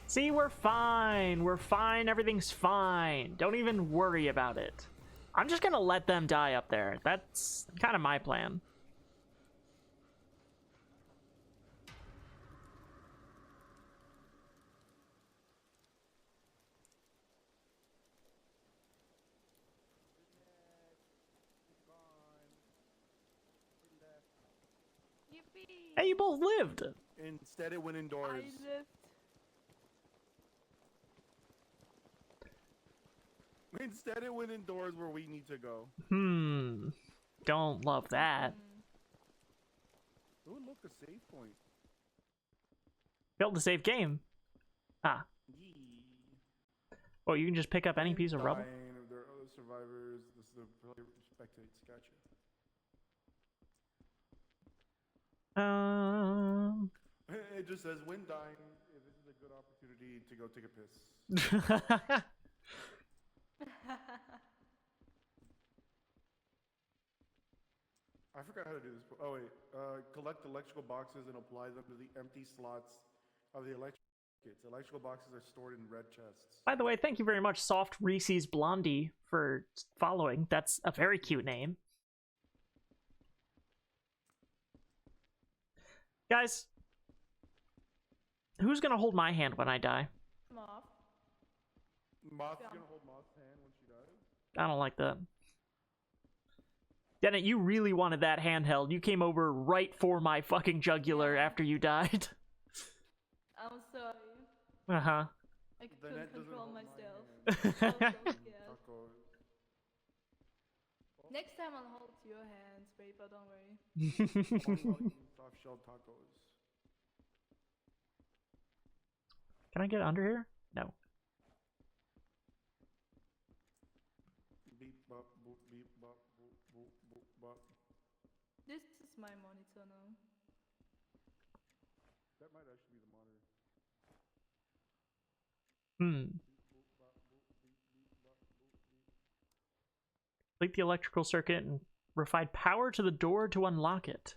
See, we're fine. We're fine. Everything's fine. Don't even worry about it. I'm just gonna let them die up there. That's kind of my plan. Yippee! Hey, you both lived. Instead, it went indoors. I lived. Instead, it went indoors where we need to go. Don't love that. Ooh, look, a save point. Build a safe game. Ah. Yee. Oh, you can just pick up any piece of rubble? If there are other survivors, this is the player spectates. Gotcha. It just says, when dying, this is a good opportunity to go take a piss. I forgot how to do this. Oh, wait. Collect electrical boxes and apply them to the empty slots of the electrical kits. Electrical boxes are stored in red chests. By the way, thank you very much, Soft Reese's Blondie, for following. That's a very cute name. Guys, who's gonna hold my hand when I die? Moth. Moth's gonna hold Moth's hand when she dies? I don't like that. Dennett, you really wanted that handheld. You came over right for my fucking jugular after you died. I'm sorry. Uh-huh. I The couldn't net doesn't control hold my myself. hand. I was so scared. Tacos. Next time I'll hold your hands, Paper, don't worry. Soft shell tacos. Can I get under here? No. Beep bop boop beep bop boop boop boop bop. This is my monitor now. That might actually be the monitor. Complete the electrical circuit and provide power to the door to unlock it.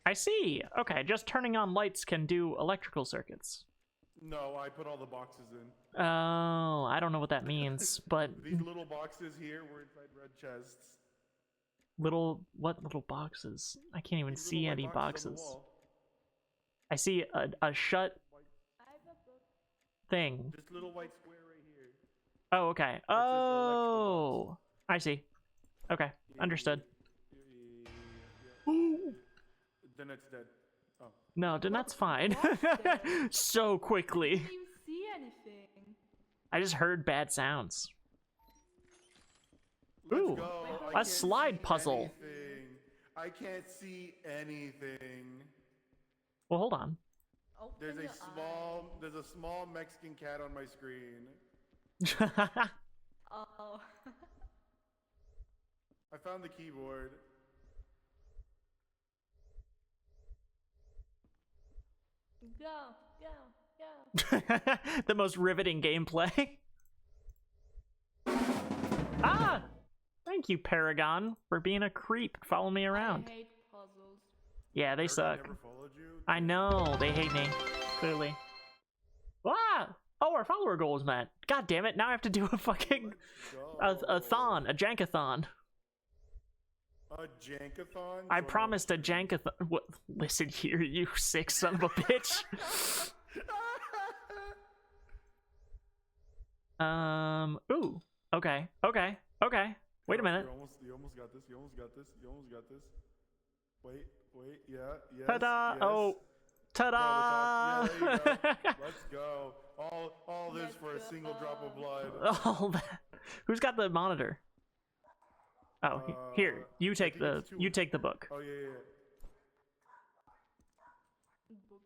I see. Okay, just turning on lights can do electrical circuits. No, I put all the boxes in. Oh, I don't know what that means, but These little boxes here were inside red chests. what little boxes? I can't even These see little any white on the boxes. wall. I see a shut I have a book. thing. This little white square right here. Oh, okay. That says electrical Oh, I see. Okay, understood. Then it's dead. Oh. No, then that's fine. What's So I quickly. didn't even see anything. I just heard bad sounds. Let's Ooh, go. a I can't slide see puzzle. anything. I can't see anything. Well, hold on. Open There's your a small Mexican cat on my screen. eye. Oh. I found the keyboard. Go. The most riveting gameplay. Ah! Thank you, Paragon, for being a creep. Follow me around. I hate puzzles. Yeah, they Eric, I suck. never followed you. I know, they hate me. Clearly. Ah! Oh, our follower goal is met. God damn it, now I have to do a fucking... a thon, a jankathon. A jankathon? I promised a jankathon. What? Listen here, you sick son of a bitch. Ooh. Okay. Wait a minute. You almost got this. You almost got this. Wait. Yeah. Yes. Ta-da! Yes. Oh. Ta-da! Yeah, there you go. Let's go. All this for a single drop of blood. All that. Who's got the monitor? Oh, here. You take the book. Oh yeah.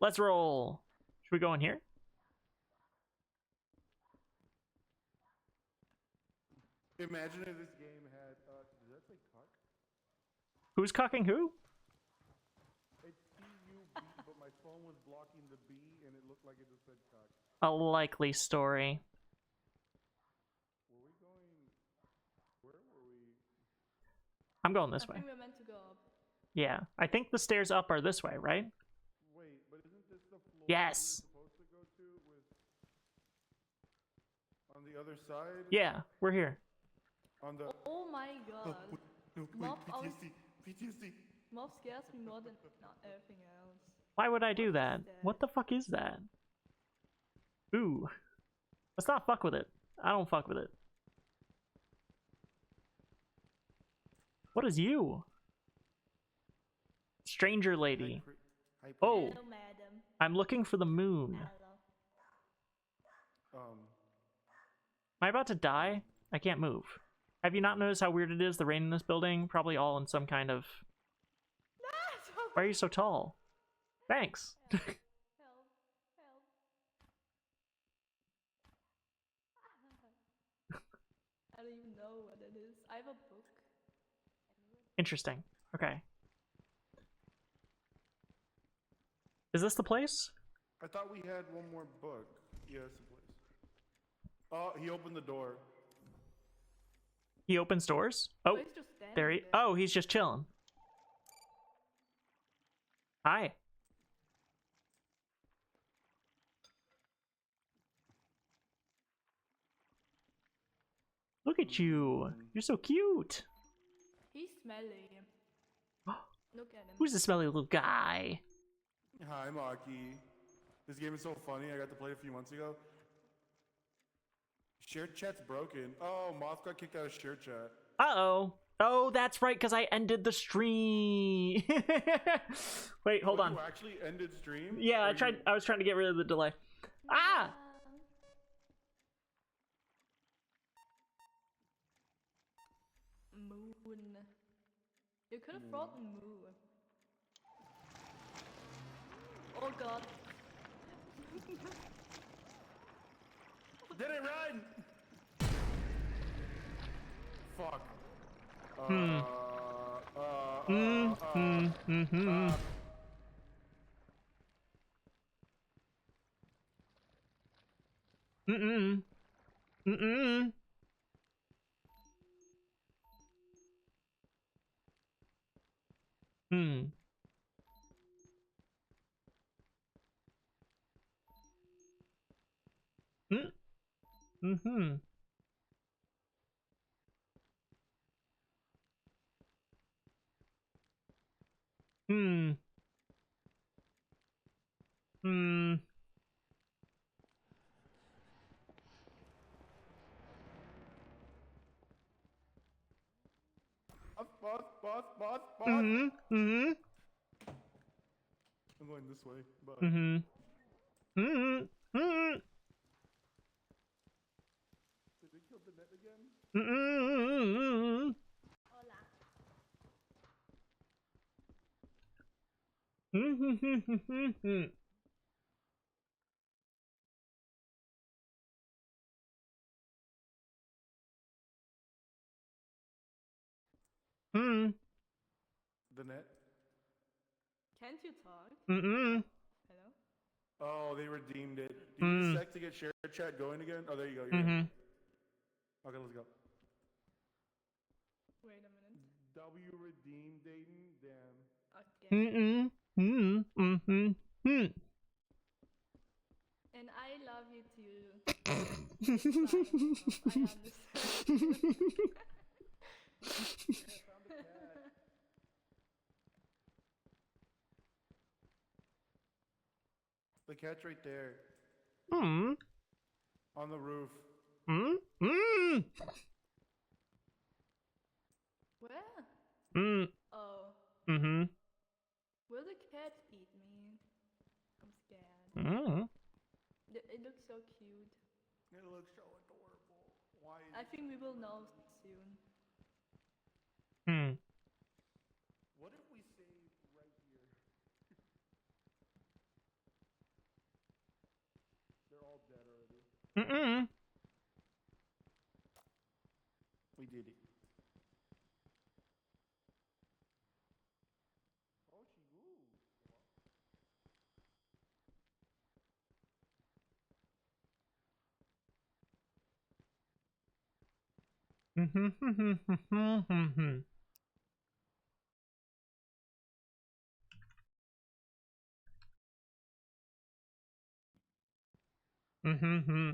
Let's roll. Should we go in here? Imagine if this game had. Does that say cuck? Who's cucking who? It's C-U-B, but my phone was blocking the B, and it looked like it just said cuck. A likely story. Were we going? Where were we? I'm going this I way. think we're meant to go up. Yeah, I think the stairs up are this way, right? Wait, but isn't this the floor Yes. we were supposed to go to? the other side? Yeah, we're here. On the. Oh my god. No, wait, Mob PTSD. PTSD. Mob scares me more than not everything else. Why would I do What is that? that? What the fuck is that? Ooh. Let's not fuck with it. I don't fuck with it. What is you? Stranger lady. Oh, Hello, madam. I'm looking for the moon. Hello. Am I about to die? I can't move. Have you not noticed how weird it is, the rain in this building? Probably all in some kind of... Why are you so tall? Thanks. Help. Help. I don't even know what it is. I have a book. Interesting. Okay. Is this the place? I thought we had one more book. Yeah, it's the place. Oh, he opened the door. He opens doors? Oh, he's just standing there he... there. Oh, he's just chilling. Hi. Look at you. You're so cute. He's smelly. Look at him. Who's the smelly little guy? Hi, Maki. This game is so funny. I got to play it a few months ago. Shared chat's broken. Oh, Moth got kicked out of shared chat. Uh-oh. Oh, that's right, because I ended the stream. Wait, hold on. You actually ended stream? Yeah, Or you- I was trying to get rid of the delay. Ah! Moon. You could have brought Moo. Oh god. Did it run? Fuck. Mm-mm. Mm-mm. Hmm. Mm. Mm-hmm. Hmm. Hmm. Boss. Mm-hmm. Mm-hmm. I'm going this way. Bye. Mm-hmm. Mm-hmm. Mm-hmm. Did we kill the net again? Mm-hmm. Hola. Mm-hmm. Mm. The net? Can't you talk? Mm-mm. Hello? Oh, they redeemed it. Do you need a sec to get shared chat going again? Oh, there you go. You're in. Mm-hmm. Okay, let's go. Wait a minute. W redeemed Dayton? Damn. Again. Mm-mm. Mm-hmm. Mm-hmm. And I love you too. It's fine. I understand. The cat's right there. Mm. On the roof. Mm. Mm. Where? Mm. Oh. Mm-hmm. Will the cat eat me? I'm scared. Mm. It looks so cute. It looks so adorable. Why is I think we will know soon. Mm. What if we save right here? They're all dead already. Mm-mm. We did it. Oh, she moved. Mm-hmm. Mm-hmm. Mm-hmm.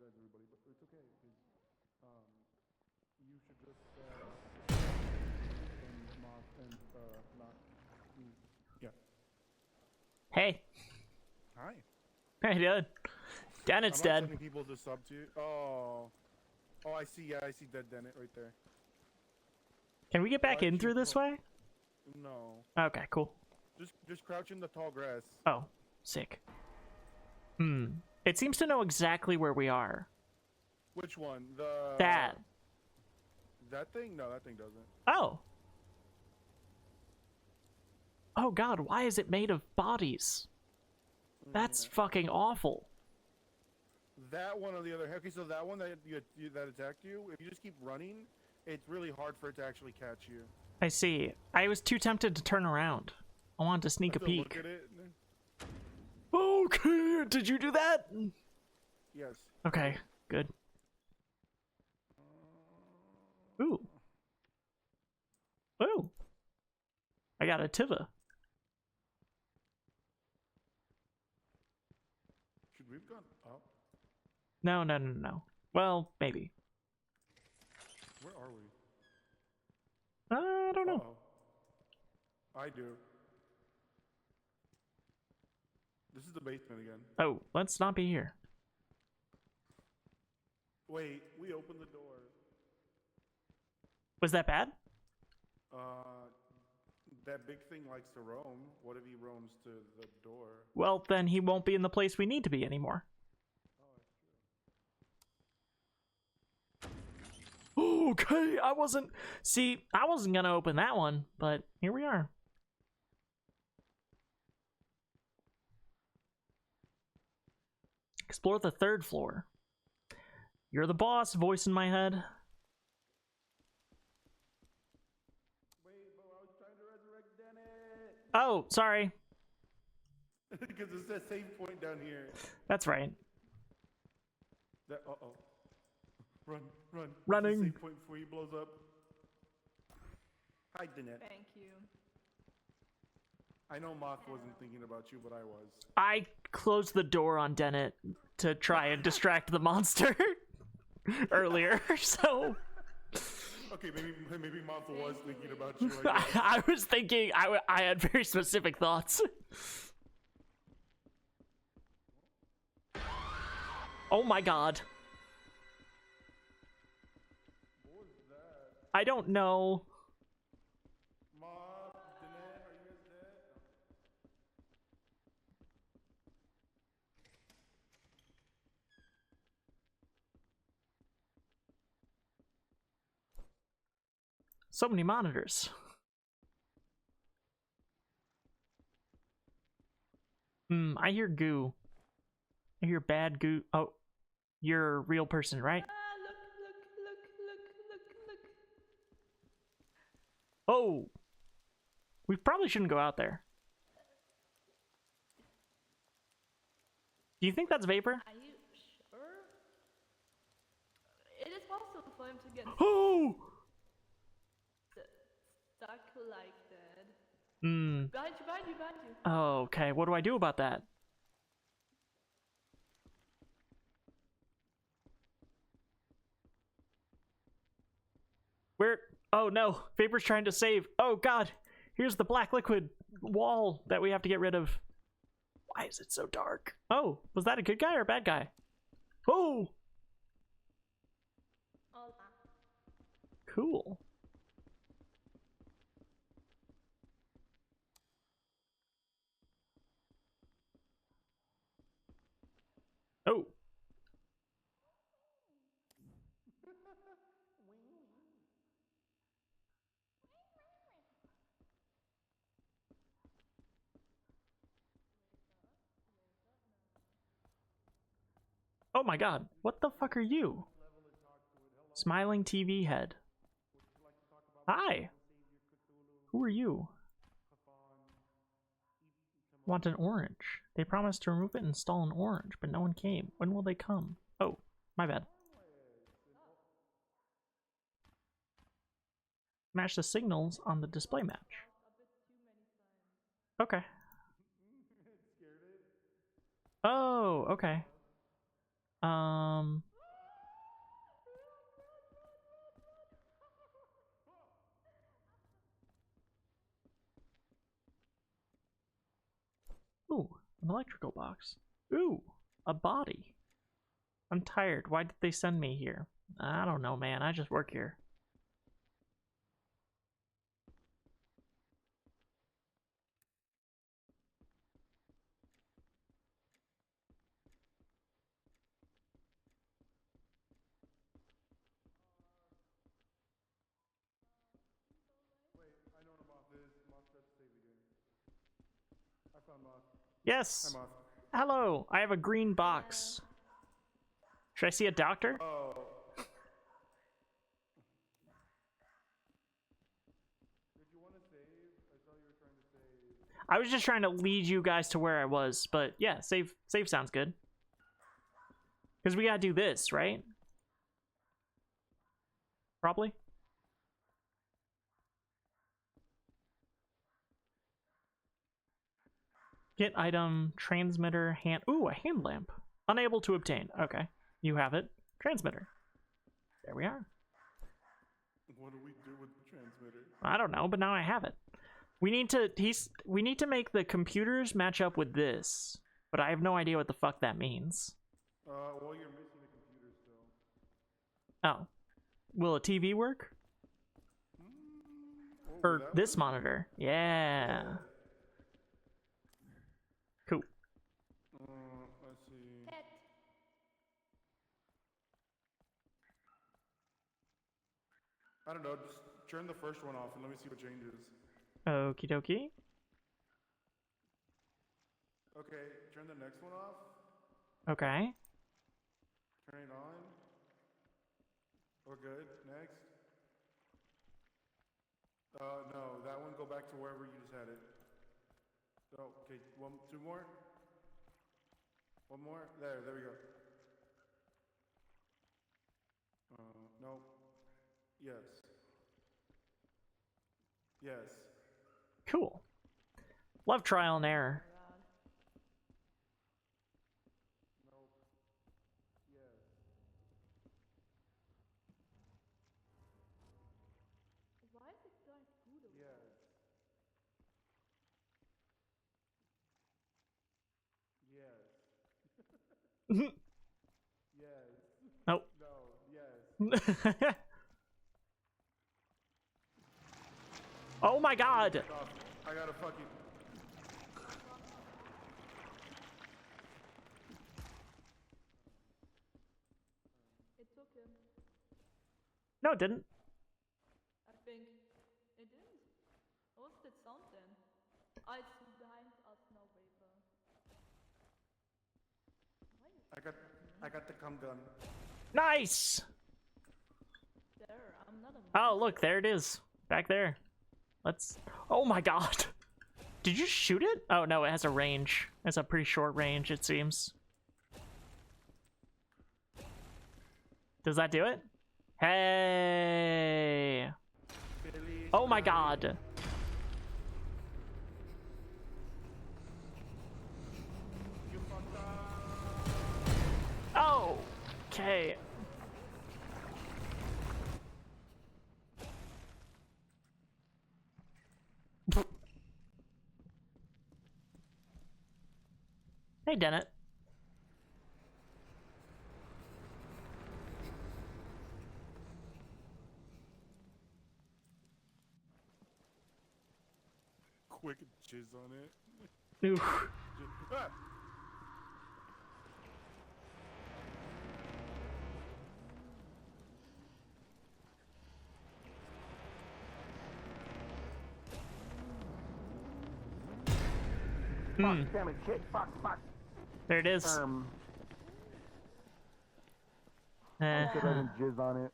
apologize, everybody, but it's okay. 'Cause, you should just and moth and not. Yeah. Hey. Hi. How you doing? Dennett's I'm not dead. sending people to sub to you. Oh. Oh, I see. Yeah, I see dead Dennett right there. Can we get back Why'd in you through this go- way? No. Okay, cool. Just crouch in the tall grass. Oh, sick. It seems to know exactly where we are. Which one? The That. That thing? No, that thing doesn't. Oh. Oh god, why is it made of bodies? That's fucking awful. That one on the other hand. Okay, so that one that that attacked you, if you just keep running, it's really hard for it to actually catch you. I see. I was too tempted to turn around. I wanted to sneak a To peek. Look at it. Okay, did you do that? Yes. Okay, good. Ooh. Ooh. I got a Tiva. Should we have gone up? No, no, no, no. Well, maybe. Where are we? I don't know. Uh-oh. I do. This is the basement again. Oh, let's not be here. Wait, we opened the door. Was that bad? That big thing likes to roam. What if he roams to the door? Well, then he won't be in the place we need to be anymore. Okay, I wasn't gonna open that one, but here we are. Explore the 3rd floor. You're the boss, voice in my head. Wait, bro, I was trying to resurrect Dennett. Oh, sorry. Because it says save point down here. That's right. Uh-oh. Run, run. Running. Save point before he blows up. Hi, Dennett. Thank you. I know Moth wasn't thinking about you, but I was. I closed the door on Dennett to try and distract the monster earlier, so... Okay, maybe Moth was thinking about you. I was thinking, I had very specific thoughts. Oh my god. What was that? I don't know. Moth, Dennett, are you guys dead? So many monitors. I hear goo. I hear bad goo. Oh, you're a real person, right? Look. Oh! We probably shouldn't go out there. Do you think that's vapor? Are you sure? It is possible for him to get Oh! stuck like that. Hmm. Behind you. Oh, okay. What do I do about that? Where? Oh no, Vapor's trying to save. Oh god, here's the black liquid wall that we have to get rid of. Why is it so dark? Oh, was that a good guy or a bad guy? Oh, Hola. cool. Oh. Oh my god, what the fuck are you? Smiling TV head. Hi. Who are you? Want an orange. They promised to remove it and install an orange, but no one came. When will they come? Oh, my bad. Match the signals on the display match. Okay. Oh, okay. An electrical box. Ooh, a body. I'm tired. Why did they send me here? I don't know, man. I just work here. Wait, I know what a moth is. Moth tries to save the game. I found moth. Yes. Hi, moth. Hello. I have a green box. Should I see a doctor? Oh. Did you want to save? I saw you were trying to save. I was just trying to lead you guys to where I was, but yeah, save sounds good. Because we gotta do this, right? Probably. Get item, transmitter, hand. Ooh, a hand lamp. Unable to obtain. Okay, you have it. Transmitter. There we are. What do we do with the transmitter? I don't know, but now I have it. We need to make the computers match up with this, but I have no idea what the fuck that means. Well, you're missing a computer still. Oh, will a TV work? Oh, Or that this one? monitor? Yeah. Cool. Let's see. Pet. I don't know. Just turn the first one off and let me see what changes. Okie dokie. Okay, turn the next one off. Okay. Turn it on. We're good. Next. No, that one go back to wherever you just had it. So, okay, two more. One more. There we go. No. Yes. Yes. Cool. Love trial and error. Nope. Yes. Why is it going food over? Yes. Yes. Yes. Oh. No. Yes. Oh my god! I gotta fucking. It took him. No, it didn't. I think it didn't. What was that sound then? Oh, it's behind us now, Vapor. Why is I got the cum gun. Nice! there? I'm not a Oh, look, there it is. Back there. Let's... Oh my god! Did you shoot it? Oh, no, it has a range. It has a pretty short range, it seems. Does that do it? Hey! Oh my god! Oh! Okay. Hey, Dennett. Quick jizz on it. Ooh. Ah! Hmm. Damn it, shit, fuck. There it is. Should I didn't jizz on it?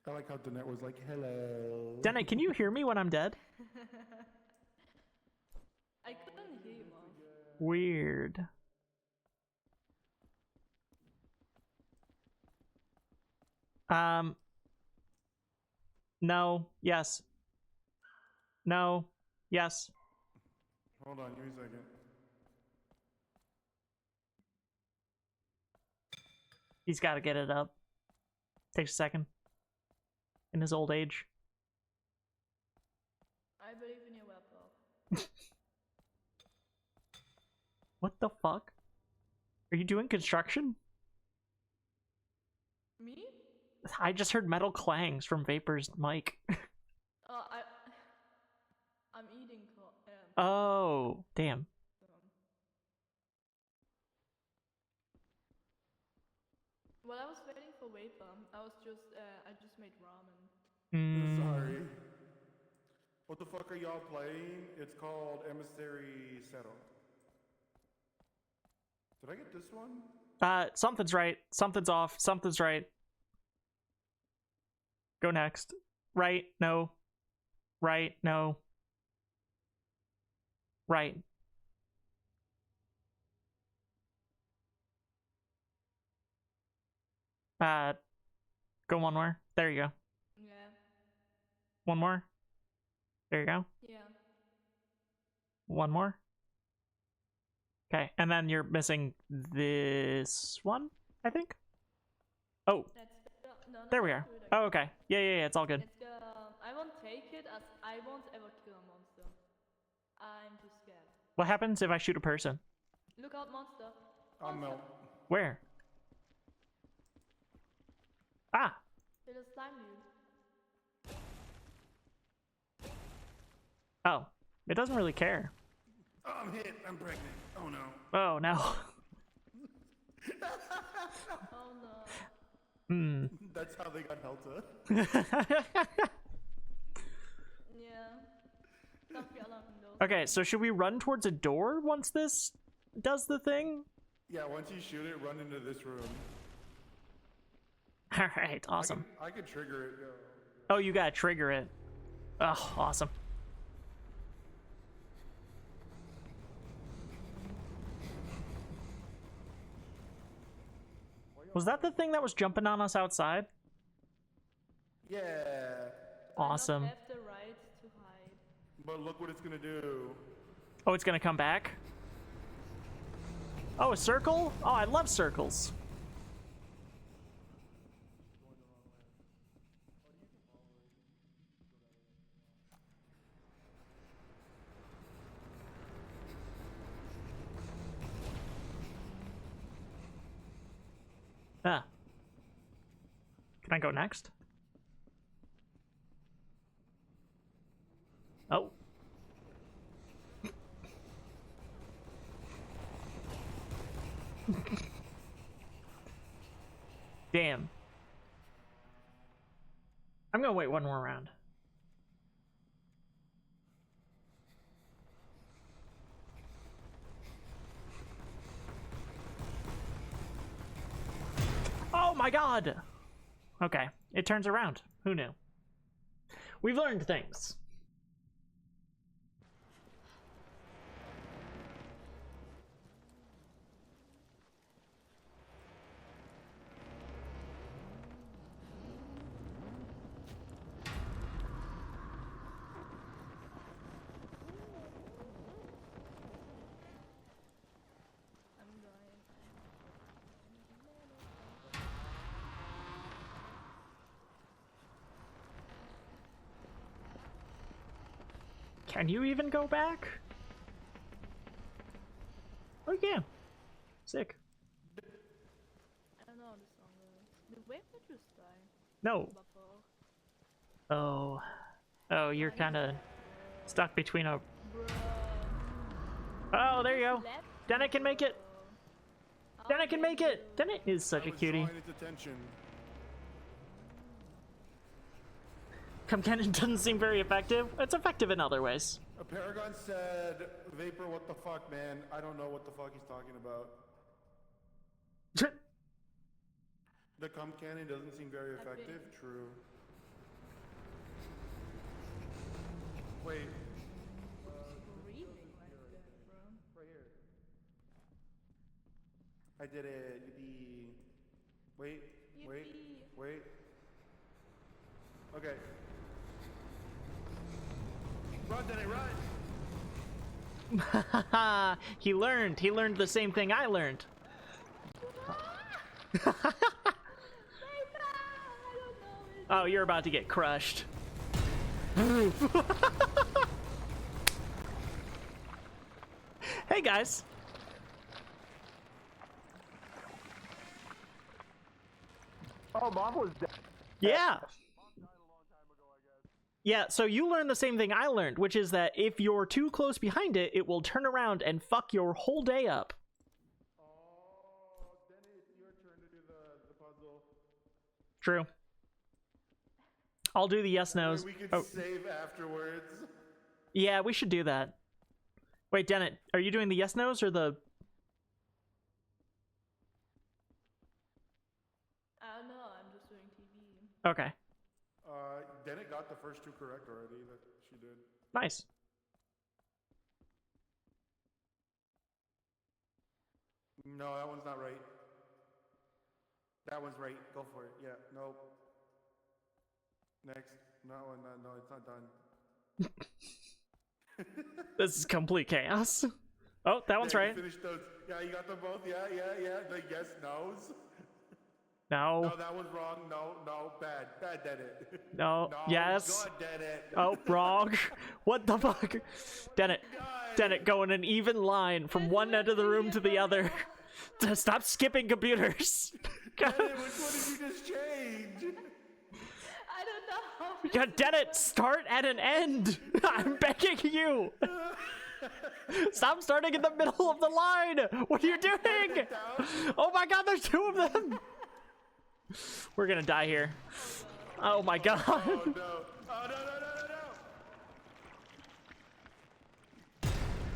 I like how Danette was like, hello. Dennett, can you hear me when I'm dead? I couldn't hear you, Mom. Weird. No. Yes. No. Yes. Hold on, give me a second. He's got to get it up. Takes a second. In his old age. I believe in you, Webber. What the fuck? Are you doing construction? Me? I just heard metal clangs from Vapor's mic. I'm eating. Oh, damn. While I was waiting for Vapor, I just made ramen. Sorry. What the fuck are y'all playing? It's called Emissary Zero. Did I get this one? Something's right. Something's off. Something's right. Go next. Right. No. Right. No. Right. Go one more. There you go. Yeah. One more. There you go. Yeah. One more. Okay, and then you're missing this one, I think. Oh, No, there we are. do it again. Oh, okay. Yeah, it's all good. It's I won't take it as I won't ever kill a monster. I'm too scared. What happens if I shoot a person? Look out, monster. I'll Monster. melt. Where? Ah! Little slime dude. Oh, it doesn't really care. Oh, I'm hit. I'm pregnant. Oh no. Oh, no. Oh no. Hmm. That's how they got Helta. Yeah. Dafür alle Windows. Okay, so should we run towards a door once this does the thing? Yeah, once you shoot it, run into this room. Alright, awesome. I could trigger it. Yeah. Oh, you gotta trigger it. Oh, awesome. Was that the thing that was jumping on us outside? Yeah. Awesome. I not have the right to hide. But look what it's gonna do. Oh, it's gonna come back? Oh, a circle? Oh, I love circles. Ah. Can I go next? Oh. Damn. I'm gonna wait one more round. Oh my god! Okay, it turns around. Who knew? We've learned things. I'm dying. Can you even go back? Oh yeah. Sick. I don't know how this song goes. Did Vapor just die? No. Buffer. Oh. Oh, you're kind of stuck between a... Bruh. Oh, there you go. Left Then I can make it. How Then I can dare make it. you. Then it is such I a was cutie. drawing its attention. Come Cannon doesn't seem very effective. It's effective in other ways. A Paragon said, Vapor, what the fuck, man? I don't know what the fuck he's talking about. The cum cannon doesn't seem very effective. True. Wait. Breathing like that, bro. Right here. I did it. Yippee. Wait. Wait. Yippee. Wait. Okay. Run, Denny, run! He learned the same thing I learned. Oh, you're about to get crushed. Hey guys. Oh, Mom was dead. Yeah. Yeah, so you learned the same thing I learned, which is that if you're too close behind it, it will turn around and fuck your whole day up. Oh, then it's your turn to do the puzzle. True. I'll do the yes nos. We could Oh, save afterwards. yeah, we should do that. Wait, Dennett, are you doing the yes nos or the? I don't know, I'm just doing TV. Okay, Dennett got the first two correct already that she did. nice. No, that one's not right. That one's right. Go for it. Yeah. Nope. Next. No, no, it's not done. This is complete chaos. Oh, that one's Yeah, right. you finished those. Yeah, you got them both. Yeah. The yes, no's. No. No, that one's wrong. No, bad. Bad, Dennett. No. No, Yes. good, Dennett. Oh, wrong. What the fuck? Dennett. Dennett, go in an even line from one end of the room to the other. Stop skipping computers. Dennett, which one did you just change? I don't know. God, Dennett, start at an end. I'm begging you. Stop starting in the middle of the line. What are you doing? Oh my god, there's two of them. We're gonna die here. Oh my god. Oh no. Oh no.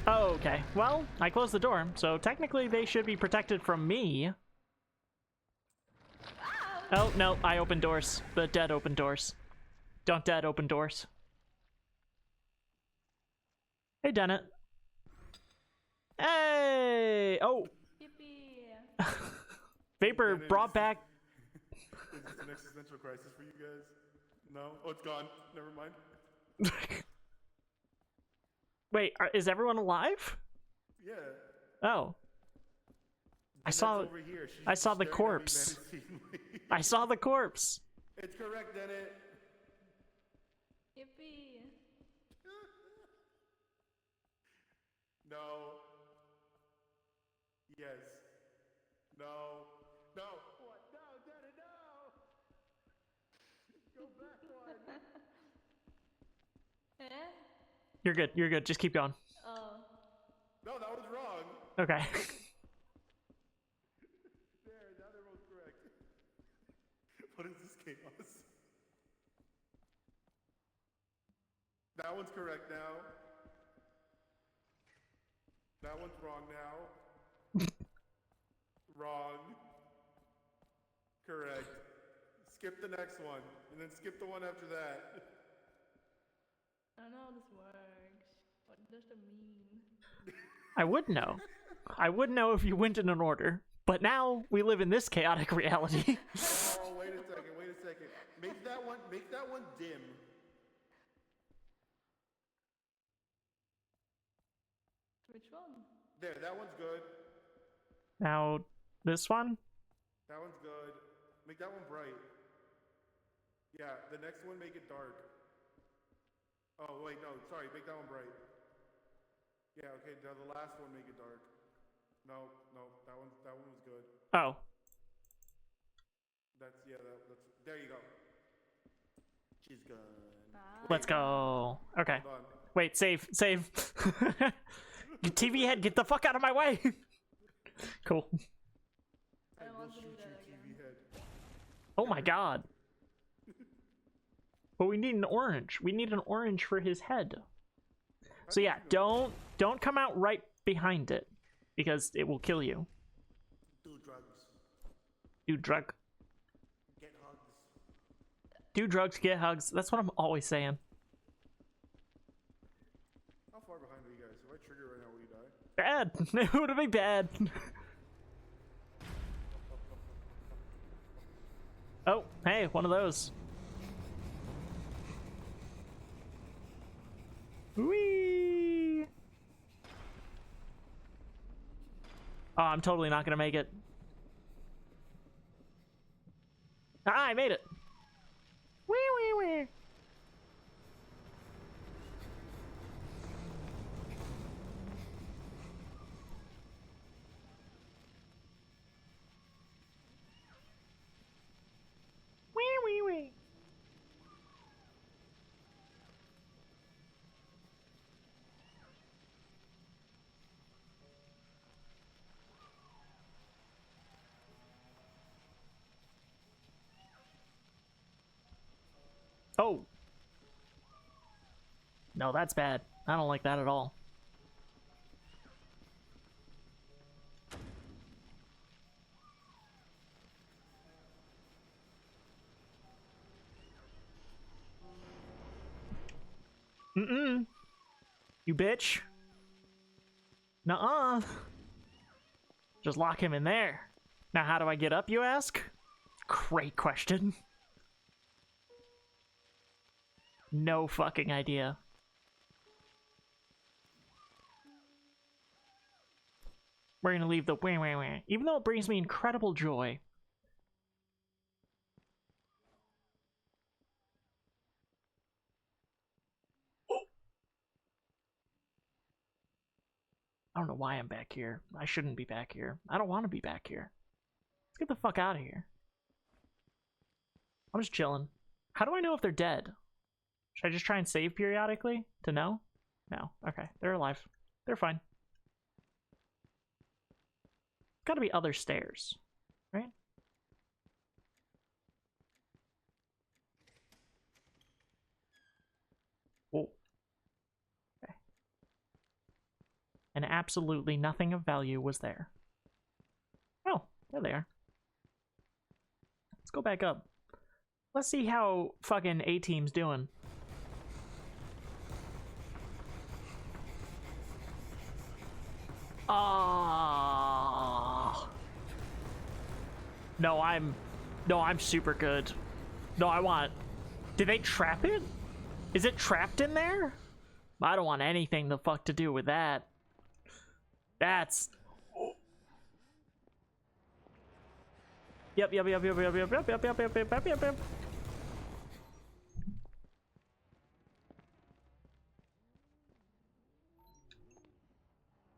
Oh, okay. Well, I closed the door, so technically they should be protected from me. Oh, no, I open doors. The dead open doors. Don't dead open doors. Hey, Dennett. Hey! Oh! Yippee. Vapor Dennett brought is- back... Is this an existential crisis for you guys? No? Oh, it's gone. Never mind. Wait, is everyone alive? Yeah. Oh. I saw Dennett's over here. She's I saw the staring at me corpse. menacingly. I saw the corpse. It's correct, Dennett. Yippee. No. Yes. No. No. What? No, Dennett, no! Go back one. Eh? You're good. You're good. Just keep going. Oh. No, that was wrong. Okay. There, now they're both correct. What is this chaos? That one's correct now. That one's wrong now. Wrong. Correct. Skip the next one, and then skip the one after that. I don't know how this works. What does it mean? I would know. I would know if you went in an order. But now we live in this chaotic reality. Oh, wait a second, wait a second. Make that one dim. Which one? There, that one's good. Now, this one? That one's good. Make that one bright. Yeah, the next one, make it dark. Oh, wait, no, sorry, make that one bright. Yeah, okay, now the last one, make it dark. No, that one was good. Oh. That's, there you go. She's gone. Let's go. Okay. Hold on. Wait, save. TV head, get the fuck out of my way! Cool. I don't will want to do shoot that you, again. TV head. Oh my god. But we need an orange. We need an orange for his head. So yeah, don't come out right behind it. Because it will kill you. Do drugs. Do drug. Get hugs. Do drugs, get hugs. That's what I'm always saying. How far behind are you guys? If I trigger right now, will you die? Bad. It would be bad. Oh, hey, one of those. Whee! Oh, I'm totally not gonna make it. Ah, I made it. Oh. No, that's bad. I don't like that at all. Mm-mm. You bitch. Nuh-uh. Just lock him in there. Now how do I get up, you ask? Great question. No fucking idea. We're gonna leave the wah wah wah, even though it brings me incredible joy. I don't know why I'm back here. I shouldn't be back here. I don't want to be back here. Let's get the fuck out of here. I'm just chilling. How do I know if they're dead? Should I just try and save periodically to know? No. Okay. They're alive. They're fine. Gotta be other stairs, right? Whoa. Okay. And absolutely nothing of value was there. Oh, there they are. Let's go back up. Let's see how fucking A-Team's doing. Ah. No, I'm super good. No, I want. Did they trap it? Is it trapped in there? I don't want anything the fuck to do with that. That's. Yep.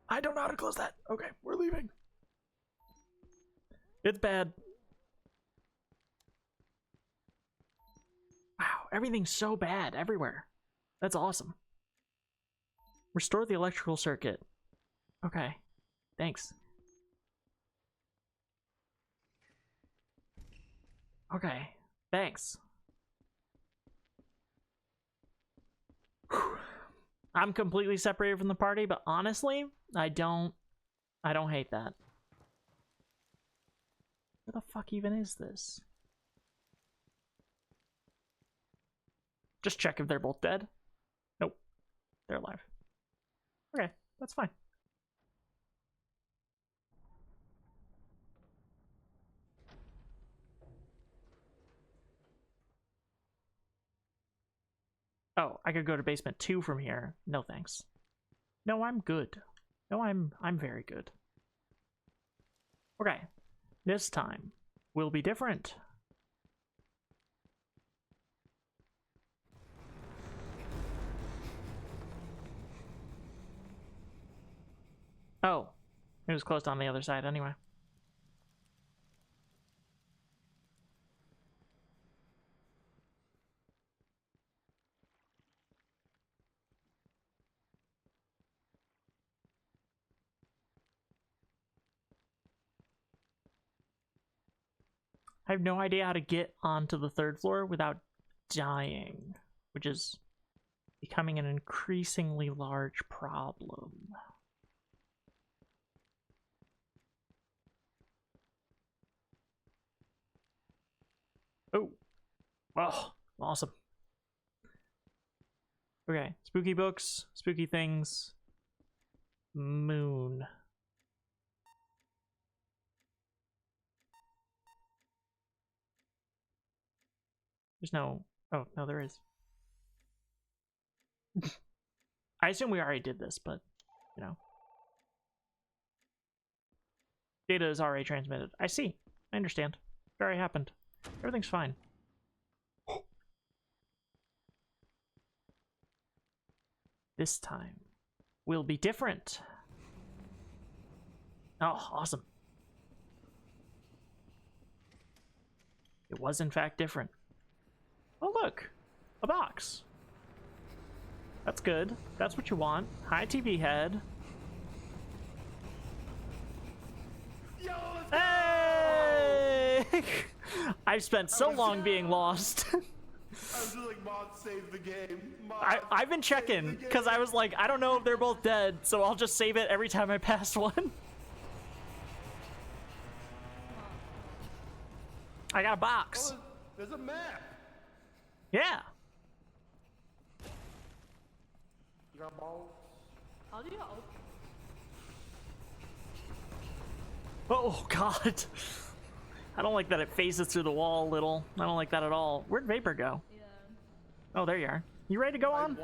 I don't know how to close that. Okay, we're leaving. It's bad. Wow, everything's so bad everywhere. That's awesome. Restore the electrical circuit. Okay, thanks. Okay, thanks. Whew. I'm completely separated from the party, but honestly, I don't hate that. Where the fuck even is this? Just check if they're both dead. Nope. They're alive. Okay, that's fine. Oh, I could go to basement 2 from here. No thanks. No, I'm good. No, I'm very good. Okay. This time will be different. Oh, it was closed on the other side anyway. I have no idea how to get onto the 3rd floor without dying, which is becoming an increasingly large problem. Oh, oh, awesome. Okay, spooky books, spooky things, moon. There's no, oh, no, there is. I assume we already did this, but, you know. Data is already transmitted. I see. I understand. It already happened. Everything's fine. This time will be different. Oh, awesome. It was in fact different. Oh look, a box. That's good. That's what you want. Hi, TV head. Yo, let's Hey! I've spent so long being lost. I was just like, Mod, save the game. Mod, I've been save checking the because I game." was like, I don't know if they're both dead, so I'll just save it every time I pass one. I got a box. Oh, there's a map. Yeah. You got balls? How do you open? Oh god. I don't like that it phases through the wall a little. I don't like that at all. Where'd Vapor go? Yeah. Oh, there you are. You ready to go on?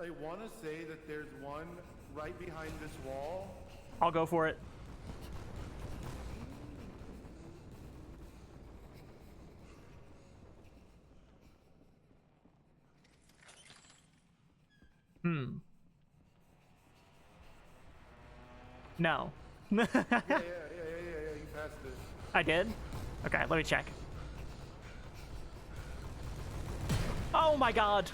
I wanna say that there's one right behind this wall. I'll go for it. No. Yeah, you passed it. I did? Okay, let me check. Oh my god.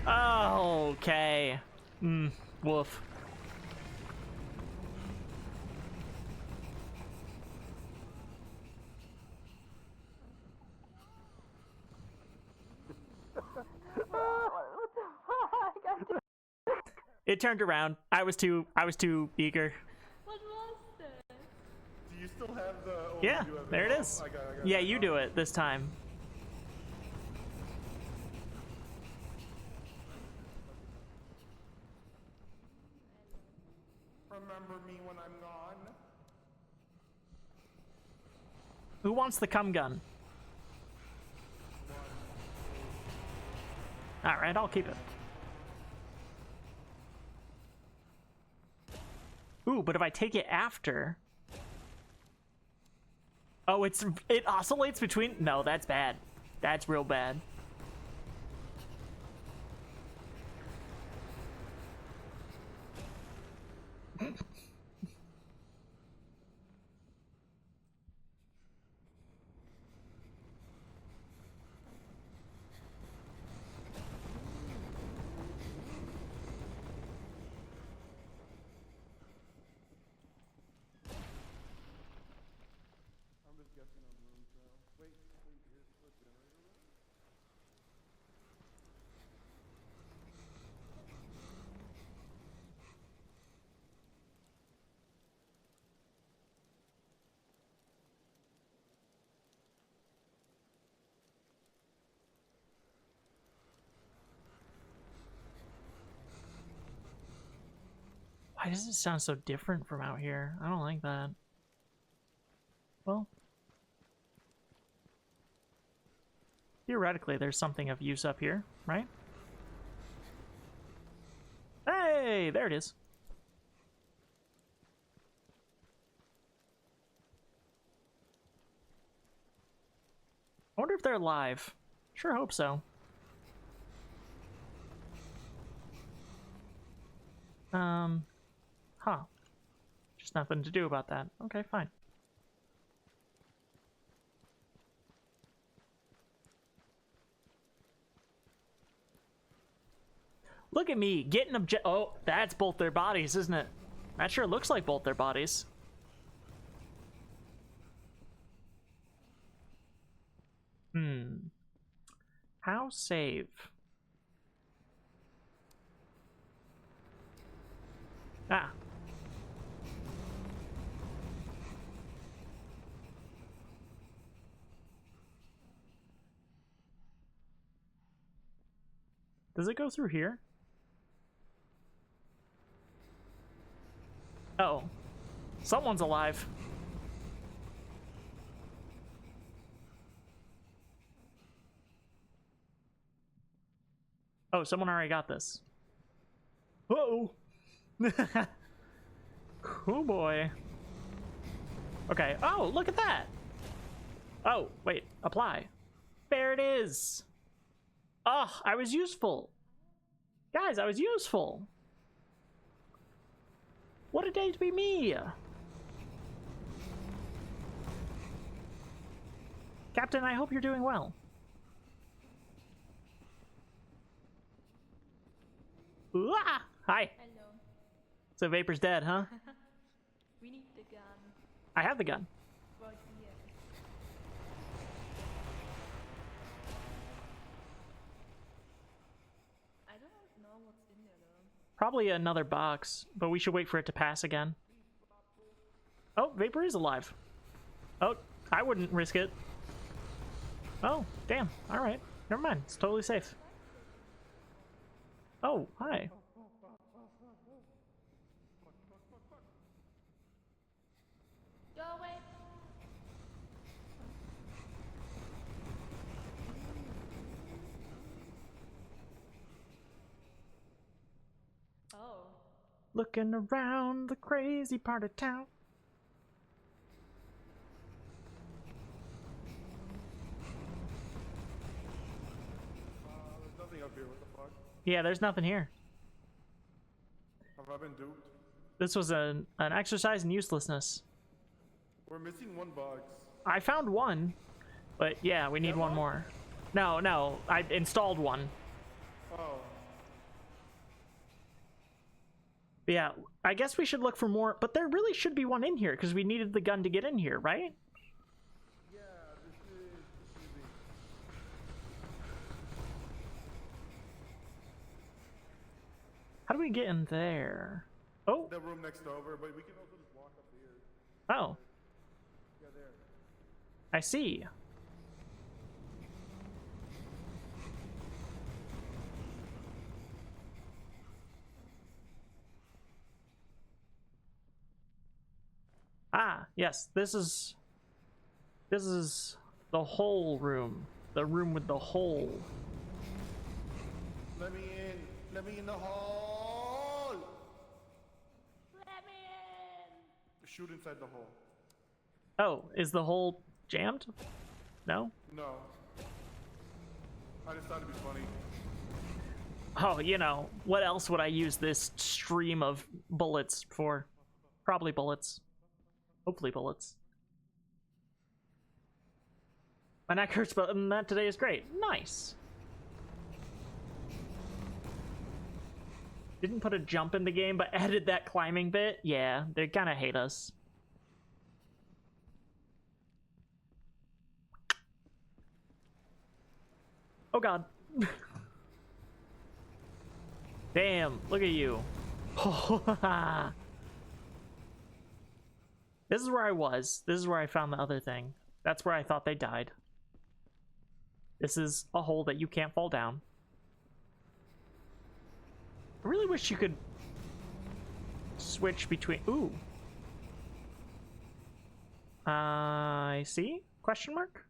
Okay. Woof. It turned around. I was too eager. What was that? Do you still have the... Oh, Yeah, you have there it off? is. I got Yeah, you do it this time. Remember me when I'm gone? Who wants the cum gun? Alright, I'll keep it. Ooh, but if I take it after... Oh, it oscillates between... No, that's bad. That's real bad. I'm just guessing on rooms now. Wait, here's the generator room? Why does it sound so different from out here? I don't like that. Well, theoretically, there's something of use up here, right? Hey, there it is. I wonder if they're alive. Sure hope so. Huh. Just nothing to do about that. Okay, fine. Look at me getting oh, that's both their bodies, isn't it? That sure looks like both their bodies. How save? Ah. Does it go through here? Oh. Someone's alive. Oh, someone already got this. Uh-oh. Oh boy. Okay. Oh, look at that. Oh, wait. Apply. There it is. Oh, I was useful. Guys, I was useful. What a day to be me. Captain, I hope you're doing well. Ooh, ah! Hi. Hello. So Vapor's dead, huh? We need the gun. I have the gun. Well, yeah. I don't know what's in there though. Probably another box, but we should wait for it to pass again. Oh, Vapor is alive. Oh, I wouldn't risk it. Oh, damn. All right. Never mind. It's totally safe. Oh, hi. Go away. Oh. Looking around the crazy part of town. There's nothing up here. What the fuck? Yeah, there's nothing here. Have I been duped? This was an exercise in uselessness. We're missing one box. I found one, but yeah, we need one more. No, I installed one. Oh. But yeah, I guess we should look for more, but there really should be one in here because we needed the gun to get in here, right? Yeah, this is easy. How do we get in there? Oh, The room next over, but we can also just walk up here. oh, Yeah, there. I see. Ah, yes, this is the whole room. The room with the hole. Let me in. Let me in the hole. Let me in. Shoot inside the hole. Oh, is the hole jammed? No? No. I just thought it'd be funny. Oh, you know, what else would I use this stream of bullets for? Probably bullets. Hopefully bullets. My neck hurts, but that today is great. Nice. Didn't put a jump in the game, but added that climbing bit. Yeah, they kind of hate us. Oh god. Damn, look at you. This is where I was. This is where I found the other thing. That's where I thought they died. This is a hole that you can't fall down. I really wish you could switch between... Ooh. I see? Question mark?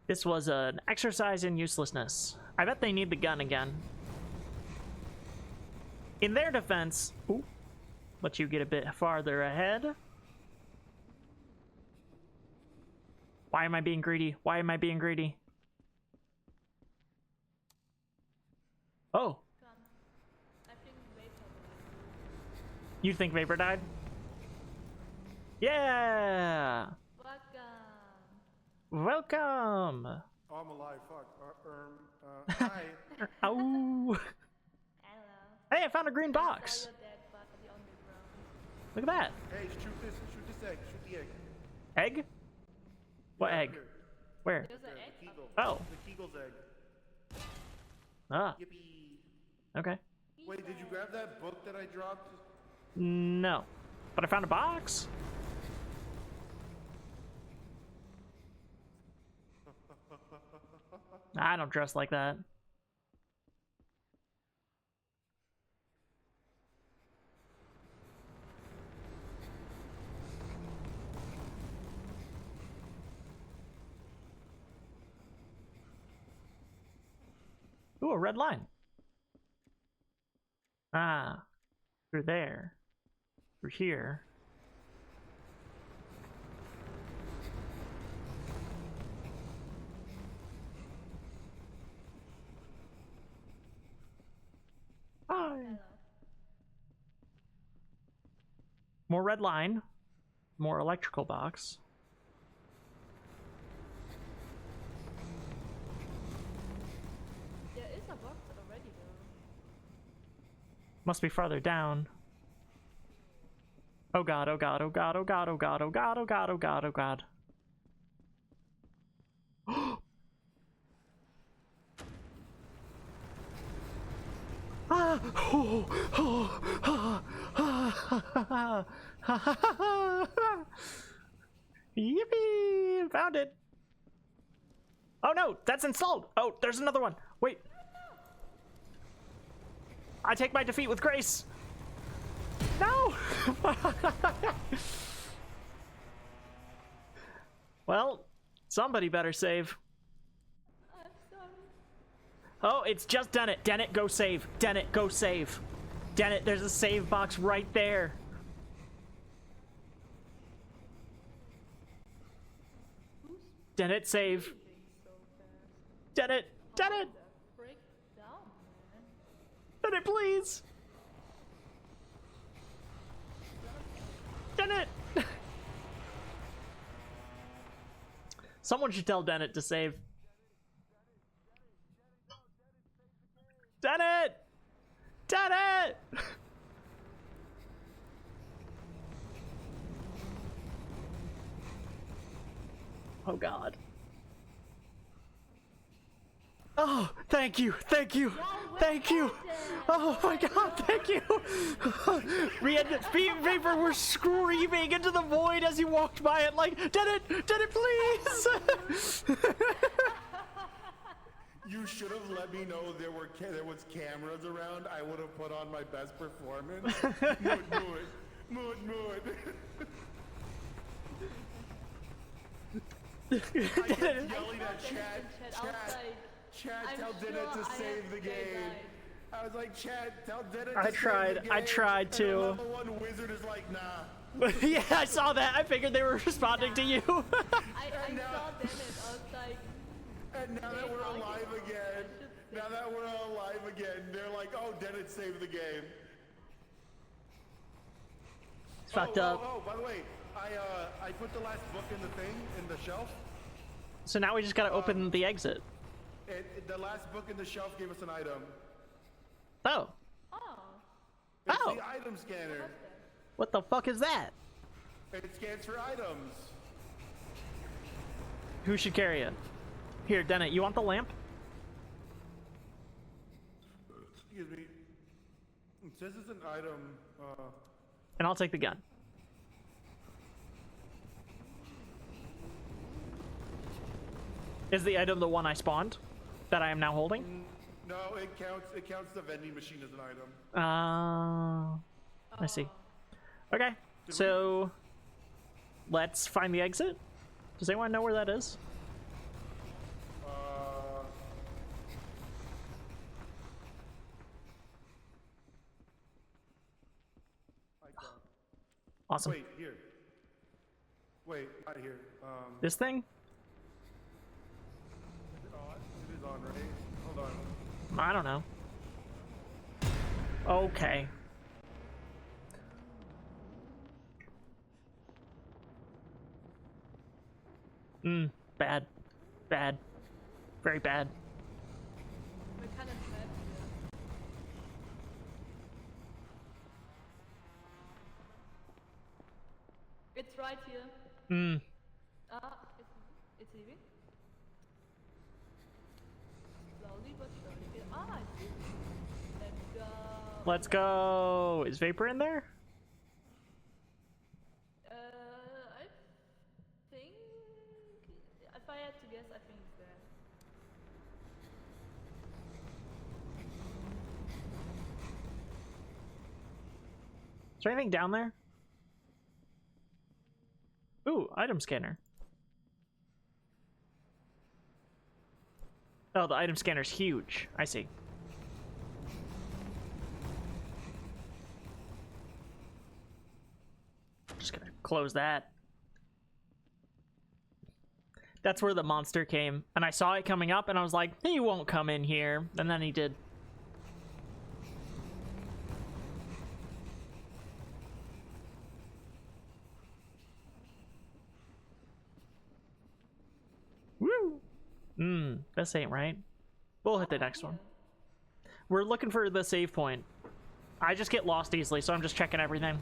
This was an exercise in uselessness. I bet they need the gun again. In their defense... Ooh. Let you get a bit farther ahead. Why am I being greedy? Why am I being greedy? Oh. I think Vapor. You think Vapor died? Yeah! Welcome. Welcome! Oh, I'm alive. Fuck. Hi. Ow! Hello. Hey, I found a green Saw box! your dead body on the ground. Look at that. Hey, shoot this egg. Shoot the egg. Egg? What Yeah, egg? here. Where? There's an egg. The Kegel. Oh. The Kegel's egg. Ah, Yippee. okay. Wait, did you grab that book that I dropped? No. But I found a box. I don't dress like that. Ooh, a red line. Ah, through there. Through here. Hi. Hello. More red line. More electrical box. There is a box already though. Must be farther down. Oh god, oh god, oh god, oh god, oh god, oh god, oh god, oh god, oh god. Yippee! Found it. Oh no, that's installed. Oh, there's another one. Wait. I take my defeat with grace. No! Well, somebody better save. I'm sorry. Oh, it's just Dennett. Dennett, go save. Dennett, go save. Dennett, there's a save box right there. Dennett, save. Moving so fast. Dennett, Dennett, The frick down, man. Dennett, please. Dennett. Someone should tell Dennett to save. Dennett! Dennett! Oh god. Oh, thank you, thank you, thank you. Oh my god, thank you. We had Vapor were screaming into the void as he walked by it like, Dennett, Dennett, please. You should have let me know there was cameras around. I would have put on my best performance. Mood. I kept yelling at Chad, tell Dennett to save the game. I was like, Chad, tell Dennett to save the game. I tried And to. level 1 wizard is like, nah. Yeah, I saw that. I figured they were responding to you. I saw Bennett. I was like, And now that we're alive again, they're like, oh, Dennett saved the game. It's fucked up. Oh, by the way, I put the last book in the thing, in the shelf. So now we just gotta open the exit. The last book in the shelf gave us an item. Oh. oh, It's Oh. the item scanner. What the fuck is that? It scans for items. Who should carry it? Here, Dennett, you want the lamp? Excuse me. It says it's an item. And I'll take the gun. Is the item the one I spawned? That I am now holding? No, it counts the vending machine as an item. I see. Okay, so let's find the exit. Does anyone know where that is? I don't. Awesome. Wait, here. Wait, not here. This thing? Is it on? It is on, right? Hold on. I don't know. Okay. Bad. Bad. Very bad. we're kind of trapped here. It's right here. It's leaving. Slowly but surely. I see. Let's go. Let's go. Is Vapor in there? I think, if I had to guess, I think it's there. Is there anything down there? Ooh, item scanner. Oh, the item scanner's huge. I see. Just gonna close that. That's where the monster came, and I saw it coming up, and I was like, he won't come in here, and then he did. Woo! This ain't right. We'll hit the next one. We're looking for the save point. I just get lost easily, so I'm just checking everything.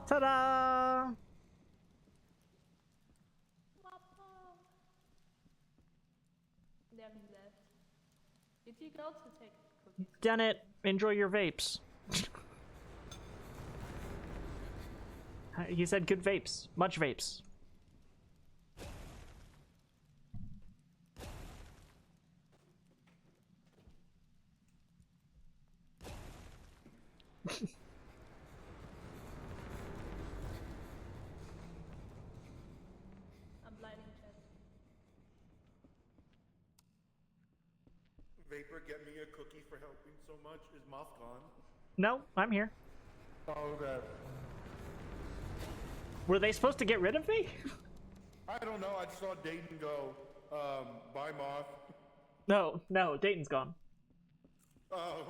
Ta-da! There he left. Did he go to take cookies? Done it. Enjoy your vapes. He said good vapes. Much vapes. I'm blinding chat. Vapor, get me a cookie for helping so much. Is Moth gone? No, I'm here. Oh, okay. Were they supposed to get rid of me? I don't know. I just saw Dayton go. Bye, Moth. No, Dayton's gone. Oh.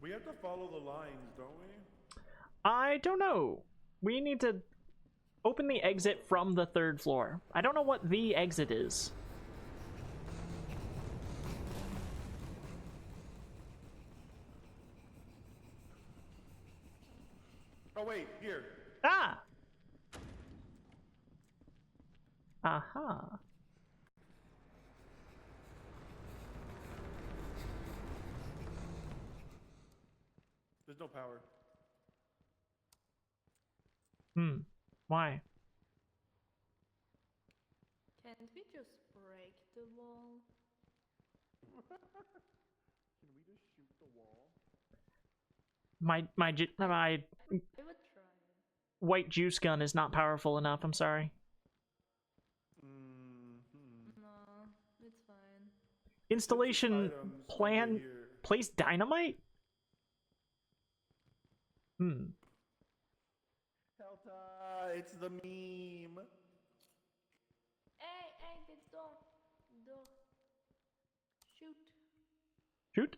We have to follow the lines, don't we? I don't know. We need to open the exit from the 3rd floor. I don't know what the exit is. Oh, wait, here. Ah! Aha. There's no power. Why? Can't we just break the wall? Can we just shoot the wall? My I would try it. white juice gun is not powerful enough. I'm sorry. No, it's fine. Installation Items plan. over here. Place dynamite. Helta, it's the meme. Hey, this door. Shoot. Shoot.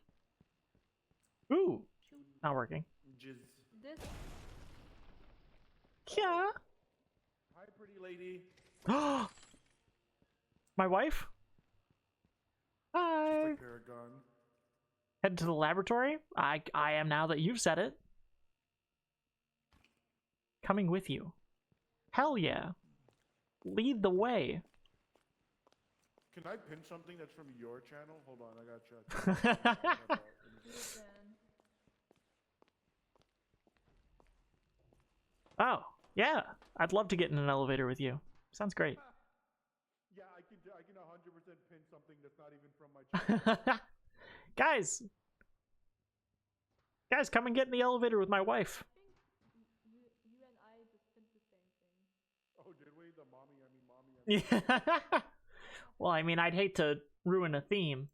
Ooh, Shoot. not working. Jizz. This. Yeah. Hi, pretty lady. My wife? Hi. Like Paragon. Head to the laboratory? I am now that you've said it. Coming with you. Hell yeah. Lead the way. Can I pin something that's from your channel? Hold on, I gotta check. Listen. Oh, yeah. I'd love to get in an elevator with you. Sounds great. Yeah, I can 100% pin something that's not even from my channel. Guys, come and get in the elevator with my wife. I think you and I just did the same thing. Oh, did we? Mommy. Well, I mean, I'd hate to ruin a theme.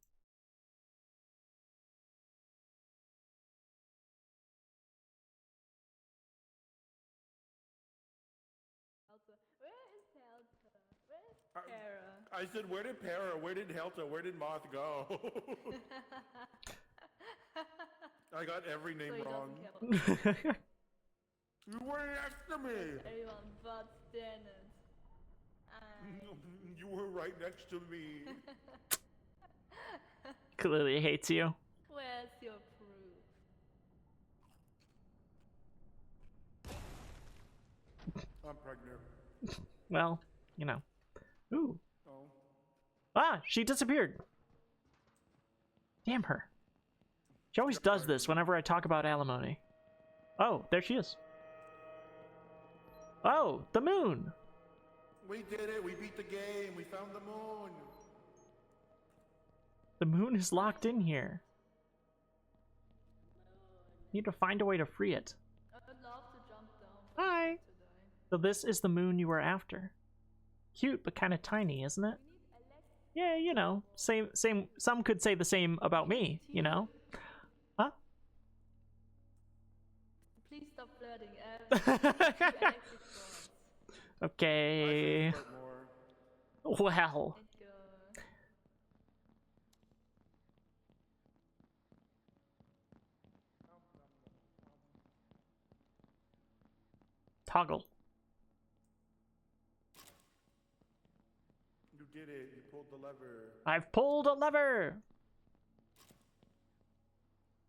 Helta. Where is Helta? Where is Tara? I said, where did Para? Where did Helta? Where did Moth go? I got every name So he wrong. doesn't care. You were next to me. Everyone but Dennis. You were right next to me. Clearly hates you. Where's your proof? I'm pregnant. Well, you know. Ooh. Oh. Ah, she disappeared. Damn her. She always does this whenever I talk about alimony. Oh, there she is. Oh, the moon. We did it. We beat the game. We found the moon. The moon is locked in here. Need to find a way to free it. I would love to jump down. but Hi. I'm today. So this is the moon you were after. Cute, but kind of tiny, isn't it? We need Yeah, you know, same. Some could say the same about me, you know. Huh? Please stop flirting. Two electric boys. Okay. I should flirt more. Well, Let's go. toggle. You did it. You pulled the lever. I've pulled a lever.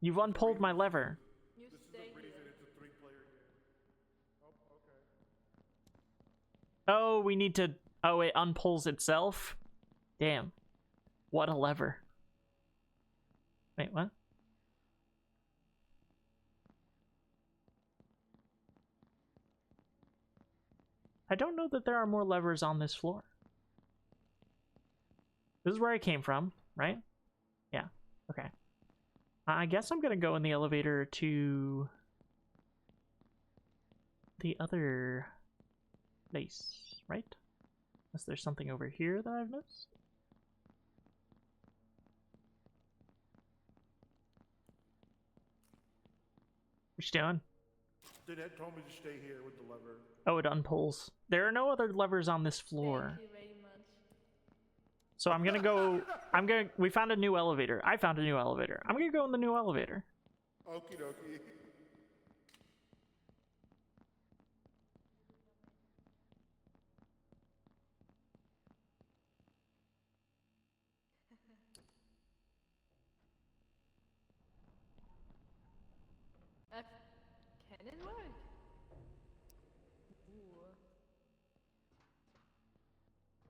You've unpulled my lever. You This is stay the reason here. it's a 3-player game. Oh, okay. Oh, we need to... Oh, it unpulls itself? Damn. What a lever. Wait, what? I don't know that there are more levers on this floor. This is where I came from, right? Yeah, okay. I guess I'm gonna go in the elevator to the other place, right? Unless there's something over here that I've missed. What you doing? Danette told me to stay here with the lever. Oh, it unpulls. There are no other levers on this floor. Thank you very much. So I'm gonna go... We found a new elevator. I found a new elevator. I'm gonna go in the new elevator. Okie dokie. Can it work?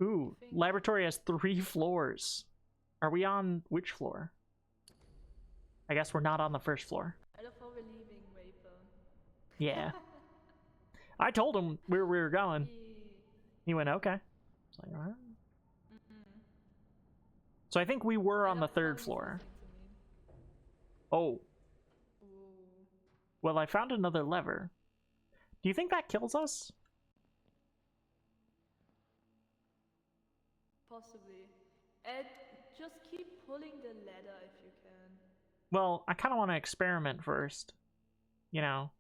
Ooh. Ooh, laboratory has 3 floors. Are we on which floor? I guess we're not on the first floor. I love how we're leaving, Vapor. Yeah. I told him where we were going. Yee. He went, okay. It's like, all right. Mm-mm. So I think we were on the love how 3rd he's floor. listening to me. Oh, Ooh. well, I found another lever. Do you think that kills us? Possibly. And just keep pulling the ladder if you can. Well, I kind of want to experiment first. You know,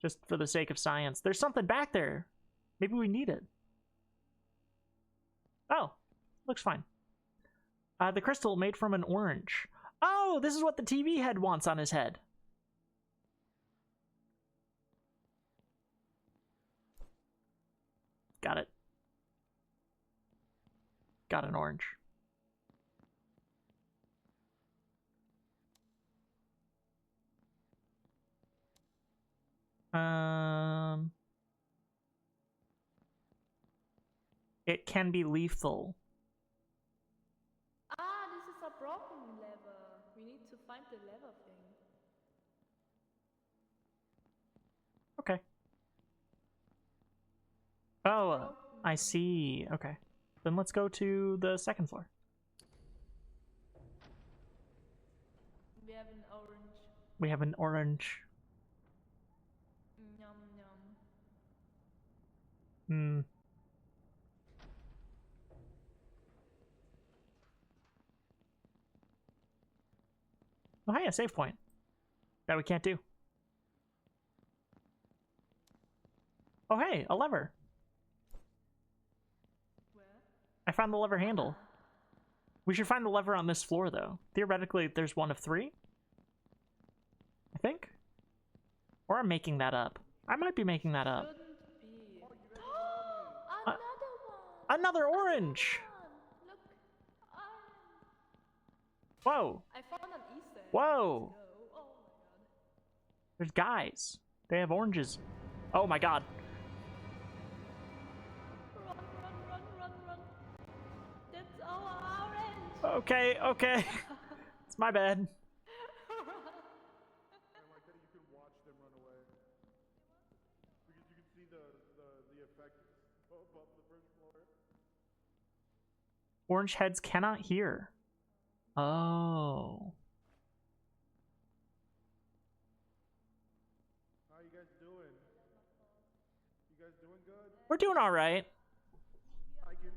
just for the sake of science. There's something back there. Maybe we need it. Oh, looks fine. The crystal made from an orange. Oh, this is what the TV head wants on his head. Got it. Got an orange. It can be lethal. Ah, this is a broken lever. We need to find the lever thing. Okay. Oh, broken. I see. Okay. Then let's go to the 2nd floor. We have an orange. We have an orange. Yum yum. Hmm. Oh, hey, a save point. That we can't do. Oh, hey, a lever. Where? I found the lever handle. We should find the lever on this floor, though. Theoretically, there's one of 3. I think? Or I'm making that up. I might be making that up. Shouldn't be. Another one! Another orange! Look, Whoa! I found an Easter egg. Whoa! Let's go. Oh my god. There's guys. They have oranges. Oh my god. Run, run, run, run, run. That's our orange. Okay, okay. It's my bad. I like that you can watch them run away. Because you can see the effect above the first floor. Orange heads cannot hear. Oh. How you guys doing? You guys doing good? We're doing alright. I can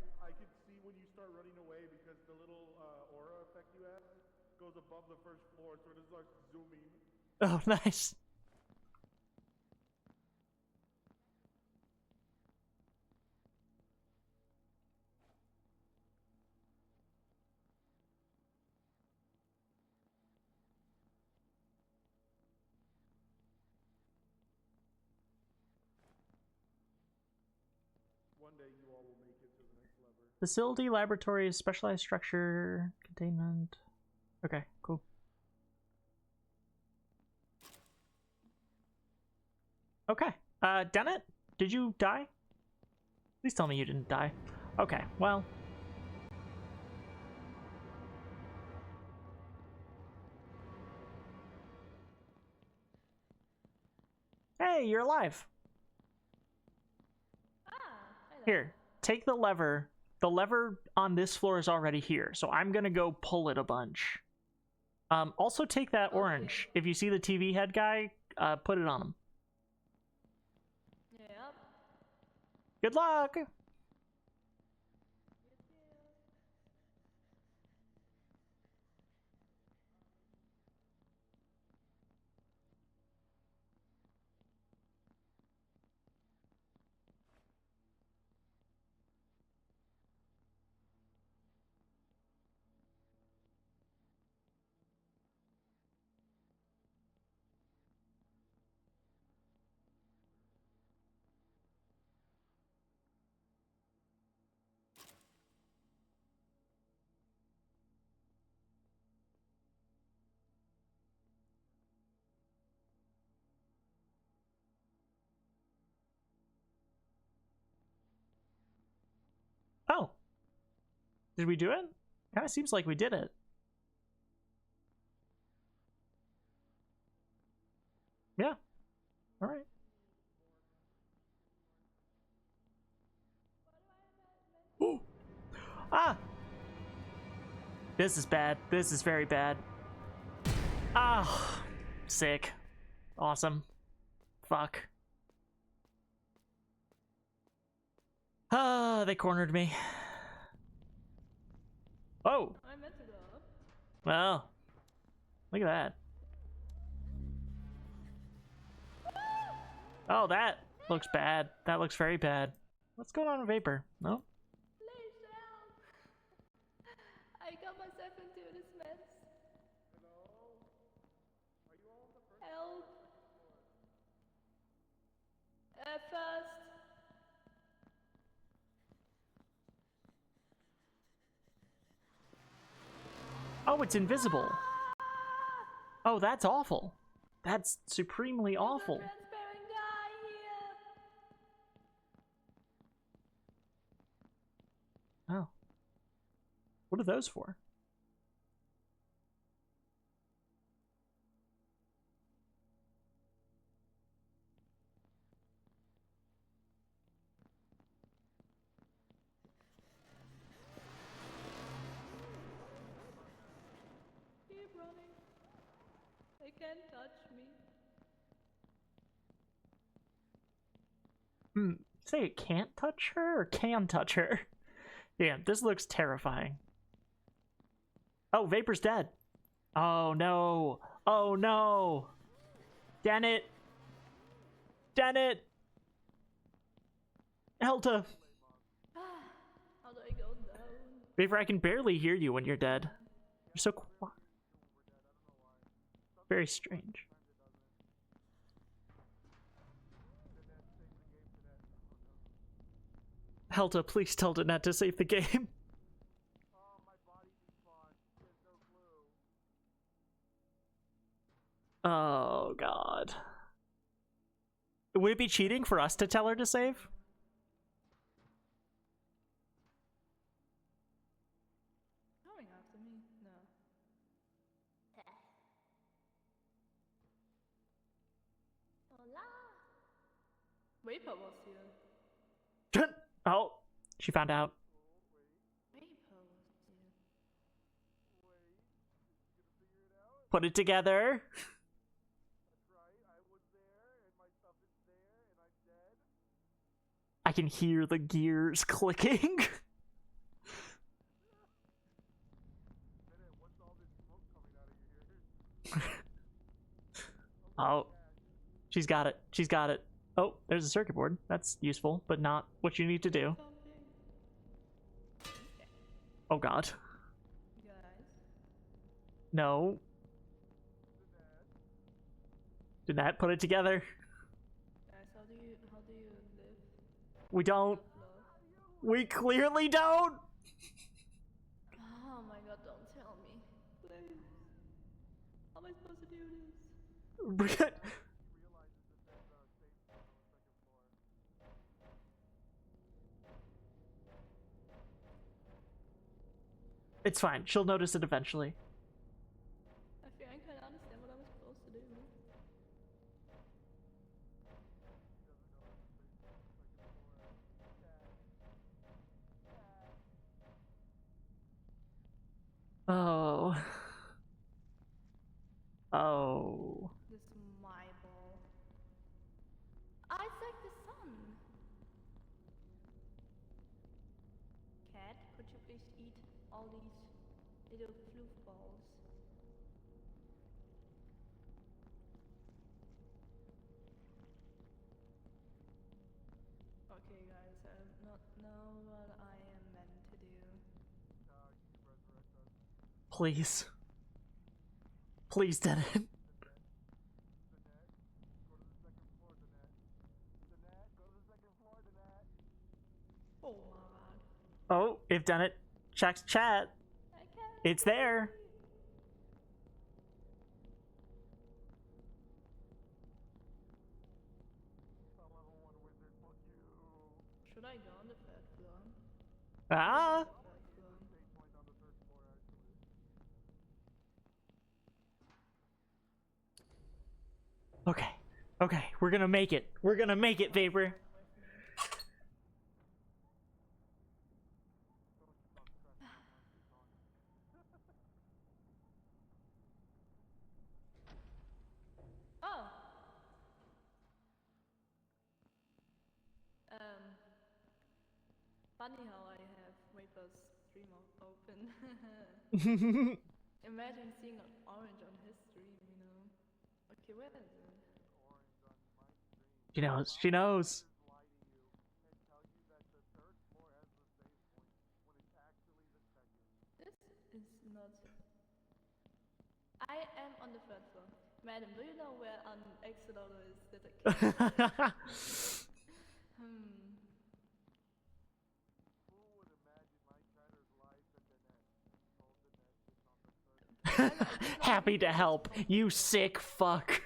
see when you start running away because the little aura effect you have goes above the first floor, so it is like zooming. Oh, nice. One day you all will make it to the next lever. Facility, laboratory, specialized structure, containment. Okay, cool. Okay, Dennett, did you die? Please tell me you didn't die. Okay, well. Hey, you're alive. Here, take the lever. The lever on this floor is already here, so I'm gonna go pull it a bunch. Also take that orange. If you see the TV head guy, put it on him. Yep. Good luck! Oh. Did we do it? Kinda seems like we did it. Yeah. Alright. Ah! This is bad. This is very bad. Ah! Sick. Awesome. Fuck. Ah, they cornered me. Oh! I meant to go up. Well. Look at that. Oh, that looks bad. That looks very bad. What's going on with Vapor? No? Please help! I got myself into this mess. Help! First. Oh, it's invisible. Oh, that's awful. That's supremely awful. Transparent guy here. Oh. What are those for? Keep running. They can't touch me. Say it can't touch her or can touch her? Damn, this looks terrifying. Oh, Vapor's dead. Oh no. Oh no. Dennett. Dennett. Elta. How do I go down? Vapor, I can barely hear you when you're dead. You're so quiet. Very strange. Helta, please tell Danette to save the game. Oh, God. Would it be cheating for us to tell her to save? Coming after me? No. Hola. Vapor was here. Oh, she found out. Vapor was here. Put it together. I can hear the gears clicking. Oh, she's got it. She's got it. Oh, there's a circuit board. That's useful, but not what you need to do. Oh, God. Guys. No. Did that put it together? Guys, how do you live? We don't. We clearly don't. Oh my god, don't tell me. Please. How am I supposed to do this? It's fine. She'll notice it eventually. I think I can understand what I'm supposed to do. Oh. Oh. This is my ball. It's like the sun. Cat, could you please eat all these little floof balls? Okay guys, I do not know what I am meant to do. Please. Please, Dennet. Oh my god. Oh, if Dennet checks chat, I can't. it's there. Should I go on the third floor? Ah. Third floor. Okay. Okay, we're gonna make it. We're gonna make it, Vapor. Oh. Funny how I have Vapor's stream open. Imagine seeing an orange on his stream, you know. Okay, where is it? She knows. She knows. This is not. I am on the third floor. Madam, do you know where an Exodolo is that I can Happy to help, you sick fuck.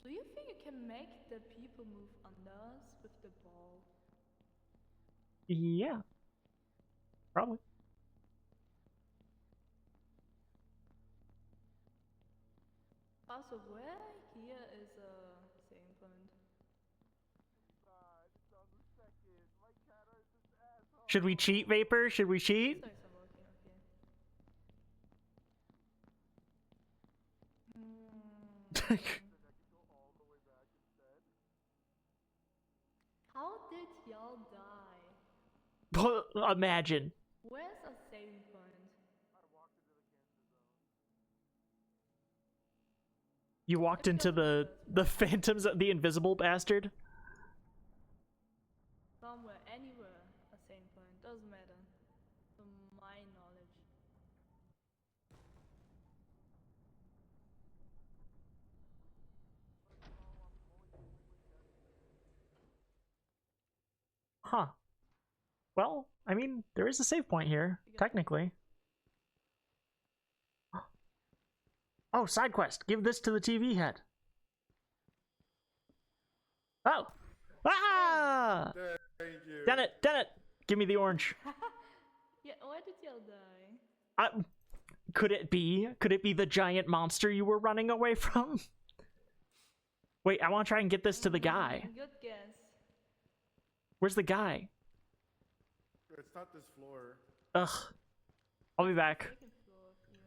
Do you think you can make the people move under us with the ball? Yeah. Probably. Also, where here is a same point? Should we cheat, Vapor? Should we cheat? Sorry, I'm working, okay. How did y'all die? Imagine. Where's a saving point? You walked into the phantoms, the invisible bastard. Somewhere, anywhere, a saving point. Doesn't matter. To my knowledge. Huh. Well, I mean, there is a save point here, technically. Oh, side quest. Give this to the TV head. Oh. Ah! Thank you. Dennet! Give me the orange. Yeah, why did y'all die? Could it be the giant monster you were running away from? Wait, I want to try and get this to the guy. Good guess. Where's the guy? It's not this floor. Ugh. I'll be back. Second floor here.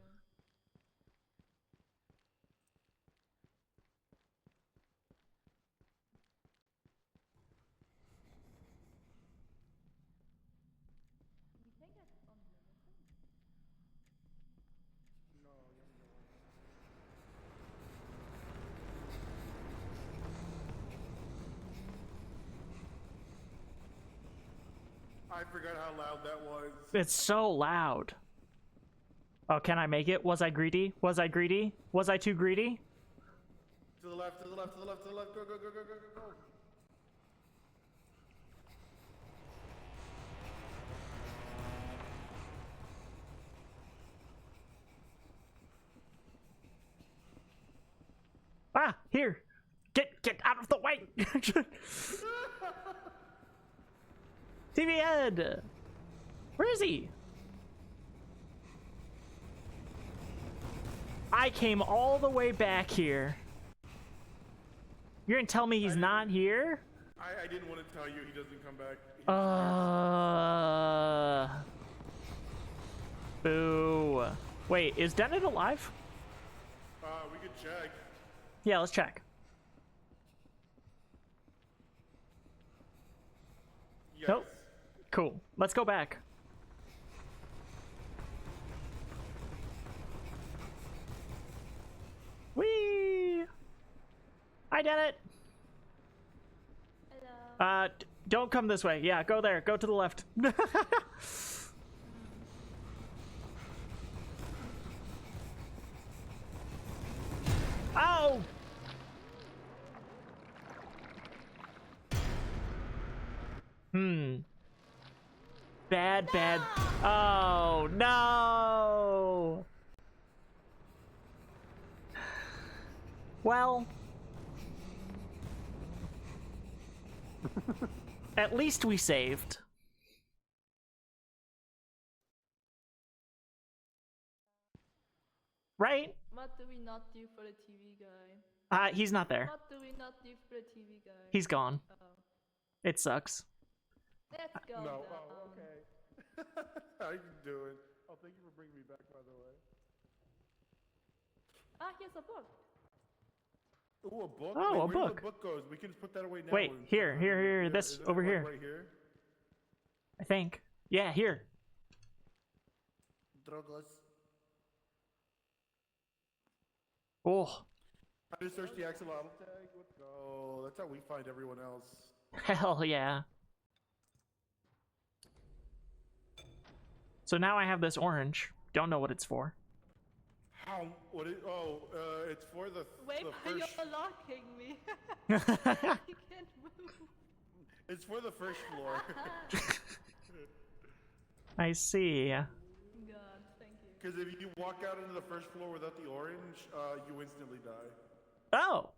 You think it's unlimited? No, I forgot how loud that was. It's so loud. Oh, can I make it? Was I greedy? Was I greedy? Was I too greedy? To the left, to the left, to the left, to the left. Go, go, go, go, go, go, go. Ah, here. Get out of the way. TV head. Where is he? I came all the way back here. You're gonna tell me he's not here? I didn't want to tell you he doesn't come back. Boo. Wait, is Dennett alive? We could check. Yeah, let's check. Yes. Nope. Cool. Let's go back. Whee! I did it. Hello. Don't come this way. Yeah, go there. Go to the left. Oh! Bad. Oh, no! Well... At least we saved. Right? What do we not do for the TV guy? He's not there. What do we not do for the TV guy? He's gone. Oh. It sucks. Let's go No. down. Oh, okay. How you doing? Oh, thank you for bringing me back, by the way. Ah, here's a book. Ooh, a book? Oh, Wait, a where book. The book goes. We can just put that away now. Wait, and here, put it here, over this, Is it over one here. Right here. I think. Yeah, here. Drogos. Oh, I just searched the axolotl tag. Let's go. That's how we find everyone else. hell yeah. So now I have this orange. Don't know what it's for. How? What is? Oh, it's for the. Wait, the you're first. locking me. I can't move. It's for the first floor. I see. God, thank you. Because if you walk out into the first floor without the orange, you instantly die. Oh.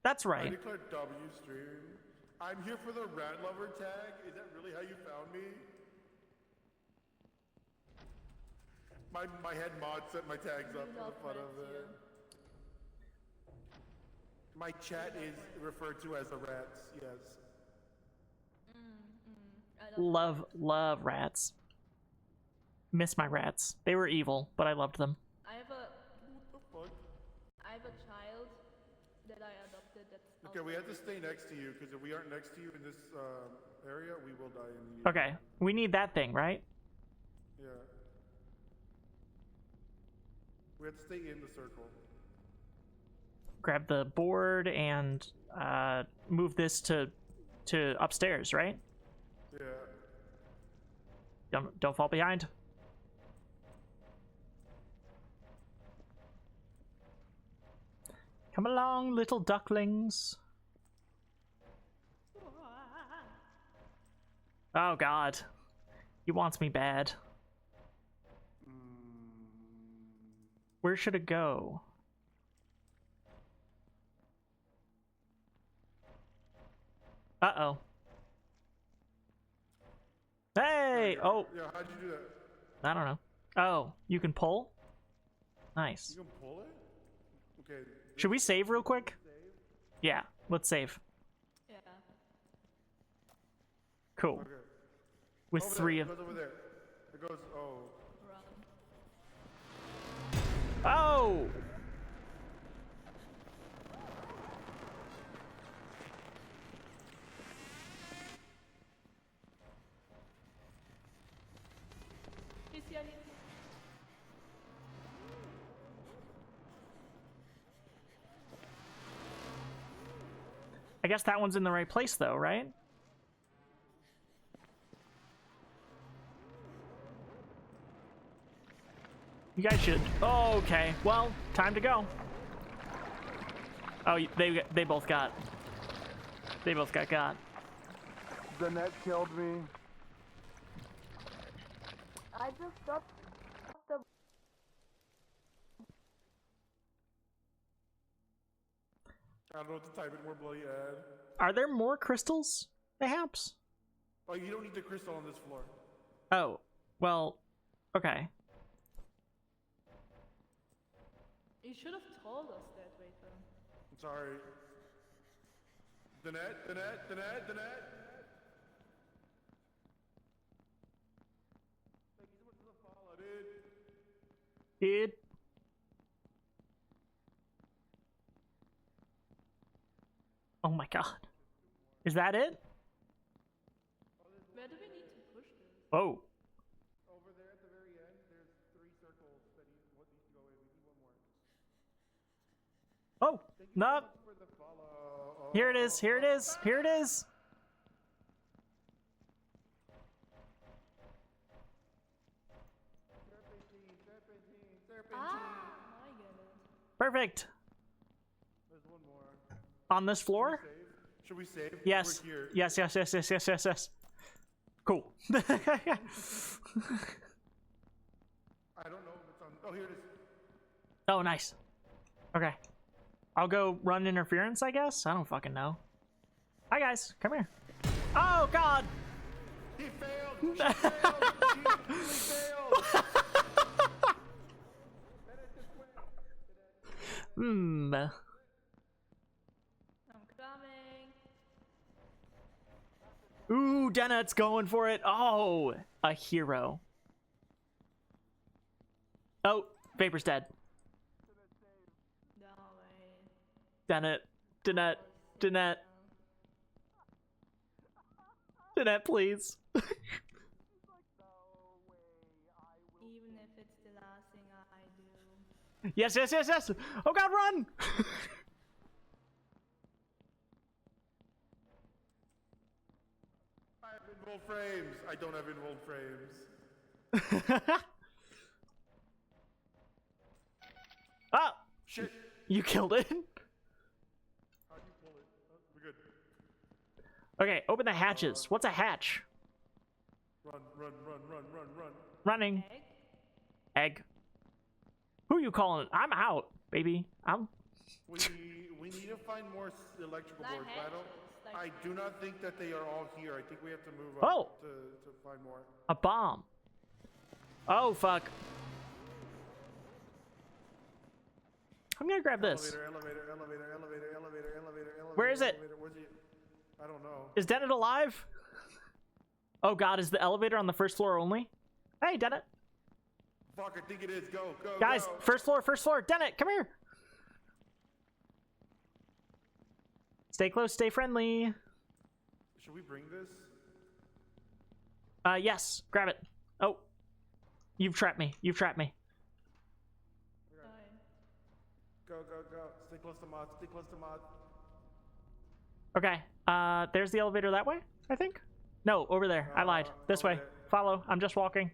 That's I right. declare W stream. I'm here for the rat lover tag. Is that really how you found me? My head mod set my tags up for the fun of it. My chat is referred to as the rats, yes. I love Love rats. Miss my rats. They were evil, but I loved them. I have What the fuck? a child that I adopted that's Okay, we have to stay next to you, because if we aren't next to you in this area, we will die in the Okay, we need that thing, right? Yeah. We have to stay in the circle. Grab the board and move this to upstairs, right? Yeah. Don't fall behind. Come along, little ducklings. Oh God, he wants me bad. Where should it go? Uh-oh. Hey! Oh, Yeah, how'd you do that? I don't know. Oh, you can pull? Nice. You can pull it? Okay. Should we save real quick? Yeah, let's save. Yeah. Cool. Okay. With Over three there. of... It goes over there. It goes, oh. Run. Oh! He's here. I guess that one's in the right place though, right? You guys should... Oh, okay. Well, time to go. Oh, they both got... They both got. The net killed me. I just got the don't know what to type in more bloody ad. Are there more crystals? Perhaps? Oh, you don't need the crystal on this floor. Oh, well, okay. You should have told us that, Wafer. I'm sorry. The net. Thank you so much for the follow, dude. It. Oh my god. Is that it? Where do we need to push this? Oh. Over there at the very end, there's 3 circles that needs to go in. We need one more. Oh. Thank you so No. much for the follow. Here it is. Here it is. Here it is. Serpentine. I get it. Perfect. There's one more. On this floor? Should we save? Yes. We're here. Yes. Cool. I don't know if it's on. Oh, here it is. Oh, nice. Okay. I'll go run interference, I guess? I don't fucking know. Hi, guys. Come here. Oh, God! He failed. She failed. She failed. Hmm. I'm coming. Ooh, Dennett's going for it. Oh, a hero. Oh, Vapor's dead. No way. Dennett, please. Even if it's the last thing I do. Yes. Oh God, run! I have involved frames. I don't have involved frames. Ah, Shit. you killed it. How'd you pull it? Oh, we're good. Okay, open the hatches. What's a hatch? Run. Running. Egg? Egg. Who you calling? I'm out, baby. We need to find more electrical Not boards. But I hatches, do not think that they are all here. I think we have to move Oh. up to find more. A bomb. Oh fuck. I'm gonna grab this. Elevator. Where is it? Where's he? I don't know. Is Dennett alive? Oh God, is the elevator on the first floor only? Hey, Dennett. Fuck, I think it is. Go. Guys, go. first floor. Dennett, come here. Stay close, stay friendly. Should we bring this? Yes, grab it. Oh, you've trapped me. Sorry. Go. Stay close to mod. Okay, there's the elevator that way, I think? No, over there. I lied. This over way. there. Follow. I'm just walking.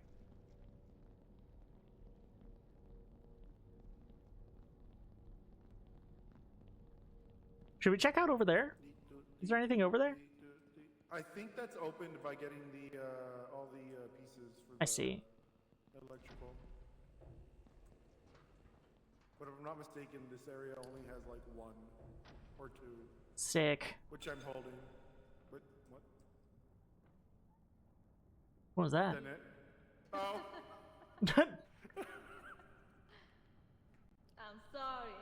Should we check out over there? Is there anything over there? I think that's opened by getting the all the pieces for the I see. electrical. But if I'm not mistaken, this area only has like 1 or 2, Sick. which I'm holding. But what? What was that? Then it? Oh, I'm sorry.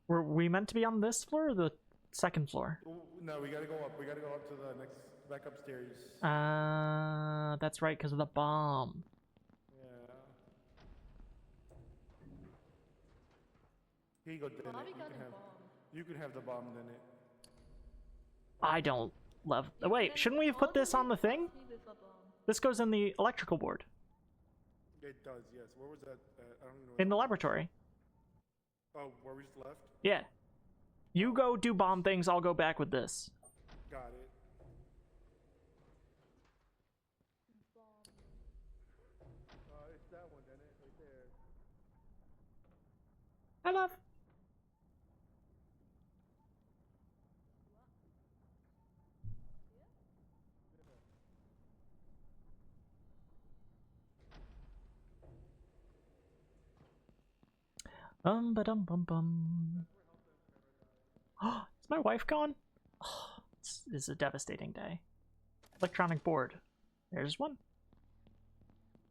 Were we meant to be on this floor or the second floor? no, we gotta go up. We gotta go up to the next, back upstairs. That's right, because of the bomb. Yeah. Here you go, Dennett. Bobby got a bomb. You can have the bomb, Dennett. I don't love. Wait, shouldn't we have put this on the thing? With a bomb. This goes in the electrical board. It does, yes. Where was that? I don't even know. In the laboratory. Oh, where we just left? Yeah. You go do bomb things, I'll go back with this. Got it. It's that one, Dennett, right there. I love. Ba dum bum bum. Oh, is my wife gone? Oh, this is a devastating day. Electronic board. There's one.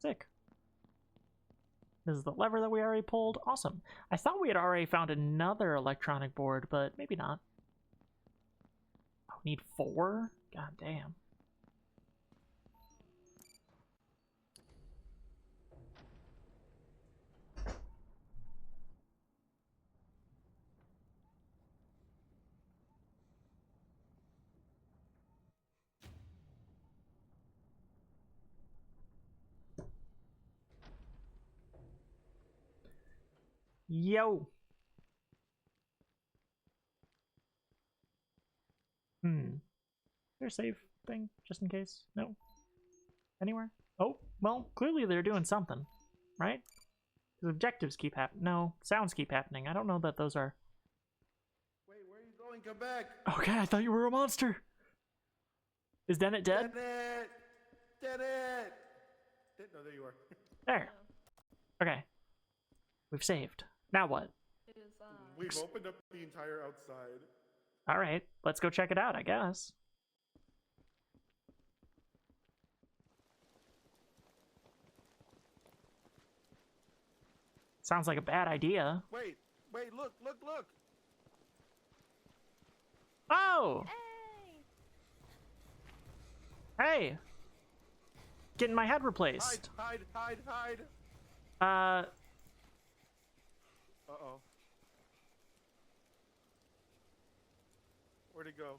Sick. This is the lever that we already pulled. Awesome. I thought we had already found another electronic board, but maybe not. Oh, need 4? God damn. Yo. Is there a save thing, just in case? No? Anywhere? Oh, well, clearly they're doing something, right? The objectives keep happening. No, sounds keep happening. I don't know that those are... Wait, where are you going? Come back! Okay, I thought you were a monster! Is Dennett dead? Dennett! Dennett! No, there you are. There. Okay. We've saved. Now what? It is, We've opened up the entire outside. Alright, let's go check it out, I guess. Sounds like a bad idea. Wait, look! Oh! Hey! Hey! Getting my head replaced. Hide! Uh, Uh-oh. Where'd it go?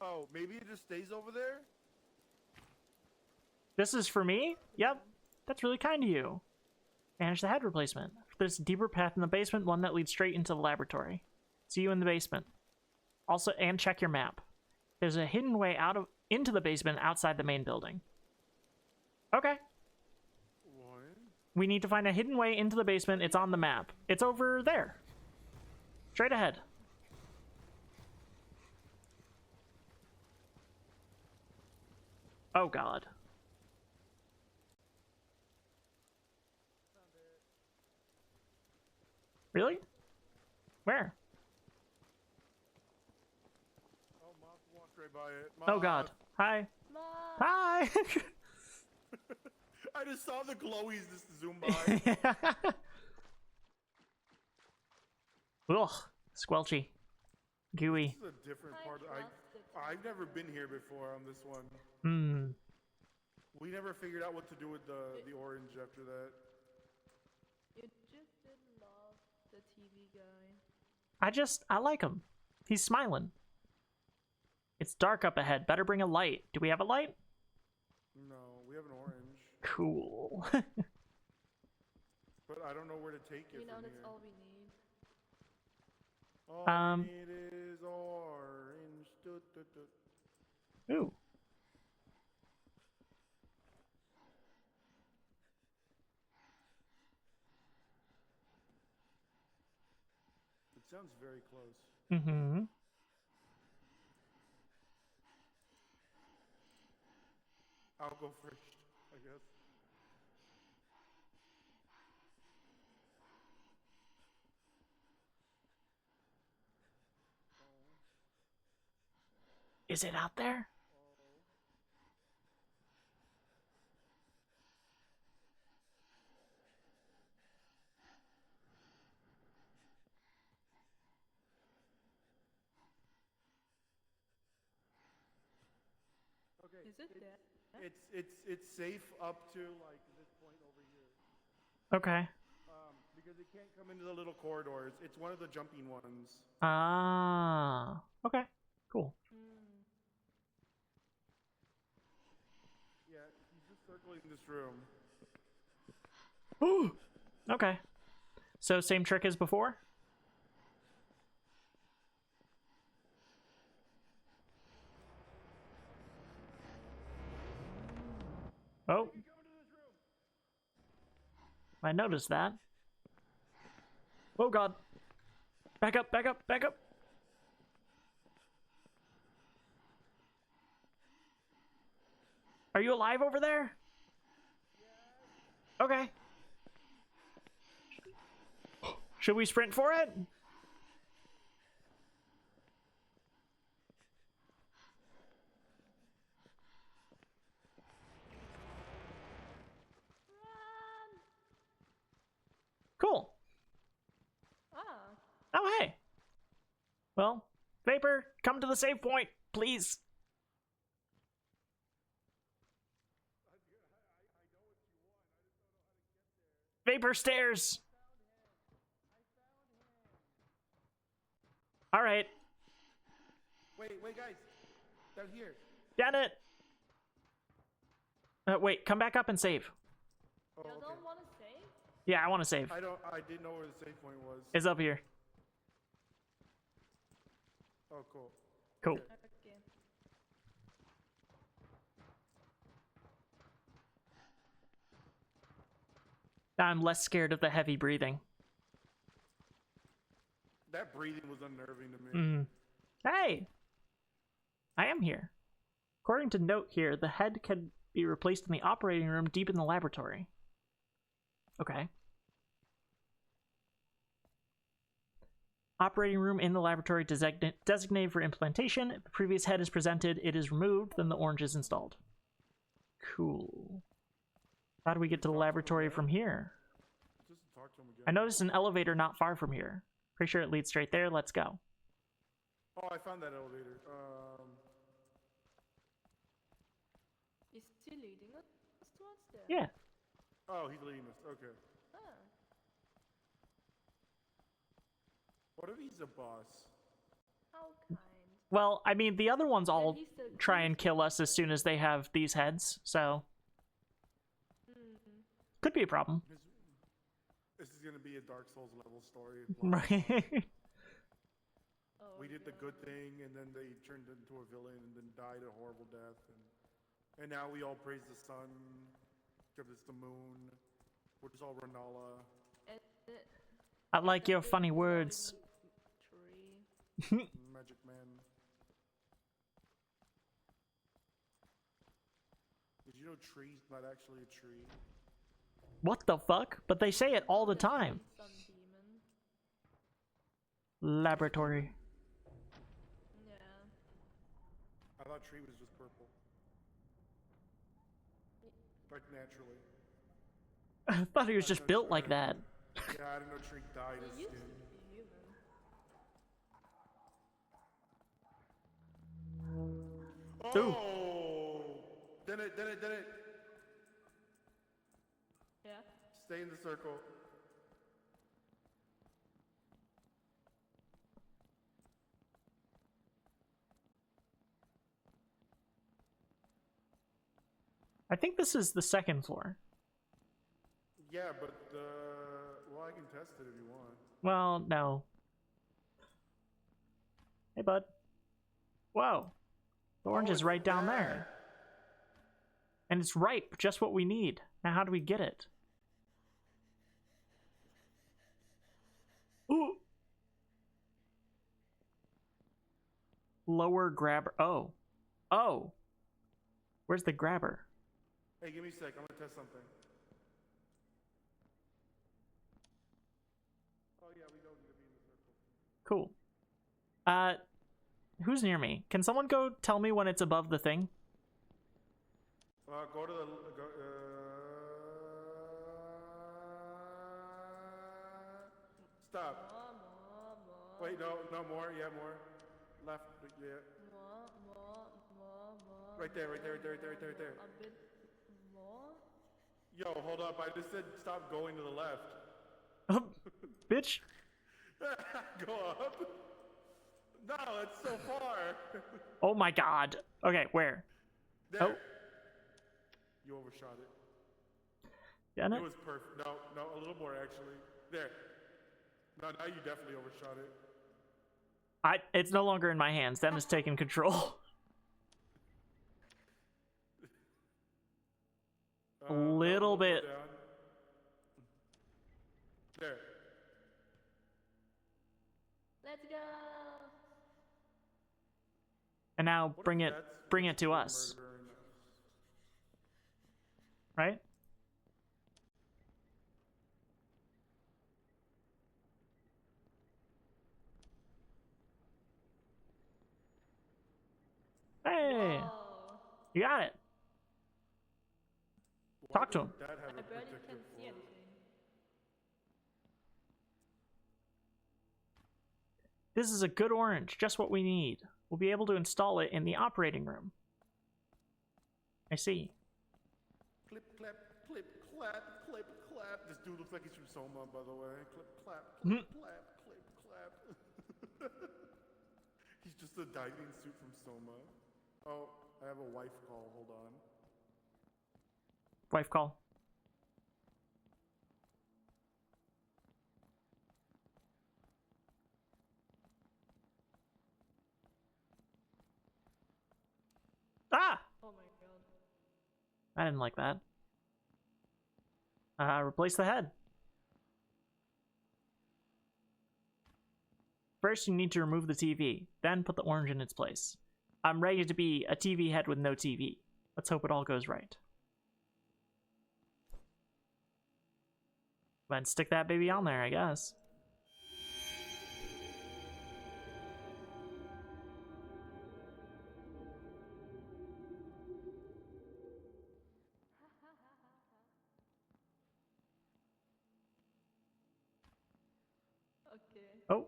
Oh, maybe it just stays over there? this is for me? Yep. That's really kind of you. Manage the head replacement. There's a deeper path in the basement, one that leads straight into the laboratory. See you in the basement. Also, and check your map. There's a hidden way into the basement outside the main building. Okay. What? We need to find a hidden way into the basement. It's on the map. It's over there. Straight ahead. Oh, God. Really? Where? Oh, Moth walked right by it. Oh, God. Hi. Mom! Hi. I just saw the glowies just zoom by. Ugh. Squelchy. Gooey. This is a different I part. trusted I've never been here before on this one. Hmm. We never figured out what to do with the orange after that. You just didn't love the TV guy. I like him. He's smiling. It's dark up ahead. Better bring a light. Do we have a light? No, we have an orange. Cool. But I don't know where to take it We know from that's here. all we need. All we need is orange. Doot, doot, doot. Ooh. It sounds very close. Mm-hmm. I'll go first, I guess. Is it out there? Okay. Is it there? It's safe up to like this point over here. Okay. Because it can't come into the little corridors. It's one of the jumping ones. Ah. Okay. Cool. Yeah, he's just circling this room. Ooh. Okay. So same trick as before? Oh. I noticed that. Oh, God. Back up, back up, back up. Are you alive over there? Okay. Should we sprint for it? Cool. Ah, Oh, hey. Well, Vapor, come to the save point, please. Vapor stairs. All right. Wait, guys. Down here. Get it. Wait, come back up and save. Oh, you okay. don't want to save? Yeah, I want to save. I didn't know where the save point was. It's up here. Oh, cool. Cool. Okay. Okay. I'm less scared of the heavy breathing. That breathing was unnerving to me. Mm. Hey! I am here. According to note here, the head can be replaced in the operating room deep in the laboratory. Okay. Operating room in the laboratory designated for implantation. If the previous head is presented, it is removed, then the orange is installed. Cool. How do we get to the laboratory from here? Just talk to him again. I noticed an elevator not far from here. Pretty sure it leads straight there. Let's go. Oh, I found that elevator. Is he leading us towards there? Yeah. Oh, he's leading us. Okay. Ah. What if he's a boss? How kind. Well, I mean, the other ones all he's the try and coolest kill us as soon as they have these heads, so Mm. could be a problem. This is gonna be a Dark Souls level story. Right. Oh, We did the yeah. good thing, and then they turned into a villain, and then died a horrible death, and now we all praise the sun, because it's the moon, which is all Renala. And the, I like your the funny big words. glowing tree. Magic Man. Did you know tree's not actually a tree? What the fuck? But they say it all the The time. sun demon. Laboratory. Yeah. I thought tree was just purple. Like naturally. I thought he was just built like that. Yeah, I didn't know tree dyed his He used skin. to be human. Oh! Did it. Yeah. Stay in the circle. I think this is the second floor. Yeah, but well, I can test it if you want. Well, no. Hey, bud. Whoa. The orange Oh, is it's right down that. there. And it's ripe, just what we need. Now, how do we get it? Ooh. Lower grabber. Oh. Oh. Where's the grabber? Hey, give me a sec. I'm gonna test something. Oh yeah, we don't need to be in the circle. Cool. Who's near me? Can someone go tell me when it's above the thing? Go to the stop. More. Wait, no more. Yeah, more. Left. Yeah. More. Right there. A bit more. Yo, hold up. I just said stop going to the left. Oh, bitch. Go up. No, it's so far. Oh my god. Okay, where? There. Oh. You overshot it. Done It it? was perfect. No, a little more actually. There. No, now you definitely overshot it. It's no longer in my hands. Them is taking control. A little more bit. down. There. Let's go. And now What bring if it that's to the us, murderer in us? right? You got it. Why Talk to him. doesn't that have I a barely protective can see floor? anything. This is a good orange, just what we need. We'll be able to install it in the operating room. I see. Clip, clap, clip, clap, clip, clap. This dude looks like he's from Soma, by the way. Clip, clap, clip, clap, clip, clap. He's just a diving suit from Soma. Oh, I have a wife call. Hold on. Wife call. Ah! Oh my god. I didn't like that. Replace the head. First, you need to remove the TV, then put the orange in its place. I'm ready to be a TV head with no TV. Let's hope it all goes right. Then stick that baby on there, I guess. Okay. Oh,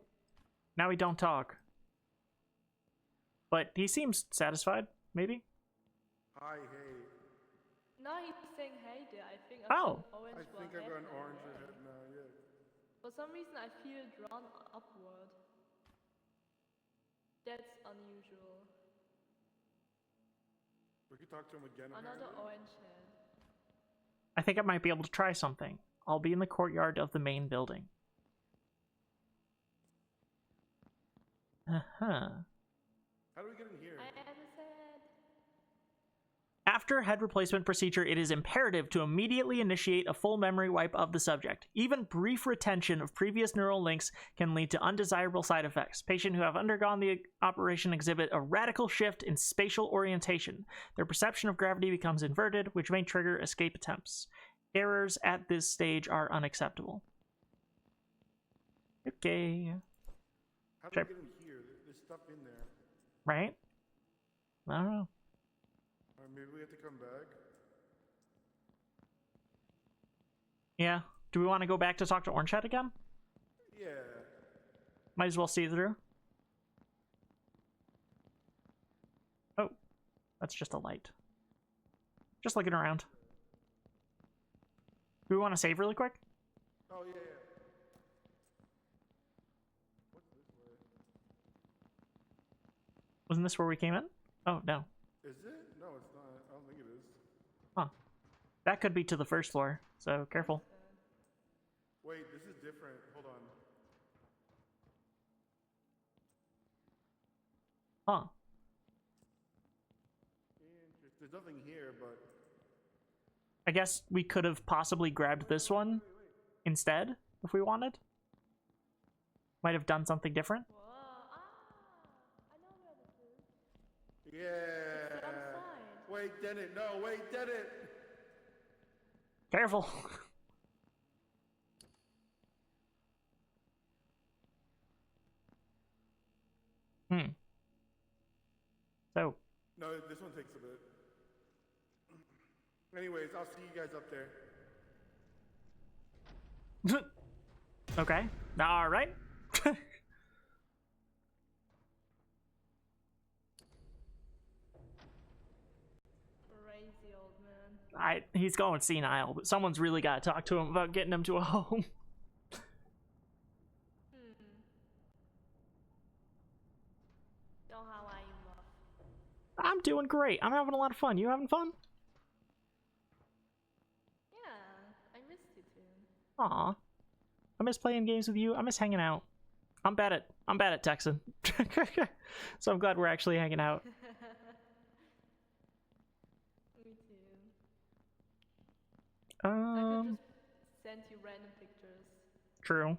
now we don't talk. But he seems satisfied, maybe? Hi, hey. Now he's saying hey there. I think Oh. orange I think I've got an orange head. head now, yeah. For some reason I feel drawn upward. That's unusual. We could talk to him again. Another apparently. orange head. I think I might be able to try something. I'll be in the courtyard of the main building. Uh-huh. How do we get in here? I am sad. After head replacement procedure, it is imperative to immediately initiate a full memory wipe of the subject. Even brief retention of previous neural links can lead to undesirable side effects. Patients who have undergone the operation exhibit a radical shift in spatial orientation. Their perception of gravity becomes inverted, which may trigger escape attempts. Errors at this stage are unacceptable. Okay. How do we get in here? There's stuff in there. Right? I don't know. Or maybe we have to come back. Yeah. Do we want to go back to talk to Orange Head again? Yeah. Might as well see through. Oh, that's just a light. Just looking around. Do we want to save really quick? Oh, yeah, yeah. What's this way? Wasn't this where we came in? Oh, no. Is it? No, it's not. I don't think it is. Huh. That could be to the first floor, so careful. Wait, this is different. Hold on. Huh. Interesting. There's nothing here, but... I guess we could have possibly grabbed this one instead, if we wanted. Might have done something different. Whoa, I know where this is. Yeah. It's outside. Wait, did it? No, wait, did it? Careful. So, No, this one takes a bit. Anyways, I'll see you guys up there. okay. All right. Crazy old man. He's going senile, but someone's really got to talk to him about getting him to a home. So how are you, Muff? I'm doing great. I'm having a lot of fun. You having fun? Yeah, I missed you too. Aw. I miss playing games with you. I miss hanging out. I'm bad at texting. So I'm glad we're actually hanging out. Me too. I could just send you random pictures. True.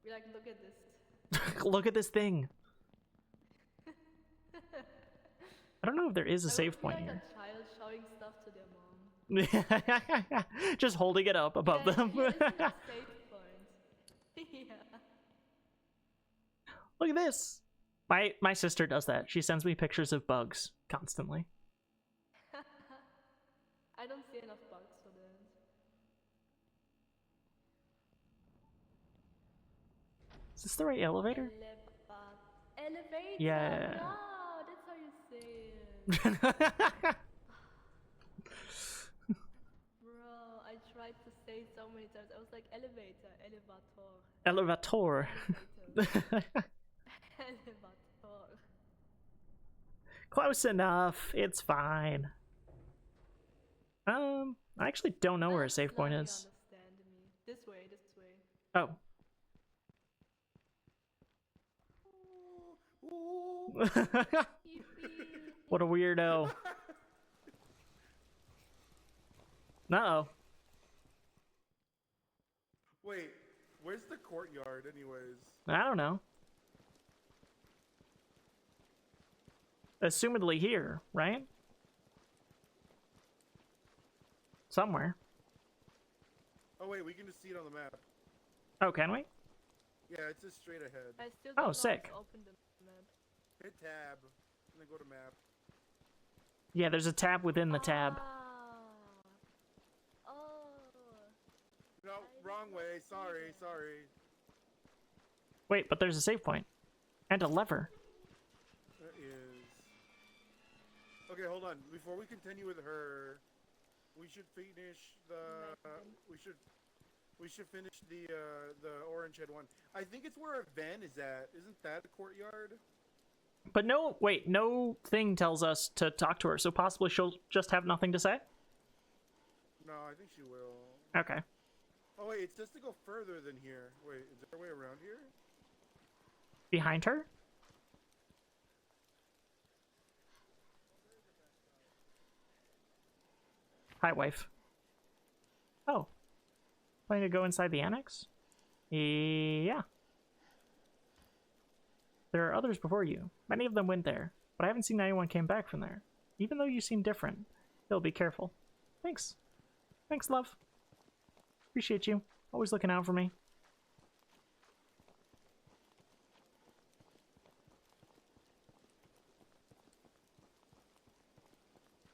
Be like, look at this. Look at this thing. I don't know if there is a save point like here. a child showing stuff to their mom. Just holding it up above them. Here is a save point. Yeah. Look at this. My sister does that. She sends me pictures of bugs constantly. I don't see enough bugs for this. Is this the right elevator? Elevator? Yeah. No, that's how you say it. Bro, I tried to say so many times. I was like, elevator, elevator. Elevator. Elevator. Close enough. It's fine. I actually don't know where a save point is. Understand me. This way, this way. Oh. What a weirdo. Uh-oh. Wait, where's the courtyard, anyways? I don't know. Assumedly here, right? Somewhere. Oh wait, we can just see it on the map. Oh, can we? Yeah, it's just straight ahead. I still don't know sick. how to open the map. Hit tab, and then go to map. Yeah, there's a tab within the tab. Oh. No, wrong way. Sorry, sorry. Wait, but there's a save point. And a lever. There is. Okay, hold on. Before we continue with her, we should finish the. We should finish the orange head one. I think it's where a van is at. Isn't that a courtyard? But no, wait, no thing tells us to talk to her, so possibly she'll just have nothing to say? No, I think she will. Okay. Oh wait, it's just to go further than here. Wait, is there a way around here? Behind her? Hi, wife. Oh. Planning to go inside the annex? Yeah. There are others before you. Many of them went there, but I haven't seen anyone came back from there. Even though you seem different, still be careful. Thanks. Thanks, love. Appreciate you. Always looking out for me.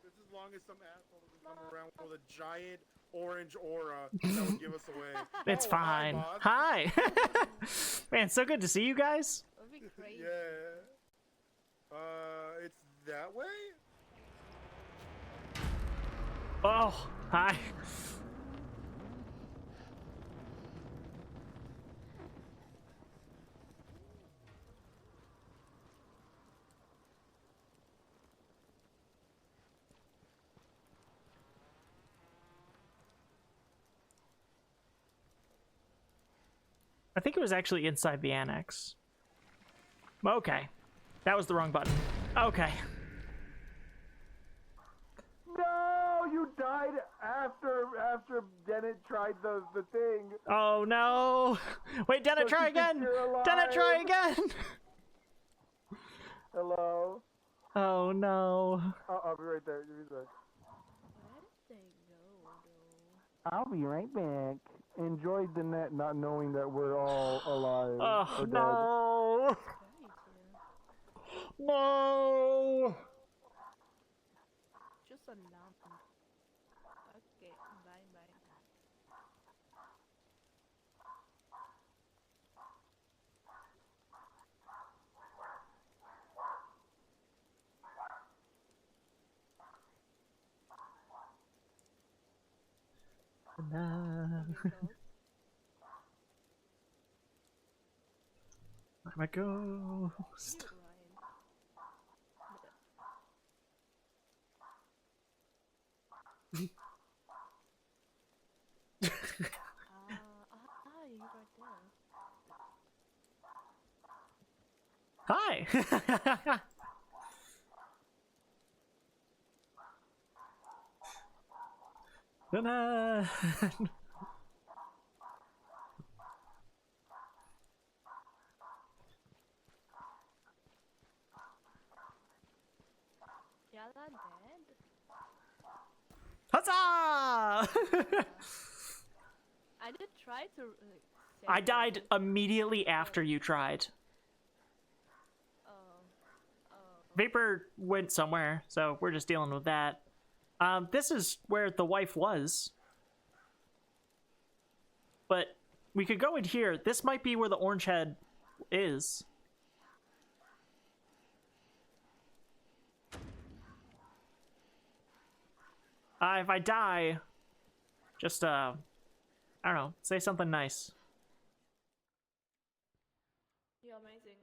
Just as long as some asshole doesn't come around with a giant orange aura that would give us away. It's Oh, fine. Hi, boss. Hi! Man, so good to see you guys. That'd be crazy. Yeah. It's that way? Oh, hi. I think it was actually inside the annex. Okay. That was the wrong button. Okay. No, you died after Dennett tried the thing. Oh no! Wait, Dennett, try again! Dennett, try again! Hello. Oh no. I'll be right there. Give me a sec. Where did they go, though? I'll be right back. Enjoyed the net, not knowing that we're all alive. Oh or dead. no! No! Just a lamp. Okay, bye bye. I'm a ghost. You're right there. Hi! Ta-da! Y'all are dead? Huzzah! I did try to save I died them. immediately after you tried. Oh. Vapor went somewhere, so we're just dealing with that. This is where the wife was. But we could go in here. This might be where the orange head is. If I die, just, I don't know, say something nice. You're amazing.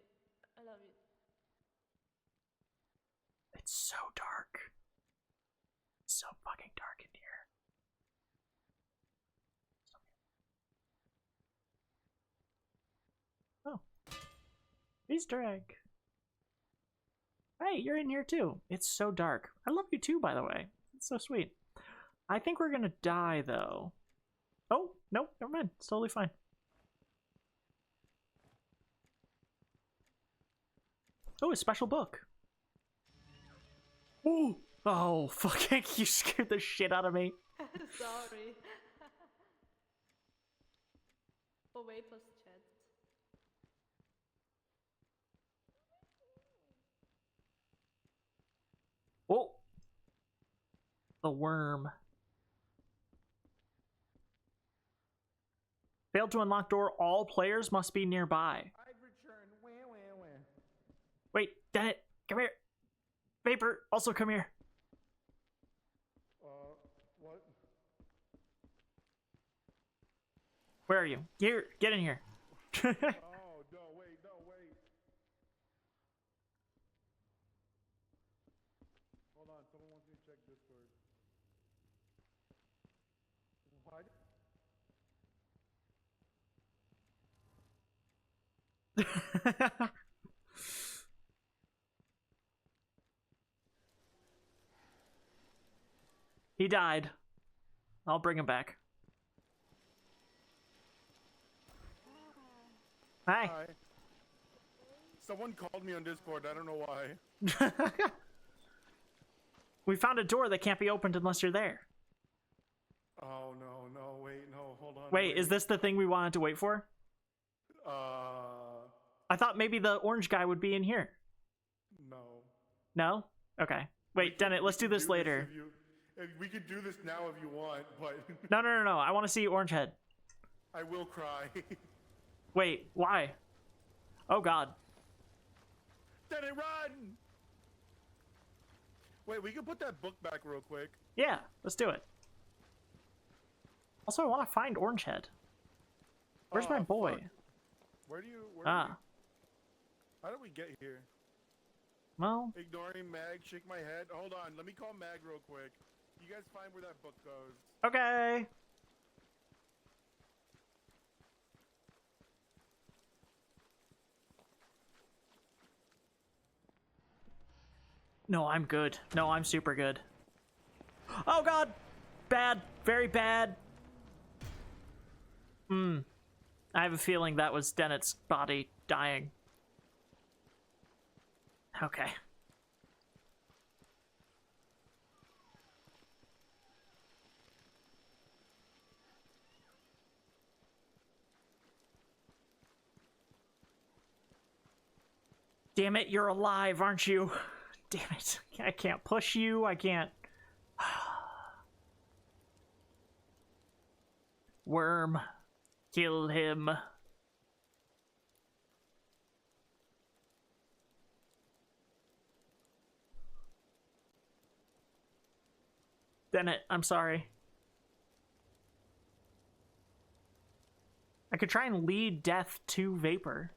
I love you. It's so dark. So fucking dark in here. Oh. Easter egg. Hey, you're in here too. It's so dark. I love you too, by the way. It's so sweet. I think we're gonna die, though. Oh, nope, never mind. It's totally fine. Oh, a special book. Ooh. Oh, fucking, you scared the shit out of me. Sorry. For Vapor's chat. Oh. The worm. Failed to unlock door. All players must be nearby. I'd return. Wah, wah, wah. Wait, Dennett, come here. Vapor, also come here. What? Where are you? Here, get in here. Oh, no, wait, no, wait. Hold on, someone wants me to check Discord. What? He died. I'll bring him back. Hi. Hi. Someone called me on Discord, I don't know why. We found a door that can't be opened unless you're there. Oh, no, no, wait, no, hold on. Wait, is this the thing we wanted to wait for? I thought maybe the orange guy would be in here. No. No? Okay. Wait, Dennett, let's do this later. We could do this now if you want, but... No. I want to see Orange Head. I will cry. Wait, why? Oh, God. Then it run! Wait, we can put that book back real quick. Yeah, let's do it. Also, I want to find Orange Head. Where's my boy? Fuck. Where do you... Ah. How did we get here? Well, Ignoring Mag, shake my head. Hold on, let me call Mag real quick. You guys find where that book goes. okay. No, I'm good. No, I'm super good. Oh, God! Bad. Very bad. I have a feeling that was Dennett's body dying. Okay. Damn it, you're alive, aren't you? Damn it. I can't push you, I can't... Worm. Kill him. Dennett, I'm sorry. I could try and lead death to Vapor.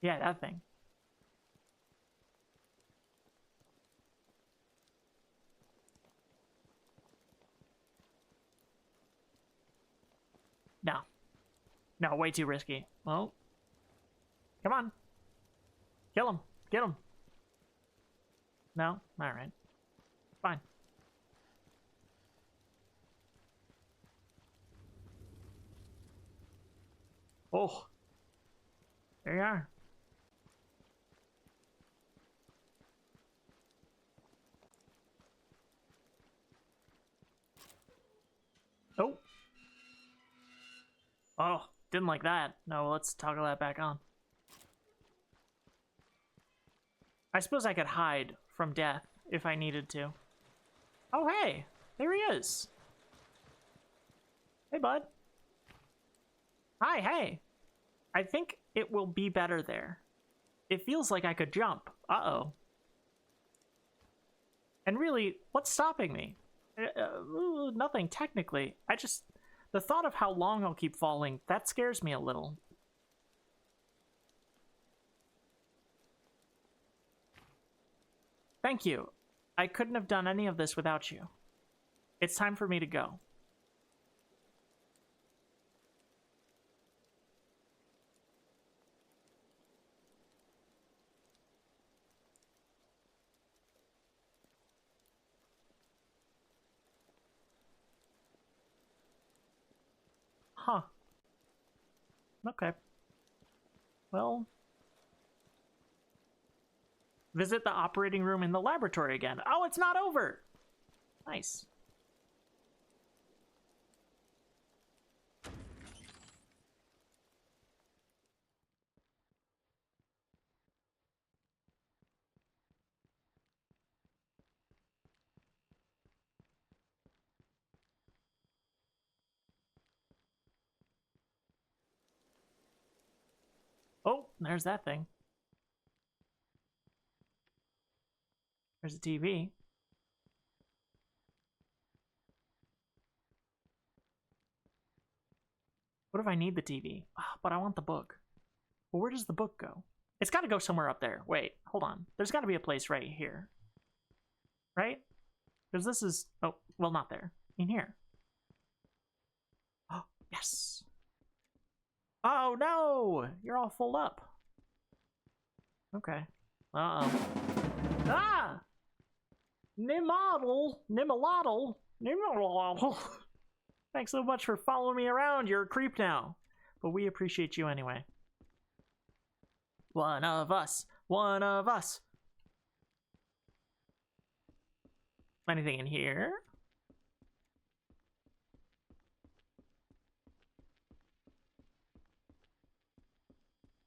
Yeah, that thing. No. No, way too risky. Well. Come on. Kill him. Get him. No? Alright. Fine. Oh. There you are. Oh. Oh. Didn't like that. No, let's toggle that back on. I suppose I could hide from death if I needed to. Oh, hey! There he is! Hey, bud. Hi, hey! I think it will be better there. It feels like I could jump. Uh-oh. And really, what's stopping me? Nothing, technically. The thought of how long I'll keep falling, that scares me a little. Thank you. I couldn't have done any of this without you. It's time for me to go. Huh. Okay. Well... Visit the operating room in the laboratory again. Oh, it's not over! Nice. Oh, there's that thing. There's a TV. What if I need the TV? Oh, but I want the book. Well, where does the book go? It's got to go somewhere up there. Wait, hold on. There's got to be a place right here. Right? Because this is... Oh, well, not there. In here. Oh, yes. Oh, no! You're all full up. Okay. Uh-oh. Ah! Nimodel! Nimolotl! Nimolotl! Thanks so much for following me around. You're a creep now. But we appreciate you anyway. One of us. One of us. Anything in here?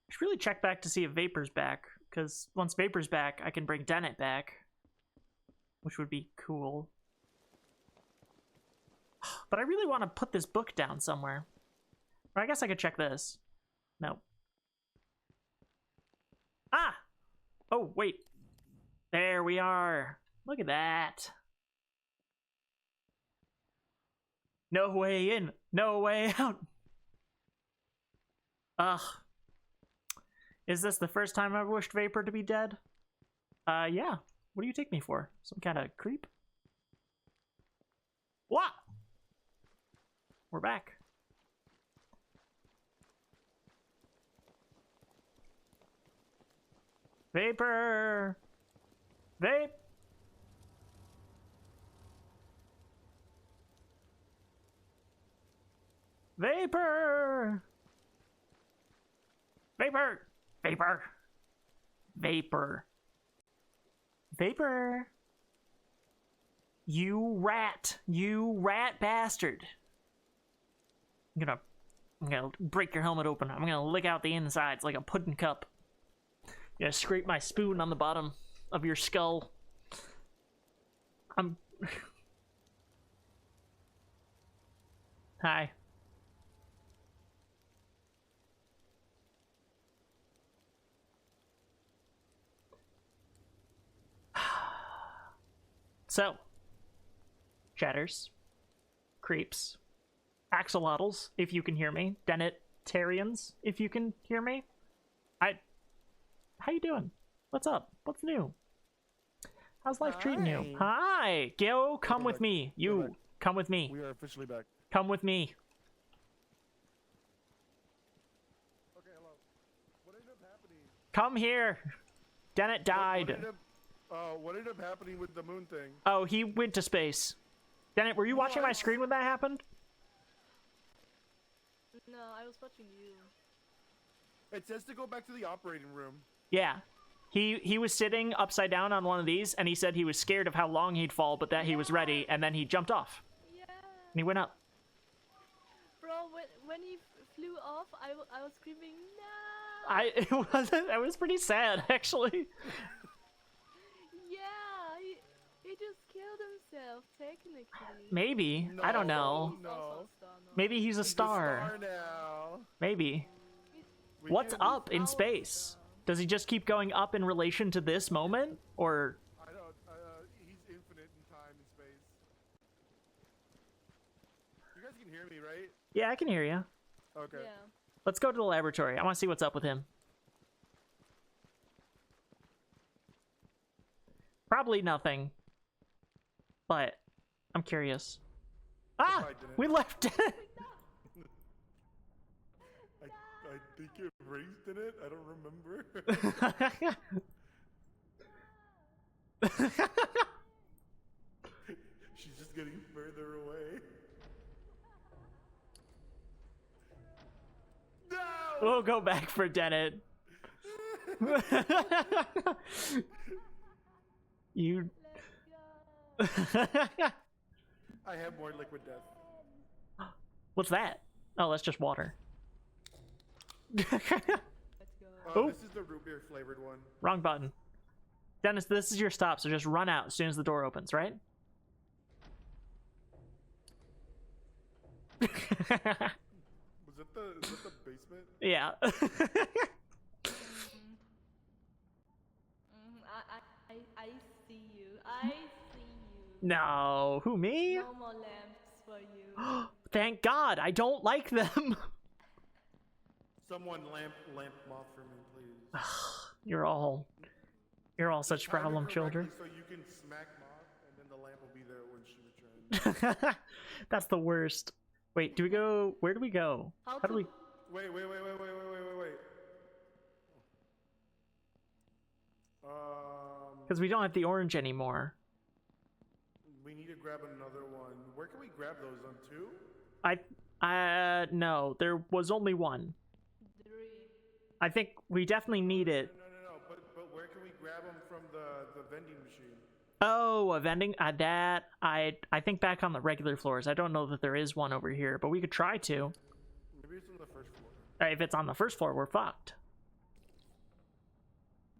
I should really check back to see if Vapor's back, because once Vapor's back, I can bring Dennett back, which would be cool. But I really want to put this book down somewhere. Or I guess I could check this. No. Ah! Oh, wait. There we are. Look at that. No way in, no way out. Ugh. Is this the first time I've wished Vapor to be dead? Yeah. What do you take me for? Some kind of creep? What? We're back. Vapor! Vape! Vapor! Vapor! Vapor! Vapor! Vapor! You rat! You rat bastard! I'm gonna break your helmet open. I'm gonna lick out the insides like a pudding cup. I'm gonna scrape my spoon on the bottom of your skull. Hi. So, chatters, creeps, axolotls, if you can hear me, Dennettarians, if you can hear me. How you doing? What's up? What's new? How's life treating you? Hi, Gil, come with me. You, come with me. We are officially back. Come with me. Okay, hello. What ended up happening? Come here. Dennett died. What ended up happening with the moon thing? Oh, he went to space. Dennett, were you watching my screen when that happened? No, I was watching you. It says to go back to the operating room. Yeah. He was sitting upside down on one of these, and he said he was scared of how long he'd fall, but that he was ready, and then he jumped off. Yeah. And he went up. Bro, when he flew off, I was screaming, no! It was pretty sad, actually. Yeah, he just killed himself, technically. Maybe. I don't know. He's also a star now. Maybe he's a He's a star. star now. Maybe. We What's can- up in space? Does he just keep going up in relation to this moment? Or... I don't. He's infinite in time and space. You guys can hear me, right? Yeah, I can hear you. Okay. Yeah. Let's go to the laboratory. I want to see what's up with him. Probably nothing. But I'm curious. Ah! I didn't. We left it! I think it raised in it. I don't remember. She's just getting further away. No! We'll go back for Dennett. You... Let's go. I have more liquid death. What's that? Oh, that's just water. Let's go. Oh. This is the root beer flavored one. Wrong button. Dennis, this is your stop, so just run out as soon as the door opens, right? Is that the basement? Yeah. I see you. I see you. No. Who, me? No more lamps for you. Thank God. I don't like them. Someone lamp moth for me, please. You're all such Time it problem children. correctly So you can smack moth, and then the lamp will be there when she returns. That's the worst. Wait, do we go? Where do we go? How How do to- we? Wait. Because we don't have the orange anymore. We need to grab another one. Where can we grab those on? Two? No, there was only one. 3. I think we definitely need it. No. But where can we grab them from the vending machine? Oh, a vending. That I think back on the regular floors. I don't know that there is one over here, but we could try to. Maybe it's on the first floor. If it's on the first floor, we're fucked.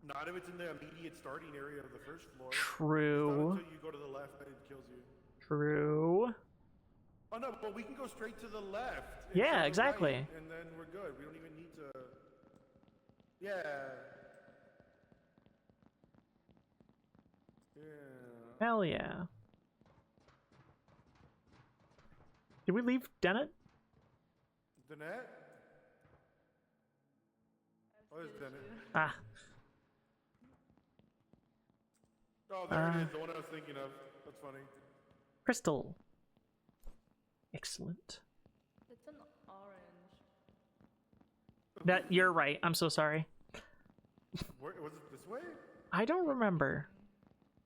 Not if it's in the immediate starting area of the first floor. Not True. until you go to the left and it kills you. True. Oh no, but we can go straight to the left. and Yeah, to the exactly. right, and then we're good. We don't even need to. Yeah. Yeah. Hell yeah. Did we leave Dennett? The net? Oh, there's Dennett. Ah. Oh, there it is. The one I was thinking of. That's funny. Crystal. Excellent. It's an orange. That you're right. I'm so sorry. Where, was it this way? I don't remember.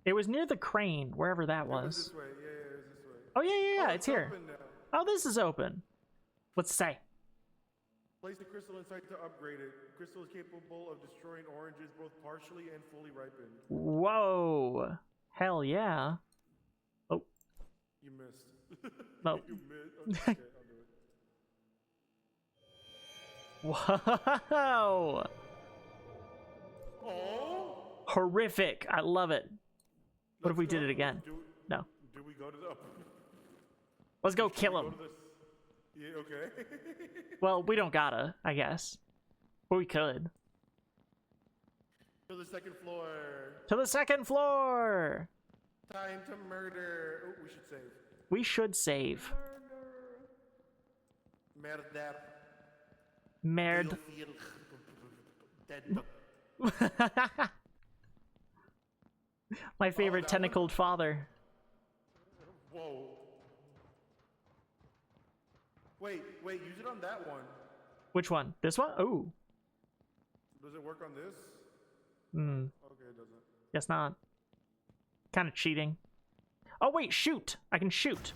It was near the crane, wherever that It was was. this way. Yeah, it was this way. Oh yeah, Oh, it's here. open now. Oh, this is open. What's it say? Place the crystal inside to upgrade it. Crystal is capable of destroying oranges both partially and fully ripened. Whoa. Hell yeah. Oh. You missed. No. You missed. Okay, I'll do it. Whoa. Oh! Horrific. I love it. What if we did it again? No. Do we go to the... Let's go kill Go him. to this... Yeah, okay. Well, we don't gotta, I guess. But we could. To the second floor. To the second floor! Time to murder. Oh, we should save. We should save. Murder. Merd. Dead. My favorite that tentacled father. Whoa. Wait, use it on that one. Which one? This one? Ooh. Does it work on this? Hmm. Okay, it doesn't. Guess not. Kind of cheating. Oh, wait, shoot! I can shoot.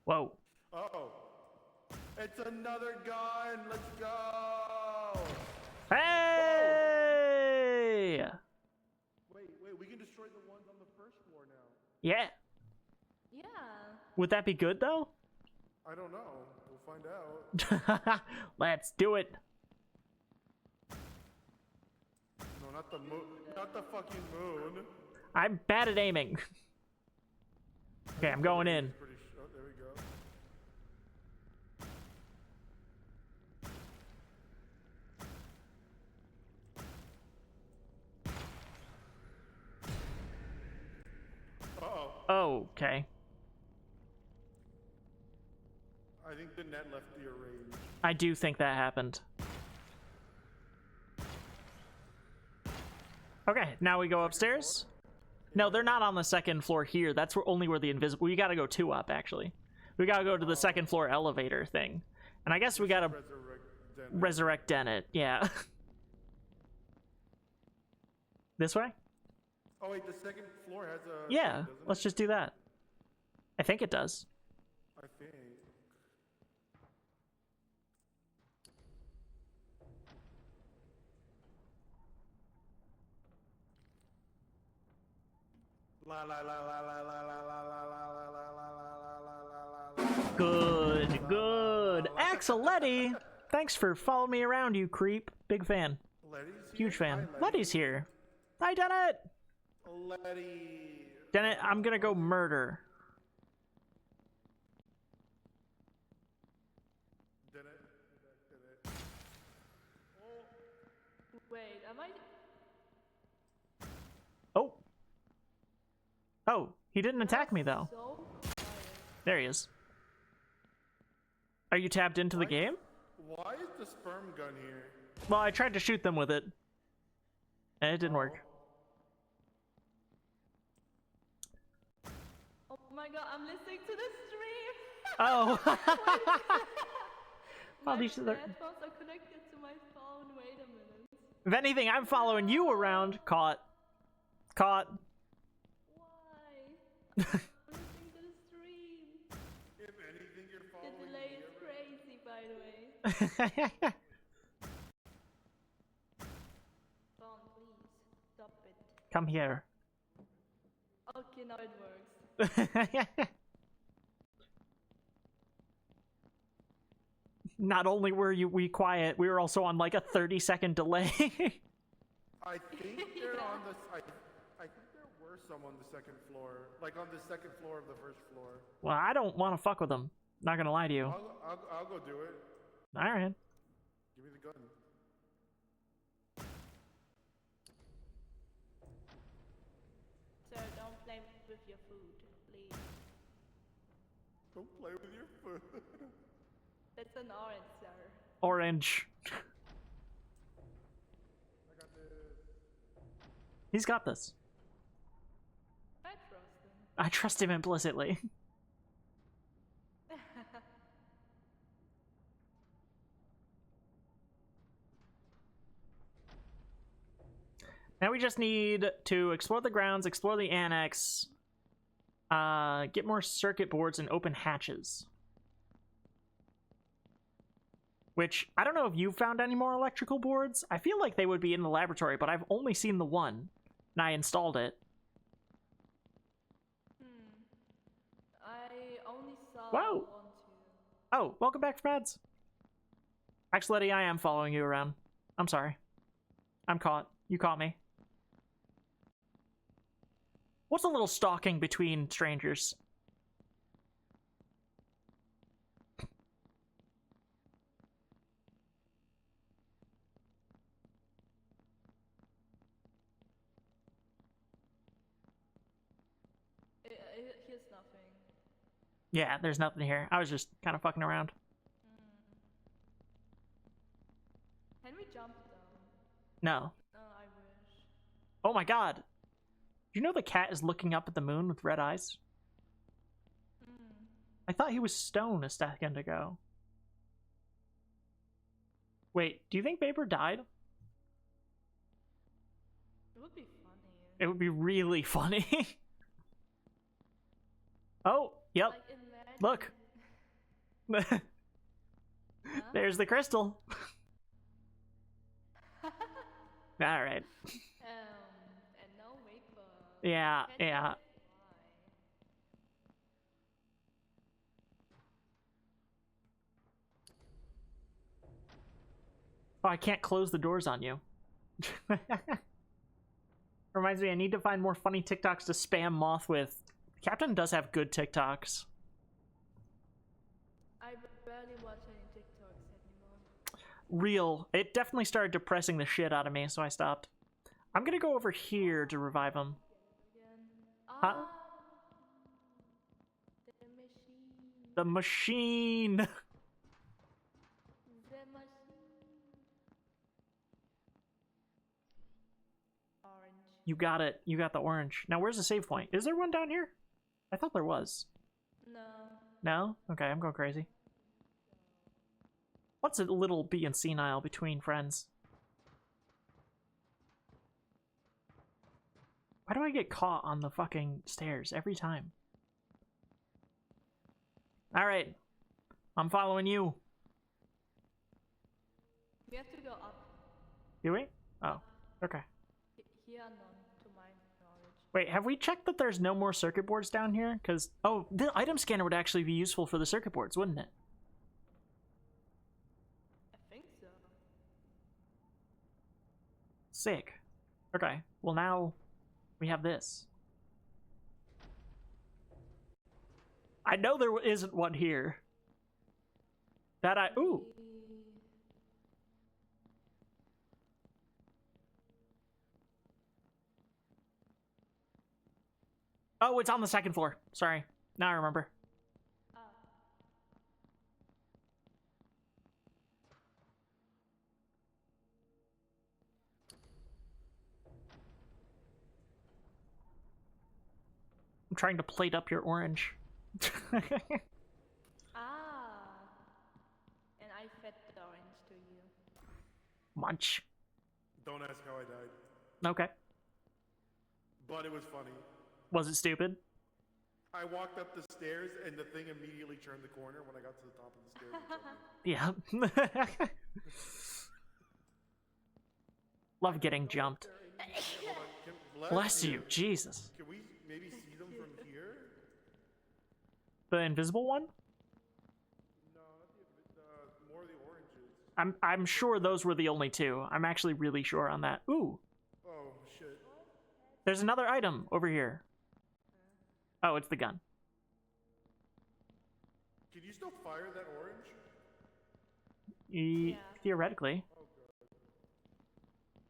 Whoa. Uh-oh. It's another gun! Let's go! Hey! Wait, we can destroy the ones on the first floor now. Yeah. Yeah. Would that be good, though? I don't know. We'll find out. Let's do it. No, not the moon. Not the fucking moon. I'm bad at aiming. Okay, I'm going in. Oh, there we go. Uh-oh. Oh, okay. I think the net left your range. I do think that happened. Okay, now we go upstairs. No, they're not on the second floor here. That's only where the invisible... We gotta go 2 up, actually. We gotta go to the second floor elevator thing. And I guess we gotta resurrect Dennett. Yeah. This way? Oh wait, the second floor has a... Yeah, let's just do that. I think it does. I think. La la la la la la la la la la la la la. Good, good. Axeletti! Thanks for following me around, you creep. Big fan. Letty's here? Huge fan. Hi, Letty's here. Hi, Dennett! Letty. Dennett, I'm gonna go murder. Dennett. Wait, am I? Oh. Oh, he didn't attack me, though. So tired. There he is. Are you tapped into the game? Why is the sperm gun here? Well, I tried to shoot them with it. And it didn't work. Oh my god, I'm listening to the stream. Oh. My Oh, these are... headphones are connected to my phone. Wait a minute. If anything, I'm following you around. Caught. Caught. Why? I'm listening to the stream. If anything, you're The following delay me. is crazy, by the way. Phone, please stop it. Come here. Okay, now it works. Not only were we quiet, we were also on like a 30-second delay. I think they're on the. I think there were some on the second floor, like on the second floor of the first floor. Well, I don't want to fuck with them. Not gonna lie to you. I'll go do it. All right. Give me the gun. Sir, don't play with your food, please. Don't play with your food. That's an orange, sir. Orange. I got this. He's got this. I trust him. I trust him implicitly. Now we just need to explore the grounds, explore the annex, get more circuit boards and open hatches. Which, I don't know if you found any more electrical boards. I feel like they would be in the laboratory, but I've only seen the one, and I installed it. I only saw Whoa. 1, 2. Oh, welcome back from ads. Actually, Letty, I am following you around. I'm sorry. I'm caught. You caught me. What's a little stalking between strangers? Here's nothing. Yeah, there's nothing here. I was just kind of fucking around. Can we jump down? No. I wish. Oh my god. Do you know the cat is looking up at the moon with red eyes? I thought he was stone a second ago. Wait, do you think Baber died? It would be funny. It would be really funny. Oh, yep. Like, imagine... Look. There's the crystal. Alright. And no vapor. Yeah, Can you yeah. why? Oh, I can't close the doors on you. Reminds me, I need to find more funny TikToks to spam Moth with. Captain does have good TikToks. I barely watch any TikToks anymore. Real. It definitely started depressing the shit out of me, so I stopped. I'm gonna go over here to revive him. Again. Huh? The machine. The machine! The machine. Orange. You got it. You got the orange. Now, where's the save point? Is there one down here? I thought there was. No. No? Okay, I'm going crazy. What's a little being senile between friends? Why do I get caught on the fucking stairs every time? Alright. I'm following you. We have to go up. Do we? Oh, okay. Here, none, to my knowledge. Wait, have we checked that there's no more circuit boards down here? Because, oh, the item scanner would actually be useful for the circuit boards, wouldn't it? I think so. Sick. Okay, well now we have this. I know there isn't one here. That I... Ooh! Oh, it's on the second floor. Sorry. Now I remember. Ah. I'm trying to plate up your orange. Ah. And I fed the orange to you. Munch. Don't ask how I died. Okay. But it was funny. Was it stupid? I walked up the stairs and the thing immediately turned the corner when I got to the top of the stairs. And Yeah. Love getting jumped. Hold on, Bless you, Jesus. Can we maybe see them from here? The invisible one? No, not more of the oranges. I'm sure those were the only two. I'm actually really sure on that. Ooh, Oh, shit. there's another item over here. Oh, it's the gun. Can you still fire that orange? Yeah. Theoretically. Oh,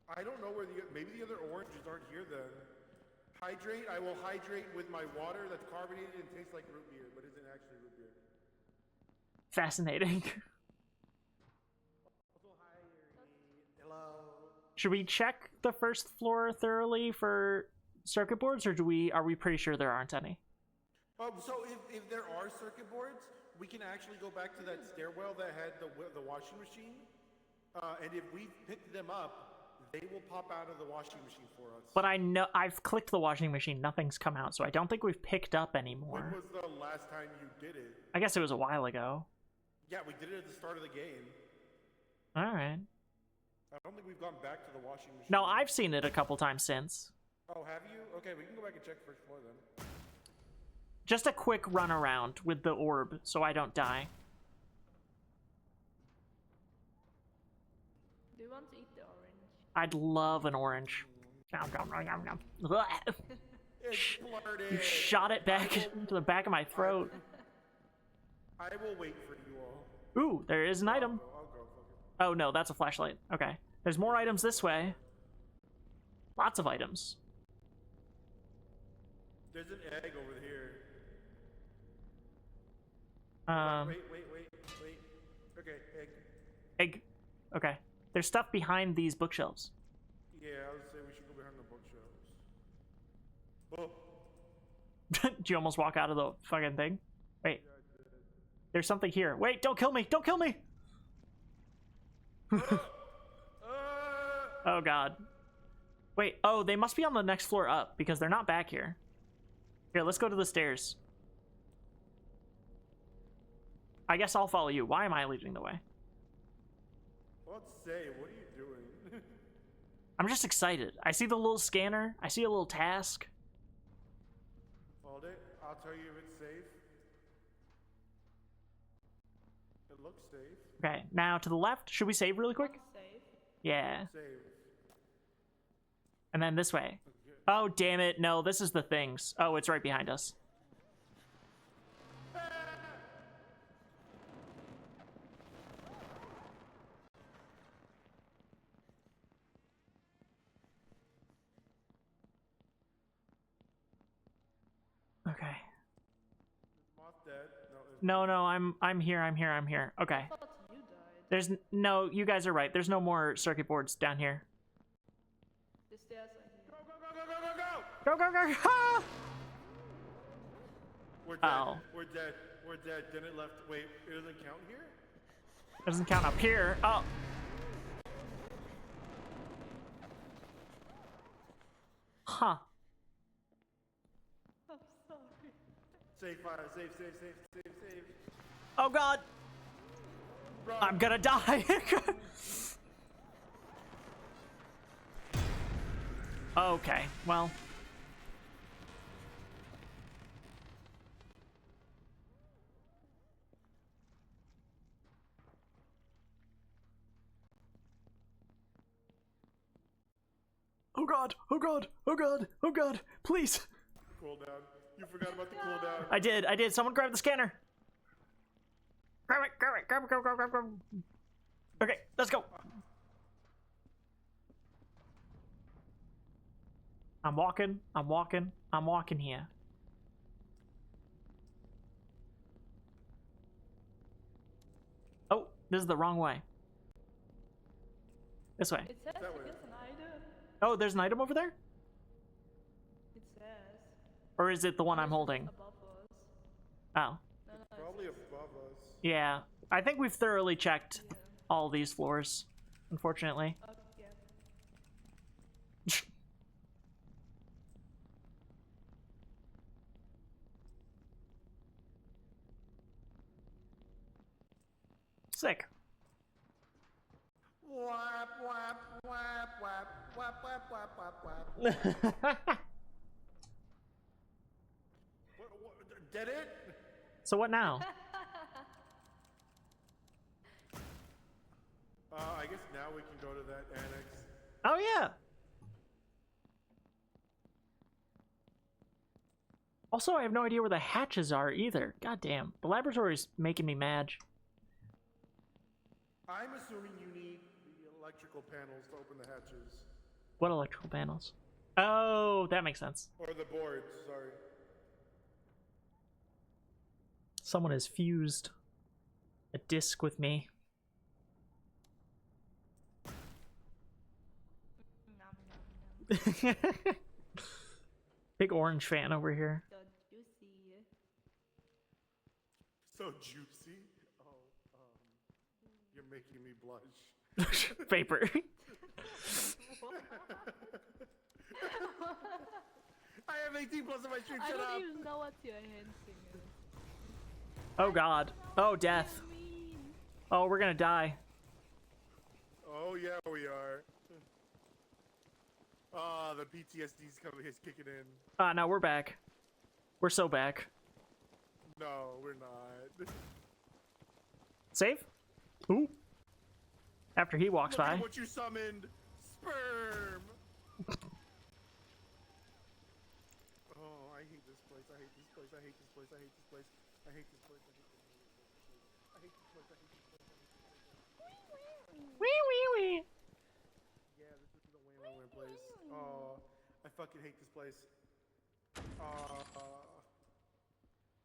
God. I don't know where maybe the other oranges aren't here then. Hydrate, I will hydrate with my water that's carbonated and tastes like root beer, but isn't actually root beer. Fascinating. Hello. Should we check the first floor thoroughly for circuit boards, or are we pretty sure there aren't any? So if there are circuit boards, we can actually go back to that stairwell that had the washing machine, and if we pick them up, they will pop out of the washing machine for us. But I know I've clicked the washing machine, nothing's come out, so I don't think we've picked up When anymore. was the last time you did it? I guess it was a while ago. Yeah, we did it at the start of the game. Alright. I don't think we've gone back to the washing machine. No, I've seen it a couple times since. Oh, have you? Okay, we can go back and check first floor then. Just a quick run around with the orb so I don't die. Do you want to eat the orange? I'd love an orange. Nom, nom, nom, nom, nom. Blah. Exploded. You shot it back into the back of my throat. I will wait for you all. Ooh, there is an item. I'll go. Fuck it. Oh no, that's a flashlight. Okay. There's more items this way. Lots of items. There's an egg over here. Wait. Okay, egg. Egg. Okay. There's stuff behind these bookshelves. Yeah, I would say we should go behind the bookshelves. Oh, Did you almost walk out of the fucking thing? Wait. There's something here. Wait, don't kill me! Don't kill me! Oh god. Wait, oh, they must be on the next floor up, because they're not back here. Here, let's go to the stairs. I guess I'll follow you. Why am I leading the way? let's say, what are you doing? I'm just excited. I see the little scanner. I see a little task. Hold it. I'll tell you if it's safe. It looks safe. Okay, now to the left. Should we save really quick? Safe. Yeah. Save. And then this way. Okay. Oh, damn it. No, this is the things. Oh, it's right behind us. Okay. Moth dead. No, no, I'm here. Okay. I thought you died. There's no, you guys are right. There's no more circuit boards down here. The stairs are here. Go, go, go, go, go, go! Go, go, go! Ah! We're dead. Oh. We're dead. We're dead. Then it left. Wait, it doesn't count here? Doesn't count up here. Oh. Huh. I'm sorry. Save fire. Save, save, save, save, save. Oh god. Run. I'm gonna die. Okay, well. Oh god, oh god, oh god, oh god, please. Cooldown. You forgot about the cooldown. I did. Someone grab the scanner. Grab it, grab it, grab it, grab, grab, grab, grab. Okay, let's go. I'm walking here. Oh, this is the wrong way. This way. It says That way. it's an item. Oh, there's an item over there? It says. Or is it the one I'm holding? Above us. Oh. No, no, Probably above us. Yeah. I think we've thoroughly checked all these floors, unfortunately. yeah. Sick. Wap, wap, wap, wap, wap, wap, wap, wap, wap. What, did it? So what now? I guess now we can go to that annex. Oh yeah. Also, I have no idea where the hatches are either. God damn. The laboratory's making me mad. I'm assuming you need the electrical panels to open the hatches. What electrical panels? Oh, that makes sense. Or the boards, sorry. Someone has fused a disc with me. Nom, nom, nom. Big orange fan over here. So juicy. So juicy. Oh, you're making me blush. Vapor. I have 18 plus on my stream, I shut up! don't even know what you're hinting at. Oh god. Oh, death. What do you mean? Oh, we're gonna die. Oh yeah, we are. Ah, the PTSD's coming, is kicking in. Ah, no, we're back. We're so back. No, we're not. Save? Ooh. After he walks Look by. at what you summoned! Sperm! Oh, I hate this place, I hate this place, I hate this place, I hate this place, I hate this place, I hate this place, I hate this place, I hate this place, I hate this place. Wee wee wee. Yeah, this is the win place. Oh, I fucking hate this place.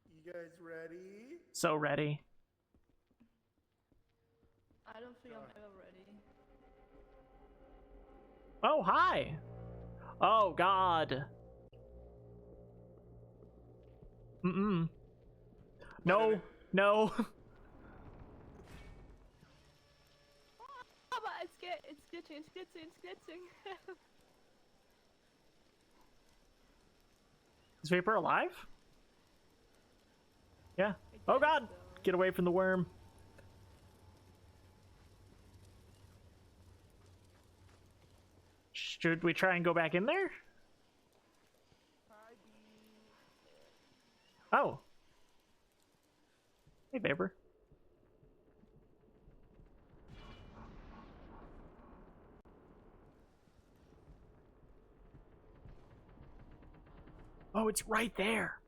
You guys ready? So ready. I don't think I'm ever ready. Oh, hi. Oh, God. Mm-mm. No, no. Oh, but it's glitching, it's glitching. Is Vapor alive? Yeah. Oh, God. Get away from the worm. Should we try and go back in there? Oh. Hey, Vapor. Oh, it's right there.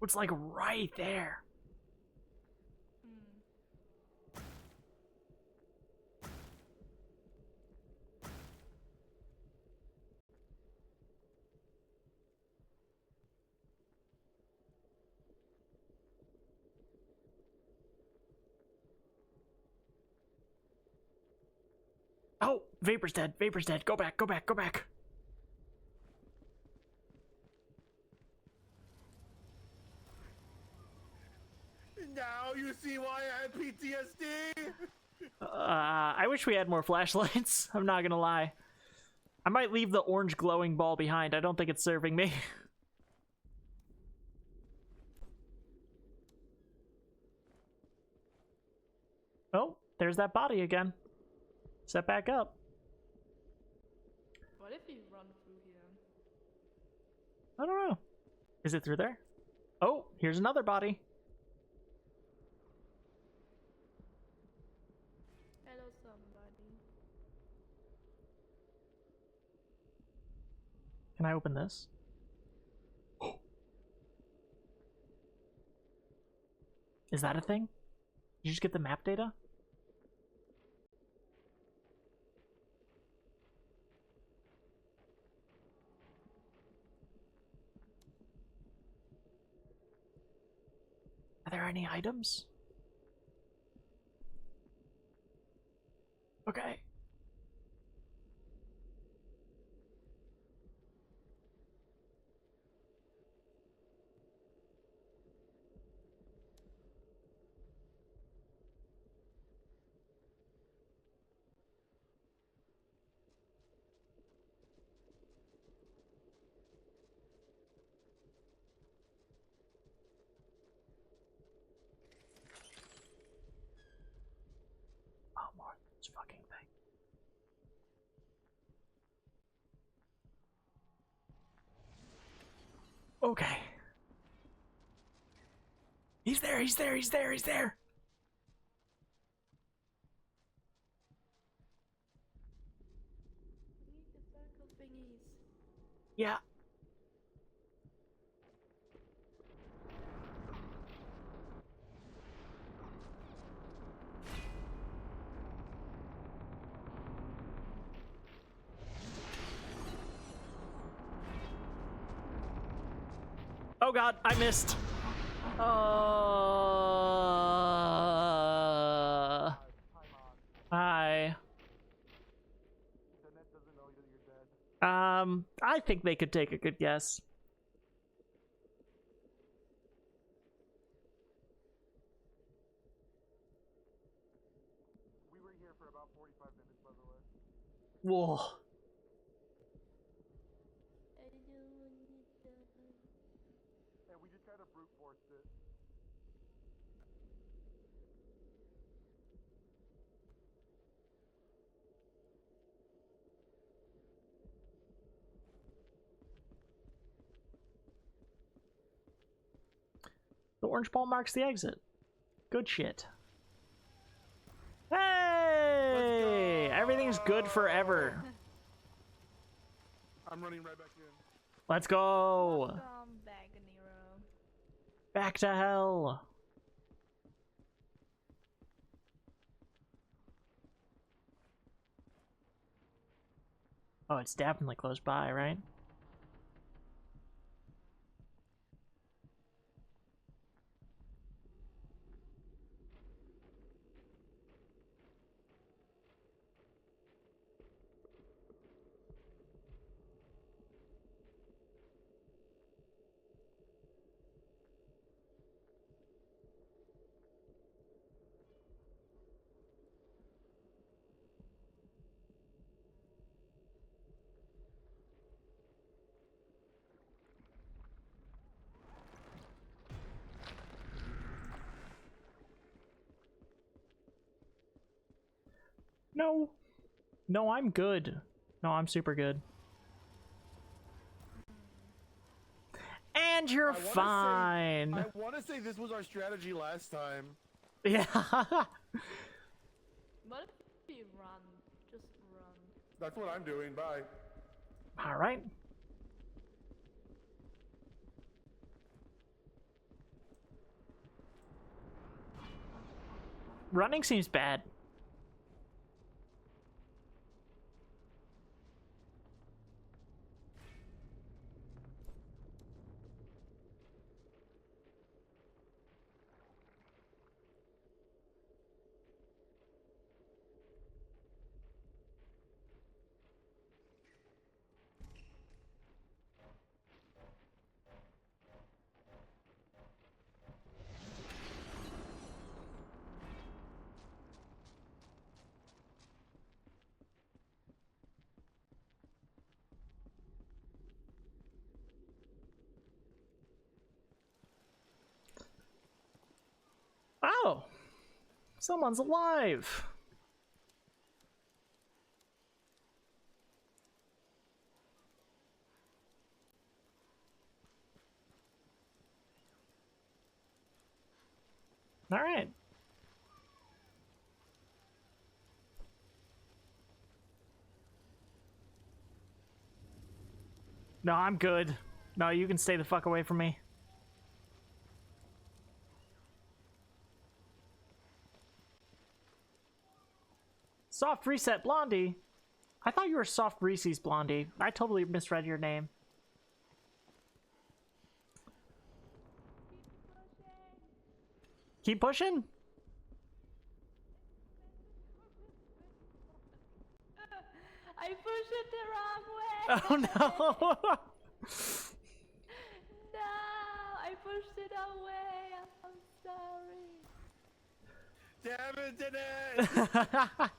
It's like right there. Oh, Vapor's dead. Vapor's dead. Go back, go back, go back. Now you see why I had PTSD. I wish we had more flashlights. I'm not gonna lie. I might leave the orange glowing ball behind. I don't think it's serving me. Oh, there's that body again. Set back up. What if we run through here? I don't know. Is it through there? Oh, here's another body. Hello, somebody. Can I open this? Is that a thing? Did you just get the map data? Are there any items? Okay. Oh, more of this fucking thing. Okay. He's there, he's there, he's there, he's there! We need the circle thingies. Yeah. Oh god, I missed. Hi. The net doesn't know that you're dead. I think they could take a good guess. We were here for about 45 minutes, by the way. Whoa. And we just kind of brute forced it. The orange ball marks the exit. Good shit. Hey! Everything's good forever. I'm running right back in. Let's go. Welcome back, Nero. Back to hell. Oh, it's definitely close by, right? No. No, I'm good. No, I'm super good. And you're fine. I want to say this was our strategy last time. Yeah. What if we run? Just run. That's what I'm doing. Bye. All right. Running seems bad. Oh, someone's alive. All right. No, I'm good. No, you can stay the fuck away from me. Soft Reset Blondie? I thought you were Soft Reese's Blondie. I totally misread your name. Keep pushing? I pushed it the wrong way. Oh no! No, I pushed it away. I'm sorry. Damn it, did it!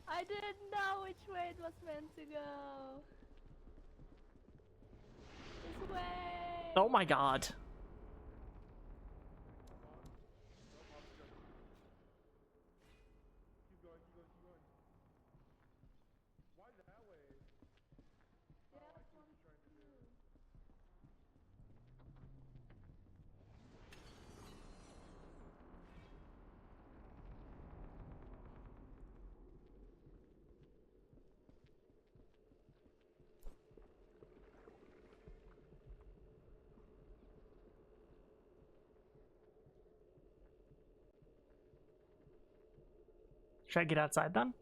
I didn't know which way it was meant to go. This way. Oh my god. Keep going, keep going, keep going. Why that way? Yeah, I see what you're trying to do. Should I get outside then?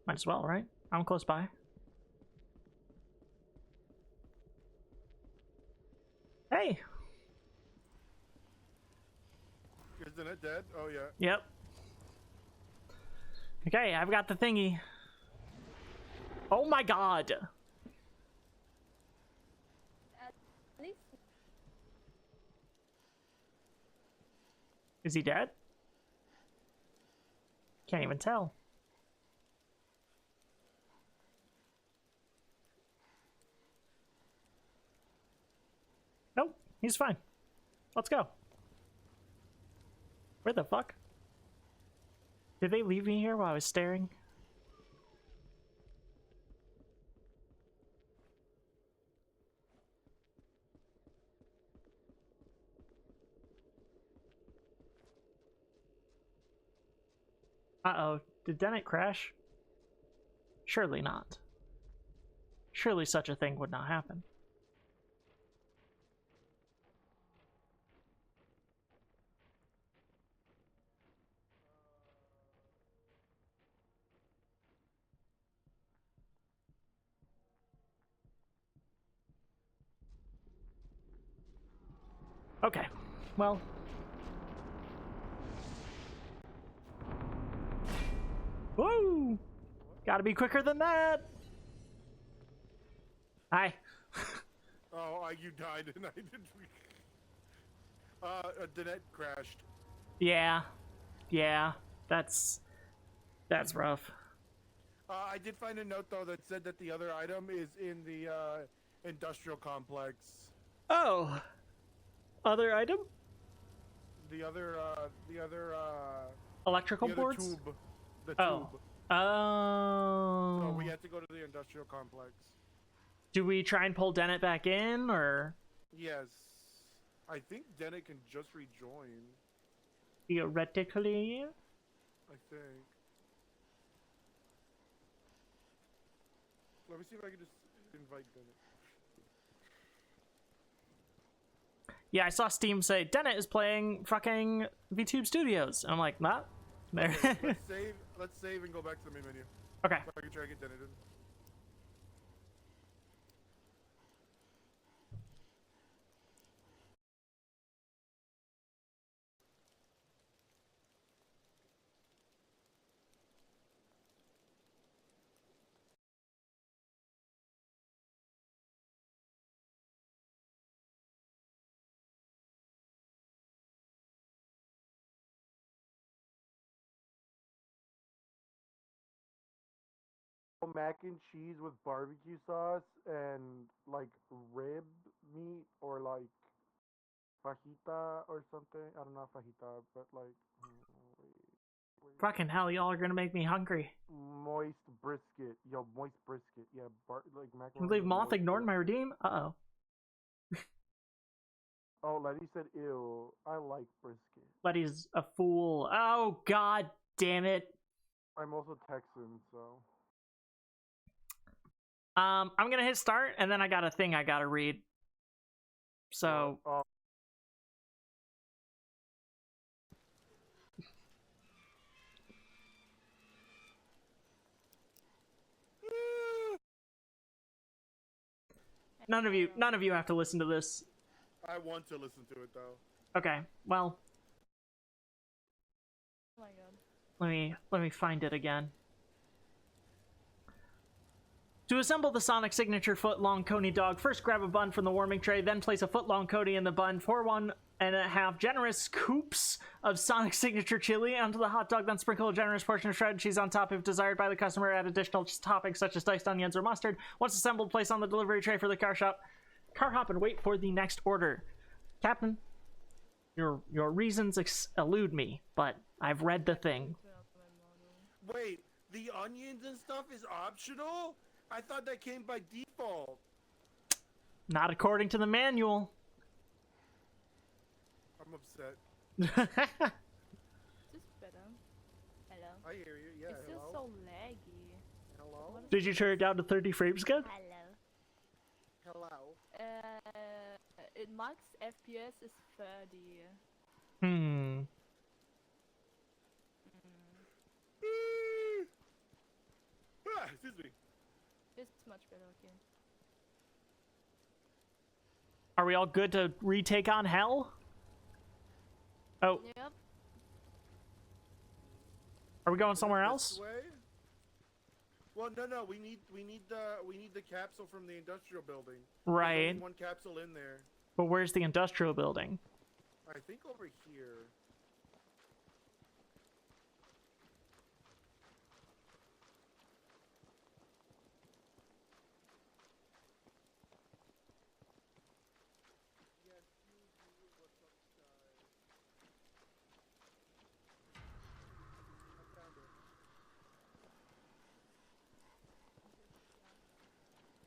Might as well, right? I'm close by. Hey! Isn't it dead? Oh yeah. Yep. Okay, I've got the thingy. Oh my god! At least Is he dead? Can't even tell. Nope, he's fine. Let's go. Where the fuck? Did they leave me here while I was staring? Uh-oh, did Dennett crash? Surely not. Surely such a thing would not happen. Okay, well... Woo! Gotta be quicker than that! Hi. Oh, you died and I didn't. Danette crashed. Yeah. Yeah. That's rough. I did find a note though that said that the other item is in the industrial complex. Oh! Other item? The other Electrical the other boards? tube. The Oh. tube. Oh. So we have to go to the industrial complex. Do we try and pull Dennett back in, or Yes. I think Dennett can just rejoin. theoretically? I think. Let me see if I can just invite Dennett. Yeah, I saw Steam say Dennett is playing fucking VTube Studios. And I'm like, nah, There. Let's save and go back to the main menu. Okay. So I can try to get detonated. Mac and cheese with barbecue sauce and like rib meat or like fajita or something. I don't know fajita, but like Fucking hell, y'all are gonna make me hungry. moist brisket. Yo, moist brisket. Yeah, like Can macaroni. you believe Moth moist ignored my brisket. redeem? Uh-oh. Oh, Letty said, ew, I like brisket. But he's a fool. Oh, god damn it. I'm also Texan, so. I'm gonna hit start, and then I got a thing I gotta read. So... None of you have to listen to this. I want to listen to it though. Okay, well, Oh my god. let me find it again. To assemble the Sonic signature foot-long Coney dog, first grab a bun from the warming tray, then place a foot-long Coney in the bun, pour 1.5 generous scoops of Sonic signature chili onto the hot dog, then sprinkle a generous portion of shredded cheese on top if desired by the customer. Add additional toppings such as diced onions or mustard. Once assembled, place on the delivery tray for the car hop and wait for the next order. Captain, your reasons elude me, but I've read the thing. Wait, the onions and stuff is optional? I thought that came by default. Not according to the manual. I'm upset. Is this better? Hello. I hear you. Yeah. It's still so laggy. Hello. Did you turn it down to 30 frames good? Hello. Hello. It max FPS is 30. Excuse me. It's much better, okay. Are we all good to retake on hell? Oh, Yep. are we going somewhere This else? way? Well, no. We need the capsule from the industrial building. There's Right. only one capsule in there. But where's the industrial building? I think over here.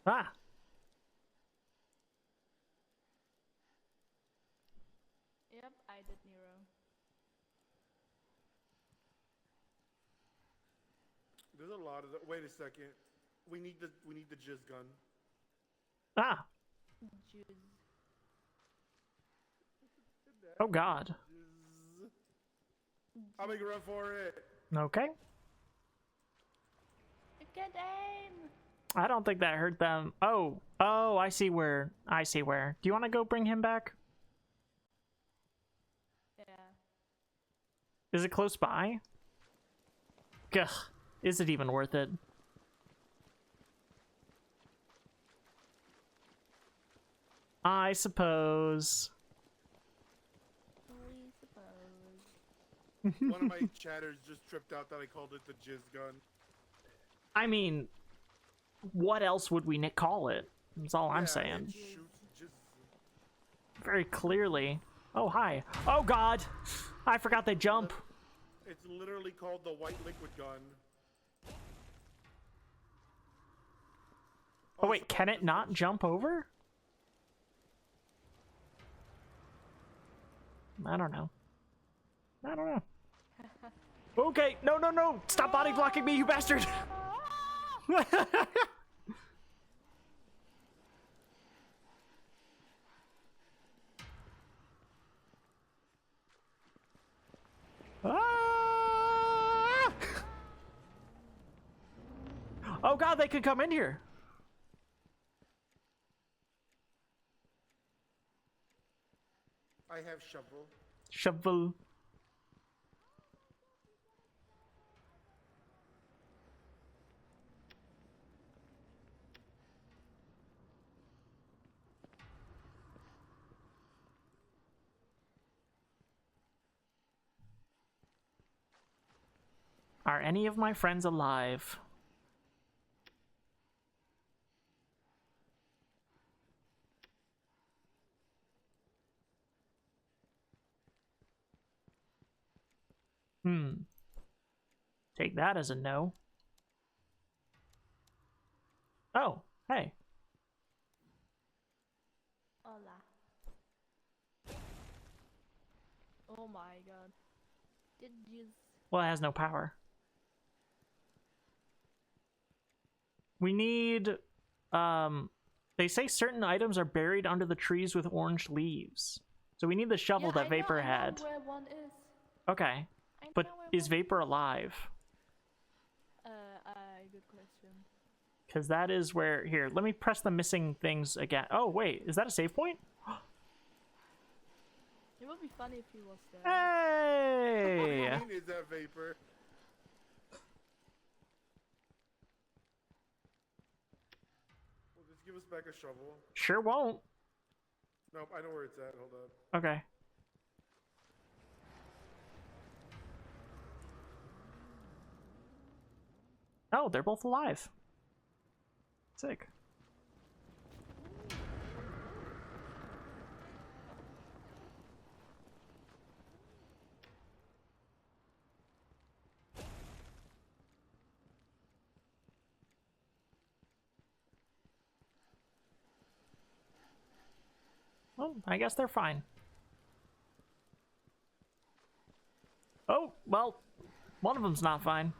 Ah, Yep, I did Nero. There's a lot of the. Wait a second. We need the jizz gun. ah, Jizz. oh god. Jizz. I'll make a run for it. Okay. Good aim! I don't think that hurt them. Oh, I see where. Do you want to go bring him back? Yeah. Is it close by? Gah, is it even worth it? I suppose. We suppose. One of my chatters just tripped out that I called it the jizz gun. I mean, what else would we call it? That's all I'm Yeah, saying. it shoots jizz. Very clearly. Oh, hi. Oh, God. I forgot they jump. It's literally called the white liquid gun. Oh, wait. Can it not jump over? I don't know. Okay. No. Stop body blocking me, you bastard. Ah! Oh god, they could come in here. I have shovel. Shovel. Are any of my friends alive? Take that as a no. Oh, hey. Hola. Oh my god. Did you... Well, it has no power. We need, they say certain items are buried under the trees with orange leaves. So we need the shovel that Vapor had. I know where one is. Okay. But is Vapor alive? Good question. Because that is where... Here, let me press the missing things again. Oh, wait. Is that a save point? It would be funny if he was there. Hey! What do you mean is that Vapor? Well, just give us back a shovel. Sure won't. Nope, I know where it's at. Hold up. Okay. Oh, they're both alive. Sick. Well, I guess they're fine. Oh, well, one of them's not fine.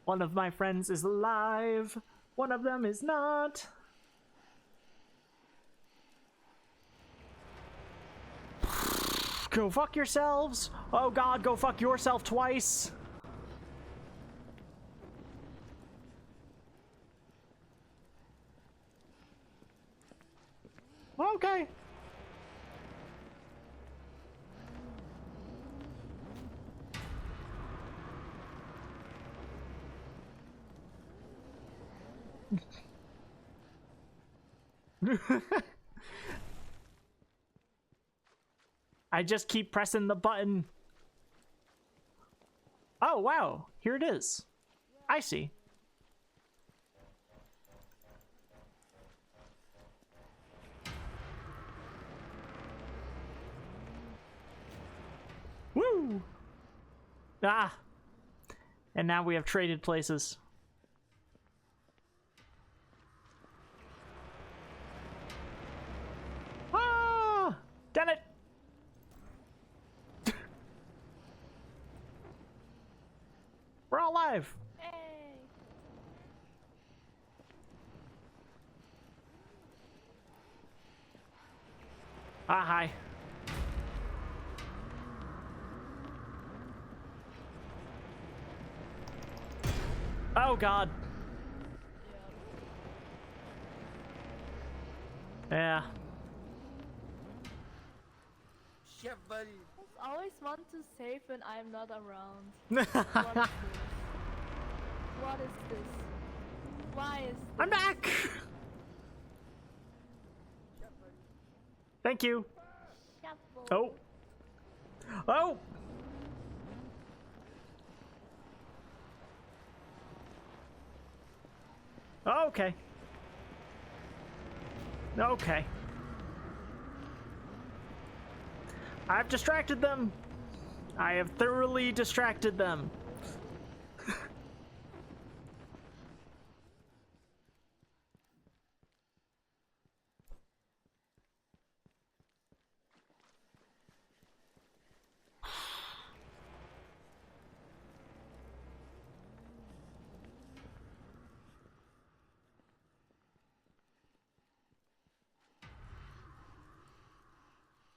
One of my friends is alive. One of them is not. Go fuck yourselves. Oh god, go fuck yourself twice. Okay. I just keep pressing the button. Oh, wow. Here it is. I see. Woo! Ah! And now we have traded places. Ah! Damn it! We're all alive! Hey! Ah, hi. Oh god. Yeah. Shovel. I always want to save when I'm not around. What is this? Why is this? I'm back! Thank you. Shuffle. Oh. Oh! Okay. Okay. I've distracted them. I have thoroughly distracted them.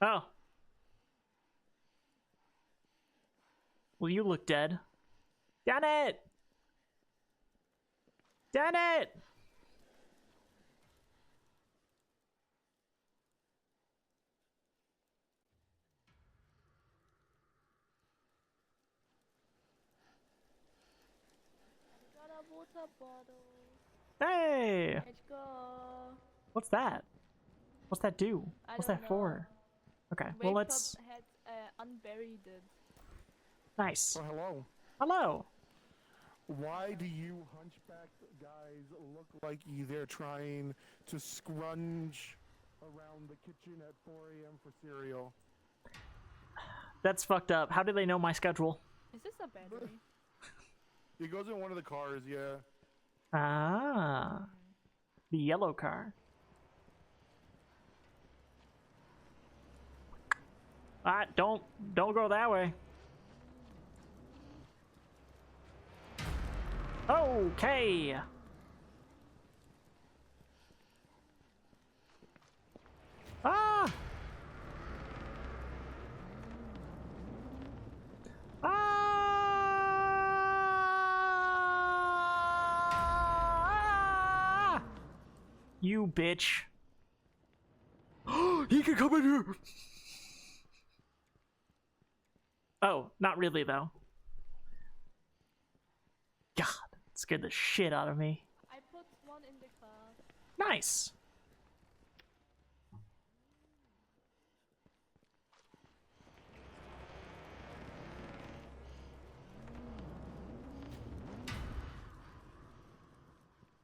Oh. Well, you look dead. Done it! Done it! Got a water bottle. Hey! Let's go. What's that? What's that do? I What's don't that for? Okay, Wake well let's... up had unburied it. Nice. Oh, hello. Hello! Why do you hunchbacked guys look like they're trying to scrunge around the kitchen at 4 a.m. for cereal? That's fucked up. How do they know my schedule? Is this a battery? It goes in one of the cars, yeah. Ah. The yellow car. Ah, don't go that way. Okay. Ah. Ah. You bitch. He can come in here. Oh, not really though. God, it scared the shit out of me. I put one in the car. Nice.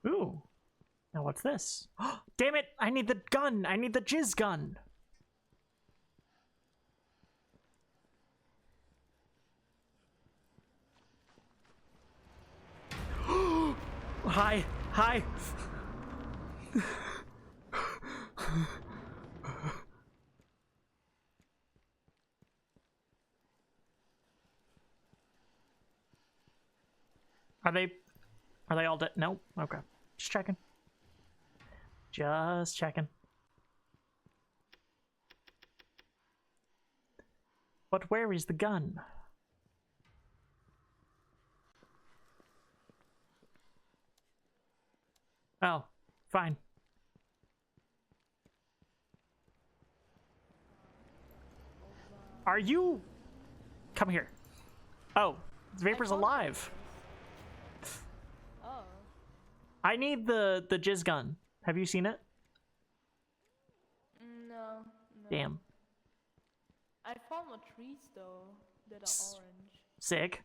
Ooh. Now what's this? Damn it! I need the gun! I need the jizz gun! Hi! Hi! Are they all dead? No? Okay. Just checking. Just checking. But where is the gun? Oh, fine. Are you... Come here. Oh, Vapor's alive. Oh. I need the jizz gun. Have you seen it? No. Damn. I found more trees though that are orange. Sick.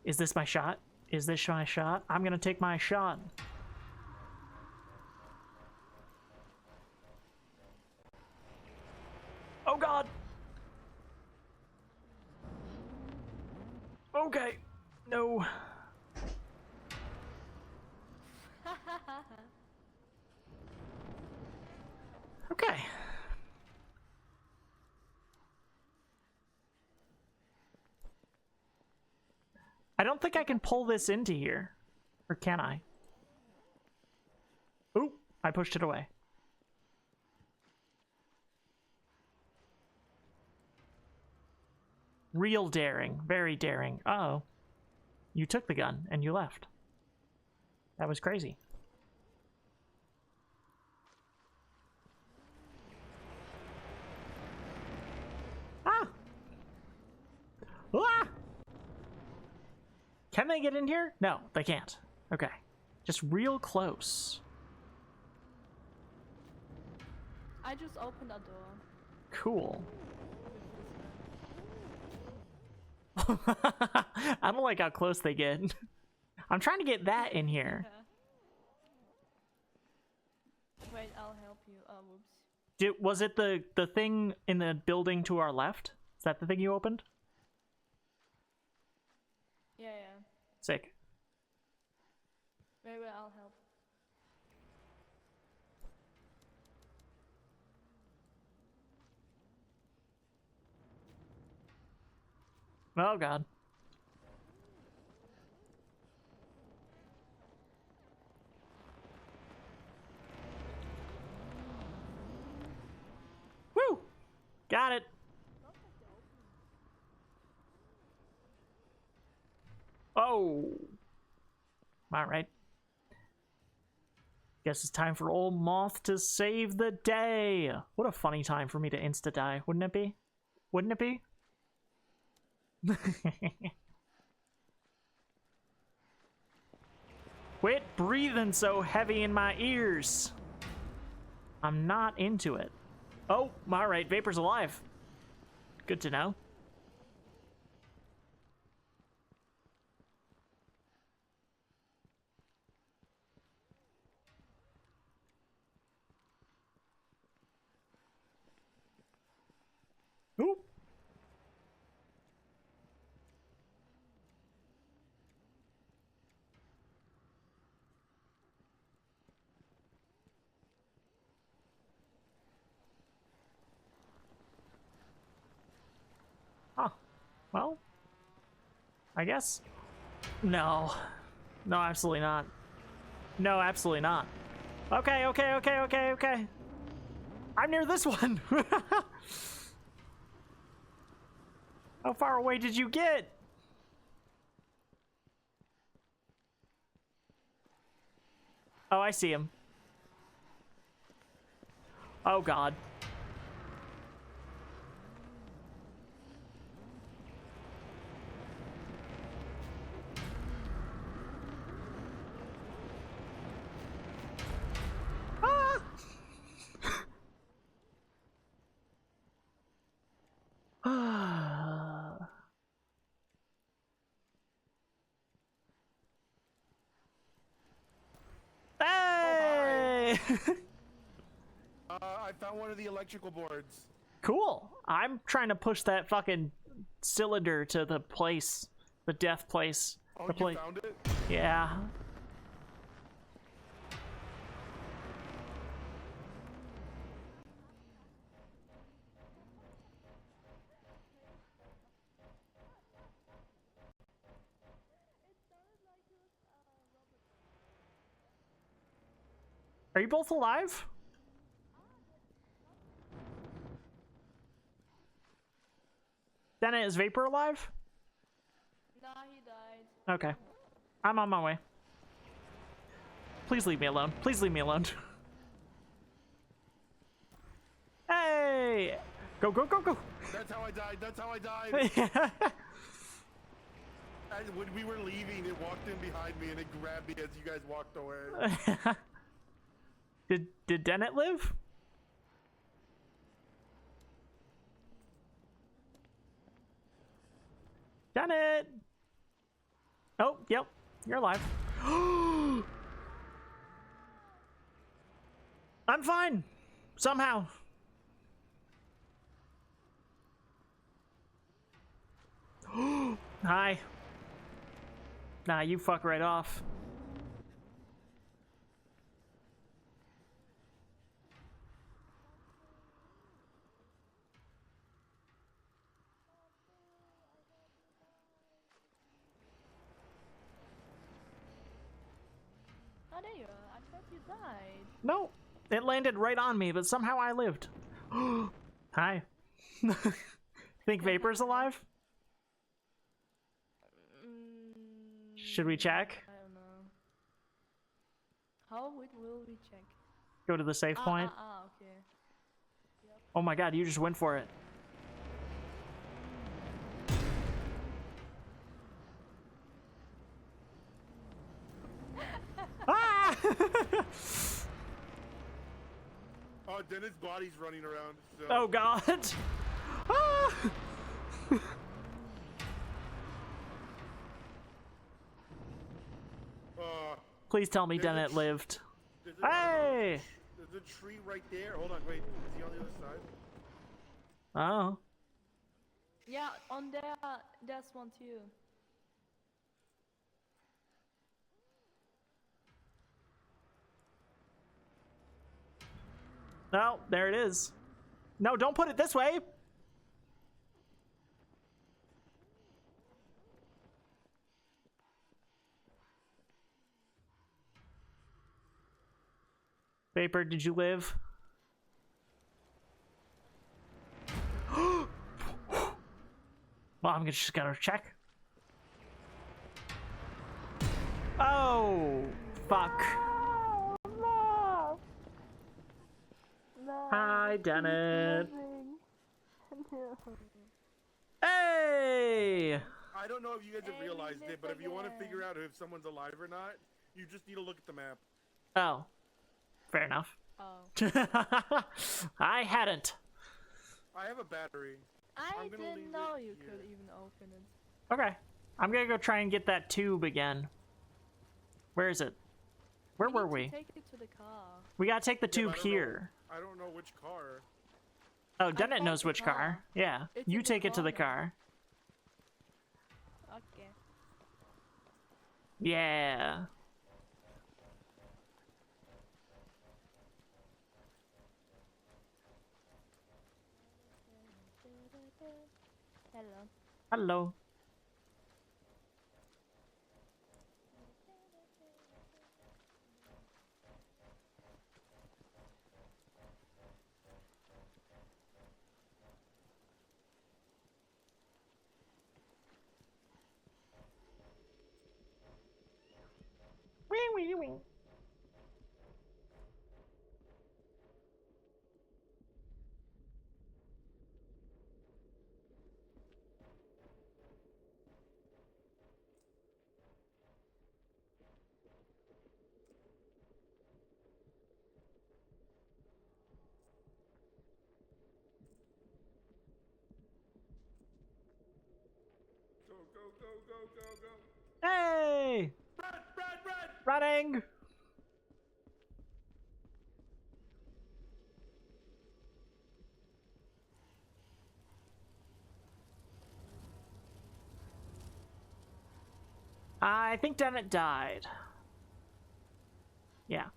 Is this my shot? Is this my shot? I'm gonna take my shot. Oh god! Okay. No. Okay. I don't think I can pull this into here. Or can I? Ooh, I pushed it away. Real daring. Very daring. Uh-oh. You took the gun and you left. That was crazy. Ah! Ah! Can they get in here? No, they can't. Okay. Just real close. I just opened a door. Cool. I don't like how close they get. I'm trying to get that in here. Wait, I'll help you. Oh, whoops. Was it the thing in the building to our left? Is that the thing you opened? Yeah, yeah. Sick. Wait, I'll help. Oh god. Woo! Got it. Oh. All right. Guess it's time for old Moth to save the day. What a funny time for me to insta-die, wouldn't it be? Wouldn't it be? Quit breathing so heavy in my ears. I'm not into it. Oh, alright, Vapor's alive. Good to know. Oop. Huh. Well, I guess. No. No, absolutely not. No, absolutely not. Okay, okay, okay, okay, okay. I'm near this one. How far away did you get? Oh, I see him. Oh, God. Ah. Hey! I found one of the electrical boards. Cool. I'm trying to push that fucking cylinder to the place. The death place. Oh, The you found it? Yeah. Are you both alive? Dana, is Vapor alive? Nah, he died. Okay. I'm on my way. Please leave me alone. Please leave me alone. Hey! Go, go, go, go! That's how I died. That's how I died. And when we were leaving, it walked in behind me and it grabbed me as you guys walked away. Did Dennett live? Dennett! Oh, yep. You're alive. I'm fine. Somehow. Hi. Nah, you fuck right off. Oh, there you are. I thought you died. No, it landed right on me, but somehow I lived. Hi. Think Vapor's alive? Should we check? I don't know. How will we check? Go to the safe point? Okay. Oh my god, you just went for it. Ah! Oh, Dennis' body's running around. So. Oh god. Ah! Please tell me Dennett lived. Hey! There's a tree right there. Hold on, wait. Is he on the other side? Oh. Yeah, on there, there's one too. Oh, there it is. No, don't put it this way. Vapor, did you live? Well, I'm just gonna check. Oh, fuck. No! No! I done it. No. Hey! I don't know if you guys have Hey, we realized it, lived but if you want to again. figure out if someone's alive or not, you just need to look at the map. Oh, fair enough. Oh. I hadn't. I have a battery. I I'm gonna leave didn't know it you here. could even open it. Okay. I'm gonna go try and get that tube again. Where is it? Where were need we? to take it to the car. We gotta take the Yeah, tube but I don't know- here. I don't know which car. Oh, Dennett found knows the which car. car. Yeah. It's You in the take it to the corner. car. Okay. Yeah. Hello. Hello. Wee wee wee. Go, go, go, go, go, go. Hey! Run, run, run! Running! I think Dennett died. Yeah.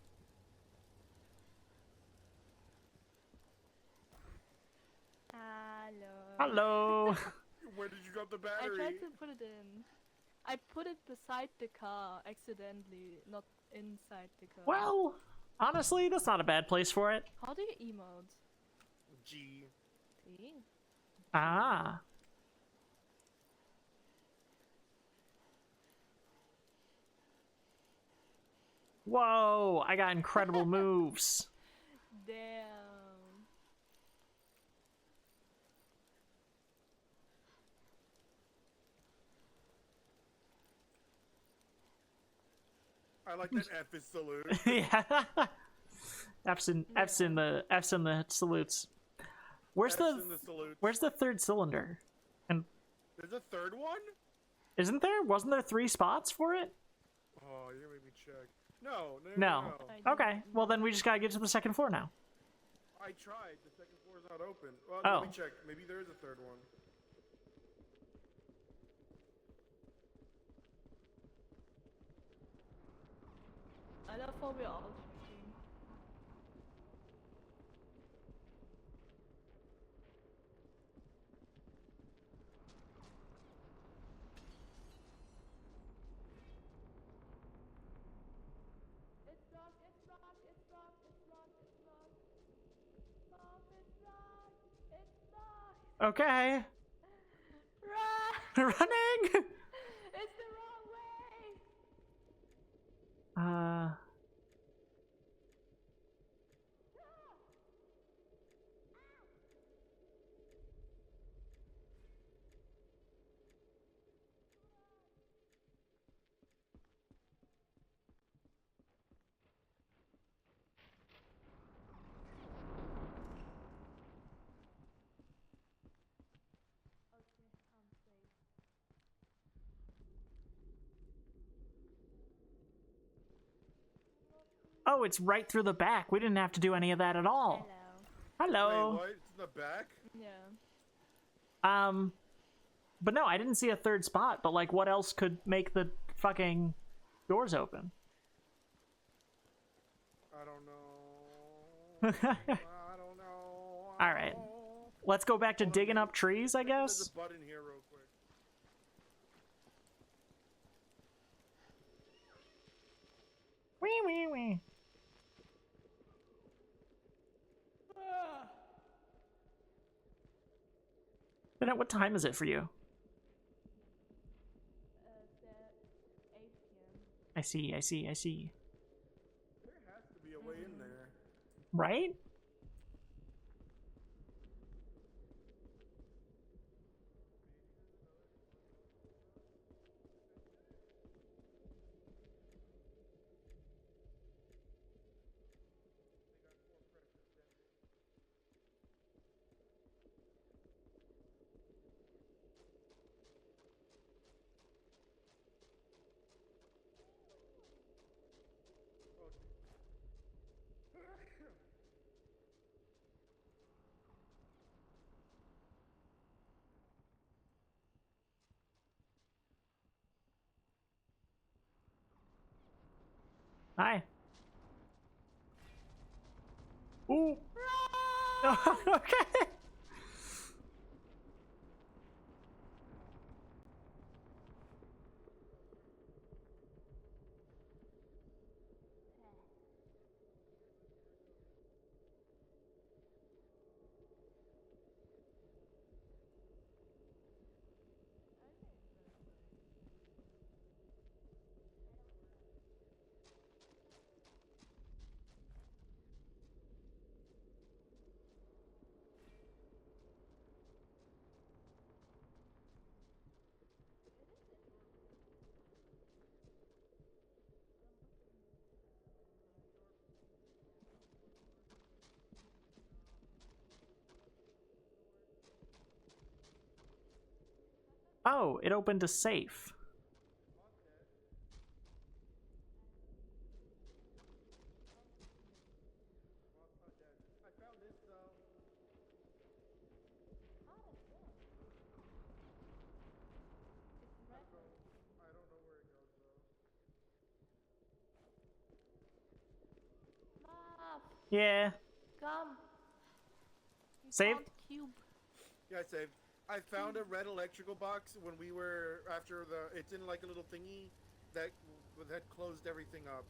Hello. Hello. Where did you drop the I battery? tried to put it in. I put it beside the car accidentally, not inside the car. Well, honestly, that's not a bad place for it. How do you emote? G. T? Ah. Whoa, I got incredible moves. Damn. I like that F is salute. Yeah. F's in the salutes. Where's F's in the salutes. where's the third cylinder? And There's a third one? isn't there? Wasn't there 3 spots for it? Oh, you made me check. No, no, No. no. I Okay. didn't Well, know. then we just gotta get to the second floor now. I tried. The second floor is not open. Well, Oh. let me check. Maybe there is a third one. I love how we're all shooting. It's rock, it's rock, it's rock, it's rock, it's rock. Stop, it's rock, it's rock. Okay. Run! Running. It's the wrong way! Okay, I'm safe. Oh, it's right through the back. We didn't have to do any of that at all. Hello. Hello. Wait, what? It's in the back? Yeah. But no, I didn't see a third spot. But like, what else could make the fucking doors open? I don't know. I don't know. All right. Let's go back to Hold on, digging maybe- up trees, I maybe guess. There's a button here real quick. Wee wee wee. Bennett, what time is it for you? It's 8 p.m. I see, I see, I see. There has to be a way in there. Right? Hi. Ooh. Okay. Oh, it opened a safe. I found this though. I don't know where it goes though. Mom, Yeah. come. We Save? found cube. Yeah, I saved. I found a red electrical box when we were after the. It's in like a little thingy that closed everything up.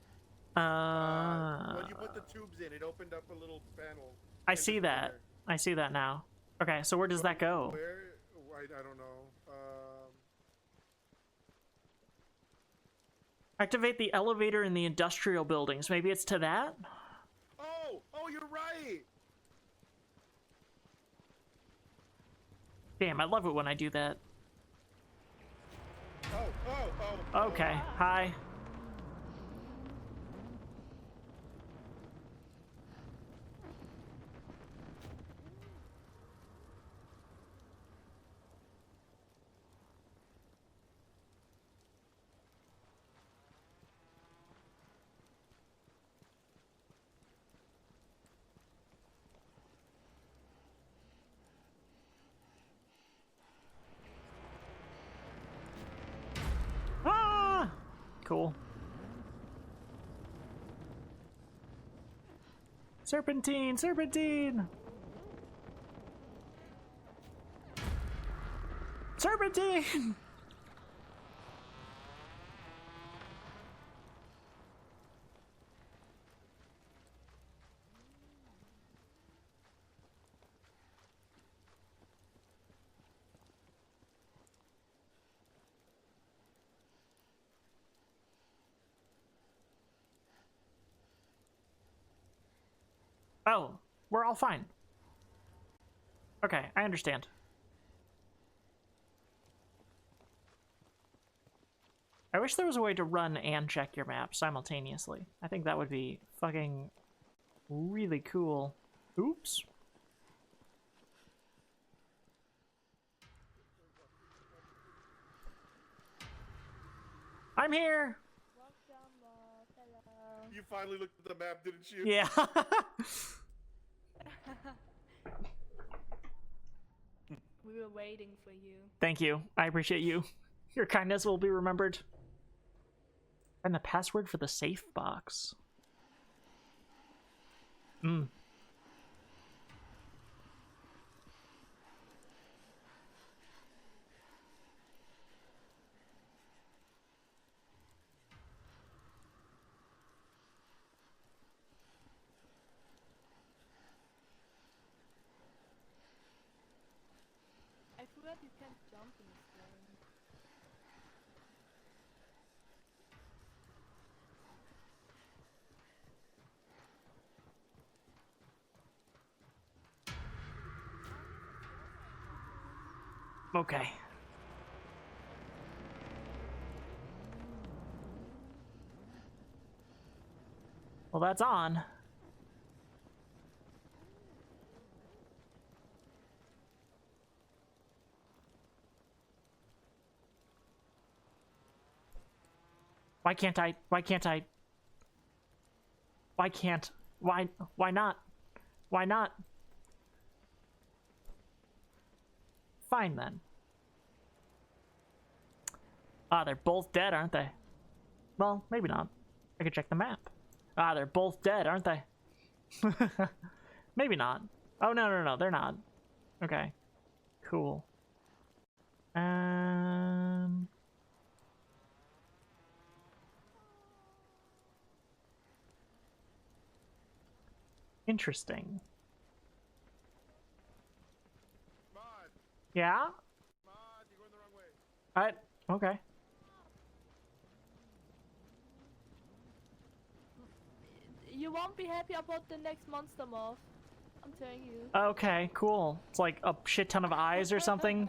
When you put the tubes in, it opened up a little panel. I and see just that. there. I see that now. Okay, so where does that go? Where? I don't know. Activate the elevator in the industrial buildings. Maybe it's to that? Oh, you're right. Damn, I love it when I do that. Oh. Okay, hi. Ah! Cool. Serpentine, serpentine! Serpentine! Oh, we're all fine. Okay, I understand. I wish there was a way to run and check your map simultaneously. I think that would be fucking really cool. Oops. I'm here! Welcome, love. Hello. You finally looked at the map, didn't you? Yeah. We were waiting for you. Thank you. I appreciate you. Your kindness will be remembered. And the password for the safe box. I forgot you can't jump in this game. Okay. Well, that's on. Why can't I? Why can't I? Why can't? Why not? Why not? Fine then. Ah, they're both dead, aren't they? Well, maybe not. I could check the map. Ah, they're both dead, aren't they? Maybe not. Oh, no, they're not. Okay. Cool. Interesting. Mod, Yeah? Mod, you're going the wrong way. Okay. You won't be happy about the next monster morph. I'm telling you. Okay, cool. It's like a shit ton of eyes or something.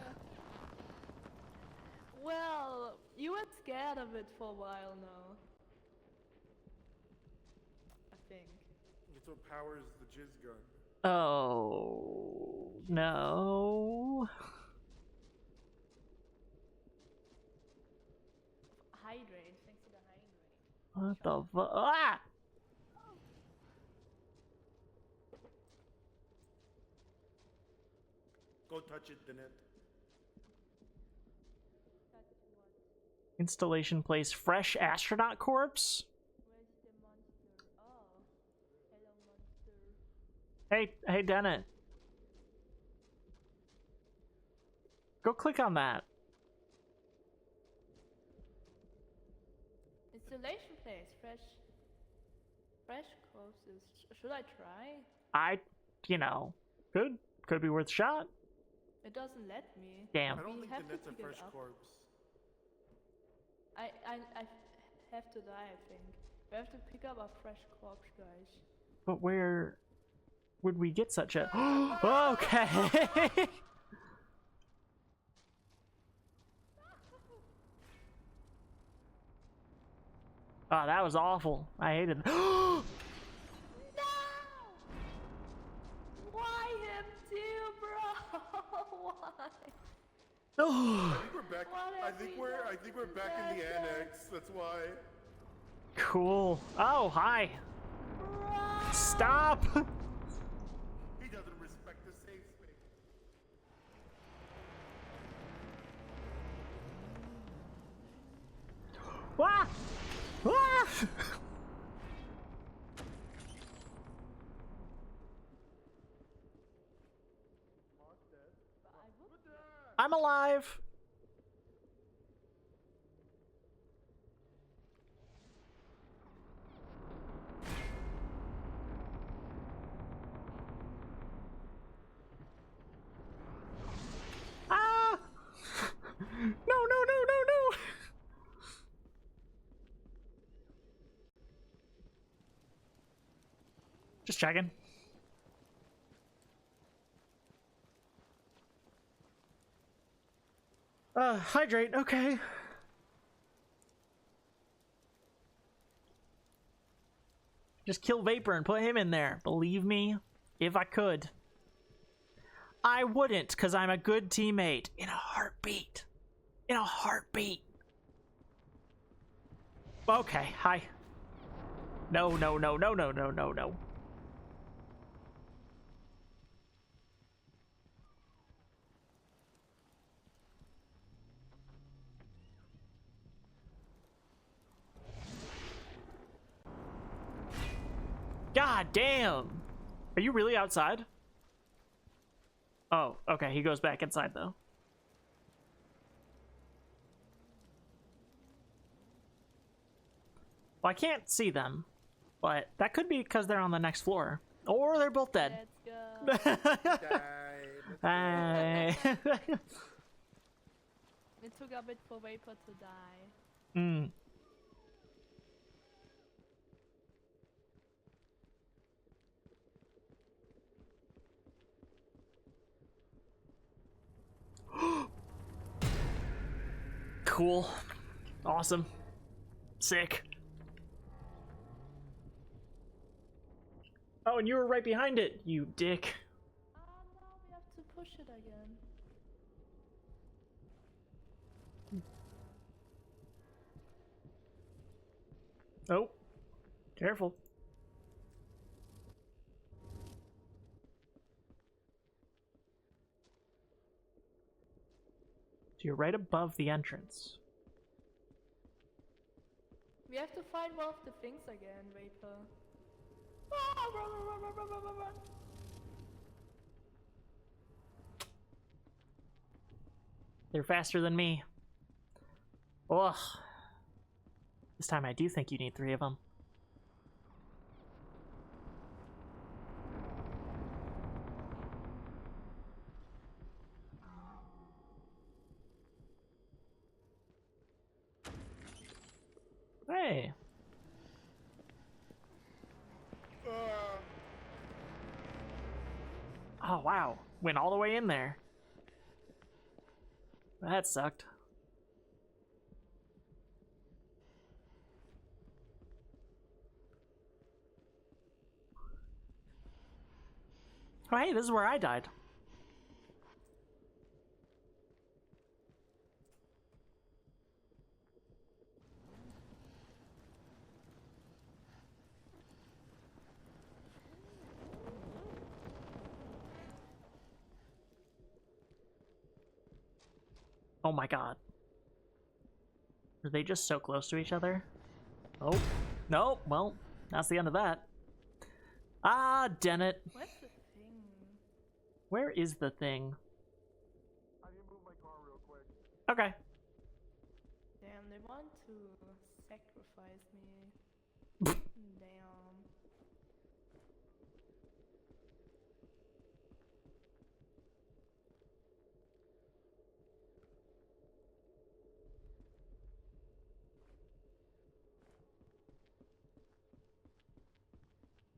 Well, you were scared of it for a while now. I think. It's what powers the jizz gun. Oh, no. Hydrate, thanks to the hydrate. What the fu- Ah! Go touch it, Danette. That's what. Installation place fresh astronaut corpse? Where's the monster? Oh. Hello, monster. Hey, Dennett. Go click on that. Installation place, fresh corpses. Should I try? Could be worth a shot. It doesn't let me. Damn. I don't We think have to Danette's a pick it fresh up. corpse. I have to die, I think. We have to pick up a fresh corpse, guys. But where would we get such a... Okay. Oh, that was awful. I hated it. No! Why him too, bro? Why? Oh, I think we're back. What I have think we we're. done I think we're to back in the Danette? annex. That's why. cool. Oh, hi. Bro! Stop. He doesn't respect the safe space. Ah! Ah! I'm alive. Ah! No. Just checking. Hydrate, okay. Just kill Vapor and put him in there. Believe me, if I could. I wouldn't, because I'm a good teammate. In a heartbeat. In a heartbeat. Okay, hi. No. God damn. Are you really outside? Oh, okay, he goes back inside though. Well, I can't see them, but that could be because they're on the next floor. Or they're both dead. Let's go. Die. Hey. It took a bit for Vapor to die. Mm. Cool. Awesome. Sick. Oh, and you were right behind it, you dick. Now we have to push it again. Oh. Careful. So you're right above the entrance. We have to find one of the things again, Vapor. Run. They're faster than me. Ugh. This time I do think you need 3 of them. Hey. Oh, wow. Went all the way in there. That sucked. Oh, hey, this is where I died. Oh my god. Are they just so close to each other? Oh. No, well, that's the end of that. Ah, Dennett. What's the thing? Where is the thing? I need to move my car real quick. Okay. Damn, they want to sacrifice me. Damn.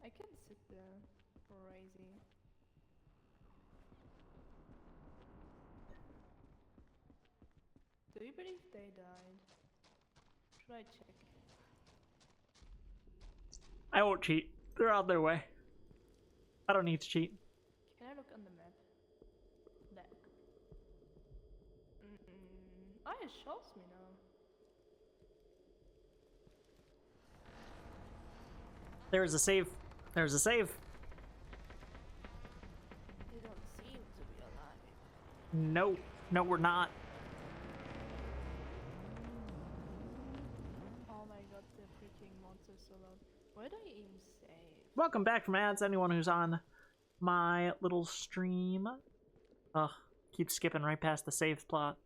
I can sit there. Crazy. Do you believe they died? Should I check? I won't cheat. They're on their way. I don't need to cheat. Can I look on the map? Look. Oh, it shows me now. There's a save. There's a save. They don't seem to be alive. No. No, we're not. Oh my god, the freaking monster's so loud. Where do I even save? Welcome back from ads, anyone who's on my little stream. Ugh, keep skipping right past the save plot.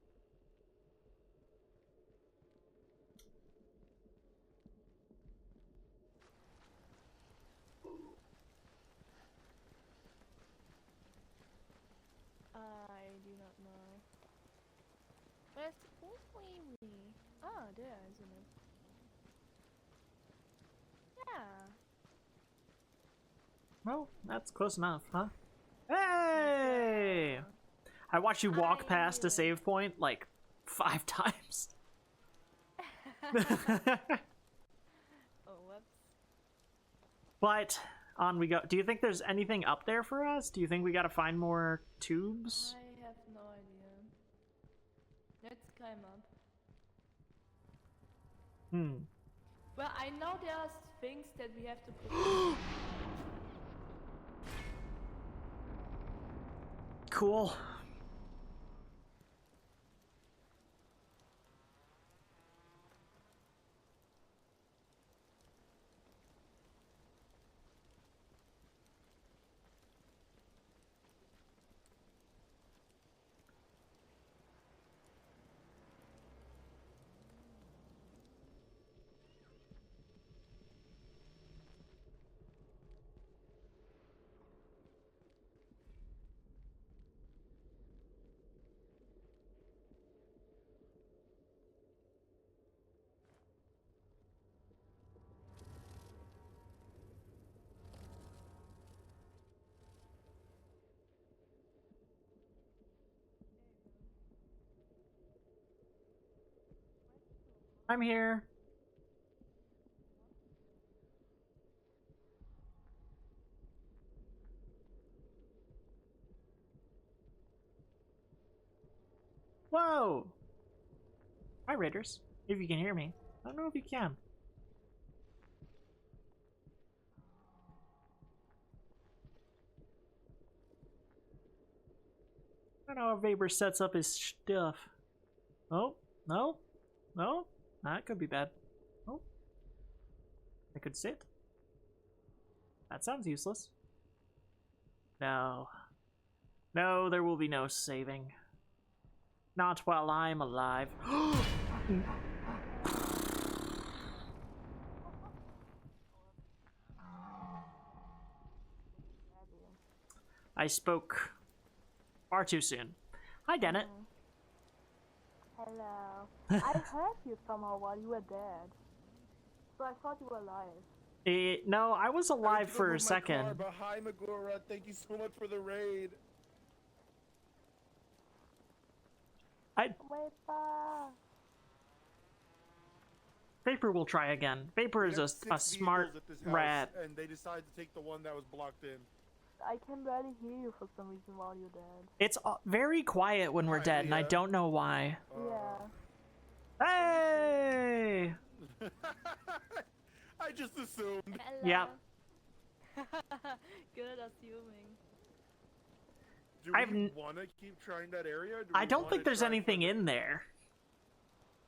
I do not know. Where's the Ah, there, isn't it? Yeah. Well, that's close enough, huh? Hey! I watched you walk past a save point like 5 times. Oh, whoops. But on we go. Do you think there's anything up there for us? Do you think we gotta find more tubes? I have no idea. Let's climb up. Well, I know there are things that we have to put. Cool. I'm here. Whoa! Hi, Raiders. If you can hear me. I don't know if you can. I don't know how Vapor sets up his stuff. Oh, no. No? That could be bad. Oh. I could sit. That sounds useless. No. No, there will be no saving. Not while I'm alive. I spoke far too soon. Hi, Dennett. Hello. I heard you somehow while you were dead. So I thought you were alive. No, I was alive for a My car, second. but hi, Magura. Thank you so much for the raid. Vapor will try again. Vapor is a smart at this house, rat. and they decided to take the one that was blocked in. I can barely hear you for some reason while you're dead. It's very quiet when we're dead, and I don't know why. Yeah. Hey! I just assumed. Hello. Yep. Good assuming. Do I've we want to keep trying that area? I don't think there's anything in there.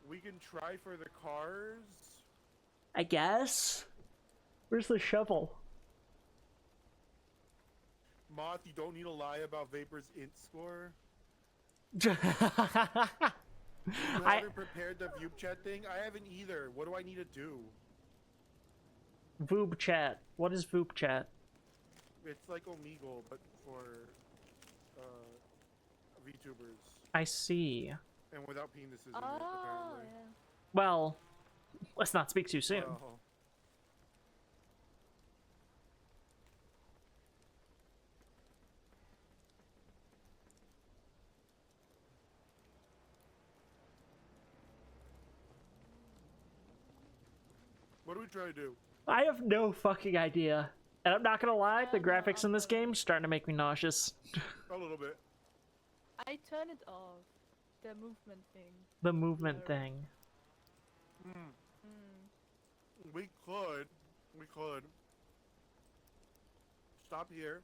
We can try for the cars. I guess. Where's the shovel? Moth, you don't need to lie about Vapor's int score. I You haven't prepared the Vube chat thing? I haven't either. What do I need to do? Voob chat. What is Voob chat? It's like Omegle, but for VTubers. I see. And without penises in it, Oh, apparently. yeah. Well, let's not speak too soon. Oh. What do we try to do? I have no fucking idea. And I'm not gonna lie, the graphics in this game starting to make me nauseous. A little bit. I turn it off. The movement thing. The movement thing. We could stop here,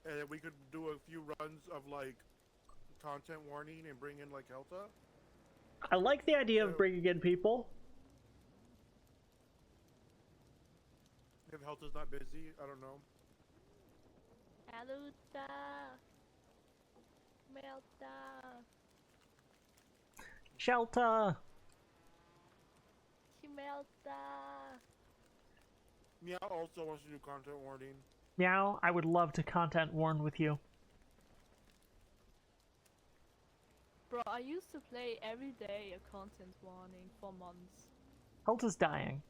and then we could do a few runs of like content warning and bring in like Helta. I like the idea of bringing in people. If Helta's not busy, I don't know. Aluta. Melta. Shelter. Chimelta. Meow also wants to do content warning. Meow, I would love to content warn with you. Bro, I used to play every day a content warning for months. Helta's dying.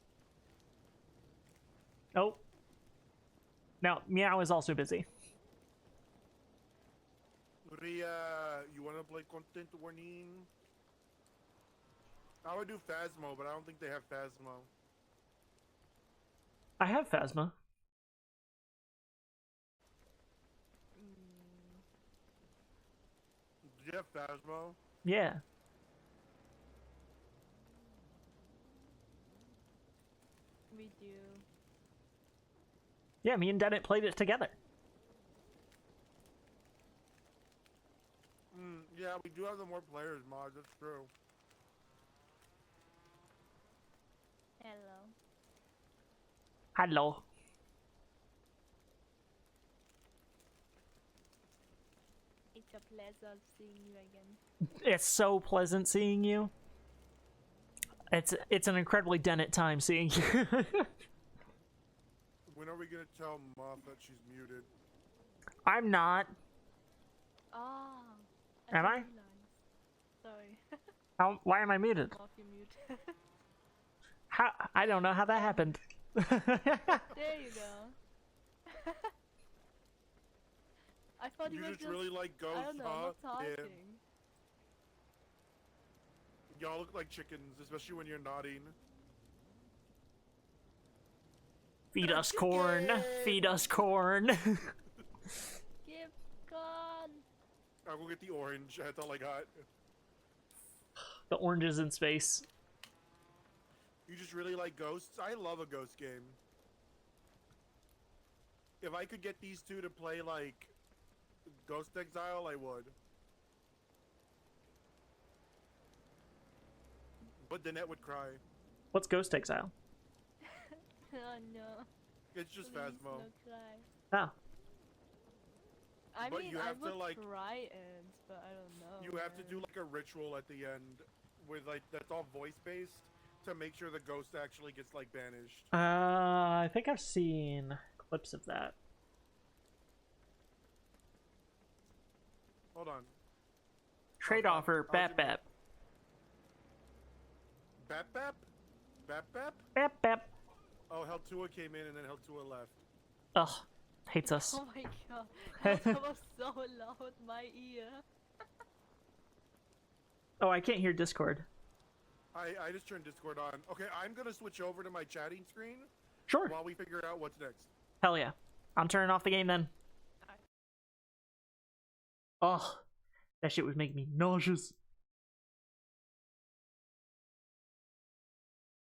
Oh. Now, Meow is also busy. Ria, you wanna play content warning? I would do Phasmo, but I don't think they have Phasmo. I have Phasma. Do you have Phasmo? Yeah. We do. Yeah, me and Dennett played it together. Yeah, we do have the more players mod, that's true. Hello. Hello. It's a pleasure seeing you again. It's so pleasant seeing you. It's an incredibly Dennett time seeing you. When are we gonna tell Moth that she's muted? I'm not. Ah. Am I? realized. Sorry. Why am I muted? Off your mute. How? I don't know how that happened. There you go. I thought you You were just really like I ghosts, don't know, huh? not talking. Yeah. Y'all look like chickens, especially when you're nodding. Feed us corn. Feed us corn. Give God. I'll go get the orange. That's all I got. The oranges in space. You just really like ghosts? I love a ghost game. If I could get these two to play like Ghost Exile, I would. But the net would cry. What's Ghost Exile? Oh no. It's just Please, Phasmo. no cry. Oh. I But mean, you I have to, would like- try it, but I don't know. You have to man. do like a ritual at the end with like that's all voice based to make sure the ghost actually gets like banished. I think I've seen clips of that. Hold on. Trade I'll- offer, I'll bap do bap. Bap bap? Bap bap? Bap bap. Oh, Hell2 came in and then Hell2 left. Ugh. Hates us. Oh my god. That was so loud, my ear. Oh, I can't hear Discord. I just turned Discord on. Okay, I'm gonna switch over to my chatting screen Sure. while we figure out what's next. Hell yeah. I'm turning off the game then. Ugh. That shit would make me nauseous.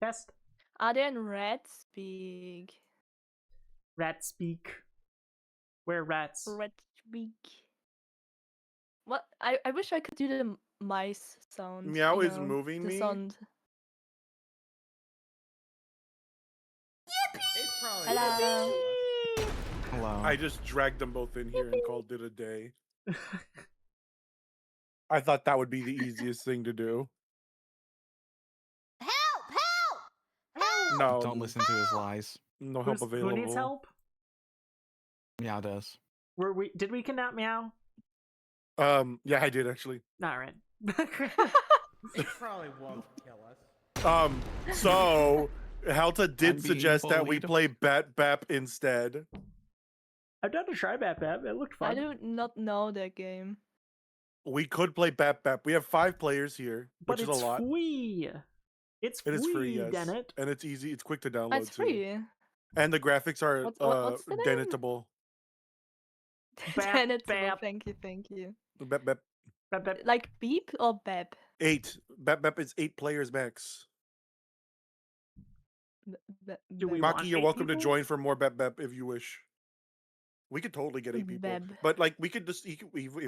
Test. Are they in red speak? Rat speak. We're rats. Red speak. What? I wish I could do the mice sound. Meow you is know, moving the me. Sound. It's probably Hello. Hello. I just dragged them both in here and called it a day. I thought that would be the easiest thing to do. Help! Help! Help! No, Don't listen to his lies. no help Who available. needs help? Meow does. Did we kidnap Meow? Yeah, I did actually. Alright. It probably won't kill us. So Halta I'm did being suggest that we bullied. play Bat Bap instead. I've done a try Bap Bap. It looked fun. I do not know that game. We could play Bat Bap. We have 5 players here, But which is it's a lot. free. It's It is free, yes. Dennett. And it's easy. It's quick to download That's too. free. And the graphics are What's the name? Dennetable. Bap, Then it's bap. thank you. Bap Bap Bap Bap. Like beep or beb? 8. Bat Bap is 8 players max. Do we Beb. want Maki, you're 8 welcome to people? join for more Bat Bap if you wish. We could totally get 8 people, Beb. but like we could just if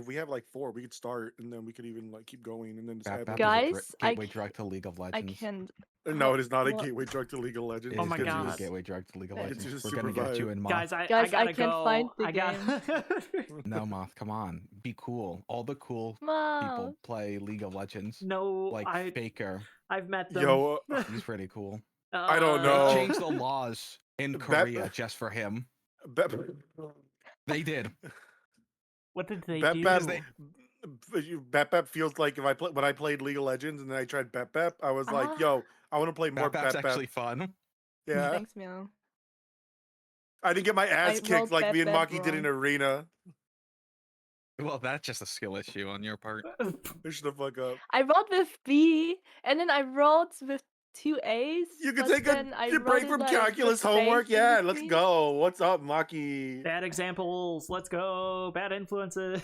we have like 4, we could start and then we could even like keep going and then just Bap add Bap more. is a Guys, I gateway ca- drug to League of I Legends. can't. No, it is not a What? gateway drug to League of Legends. It Oh is my gonna be a God. gateway drug to League of It's Legends. just We're super gonna get you vibe. in Moth. Guys, I Guys, gotta I can't go. find the I got. No, Moth, come on. Be cool. All the cool Wow. people play League of Legends. No, Like Faker. I've met them. Yo, He's pretty cool. I don't They know. changed the laws in Bap- Korea just for him. Bat They did. What did they Bat do? Bap, Because Bat Bap feels like if I when I played League of Legends and then I tried Bat Bap, I was like, Ah. yo, I want to play more Bap Bap's Bat Bap. actually fun. Yeah, Thanks, Meow. I didn't get my ass I kicked wrote like Bat me and Bap Maki did in wrong. Arena. Well, that's just a skill issue on your part. Shut the fuck up. I wrote with B, and then I wrote with 2 A's. You can but take then I a break wrote it, from like, calculus with homework. space in Yeah, let's between. go. What's up, Maki? Bad examples. Let's go. Bad influences.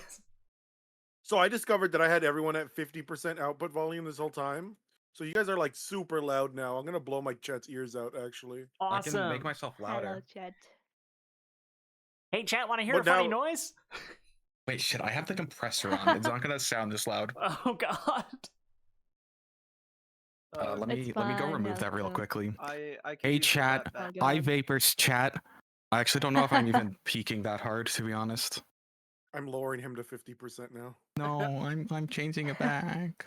So I discovered that I had everyone at 50% output volume this whole time. So you guys are like super loud now. I'm gonna blow my chat's ears out actually. Awesome. I can make myself Hello, louder. chat. Hey, chat, want to hear But a funny now- noise? Wait, shit, I have the compressor on. It's not gonna sound this loud. Oh God. Let me It's go fine, remove that real Helga. quickly. I can Hey use the chat, Bat Bap. Oh, hi God. Vapors chat. I actually don't know if I'm even peaking that hard, to be honest. I'm lowering him to 50% now. No, I'm changing it back.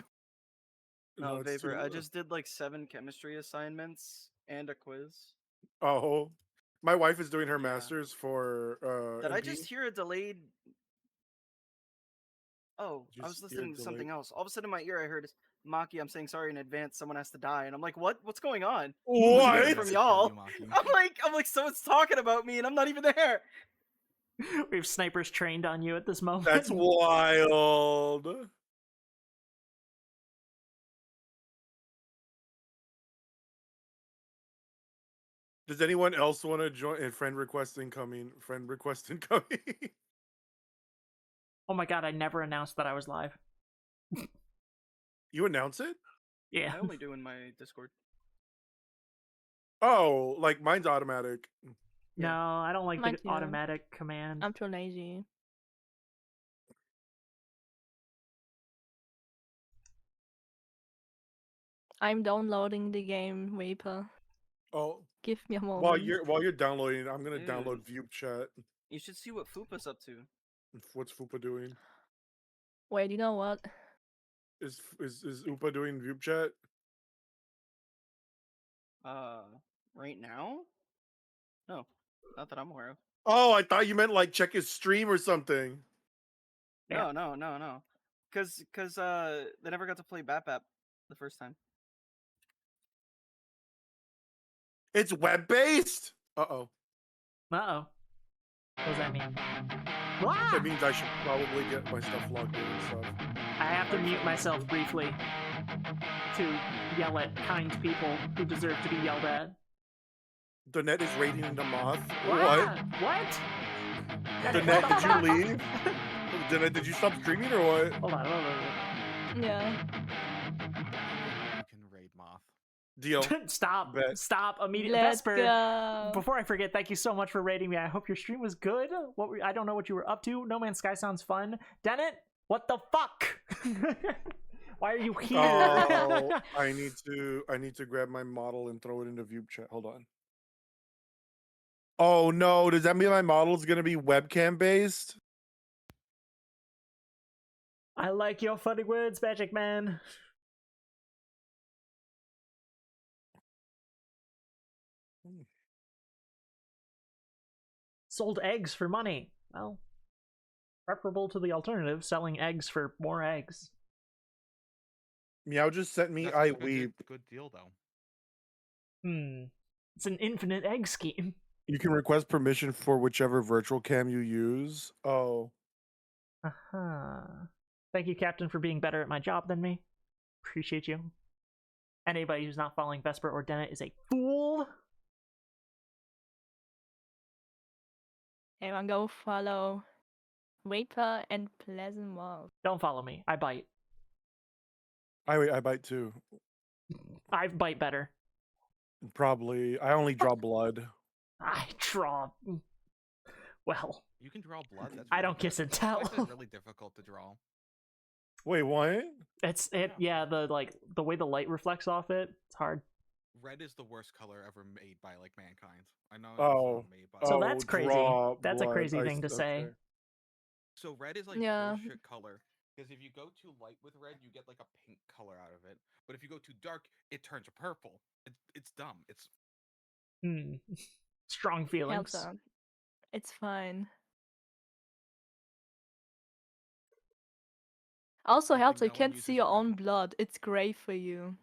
No, it's Vapor, too- I just did like 7 chemistry assignments and a quiz. Oh, my wife is doing her Yeah. master's for. Did I MP. just hear a delayed? Oh, I was Just hear listening to something delayed. else. All of a sudden, in my ear, I heard Maki. I'm saying sorry in advance. Someone has to die, and I'm like, what? What's going on? What? From y'all. I'm like, someone's talking about me, and I'm not even there. We have snipers trained on you at this moment. That's wild. Does anyone else want to join? Friend request incoming. Friend request incoming. Oh my god, I never announced that I was live. You announce it? Yeah. I only do in my Discord. Oh, like mine's automatic. No, I don't like Mine the too. automatic command. I'm too lazy. I'm downloading the game, Vapor. Oh, Give me a moment. while you're downloading, I'm gonna Dude. download View Chat. You should see what Fupa's up to. What's Fupa doing? Wait, you know what? Is Upa doing View Chat? Right now? No, not that I'm aware of. Oh, I thought you meant like check his stream or something. Yeah. No. Cause they never got to play Bap Bap the first time. It's web based. Uh-oh. Uh-oh. What does that mean? That Ah! means I should probably get my stuff logged in and stuff. I have to mute myself briefly to yell at kind people who deserve to be yelled at. The net is rating the moth. What? What? The net, did you leave? Did you stop streaming or what? Hold on. Yeah. You can raid Moth. Deal. Stop. Bet. Stop immediately. Let's Vesper, go. before I forget, thank you so much for rating me. I hope your stream was good. I don't know what you were up to. No Man's Sky sounds fun. Dennett, what the fuck? Why are you here? Oh, I need to grab my model and throw it into View Chat. Hold on. Oh no, does that mean my model is gonna be webcam based? I like your funny words, Magic Man. Sold eggs for money. Well, preferable to the alternative, selling eggs for more eggs. Meow just sent me That's I a good- weep. Good deal though. It's an infinite egg scheme. You can request permission for whichever virtual cam you use. Oh. Uh-huh. Thank you, Captain, for being better at my job than me. Appreciate you. Anybody who's not following Vesper or Dennett is a fool. Everyone go follow Vapor and Pleasant Wolf. Don't follow me. I bite. I bite too. I bite better. Probably. I only draw blood. I draw. Well, You can draw blood. That's I really don't kiss good. and That's tell. actually really difficult to draw. Wait, what? Yeah, the way the light reflects off it, it's hard. Red is the worst color ever made by like mankind. I know. Oh. It's not made by. So Oh, that's crazy. draw That's a blood. crazy I thing to s- say. okay. So red is like Yeah. bullshit color. Because if you go too light with red, you get like a pink color out of it. But if you go too dark, it turns purple. It's dumb. It's Strong feelings. Helps out. It's fine. Also Good helps, thing you no one can't uses see your red. own blood. It's great for you.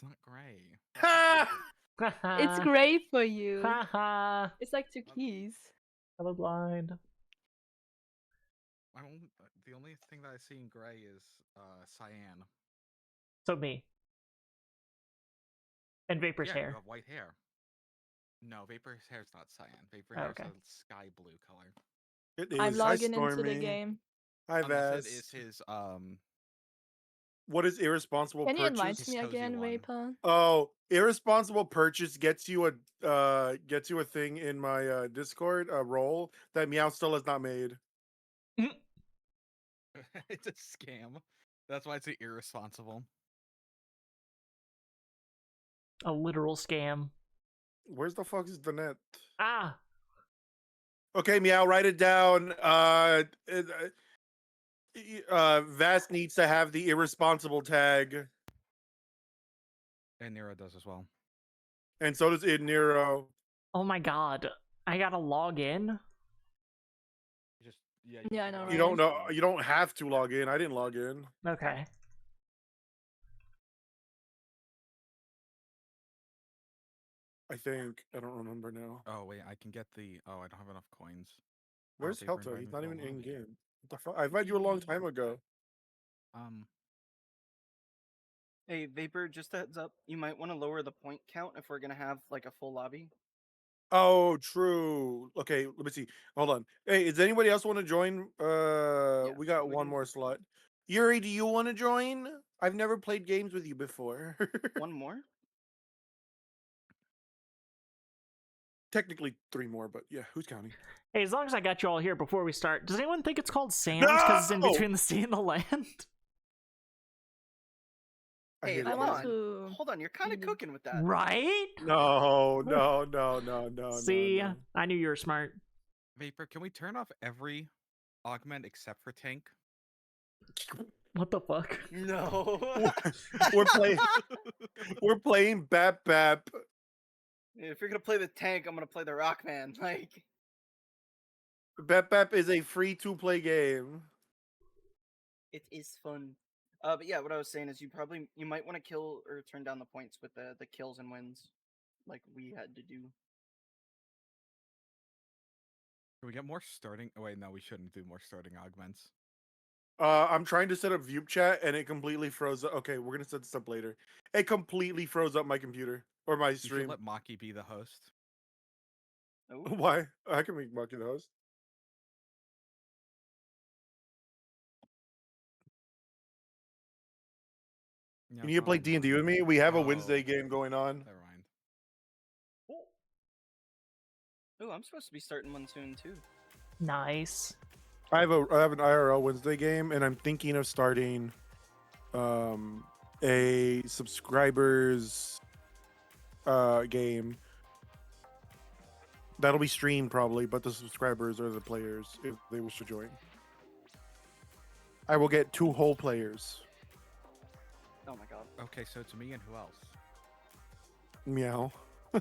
not gray. It's great for you. Haha. It's like turquoise. Colorblind. The only thing that I see in gray is cyan. So me. And Vapor's Yeah, hair. you have white hair. No, Vapor's hair's not cyan. Vapor's Oh, hair's okay. a sky blue color. It is. I'm Hi, logging into the Stormy. game. Hi, Unless Vass. it is his What is irresponsible Can you purchase? invite His me cozy again, one. Vapor? Oh, irresponsible purchase gets you a thing in my Discord, a role that Meow still has not made. it's a scam. That's why it's irresponsible. A literal scam. Where's the fuck is the net? Ah! Okay, Meow, write it down. Vass needs to have the irresponsible tag, And Nero does as well. and so does Id Nero. Oh my god. I gotta log in? Yeah, I know, You don't know. You don't have to log in. I didn't log in. Okay. I think I don't remember now. Oh wait, I can get the. Oh, I don't have enough coins. Where's Vapor Helta? invited He's me not to the even in lobby. game. What the fuck? I invited you a long time ago. Hey, Vapor, just a heads up. You might want to lower the point count if we're gonna have like a full lobby. Oh, true. Okay, let me see. Hold on. Hey, does anybody else want to join? We got we one do. more slot. Yuri, do you want to join? I've never played games with you before. One more? Technically 3 more, but yeah, who's counting? Hey, as long as I got you all here before we start, does anyone think it's called Sam's because it's in No! between the sea and the land? I Hey, hate I it. want hold on. to. Hold on, you're kind of Mhm. cooking with that. Right? No, no, no, no, no, See, no. I knew you were smart. Vapor, can we turn off every augment except for tank? What the fuck? No. We're playing. We're playing Bap Bap. If you're gonna play the tank, I'm gonna play the Rockman. Like, Bap Bap is a free to play game. it is fun. But yeah, what I was saying is you might want to kill or turn down the points with the kills and wins, like we had to do. Can we get more starting? Oh wait, no, we shouldn't do more starting augments. I'm trying to set up view chat and it completely froze up. Okay, we're gonna set this up later. It completely froze up my computer or my You should stream. let Maki be the host. Oh, Why? I can make Maki the host. Yeah, You it's need to not play letting D&D Maki with me? be- We have a Oh, Wednesday game going on. Never mind. oh, I'm supposed to be starting one soon too. Nice. I have an IRL Wednesday game and I'm thinking of starting a subscribers game. That'll be streamed probably, but the subscribers are the players if they wish to join. I will get 2 whole players. Oh my god. Okay, so it's me and who else? Meow. Oh.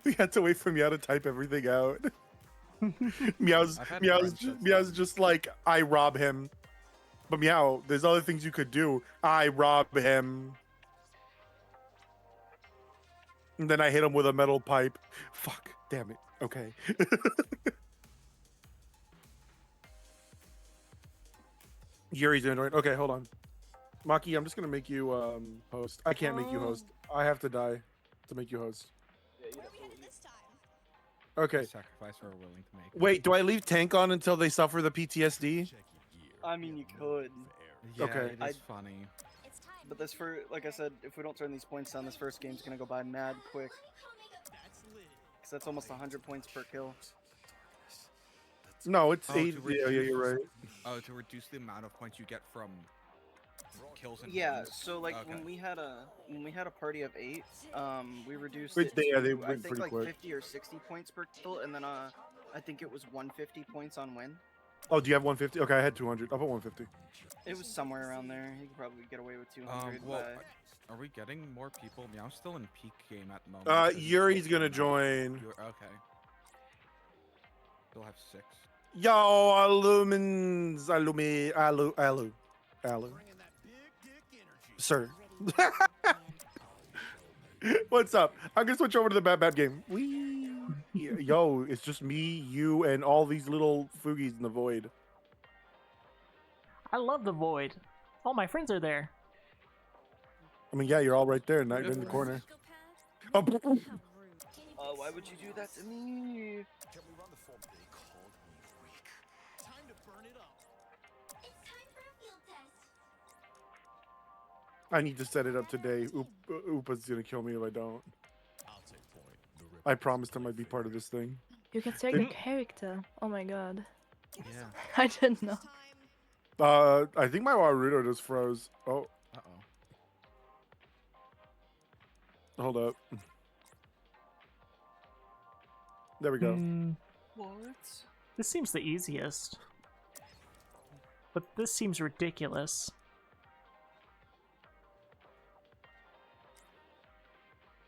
We had to wait for Meow to type everything out. Meow's I've had Meow's friends ju- that's Meow's done- just like I rob him. But Meow, there's other things you could do. I rob him. And then I hit him with a metal pipe. Fuck. Damn it. Okay. Yuri's gonna join. Okay, hold on. Maki, I'm just gonna make you host. I can't make you host. I have to die to make you host. Okay. Sacrifice we're willing to make. Wait, do I leave tank on until they suffer the PTSD? I mean, you could, Yeah, Okay. it is funny. but like I said, if we don't turn these points down, this first game's gonna go by mad quick. Cause that's almost 100 points per kill. No, it's Oh, 8. to Yeah, reduce- you're right. Oh, to reduce the amount of points you get from kills and Yeah, wins? so like Okay. when we had a party of 8, we reduced Wait, it yeah, to they I went think pretty like quick. 50 or 60 points per kill, and then I think it was 150 points on win. Oh, do you have 150? Okay, I had 200. I'll put 150. It was somewhere around there. You could probably get away with 200. Well, but are we getting more people? Meow's still in peak game at the moment. 'cause he's Yuri's still gonna playing. join. Okay. Still have 6. Yo, Illumins, Alu. Sir. What's up? I'm gonna switch over to the Bad game. Yo, it's just me, you, and all these little foogies in the void. I love the void. All my friends are there. I mean, yeah, you're all right there, not in the corner. Oh, why would you do that to me? I need to set it up today. Oopa's gonna kill me if I don't. I promised him I'd be part of this thing. You can take a character. Oh my god. Yeah. I didn't know. I think my Warudo just froze. Oh, Uh-oh. hold up. There we go. What? This seems the easiest. But this seems ridiculous.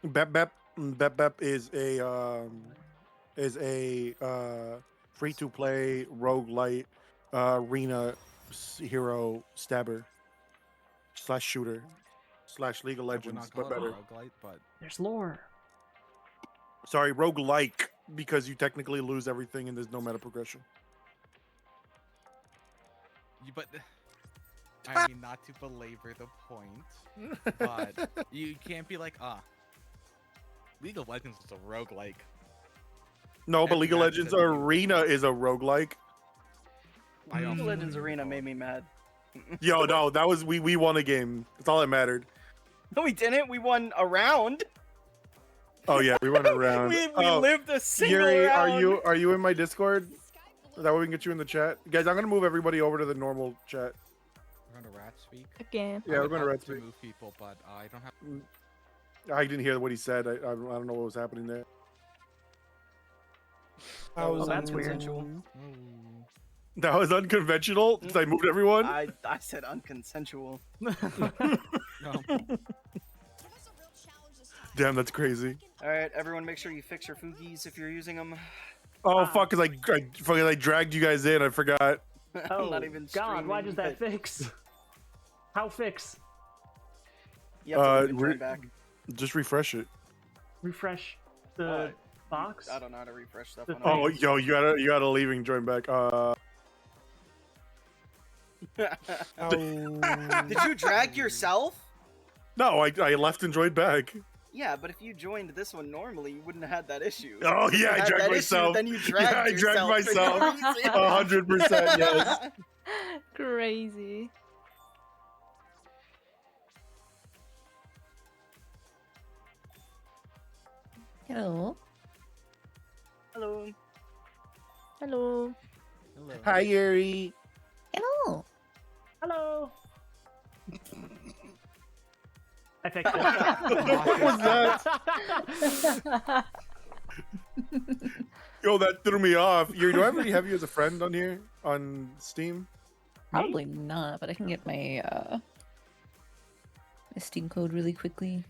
Bep is a free to play roguelite arena hero stabber / shooter / League of I would Legends, not call but it a better. roguelite, but There's lore. Sorry, roguelike, because you technically lose everything and there's no meta progression. but I mean, not to belabor the point, but you can't be like, League of Legends is a roguelike. No, but And League of Madden Legends said you- Arena is a roguelike. I League also of Legends like Arena both. made me mad. Yo, no, that was we won a game. That's all that mattered. No, we didn't. We won a round. Oh yeah, we went around. We Oh, lived a single Yuri, round. are you in my Discord? That way we can get you in the chat, guys. I'm gonna move everybody over to the normal chat. We're going to rat speak. Again. Yeah, I we're would going to love red speak. move people, but I don't have. I didn't hear what he said. I don't know what was happening there. That was Oh, that's weird. unconsensual. That was unconventional. Since I moved everyone. I said unconsensual. No. Damn, that's crazy. All right, everyone, make sure you fix your fugis if you're using them. Oh fuck! Cause I dragged you guys in. I forgot. Oh, I'm not even God, why does streaming, that fix? How fix? You have to leave and we're- join back. Just refresh it. Refresh the box? I don't know how to refresh stuff. The On Oh, iOS. yo, you gotta leave and join back. Did you drag yourself? No, I left and joined back. Yeah, but if you joined this one normally, you wouldn't have had that issue. Oh If you yeah, I had dragged that myself. Issue, then you dragged Yeah, I dragged yourself for no myself. reason. 100%, yes. Crazy. Hello. Hello. Hello. Hello. Hi, Yuri. Hello. Hello. I fixed it. What was that? Yo, that threw me off. Yuri, do I already have you as a friend on here on Steam? Probably not, but I can get my my Steam code really quickly.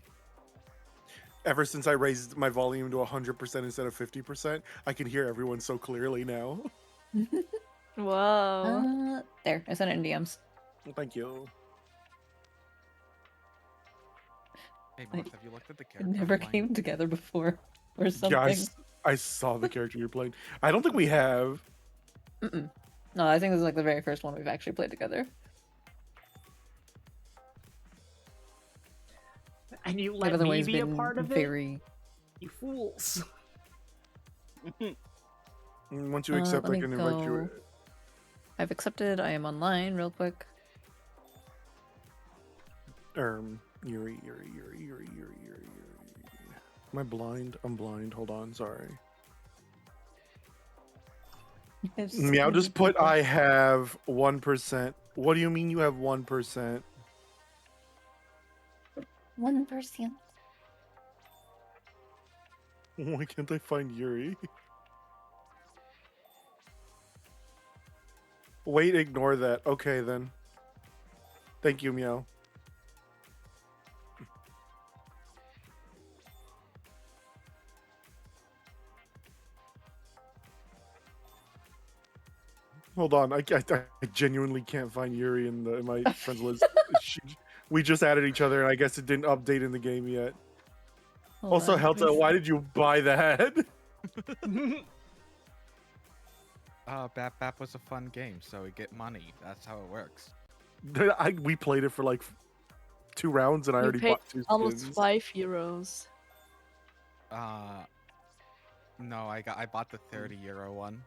Ever since I raised my volume to 100% instead of 50%, I can hear everyone so clearly now. Wow. There, I sent it in DMs. Well, thank you. Hey, Like, Mark, have you looked at the It character? never I'm playing? came together before, or something. Yeah, I saw the character you're playing. I don't think we have. Mm-mm. No, I think this is like the very first one we've actually played together. And you I've let me otherwise be a been part of it? very. You fools. Once you accept, let I me can invite you. go. I've accepted. I am online, real quick. Yuri. Am I blind? I'm blind. Hold on. Sorry. I've Meow seen just put people- I have 1%. What do you mean you have 1%? 1%. Why can't I find Yuri? Wait, ignore that. Okay then. Thank you, Meow. Hold on, I genuinely can't find Yuri in my friends list. We just added each other, and I guess it didn't update in the game yet. Hold Also, on, let me Helta, see. why did you buy that? Bap was a fun game, so we get money. That's how it works. We played it for like 2 rounds, and I You already paid bought 2 almost skins. €5. No, I bought the 30 € one.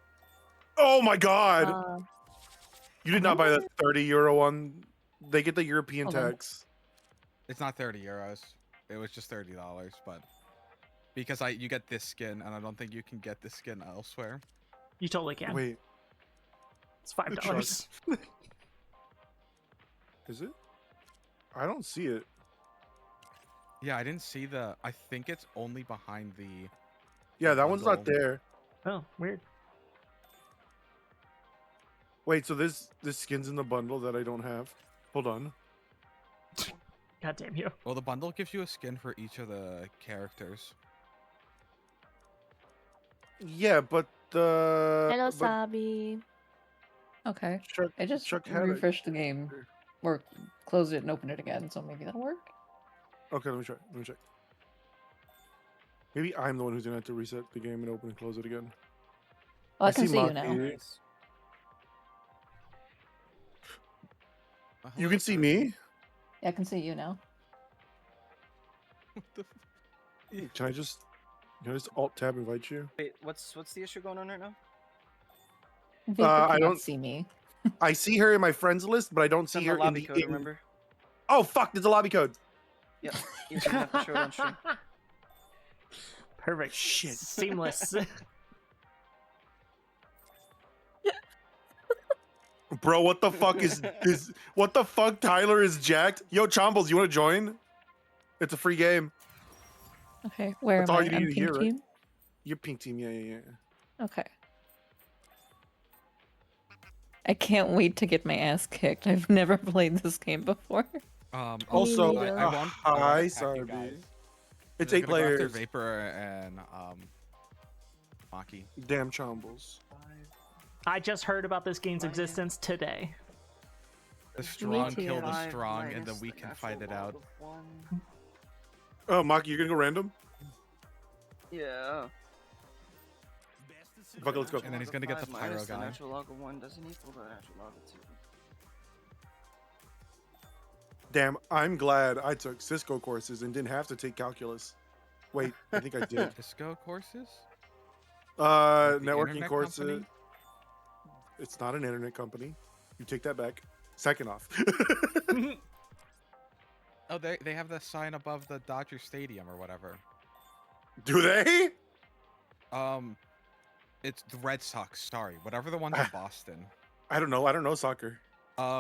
Oh my god! Uh, You did not buy the 30 € one. They get the European Hold on. tax. It's not 30 €. It was just $30, but because you get this skin, and I don't think you can get this skin elsewhere. You totally can. Wait, It's $5. is it? I don't see it. Yeah, I didn't see the. I think it's only behind the. Yeah, that one's not bundle. there. Oh, weird. Wait, so this skin's in the bundle that I don't have. Hold on. God damn you. Well, the bundle gives you a skin for each of the characters. Yeah, but the hello, but Sabi. Okay. Chuck, I just Chuck had it. refreshed the game, or closed it and opened it again, so maybe that'll work. Okay, let me try. Let me check. Maybe I'm the one who's gonna have to reset the game and open and close it again. Oh, I can see you Maki. now. Nice. You can see me? Yeah, I can see you now. What the Can I just Can I just alt-tab invite you? Wait, what's the issue going on right now? Vapor I cannot don't- see me. I see her in my friends list, but I don't see Send her the lobby in the... code, remember? Oh, fuck, there's a lobby code. Yep. You just have to show it on stream. Perfect. Shit. Seamless. Bro, what the fuck is what the fuck? Tyler is jacked. Yo, Chombles, you want to join? It's a free game. Okay, where That's am all I? you need On to pink hear, right? team? You're pink team, yeah. Okay. I can't wait to get my ass kicked. I've never played this game before. Also, neither. I want hi, to attack you Sarby. guys. It's I'm 8 gonna go after players. Vapor and Maki. Damn Chombles. I just heard about this game's existence today. The strong too. kill the 5 strong, and minus the weak can natural fight it log out. of 1. Oh, Maki, you're gonna go random? Yeah. Fuck it, let's go. And then he's gonna get the pyro minus guy. The natural log of 1 doesn't equal the natural log of 2. Damn, I'm glad I took Cisco courses and didn't have to take calculus. Wait, I think I did. Disco courses? Like the Networking internet courses. company? It's not an internet company. You take that back. Second off. Oh, they have the sign above the Dodger Stadium or whatever. Do they? It's the Red Sox. Sorry, whatever the ones in Boston. I don't know. I don't know soccer.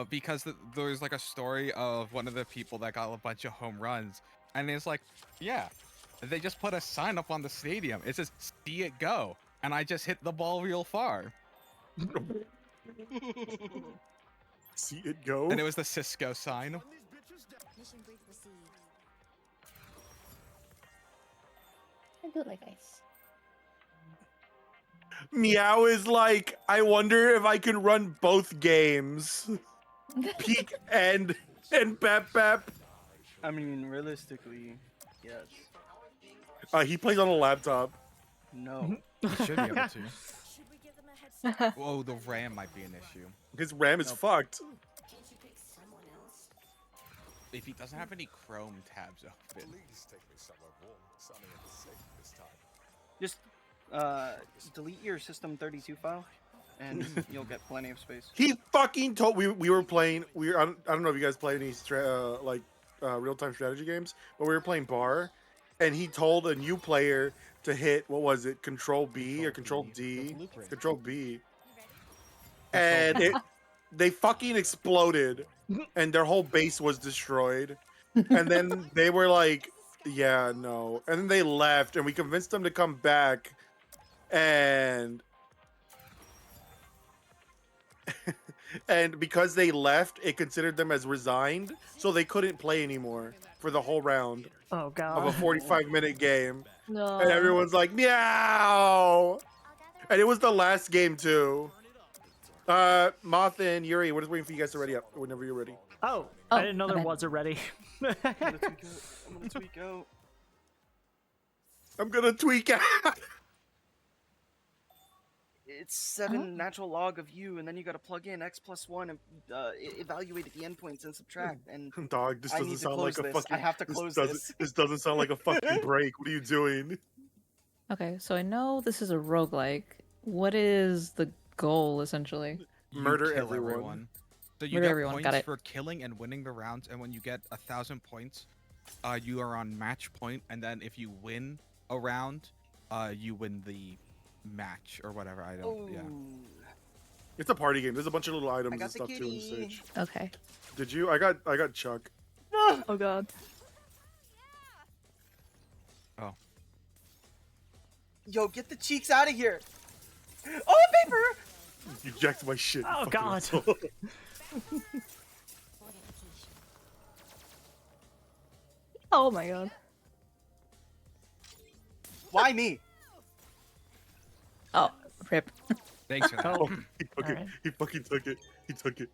Because there's like a story of one of the people that got a bunch of home runs, and it's like, yeah, they just put a sign up on the stadium. It says "See it go," and I just hit the ball real far, See it go. and it was the Cisco sign. Mission brief received. I do like ice. Meow is like, I wonder if I can run both games. Peek and Pep Pep. I mean, realistically, yes. He plays on a laptop. No. You should be able to. Should we give them a head start? Whoa, the RAM might be an issue. His RAM is fucked. Can't you pick someone else? If he doesn't have any Chrome tabs open. Please take me somewhere warm, sunny, and safe this time. Just delete your system32 file, and you'll get plenty of space. He fucking told we were playing. I don't know if you guys play any real-time strategy games, but we were playing Bar, and he told a new player to hit, what was it, Control B or Control D? Blueprint. Control B. And they fucking exploded, and their whole base was destroyed. And then they were like, yeah, no. And then they left, and we convinced them to come back, and and because they left, it considered them as resigned, so they couldn't play anymore for the whole round Oh of god. a 45-minute game. No. And everyone's like, meow! And it was the last game, too. Moth and Yuri, we're just waiting for you guys to ready up whenever you're ready. Oh, Oh, I didn't know there my bad. was a ready. I'm gonna tweak out. I'm gonna tweak out. It's 7 natural log of u, and then you gotta plug in x+1 and evaluate the endpoints and subtract. And Dog, this I doesn't need to sound close like a this. fucking... I have to close this. This doesn't sound like a fucking break. What are you doing? Okay, so I know this is a roguelike. What is the goal, essentially? You Murder kill everyone. So you Murder get everyone, points got it. for killing and winning the rounds, and when you get 1,000 points, you are on match point, and then if you win a round, you win the match or whatever. I don't. Yeah. Ooh. It's a party game. There's a bunch of little items got and the stuff, too, on the kitty. stage. Okay. Did you? I got Chuck. Oh god. Oh. Yo, get the cheeks out of here! Oh, paper! You jacked my shit. you Oh, fucking God. asshole. Fortification. Oh my god. Why me? Oh, rip. Thanks for that. Oh, He took it. Alright. He fucking took it. He took it.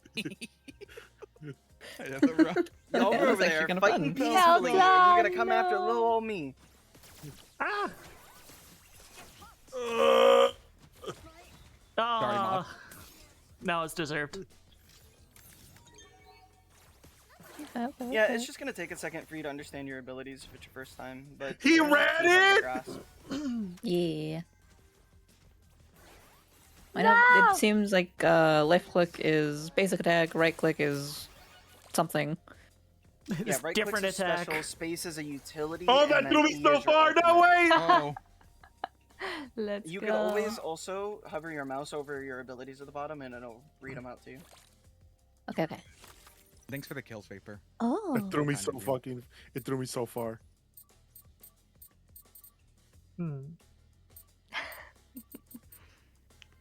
I had the rock. Y'all Okay, were that was over actually there kinda fighting fun. peacefully. Yeah, and you gotta no. come after little old me. ah! Uh, Ah. No, it's deserved. Okay, Yeah, okay. it's just gonna take a second for you to understand your abilities if it's your first time, but He they're not ran too hard to it! grasp. Yeah. I know it seems like left click is basic attack, right click is something. Yeah, It's right different click's a attack. special, space is a utility. Oh, and that then threw me E so is your far. No ultimate. way! Oh, Let's You go. can always also hover your mouse over your abilities at the bottom, and it'll read them out to you. Okay, okay. thanks for the kills, Vapor. Oh. It threw me Kind so of you. fucking. It threw me so far.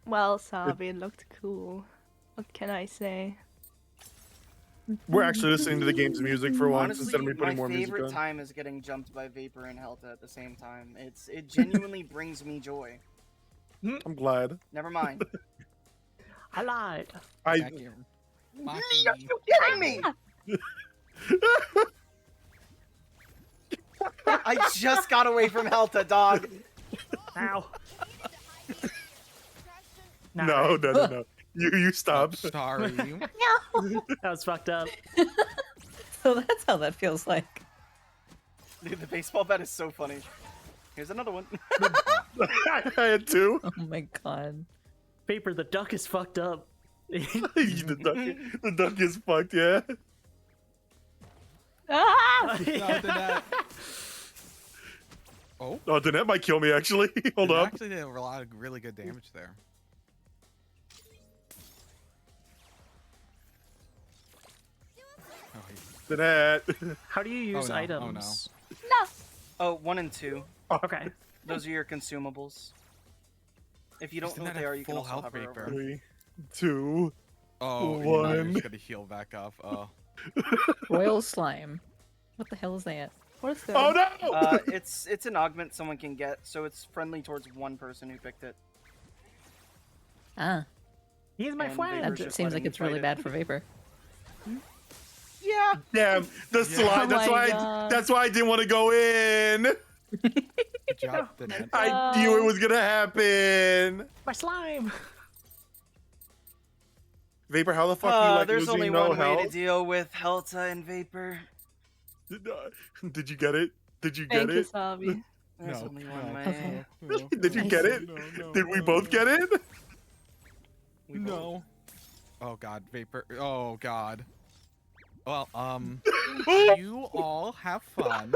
Well, Sabi, it looked cool. What can I say? We're actually listening to the game's music for once Honestly, instead of me my putting more music favorite on. time is getting jumped by Vapor and Helta at the same time. It genuinely brings me joy. I'm glad. Never mind. I lied. I Back here. Are you kidding me? I just got away from Helta, dog. Ow. Nah, no, no, no, no. You Oh, stop. sorry. that was fucked up. So that's how that feels like. Dude, the baseball bat is so funny. Here's another one. I had two. Oh my god. Vapor, the duck is fucked up. The duck is fucked. Yeah. Ah! No, did that. Oh, Oh, then that might kill me. Actually, hold it up. actually did a lot of really good damage there. Oh, Then that. How do you use no, oh, no. items? Oh, 1 and 2. Okay. Those are your consumables. If you don't Isn't know what that they a are, you can full also health hover Vapor? over them. 3, 2. Oh, you know, you're One. just gonna heal back up. Oh. Royal slime. What the hell is that? What is that? Oh no! It's an augment someone can get, so it's friendly towards one person who picked it. Ah, He's my And friend. Vapor's that just seems letting like you it's really fight it. bad for Vapor. Yeah. Damn, the slide. Oh That's my why. God. That's why I didn't want to go in. Good job, Danette. I knew it was gonna happen. My slime. Vapor, how the fuck do you like There's losing only no one way to health? deal with Helta and Vapor. Did you get it? Did you Thank get you, it? Sabi. There's No, only one no, way. Okay. no, Did you no, get it? no, no, Did we no, both no. get it? We both- No. Oh god, Vapor. Oh god. Well, you all have fun.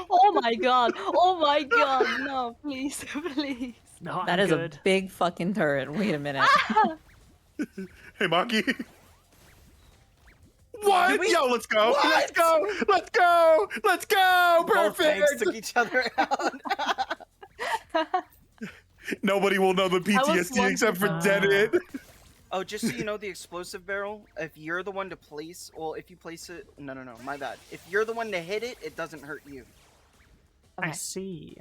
Oh my god! Oh my god! No, please, please. No, That I'm is good. a big fucking turret. Wait a minute. Hey, Maki. What? we- Yo, let's go. What? Let's go. Let's go. Let's go. Both tanks Perfect. took each other out. Nobody will know the was PTSD except for wondering- Dennett. Oh, just so you know, the explosive barrel, if you're the one to place, well, if you place it, no, my bad. If you're the one to hit it, it doesn't hurt you. I see.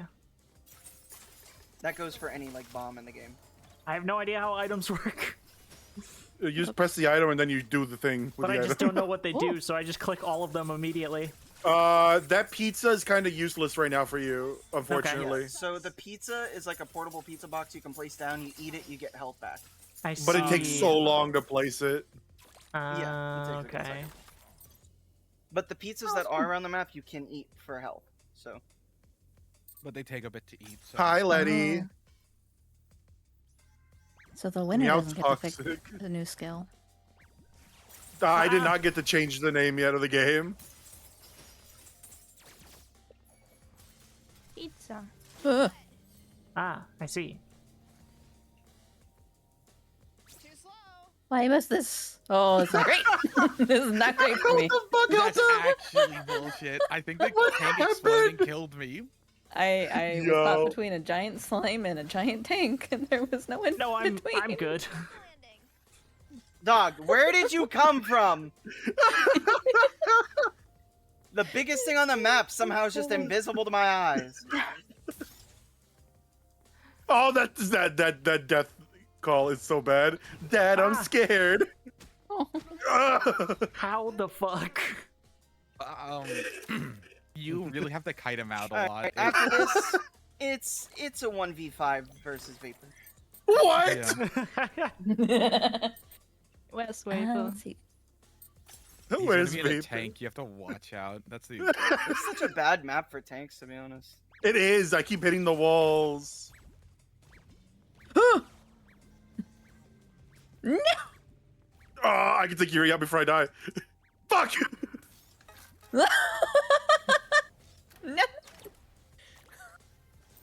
That goes for any, like, bomb in the game. I have no idea how items work, You just press the item and then you do the thing with but the I just item. don't know what they do, so I just click all of them immediately. That pizza is kind of useless right now for you, unfortunately. So the pizza is like a portable pizza box you can place down, you eat it, you get health back. I see. But it takes so long to place it. Yeah, it takes a good Okay. second. But the pizzas that are around the map, you can eat for health, so. But they take a bit to eat. So. Hi, Letty. Oh. So the winner Meow doesn't get to pick toxic. the new skill. I did not get to change the name yet of the game. Pizza. Ugh. Ah, I see. Why was this? Oh, it's not great. This is not great for me. That's actually bullshit. I think the tank exploding killed me. I was Yo. caught between a giant slime and a giant tank, and there was no in No, I'm between. good. Dog, where did you come from? The biggest thing on the map somehow is just invisible to my eyes. Oh, that death call is so bad. Dad, I'm Ah. scared. How the fuck? You really have to kite him out a lot. Alright, after this, it's a 1v5 versus Vapor. What? Yeah. Where's Ah, Wafer? let's see. He's Where's gonna be in a Vape? tank. You have to watch out. That's the. It's such a bad map for tanks, to be honest. It is. I keep hitting the walls. No. Oh, I can take Yuri out before I die. Fuck! No.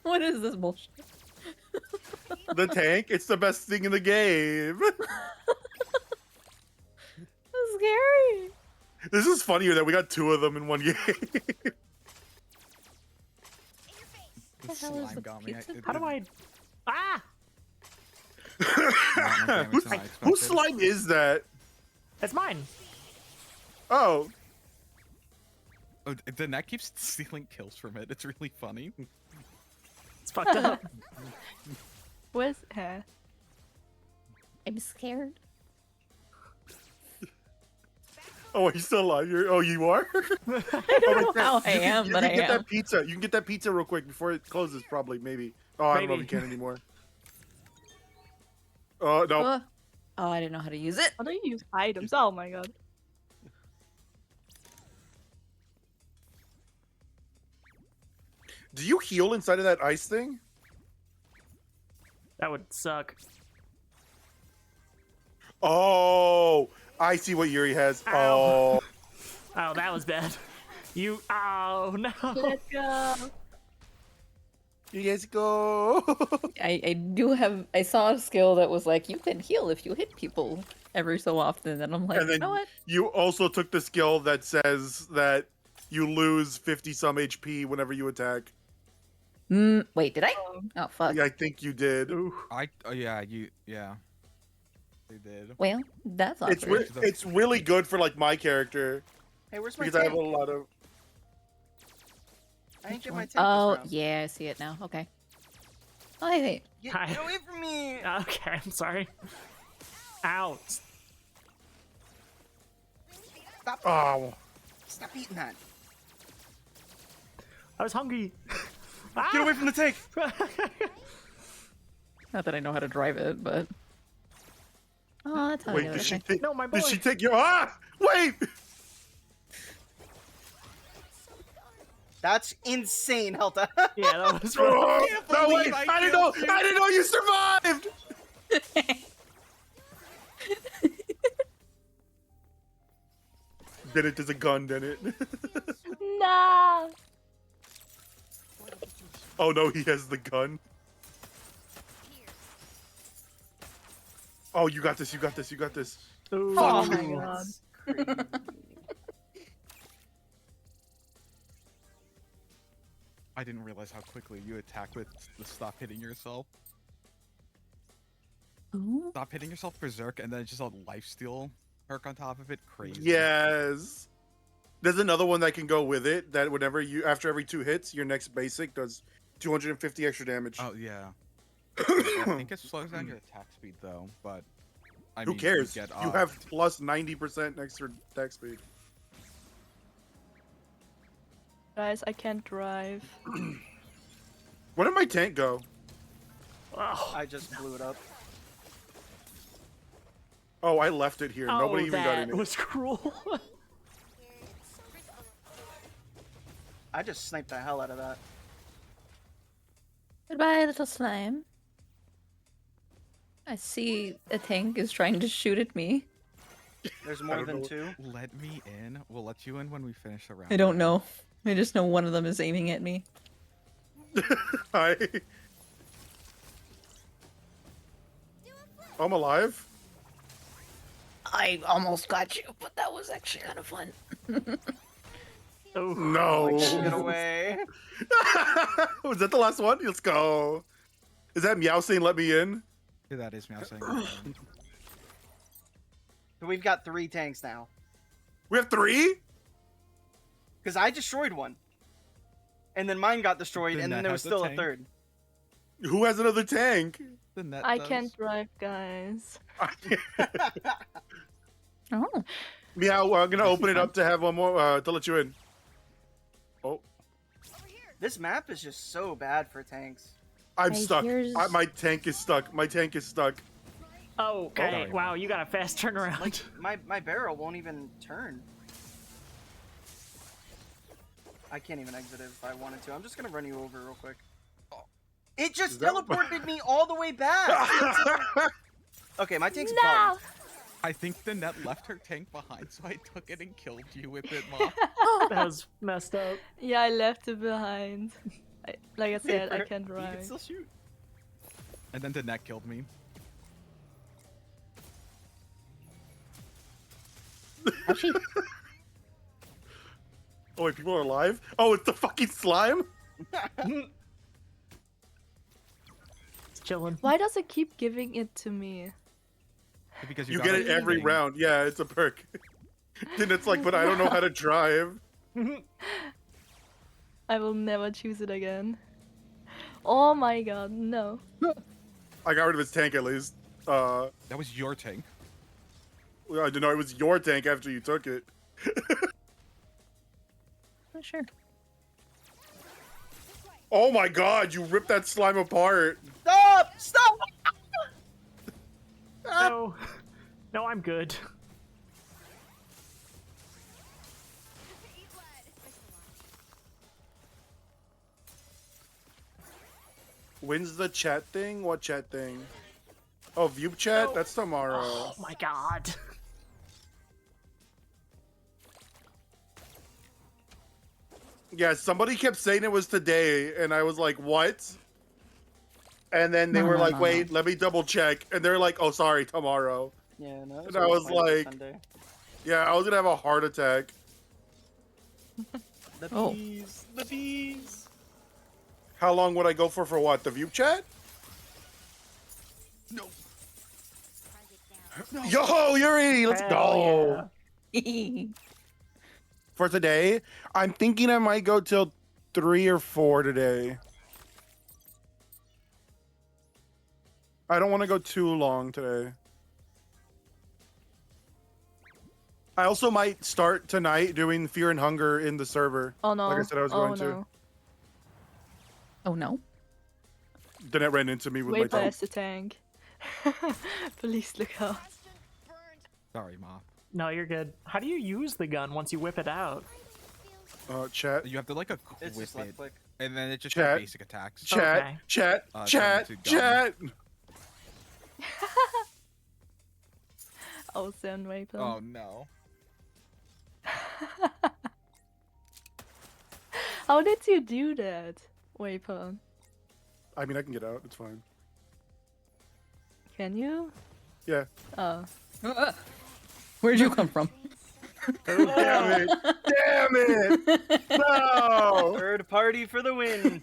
What is this bullshit? The tank, it's the best thing in the game. That's scary. This is funnier that we got 2 of them in one game. The The hell is slime the got me. pizza? How do I? Ah! Whose slime is that? It's mine. Oh, Oh, the net keeps stealing kills from it. It's really funny. It's fucked up. Where's her? I'm scared. oh, are you still alive? Oh, you are? I don't know how I am, but I can get am. that pizza. You can get that pizza real quick before it closes, probably, maybe. Oh, I don't know if you Maybe. can anymore. Oh, no. Oh, I didn't know how to use it. How do you use items? Oh my god. Do you heal inside of that ice thing? That would suck. Oh, I see what Yuri has. Ow. Oh. Oh, that was bad. You. Oh no. Let's go. You guys go. I do have. I saw a skill that was like you can heal if you hit people every so often, and I'm like, And you then know what? you also took the skill that says that you lose 50 some HP whenever you attack. Wait, did I? Um, Oh fuck. Yeah, I think you did. Ooh. Yeah. They did. Well, that's It's awkward. it's really good for like my character Hey, where's my because I tank? have a lot of. I didn't get Which my one? tank Oh this round. yeah, I see it now. Okay. Oh wait. Get, Hi. get away from me! Okay, I'm sorry. Ow. Stop! Oh, Stop eating that! I was hungry. get away from the tank! Not that I know how to drive it, but. Oh, that's how I Wait, do did it. she okay. take? No, my Did boy. she take your? Ah! Wait! That's insane, Helta. Yeah, that was. Oh, no, believe wait! I I didn't know! killed you. I didn't know you survived! Dennett is a gun, Dennett. Nah. Oh no, he has the gun. Oh, you got this! You got this! You got this! Ooh. Oh my god. I didn't realize how quickly you attack with the stop hitting yourself. Ooh. Stop hitting yourself berserk, and then just a lifesteal perk on top of it. Crazy. Yes. There's another one that can go with it. That whenever you, after every 2 hits, your next basic does 250 extra damage. Oh yeah. I think it slows down your attack speed though, but I Who mean, cares? get You up. have plus 90% extra attack speed. Guys, I can't drive. Where did my tank go? Oh, I just blew it up. Oh, I left it here. Nobody even got that in it. was cruel. I just sniped the hell out of that. Goodbye, little slime. I see a tank is trying to shoot at me. There's more don't than know. 2. Let me in. We'll let you in when we finish the round. I don't know. I just know one of them is aiming at me. Hi. I'm alive. I almost got you, but that was actually kind of fun. Oh No. Get away. Was that the last one? Let's go. Is that Meow saying let me in? Yeah, that is Meow saying. So we've got 3 tanks now. We have 3? Because I destroyed one. And then mine got destroyed, The and then net there was has a still a tank. third. Who has another tank? The net I does. can't drive, guys. Oh. Meow, I'm gonna open it up to have one more, to let you in. Oh, This map is just so bad for tanks. I'm Hey, stuck. here's- My tank is stuck. My tank is stuck. Oh, okay. sorry. Wow, you got a fast turnaround. My barrel won't even turn. I can't even exit it if I wanted to. I'm just gonna run you over real quick. It just Is that- teleported me all the way back! Okay, my tank's No! bugged. I think the net left her tank behind, so I took it and killed you with it, Mom. That was messed up. Yeah, I left it behind. Like I said, I Paper. can't You drive. can still shoot. And then the net killed me. Oh wait, people are alive? Oh, it's the fucking slime? It's chilling. Why does it keep giving it to me? Because You got get a it every thing. round. Yeah, it's a perk. Then it's like, but I don't know how to drive. I will never choose it again. Oh my god, no. I got rid of his tank at least. That was your tank. I didn't know it was your tank after you took it. Oh, sure. Oh my god, you ripped that slime apart. Stop! Stop! No. No, I'm good. When's the chat thing? What chat thing? Oh, view chat? No. That's tomorrow. Oh my god. Yeah, somebody kept saying it was today, and I was like, what? And then they No, were no, like, no, wait, let me double check. And they're like, oh, sorry, tomorrow. Yeah, no. And I was like- Sunday. Yeah, I was gonna have a heart attack. The Oh. bees! The bees! How long would I go for what? The view chat? No. Yo, Yuri, let's Hell go. yeah. For today, I'm thinking I might go till 3 or 4 today. I don't want to go too long today. I also might start tonight doing Fear and Hunger in the server. Oh no. Like I said I was oh going no. to. Oh no. Then it ran into me with Way my tank. past the tank. Please look out. Sorry, Mom. No, you're good. How do you use the gun once you whip it out? Chat, You have to like equip It's just it, left click. and then it just Chat. does basic attacks. chat, Okay. chat, Turn chat, to gun. chat. Oh, sound weapon. Oh no. How did you do that, weapon? I mean, I can get out. It's fine. Can you? Yeah. Oh. Where'd you come from? Oh, damn it! Damn it! No! Third party for the win!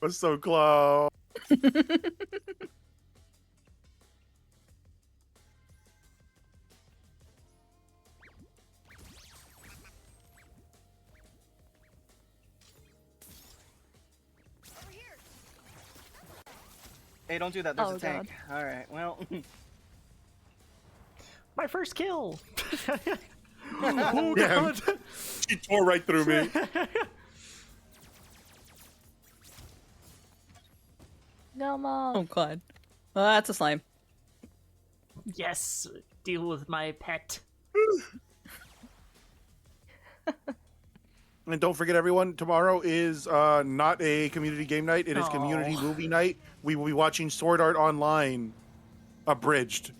Was so close. Hey, don't do that. There's Oh, a tank. Alright, well. My first kill. Oh, damn. She tore right through me. Come on. Oh god. Well, that's a slime. Yes, deal with my pet. And don't forget, everyone, tomorrow is not a community game night. It is community Aw. movie night. We will be watching Sword Art Online abridged.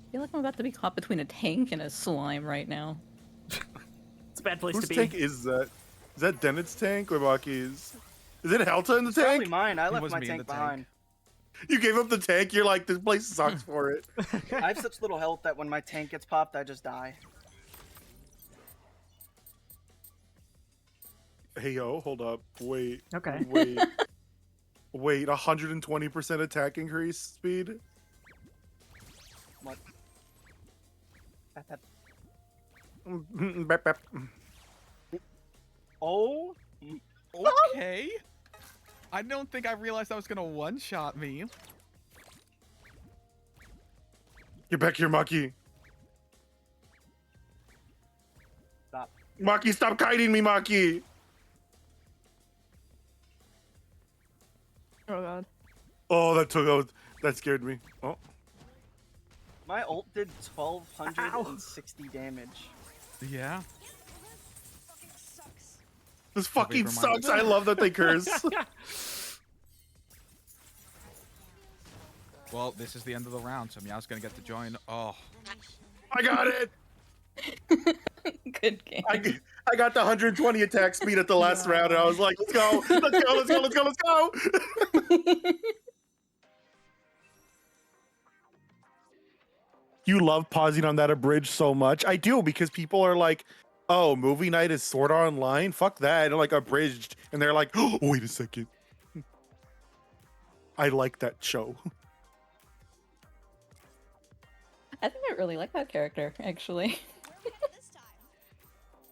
I feel like I'm about to be caught between a tank and a slime right now. It's a bad place Whose to be. tank is that? Is that Dennett's tank or Maki's? Is it Helta in the Probably tank? mine. I left was my me in tank the tank. behind. You gave up the tank? You're like, this place sucks for it. I have such little health that when my tank gets popped, I just die. Hey, yo, hold up. Wait. Okay. Wait. Wait, 120% attack increase speed? What? Bep, bep. Oh? Okay. I don't think I realized I was gonna one-shot me. Get back here, Maki. Stop. Maki, stop kiting me, Maki. Oh god. Oh, that scared me. Oh. My ult did 1260 damage. Yeah. This A big fucking reminder. sucks. I love that they curse. Well, this is the end of the round, so Meow's gonna get to join. Oh, I got it. Good game. I got the 120 attack speed at the last round, and I was like, let's go, let's go, let's go, let's go, let's go. You love pausing on that abridged so much. I do, because people are like, oh, movie night is Sword Art Online? Fuck that. And like abridged. And they're like, oh, wait a second. I like that show. I think I really like that character, actually.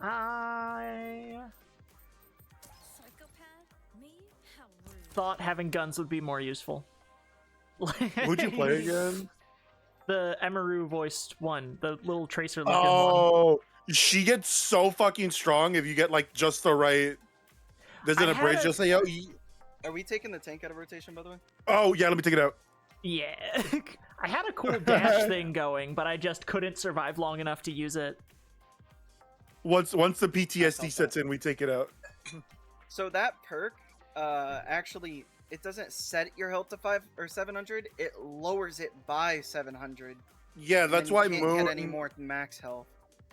I thought having guns would be more useful. Who'd you play again? The Emaru voiced one, the little tracer looking one. Oh, she gets so fucking strong if you get like just the right. Does it I abridge had a- just say, oh, Are we taking the tank out of rotation, by the way? oh yeah, let me take it out. Yeah. I had a cool dash thing going, but I just couldn't survive long enough to use it. Once the PTSD sets in, we take it out. So that perk, actually, it doesn't set your health to 5 or 700. It lowers it by 700. Yeah, and that's then why you can't Moon. get any more than max health.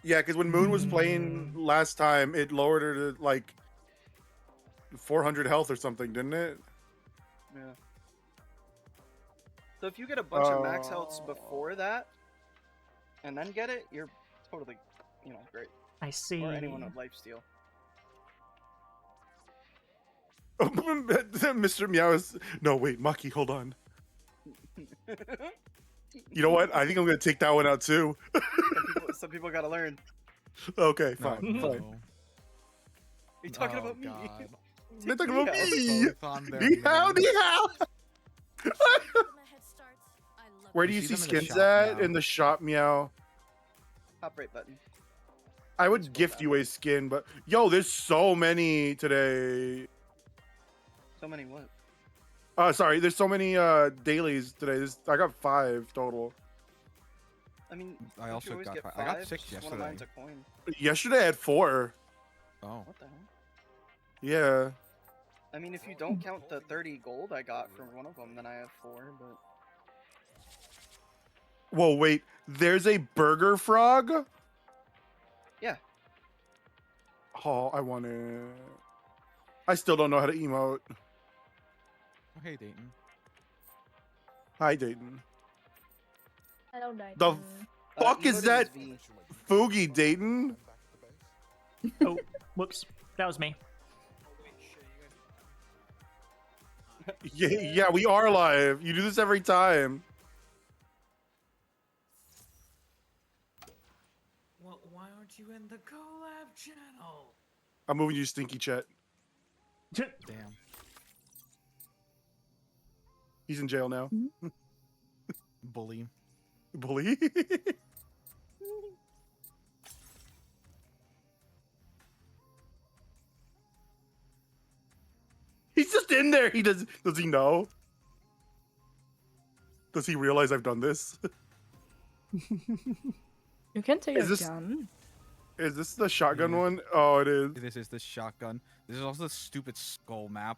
Yeah, because when Moon was playing last time, it lowered her to like 400 health or something, didn't it? Yeah. So if you get a bunch of max healths before that, and then get it, you're totally, great. I see. Or anyone with lifesteal. Mr. Meow is. No, wait, Mucky, hold on. You know what? I think I'm gonna take that one out too. Some people gotta learn. Okay, no, fine, no. fine. Are you talking Oh, about me? God. They're talking about Yeah. me. Both on their Ni hao, names. ni hao. Where do you You see see them in the skins shop, at? Meow. In the shop, Meow. Top right button. I would gift you a skin, but yo, there's so many today. So many what? Sorry, there's so many dailies today. I got 5 total. I mean, I don't you also always got get five. I got 5? 6 Just one of mine's yesterday. a coin. Yesterday I had 4. Oh. What the hell? Yeah. I mean, if you don't count the 30 gold I got from one of them, then I have 4, but... Whoa, wait. There's a burger frog? Yeah. Oh, I want it. I still don't know how to emote. Oh, hey, Dayton. Hi, Dayton. Hello, Dayton. The fuck is emoting that? V. Foogie Dayton? Oh, whoops. That was me. Yeah, we are live. You do this every time. Well, why aren't you in the collab channel? I'm moving you, Stinky Chet. Damn. He's in jail now. Bully. Bully. He's just in there. Does he know? Does he realize I've done this? You can take Is a this- gun. Is this the shotgun Yeah. one? Oh, it is. This is the shotgun. This is also the stupid skull map.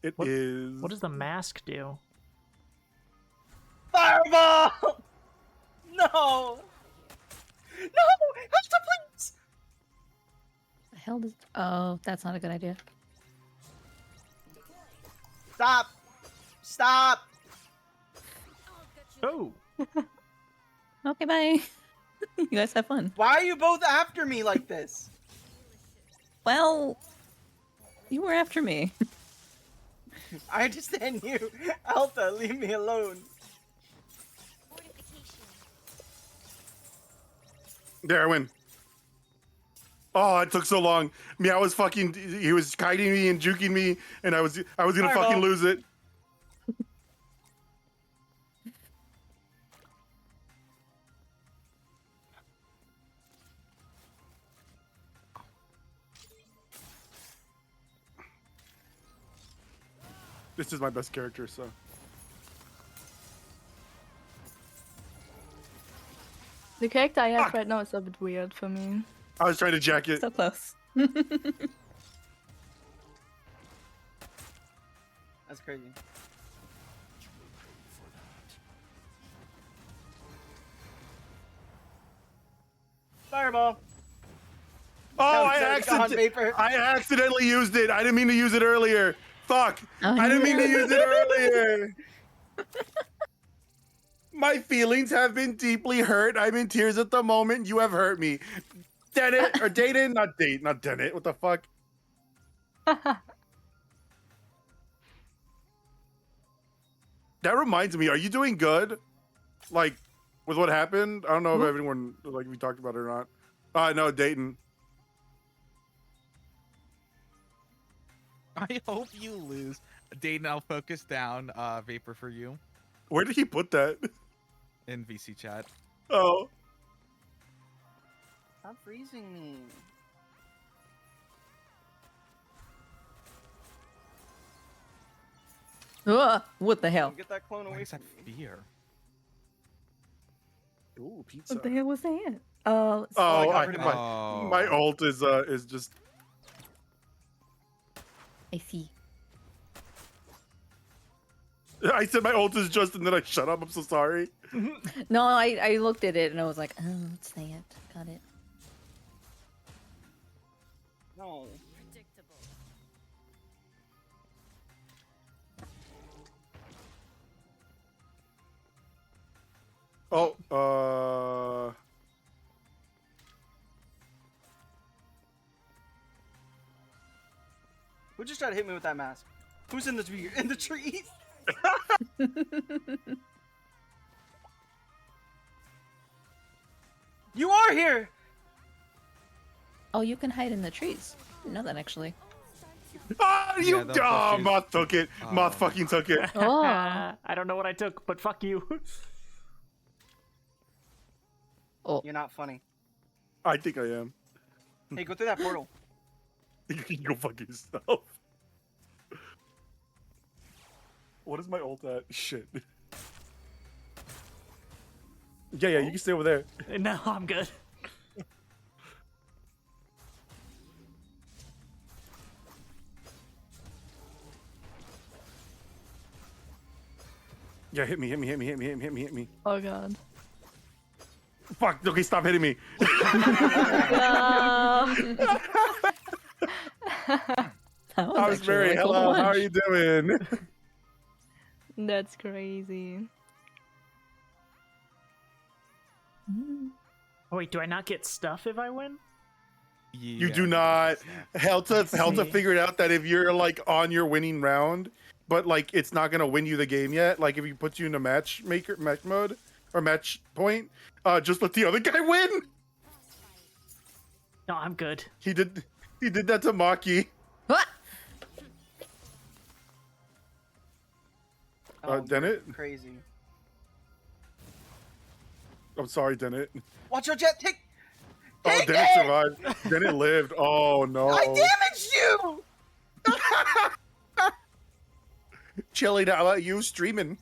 It What- is. What does the mask do? Fireball! No! No! Help, please! The hell does... Oh, that's not a good idea. Stop! Stop! Oh! Okay, bye. You guys have fun. Why are you both after me like this? Well, you were after me. I understand you. Alpha, leave me alone. There, I win. Oh, it took so long. Meow was fucking. He was kiting me and juking me, and I was gonna fucking Fireball. lose it. This is my best character, so. The character I have Fuck. right now is a bit weird for me. I was trying to jack it. So close. That's crazy. Fireball. Oh, Vapor. I accidentally used it. I didn't mean to use it earlier. Fuck. Oh, I didn't mean to yeah. use it earlier. My feelings have been deeply hurt. I'm in tears at the moment. You have hurt me. Dennett or Dayton? Not Dennett. What the fuck? That reminds me, are you doing good? Like, with what happened? I don't know if everyone, like, we talked about it or not. No, Dayton. I hope you lose. Dayton, I'll focus down Vapor for you Where did he put that? in VC chat. Oh. Stop freezing me. What the hell? Get that clone What away is from that me. fear? Ooh, pizza. What the hell was that? Oh, got rid of it. my ult is just. I see. I said my ult is just, and then I shut up. I'm so sorry. No, I looked at it and I was like, oh, what's that? Got it. No. Oh, Who just tried to hit me with that mask? Who's in the tree? In the trees? You are here. Oh, you can hide in the trees. Didn't know that actually. you they'll push you. Moth took it. Moth fucking took it. Oh. I don't know what I took, but fuck you. You're not funny. I think I am. Hey, go through that portal. You can go fuck yourself. What is my ult at? Shit. Yeah, you can stay over there. No, I'm good. Yeah, hit me. Oh god. Fuck, okay, stop hitting me. I was very hello, how are you doing? That's crazy. Oh, wait, do I not get stuff if I win? You do not. Helta figured out that if you're like on your winning round, but like it's not gonna win you the game yet. Like if he puts you in a match mode or match point, just let the other guy win. No, I'm good. He did that to Maki. Dennett? Crazy. I'm sorry, Dennett. Watch your jet. Take Oh, it! Dennett survived. Dennett lived. Oh no. I damaged you! Chilling out about you streaming.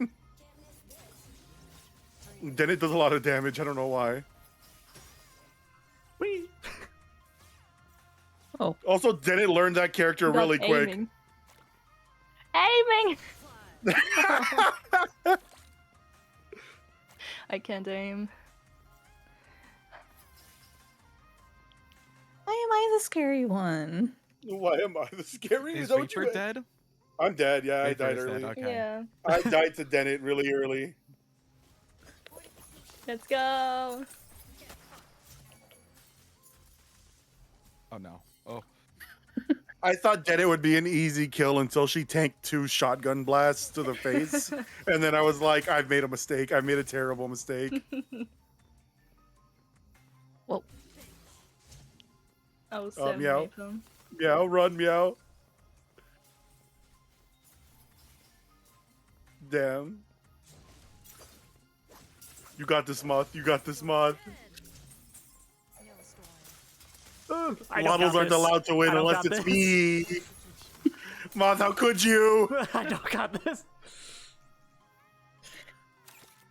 Dennett does a lot of damage. I don't know why. Whee! Oh. Also, Dennett learned that character Stop really quick. aiming. Aiming! I can't aim. Why am I the scary one? Why am I the scary? Is that what you Vapor meant? dead? I'm dead. Yeah, I Vapor died is dead, early. okay. Yeah. I died to Dennett really early. Let's go. Oh no. Oh. I thought Dennett would be an easy kill until she tanked 2 shotgun blasts to the face. And then I was like, I've made a mistake. I've made a terrible mistake. Whoa. I was meow. Meow, run, meow. Damn. You got this, Moth. You got this, Moth. I don't Models got aren't this. allowed to I win don't unless got it's this. me. Moth, how could you? I don't got this.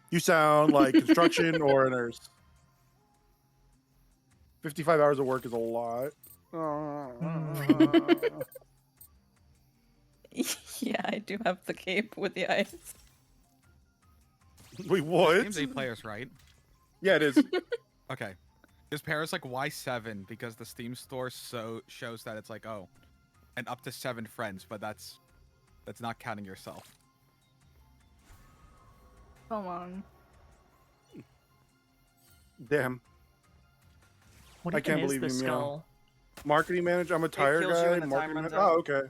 You sound like construction or a nurse. 55 hours of work is a lot. Yeah, I do have the cape with the eyes. Wait, what? Game's 8 players, right? Yeah, it is. Okay. This pair is like why 7 because the Steam store shows that it's like and up to 7 friends, but that's not counting yourself. Come on. Damn. What I even can't is believe the you, Meow. skull? Marketing manager. I'm a tire kills you guy. when the time Marketing runs manager. out. Oh, okay.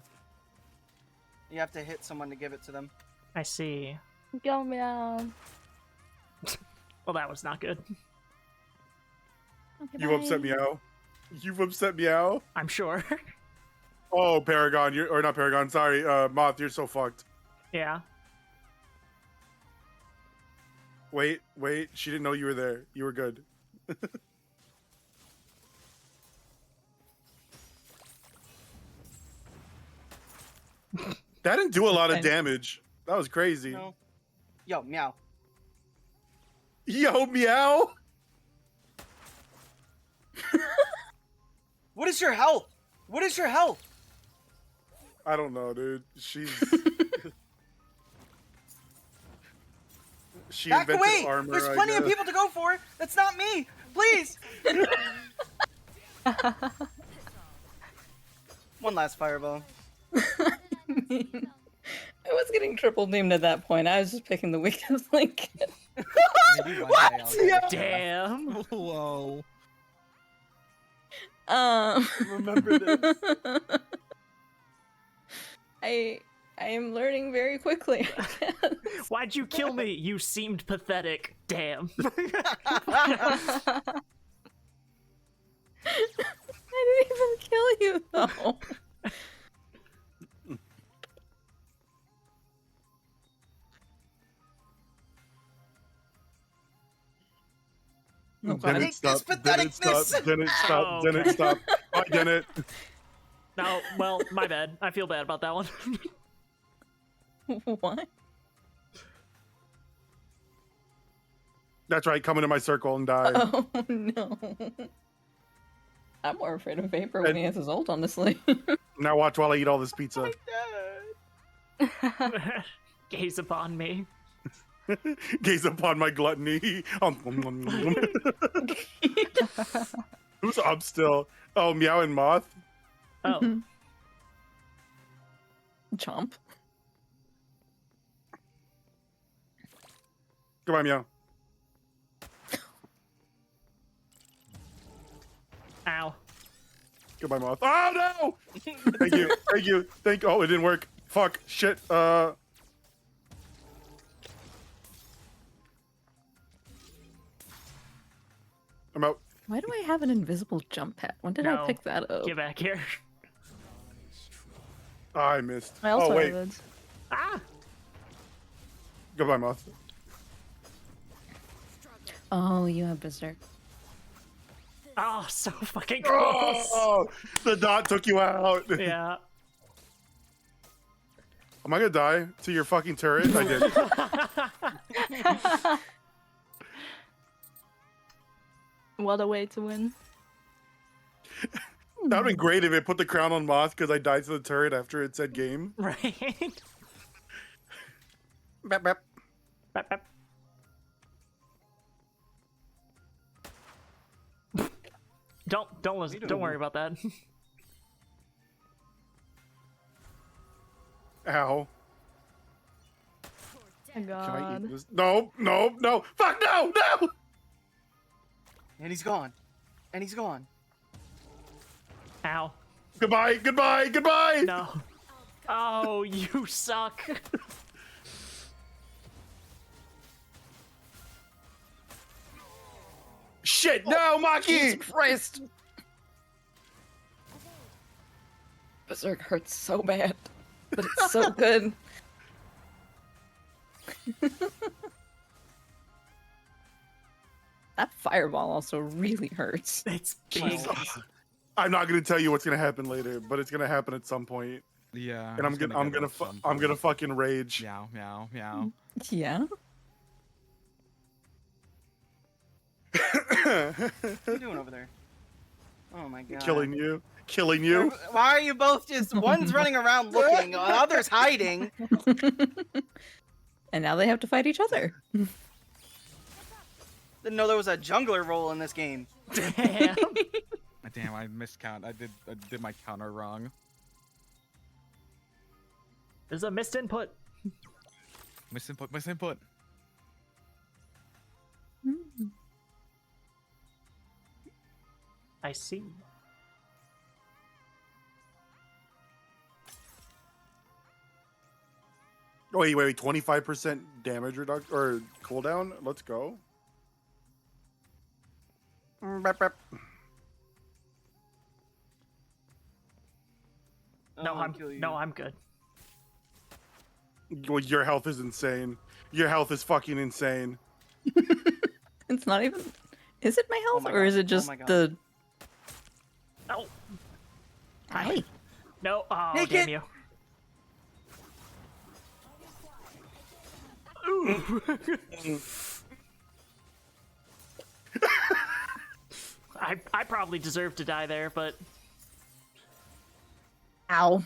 You have to hit someone to give it to them. I see. Go meow. Well, that was not good. Okay, You bye. upset Meow. You've upset Meow. I'm sure. Oh, Paragon. Or not Paragon. Sorry, Moth. You're so fucked. Yeah. Wait. She didn't know you were there. You were good. That didn't do a lot of damage. That was crazy. No. Yo, meow. Yo, Meow. What is your health? What is your health? I don't know, dude. She's. She Back invented away! armor. There's I plenty of guess. people to go for. That's not me. Please. One last fireball. I was getting triple beamed at that point. I was just picking the weakest link. Maybe one day I'll get it. Damn. Whoa. Remember this. I am learning very quickly. Why'd you kill me? You seemed pathetic. Damn. I didn't even kill you though. Oh, God. Didn't stop. Didn't stop. Didn't stop. Oh, Didn't okay. stop. I didn't. No, well, my bad. I feel bad about that one. What? That's right. Come into my circle and die. Oh no. I'm more afraid of Vapor when he has his ult, honestly. Now watch while I eat all this pizza. Gaze upon me. Gaze upon my gluttony. Who's up still? Oh, Meow and Moth. Oh. Chomp. Come on, Meow. Ow. Goodbye, Moth. Oh no! Thank you. Thank you. Oh, it didn't work. Fuck. Shit. I'm out. Why do I have an invisible jump pad? When did No. I pick that up? Get back here. Oh, I missed. I also Oh wait. have it. Ah! Goodbye, Moth. Oh, you have Berserk. Oh, so fucking close. Oh, the dot took you out. Yeah. Am I gonna die to your fucking turret? I did. What a way to win. That would be great if it put the crown on Moth because I died to the turret after it said game. Right. Bap, bap. Bap, bap. Don't listen. Don't worry about that. Ow. Oh my Can I god. eat this? No, no, no. Fuck no, no! And he's gone. And he's gone. Ow. Goodbye, goodbye, goodbye! No. Oh, you suck. Shit, no, Maki! Christ! Berserk hurts so bad, but it's so good. That fireball also really hurts. It's big. I'm not gonna tell you what's gonna happen later, but it's gonna happen at some point, Yeah. and I'm it's gonna get it at some I'm gonna point. fucking rage. Meow, meow, meow. Yeah? What are you doing over there? Oh my god. Killing you. Killing you. Why are you both just one's running around looking, the other's hiding? And now they have to fight each other. Didn't know there was a jungler role in this game. Damn. Damn, I miscount. I did my counter wrong. There's a missed input. Misinput, misinput. I see. Wait, 25% damage reduction or cooldown? Let's go. Bep, bep. No, I'm good. Well, your health is insane. Your health is fucking insane. It's not even. Is it my health, my or god, is it oh just my god. the? Oh. Hi. No. Oh, Hey, damn kid. you. Ooh. I probably deserve to die there, but Ow.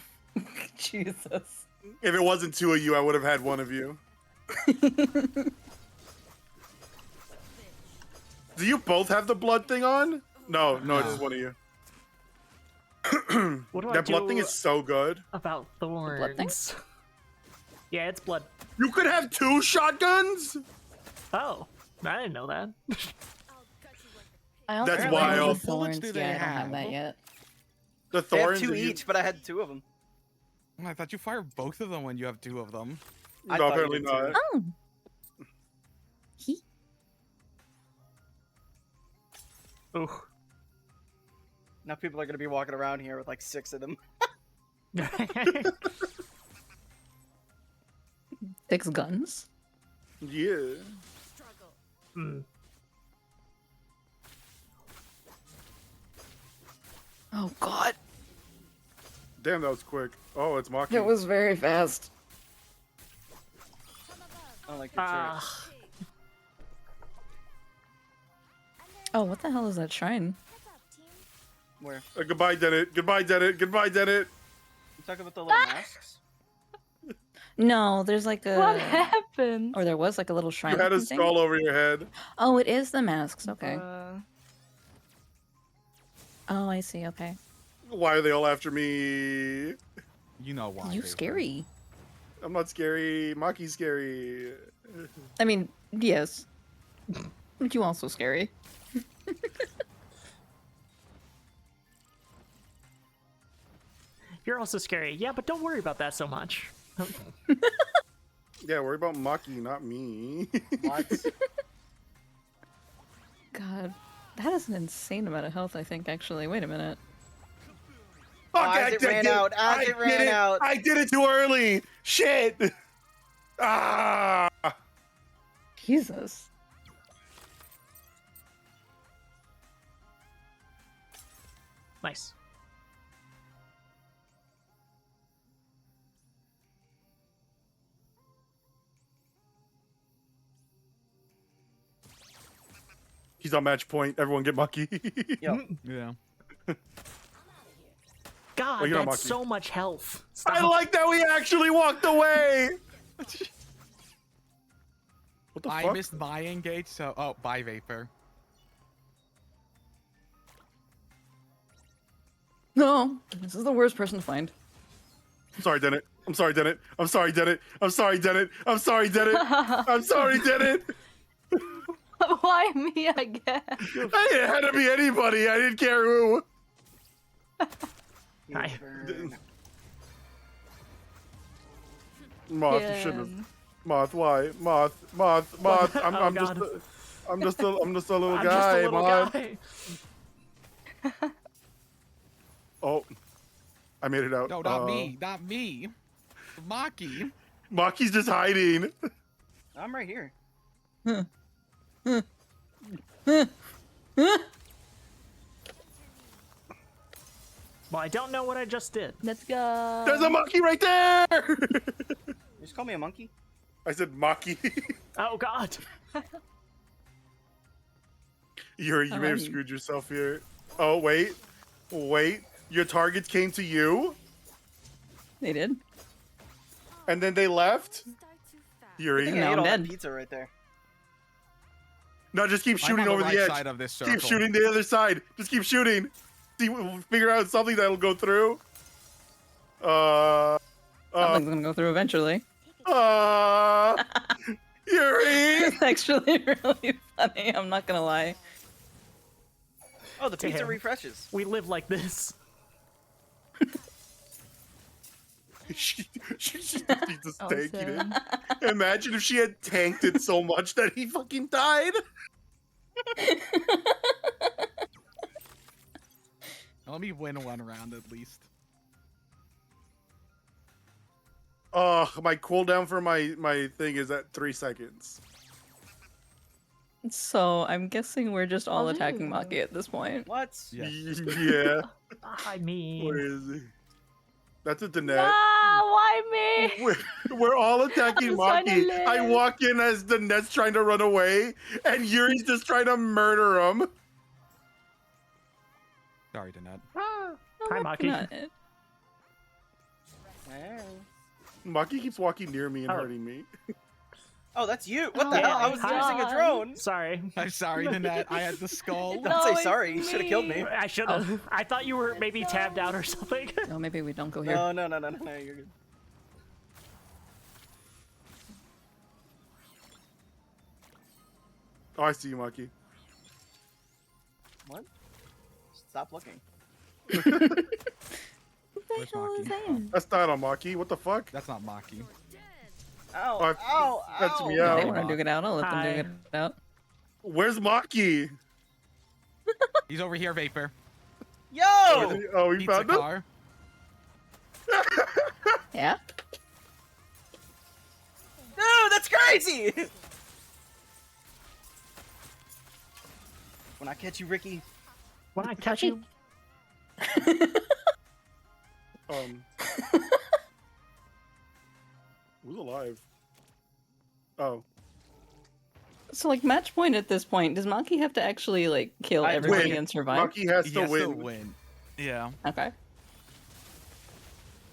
Jesus. If it wasn't two of you, I would have had one of you. Do you both have the blood thing on? No, it's just one of you. what do I That do blood thing is so good. about thorns? blood thing? Yeah, it's blood. You could have 2 shotguns? Oh, I didn't know that. I also That's have wild. the What bullets thorns. do Yeah, they I don't have have? that yet. The They have thorns. 2 that you- each, but I had 2 of them. I thought you fired both of them when you have 2 of them. I No, thought you apparently did not. too. Oh. He. Ooh. Now people are gonna be walking around here with like 6 of them. 6 guns. Yeah. Hmm. Oh God. Damn, that was quick. Oh, it's Maki. It was very fast. I don't like your turret. Oh, what the hell is that shrine? Where? Goodbye, Dennett. Goodbye, Dennett. Goodbye, Dennett. You talking about the little masks? No, there's like a. What happened? Or there was like a little shrine. You had a looking thing. skull over your head. Oh, it is the masks. Okay. Uh, Oh, I see. Okay. Why are they all after me? You know why. You Vapor. scary. I'm not scary. Maki's scary. I mean, yes. But you also scary. You're also scary. Yeah, but don't worry about that so much. Yeah, worry about Maki, not me. What? God, that is an insane amount of health. I think actually. Wait a minute. Fuck, As it ran out, as it ran out. I did it too early. Shit. Ah. Jesus. Nice. He's on match point. Everyone get Maki. Yo, Yeah. God, Oh, you're not that's Maki. so much health. I Stop. like that we actually walked away. What the I fuck? missed my engage, so bye Vapor. No, this is the worst person to find. I'm sorry, Dennett. I'm sorry, Dennett. I'm sorry, Dennett. I'm sorry, Dennett. I'm sorry, Dennett. I'm sorry, Dennett. why me again? It had to be anybody. I didn't care who. Hi. burn. Moth, you shouldn't have. Moth, why? Moth. I'm, Oh, I'm just, God. I'm just a little I'm guy, just a little Moth. guy. Oh, I made it out. No, not me. Not me. Maki. Maki's just hiding. I'm right here. Well, I don't know what I just did. Let's go. There's a monkey right there. You just call me a monkey? I said Maki. Oh God. You may have Alright. screwed yourself here. Oh wait, Wait, your targets came to you, They did. and then they left. I Yuri. think Now I ate I'm all that dead. pizza right there. No, just keep I'm shooting on over the the right edge. side of this Keep circle. shooting the other side. Just keep shooting. See, figure out something that'll go through. Something's gonna go through eventually. Yuri. It's actually really funny. I'm not gonna lie. Oh, the pizza Damn. refreshes. We live like this. she just needs to Oh, tank it. Sam. Imagine if she had tanked it so much that he fucking died. Let me win one round at least. My cooldown for my thing is at 3 seconds. So I'm guessing we're just all attacking Maki at this point. What? Yes. Yeah. I mean, Where is he? That's a Danette. Why me? We're all attacking I'm trying to Maki. I live. walk in as Danette's trying to run away, and Yuri's just trying to murder him. Sorry, Danette. hi, Maki. Not it. Hey. Maki keeps walking near me and Oh. hurting me. Oh, that's you. What the Oh hell? I my was using a God. drone. Sorry. I'm sorry, Danette. I had the skull. Don't No, say it's sorry. You should have killed me. I should have. Oh. I thought you were maybe tabbed out or something. No, maybe we don't go here. No, you're good. Oh, I see you, Maki. What? Stop looking. Where's Maki? Oh, That's not on Maki. What the fuck? that's not Maki. Ow! Oh, Ow! that's Ow! me If out. they want to duke it out, I'll let them Hi. duke it out. Where's Maki? He's over here, Vapor. Yo! Oh, we Pizza found him? car. Yeah? Dude, that's crazy! When I catch you, Ricky. When I catch you, Who's alive? Oh. So, like, match point at this point, does Maki have to actually, like, kill I everybody win. and survive? Maki has He to has win. to win. Yeah. Okay.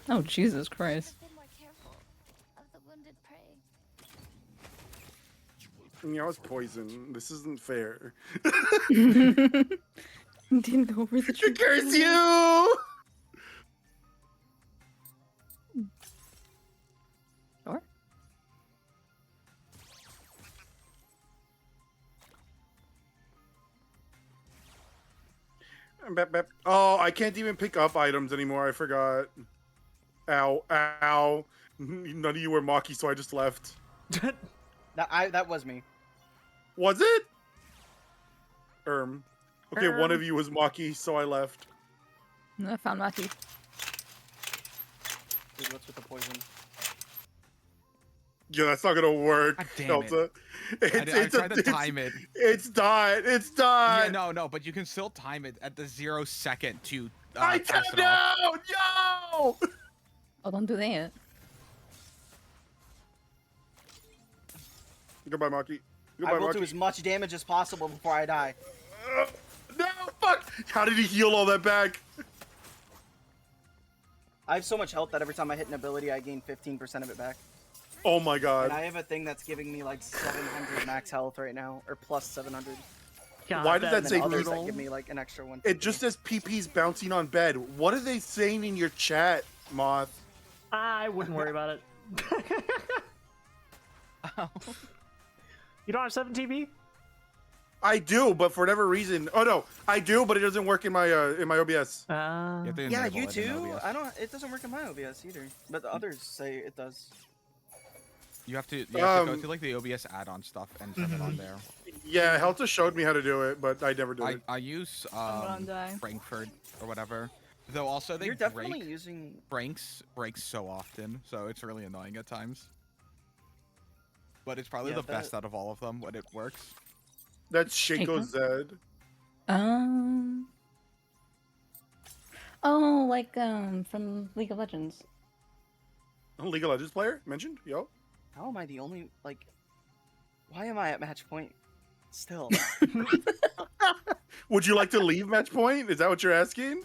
Oh, Jesus Christ. Been more careful of the wounded prey. I was poisoned. This isn't fair. Didn't go over the tree. Curse you! Sure. Oh, I can't even pick up items anymore. I forgot. Ow, ow. None of you were Maki, so I just left. That was me. Was it? Okay, one of you was Maki, so I left. I found Maki. Dude, what's with the poison? Yeah, that's not gonna work. God damn Delta. I tried to time it. It's died. It's died. Yeah, no, but you can still time it at the 0 second to I pass tapped it off. out. Yo! Oh, don't do that. Goodbye, Maki. I Goodbye, will Maki. do as much damage as possible before I die. No, fuck! How did he heal all that back? I have so much health that every time I hit an ability, I gain 15% of it back. Oh my god. And I have a thing that's giving me like 700 max health right now, or plus 700. God, Why does that And say then others that brutal? give me like an extra one. It just says PP's bouncing on bed. What are they saying in your chat, Moth? I wouldn't worry about it. You don't have 7 TV? I do, but for whatever reason. Oh no, I do, but it doesn't work in my OBS. You have to Yeah, enable you it in too. OBS. I don't. It doesn't work in my OBS either, but the others say it does. You have to go to like the OBS add-on stuff and turn it on there. Yeah, Helta showed me how to do it, but I never did it. I use gonna die. Frankfurt or whatever. Though also they You're definitely break using. breaks so often, so it's really annoying at times. But it's probably Yeah, the best out of all of them when it works. That's Shaco Zed. Oh, like, from League of Legends. League of Legends player mentioned. Yo. How am I the only like? Why am I at match point? Still. Would you like to leave match point? Is that what you're asking?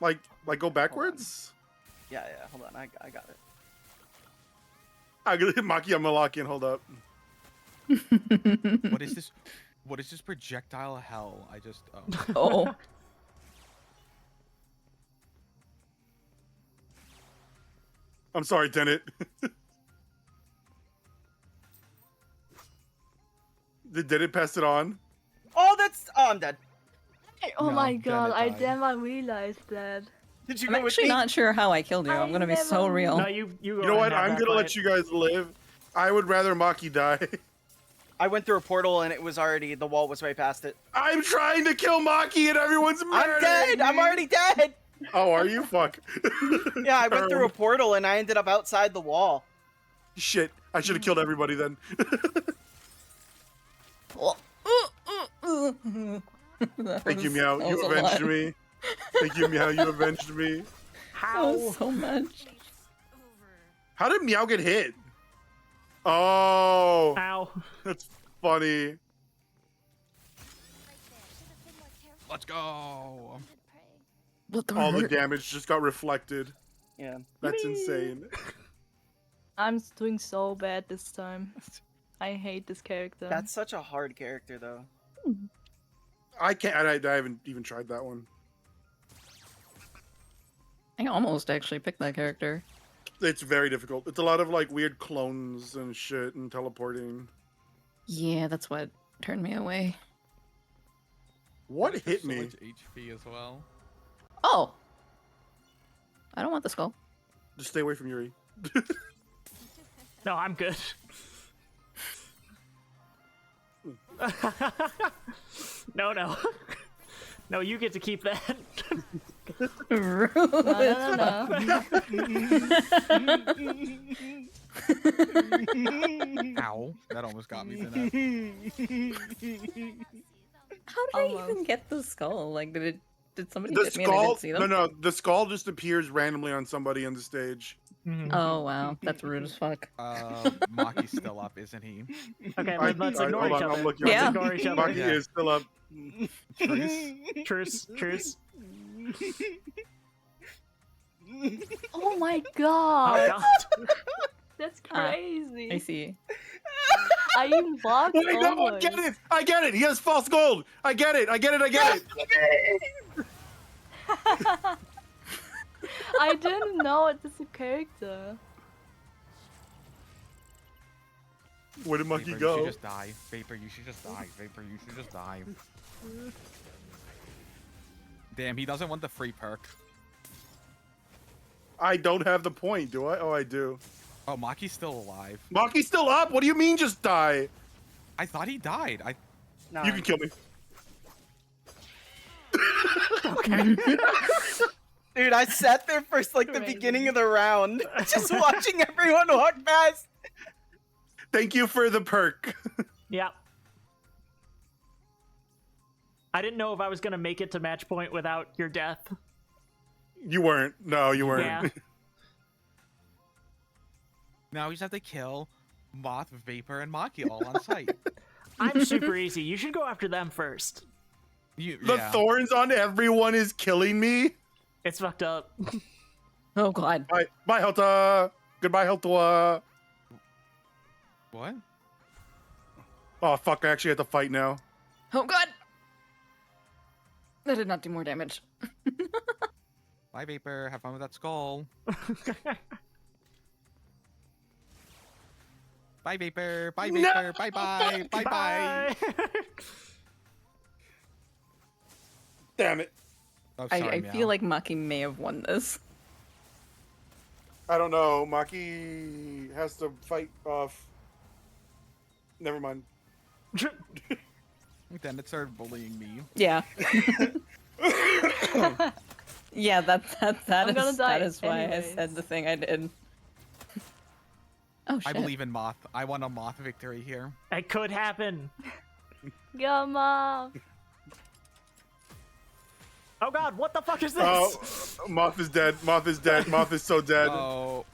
Like go backwards? Yeah, hold on, I got it. I'm gonna hit Maki. I'm gonna lock in. Hold up. What is this? What is this projectile hell? I just. Oh. Oh. I'm sorry, Tenet. Did it pass it on? Oh, I'm dead. Oh No, my then god, it I died. never realized that. Did you I'm go with actually me? not sure how I killed you. I'm gonna be so never- real. No, you go. You know what? I'm gonna let you guys live. I would rather Maki die. I went through a portal and it was already, the wall was right past it. I'm trying to kill Maki and everyone's I'm murdering dead! me. I'm already dead! Oh, are you? Fuck. Yeah, I went through a portal and I ended up outside the wall. Shit. I should have killed everybody then. Thank you, Meow. That You was a avenged lot. me. Thank you, Meow. You avenged me. That How? was so much. How did Meow get hit? Oh, Ow. that's funny. Let's go. What the All the hurt? damage just got reflected. Yeah. That's insane. I'm doing so bad this time. I hate this character. That's such a hard character, though. I can't. I haven't even tried that one. I almost actually picked that character. It's very difficult. It's a lot of like weird clones and shit and teleporting. Yeah, that's what turned me away. What There's hit so me? much HP as well. Oh! I don't want the skull. Just stay away from Yuri. No, I'm good. No. No, you get to keep that. Rude. Ow. That almost got me. Didn't How did I even get the skull? Like, did somebody The hit me and I skull. didn't see them? No. The skull just appears randomly on somebody on the stage. Oh wow, that's rude as fuck. Maki's still up, isn't he? Okay, I- let's I- ignore hold each on, I'm other. looking Let's at ignore each other. Maki Yeah. is still up. Truce. Truce. Oh my Oh god! god. That's Ah, crazy. I see. I even walked Wait, no, over I get it. it. I get it. He has false gold. I get it. I get it. I didn't know it was a character. Where did Vapor, Monkey you go? should just die. Vapor, you should just die. Vapor, you should just die. Damn, he doesn't want the free perk. I don't have the point, do I? Oh, I do. Oh, Maki's still alive. Maki's still up. What do you mean, just die? I thought he died. Nah. You can kill me. Dude, I sat there for like the beginning of the round, just watching everyone walk past. Thank you for the perk. Yeah. I didn't know if I was gonna make it to match point without your death. You weren't. No, you weren't. Yeah. Now we just have to kill Moth, Vapor, and Maki all on site. I'm super easy. You should go after them first. You, The yeah. thorns on everyone is killing me. It's fucked up. Oh god. Bye, bye, Helta. Goodbye, Helta. What? Oh fuck! I actually have to fight now. Oh god. That did not do more damage. Bye, Vapor. Have fun with that skull. Bye, Vapor. Bye, No! Vapor. Bye-bye. Bye-bye. Damn it! Oh, sorry, I Meow. feel like Maki may have won this. I don't know. Maki has to fight off. Never mind. Then it started bullying me. Yeah. Yeah, that I'm gonna is die that is why I anyways. said the thing I did. Oh shit. I believe in Moth. I want a Moth victory here. It could happen. Go, Mom. Oh god, what the fuck is this? Oh, Moth is dead. Moth is dead. Moth is so dead. Oh.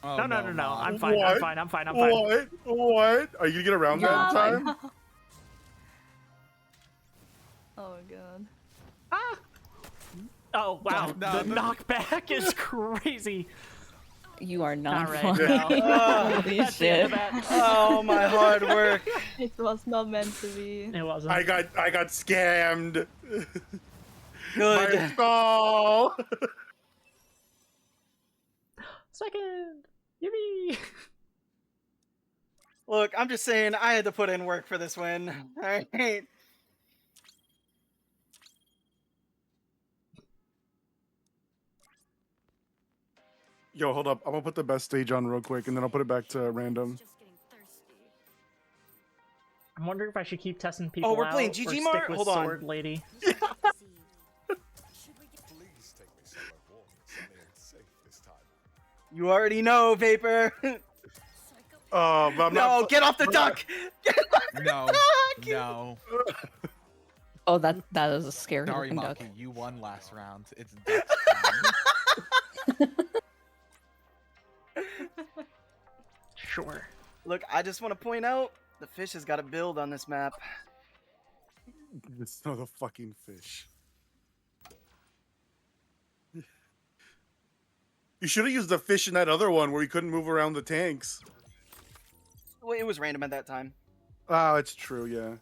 Oh, no. Moth. I'm fine. What? I'm fine. What? What? Are you gonna get around that in time? Oh my god. Oh wow, No, the knockback is crazy. You are not All right, fun. well, Holy that's the end of shit. that. Oh, my hard work. It was not meant to be. It wasn't. I got scammed. Good. My skull. Second. Yippee! Look, I'm just saying I had to put in work for this win. Alright. Yo, hold up. I'm gonna put the best stage on real quick, and then I'll put it back to random. I'm wondering if I should keep testing people we're out playing or GG stick Mart? with Hold on. Sword Lady. Please take me somewhere warm, sunny, and safe this time. You already know, Vapor. Oh, but I'm No, not. get off the duck! Get off the No, duck! no. Oh, that is a scary Sorry, looking duck. Maki, you won last round. It's Duck's turn. Sure. Look, I just want to point out the fish has got a build on this map. It's not a fucking fish. You should have used the fish in that other one where you couldn't move around the tanks. Well, it was random at that time. Oh, it's true, yeah.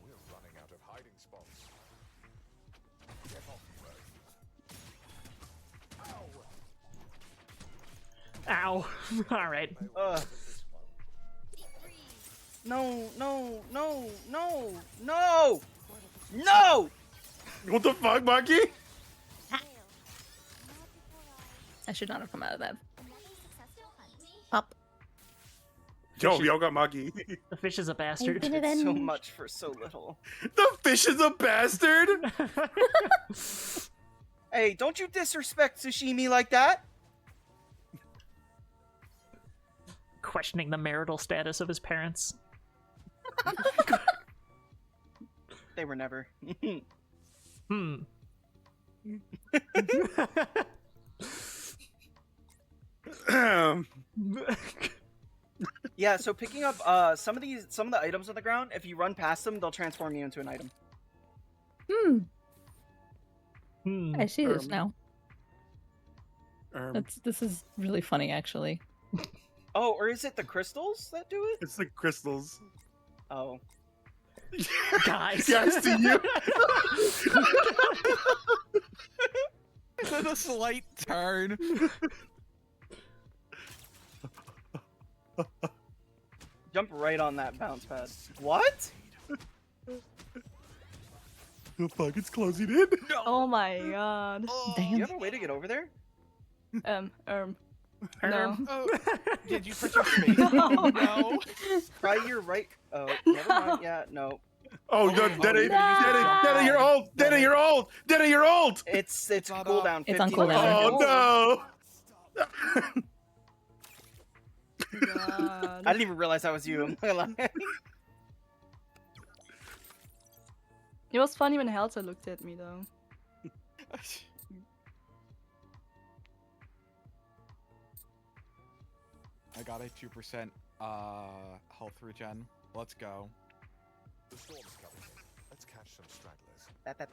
We're running out of hiding spots. Get off me. Ow. All right. No, no, no, no, no! No! What the fuck, Maki? I should not have come out of that. Pop. Yo, y'all got Maki. The fish is a bastard. It's so much for so little. The fish is a bastard? Hey, don't you disrespect sashimi like that! Questioning the marital status of his parents. They were never. Hmm. Yeah, so picking up some of the items on the ground, if you run past them, they'll transform you into an item. I see this now. Um, This is really funny, actually. Oh, or is it the crystals that do it? it's the crystals. Oh. Guys. Yeah, I see you. With a slight turn. Jump right on that bounce pad. What? The fuck, it's closing in. Oh my god. Do you have a way to get over there? No. Oh, did you put your face? No. No. Try your right. Oh, never mind. Yeah, no. Oh, you're Denny, no. Denny, you're old. Denny, you're old. Denny, you're old. It's not cooldown. It's on 15 cooldown. Oh no. God. I didn't even realize that was you. I'm not gonna lie. It was funny when Helter looked at me though. I got a 2% health regen. Let's go. The storm's coming. Let's catch some stragglers. That.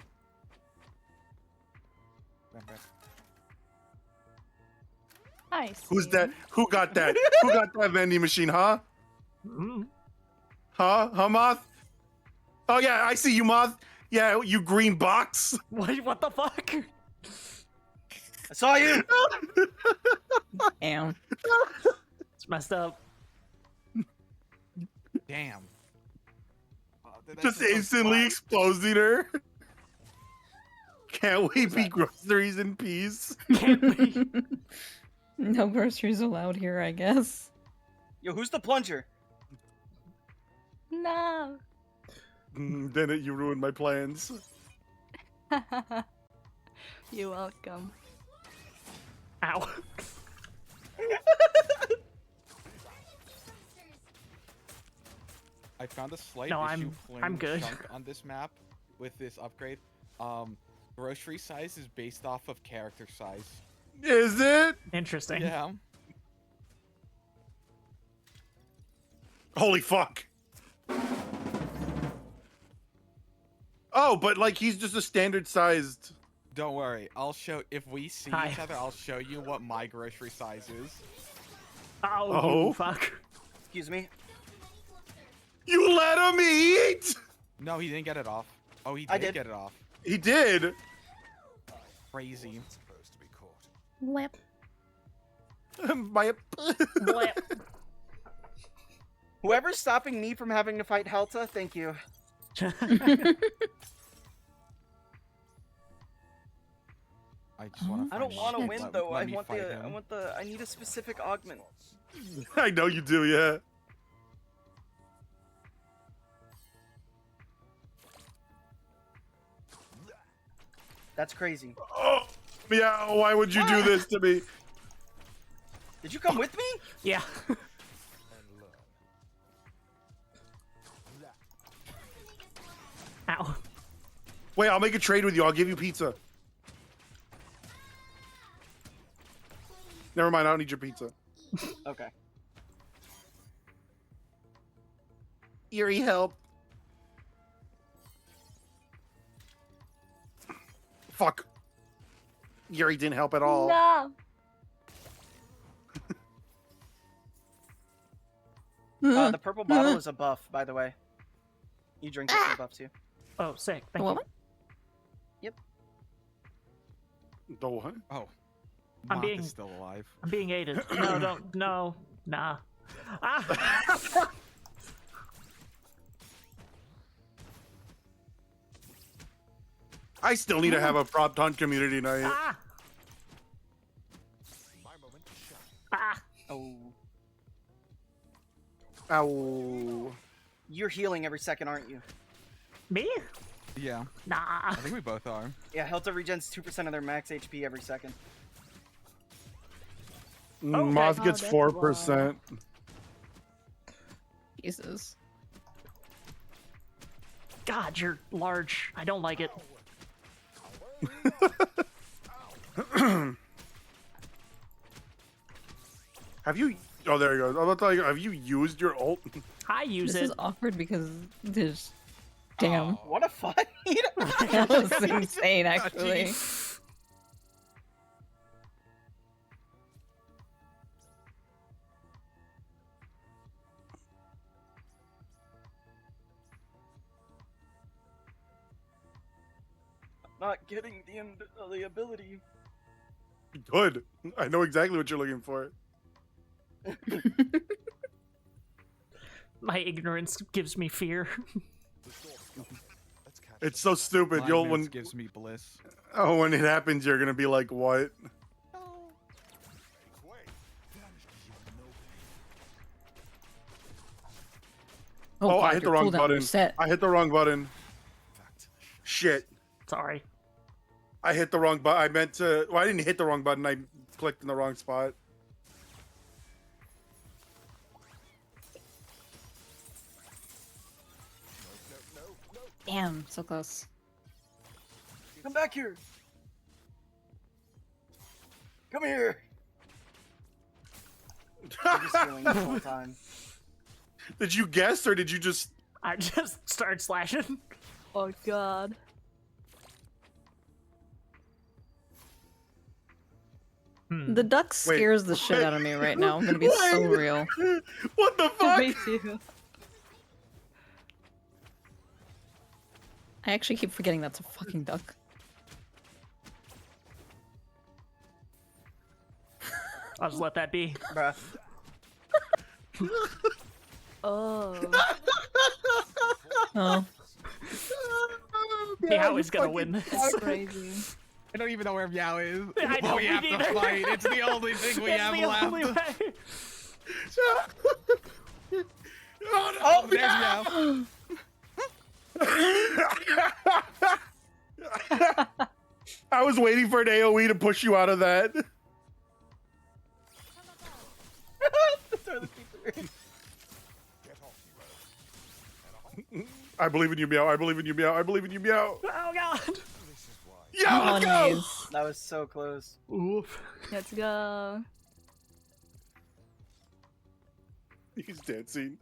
Nice. Who's that? Who got that? Who got that vending machine, huh? Huh? Huh, Moth? Oh, yeah, I see you, Moth. Yeah, you green box. What the fuck? I saw you. Damn. It's messed up. Damn. That's Just so instantly flat. exposing her. Can't we be groceries in peace? No groceries allowed here, I guess. Yo, who's the plunger? No. Then you ruined my plans. You're welcome. Ow. I I found a slight No, issue I'm good. chunk on this map with this upgrade. Grocery size is based off of character size. Is it? Interesting. Yeah. Holy fuck. Oh, but like he's just a standard sized. Don't worry. I'll show if we see Hi. each other. I'll show you what my grocery size is. Oh, Oh. fuck. Excuse me. You let him eat? No, he didn't get it off. Oh, he I did did. get it off. He did. Crazy. Supposed to be caught. Whip. My Whoever's stopping me from having to fight Helta, thank you. I just want to. I don't want to win though. Let I me want fight the. him. I want the. I need a specific augment. I know you do, yeah. That's crazy. Oh, yeah. Why would you do this to me? Did you come with me? Yeah. And learn. Ow. Wait, I'll make a trade with you. I'll give you pizza. Never mind. I don't need your pizza. Okay. Eerie, help. Fuck. Yuri didn't help at all. No. The purple bottle is a buff, by the way. You drink it, it's a buff too. Oh, sick. Thank What? you. The what? Oh, I'm Moth being- is still alive. I'm being aided. No, don't. No. Nah. Ah. I still need to have a prop hunt community night. Ah. My moment to shine. Ah. Oh. Ow. You're healing every second, aren't you? Me? Yeah, Nah. I think we both are. Yeah, Helta regens 2% of their max HP every second. Moth Oh, gets that's 4%. Jesus. God, you're large. I don't like it. Have you? Oh, there you go. I was about to tell you, have you used your ult? I use This it. is awkward because there's. Damn. What a fight! That was insane, actually. Not getting the ability. Good. I know exactly what you're looking for. My ignorance gives me fear. The storm's coming. Let's catch It's so stupid. You'll Blind when Minutes gives me bliss. when it happens, you're gonna be like, what? Make way. Vanished beyond no Oh, I God, hit the your wrong cooldown button. reset. I hit the wrong button. back to the Shit. Sorry. I hit the wrong button. I meant to. Well, I didn't hit the wrong button. I clicked in the wrong spot. Damn, so close. Come back here! Come here! I'm just healing the whole time. Did you guess or did you just? I just started slashing. Oh god. The duck scares the shit out of me right now. I'm gonna be so real. What the fuck? Me too. I actually keep forgetting that's a fucking duck. I'll just let that be. Bruh. Oh. Oh. Meow is gonna win this. That's crazy. I don't even know where Meow is. I But know, we me have to neither. fight. It's the only thing we It's have the left. only way. Oh, there's Meow. I was waiting for an AOE to push you out of that. The toilet paper. Get off, hero. I believe in you, Meow. I believe in you, Meow. I believe in you, Meow. Oh god. Yeah, Oh, let's go. nice. That was so close. Oof. Let's go. He's dancing.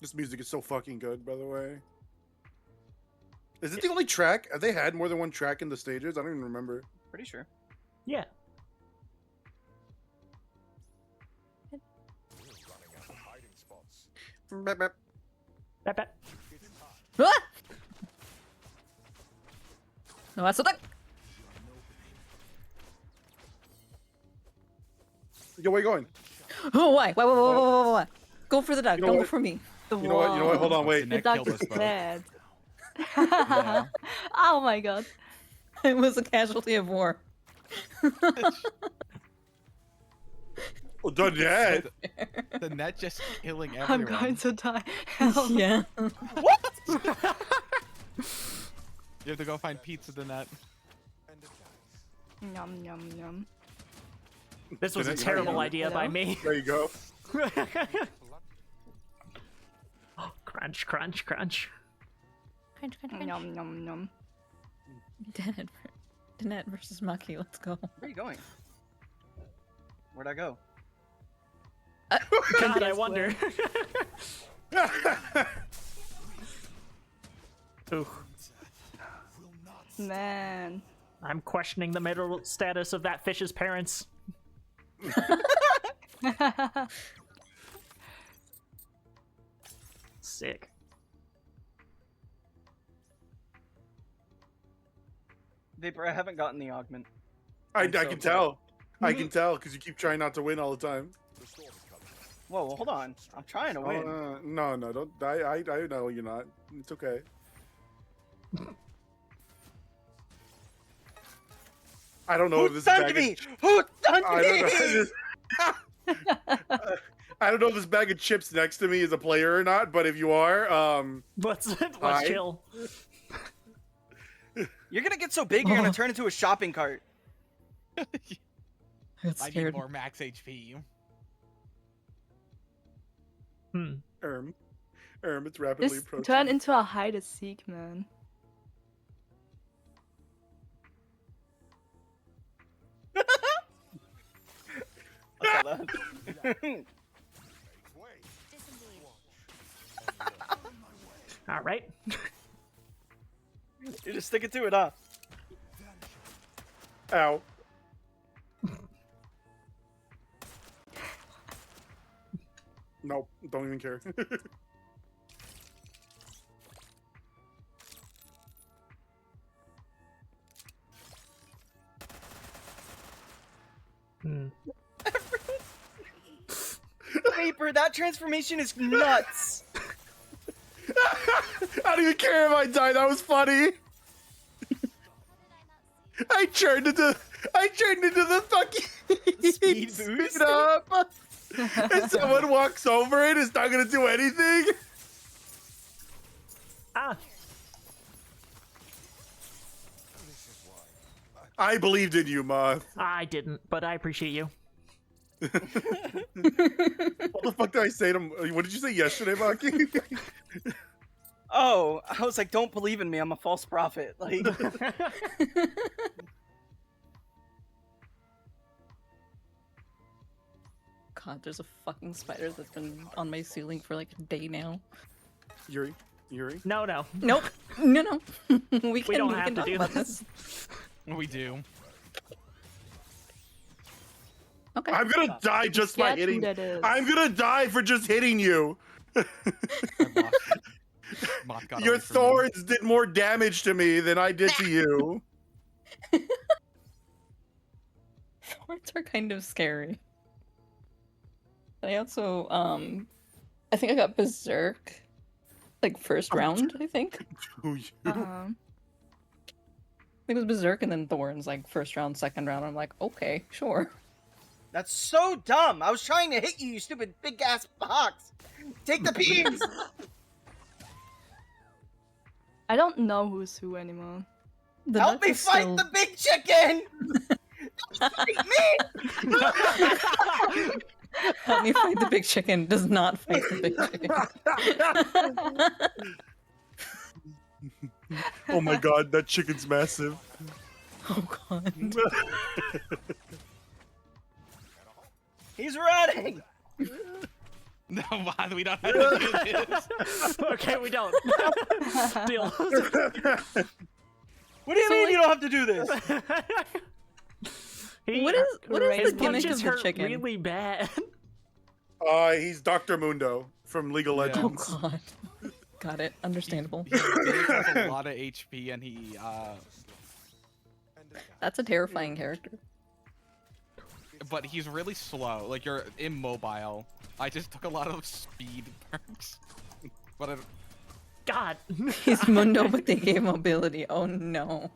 This music is so fucking good, by the way. Is it the only track? Have they had more than one track in the stages? I don't even remember. Pretty sure. Yeah. We're running out of hiding spots. Bep, bep. Bep, bep. It's time. Ah! No, that's what. Yo, where you going? Oh, why? Why? Go for the dog. You know Don't go what? for me. The You know what? You know what? Hold on, wait. The That dog killed is us both. dead. Yeah. Oh my god. It was a casualty of war. Oh, done that. The net just killing I'm everyone. going to die. Help. Yeah. You have to go find pizza the net. And it dies. Yum yum yum. This was a Did it- terrible Hello? idea by Hello? me. There you go. Crunch, crunch, crunch. Yum yum yum. Danette versus Maki. Let's go. Where are you going? Where'd I go? God, I wonder. Ooh, Man. I'm questioning the marital status of that fish's parents. Sick. Vapor, I haven't gotten the augment. I I'm so can upset. tell. I can tell because you keep trying not to win all the time. The storm is coming. Whoa, well, hold on. I'm trying to Oh, win. no, don't. I know you're not. It's okay. I don't know Who if this stunned bag me? of, Who stunned I me? don't know. I don't know if this bag of chips next to me is a player or not, but if you are, Let's Hi. chill. You're gonna get so big, you're gonna turn into a shopping cart. I got I need scared. more max HP. it's rapidly Just approaching. turn into a hide and seek, man. I saw that. Make way. All right. You're just sticking to it, huh? Ow. Nope, don't even care. Vapor, that transformation is nuts. I don't even care if I die. That was funny. I turned into the fucking Speed boost? up. And someone walks over it. It's not gonna do anything. Ah, I believed in you, Moth. I didn't, but I appreciate you. What the fuck did I say to him? What did you say yesterday, Maki? Oh, I was like, don't believe in me. I'm a false prophet. Like, God, there's a fucking spider that's been on my ceiling for like a day now. Yuri. No, no. Nope. No. we can, don't we have can to talk do about this. this. We do. Okay. I'm gonna die just by Get who hitting. that is. I'm gonna die for just hitting you. I lost it. Moth got Your away from me. thorns did more damage to me than I did to you. Thorns are kind of scary. I also, I think I got Berserk, like first round, I think. Who you? Uh-huh. I think it was Berserk and then Thorns, like first round, second round. I'm like, okay, sure. that's so dumb. I was trying to hit you, you stupid big ass box. Take the beams. I don't know who's who anymore. The Help duck me is fight still- the big chicken! Fight me! Help me fight the big chicken does not fight the big chicken. Oh my god, that chicken's massive. Oh god. He's running! No, Vod, we don't have to do this. Okay, we don't. Deal. What do you mean you don't have to do this? What is his the gimmick punches of the hurt chicken? really bad. He's Dr. Mundo from League of Yeah. Oh Legends. god. Got it. Understandable. He's big, has a lot of HP, and he That's a terrifying character. but he's really slow. Like, you're immobile. I just took a lot of speed perks. But it, God. He's Mundo, but they gave mobility. Oh no.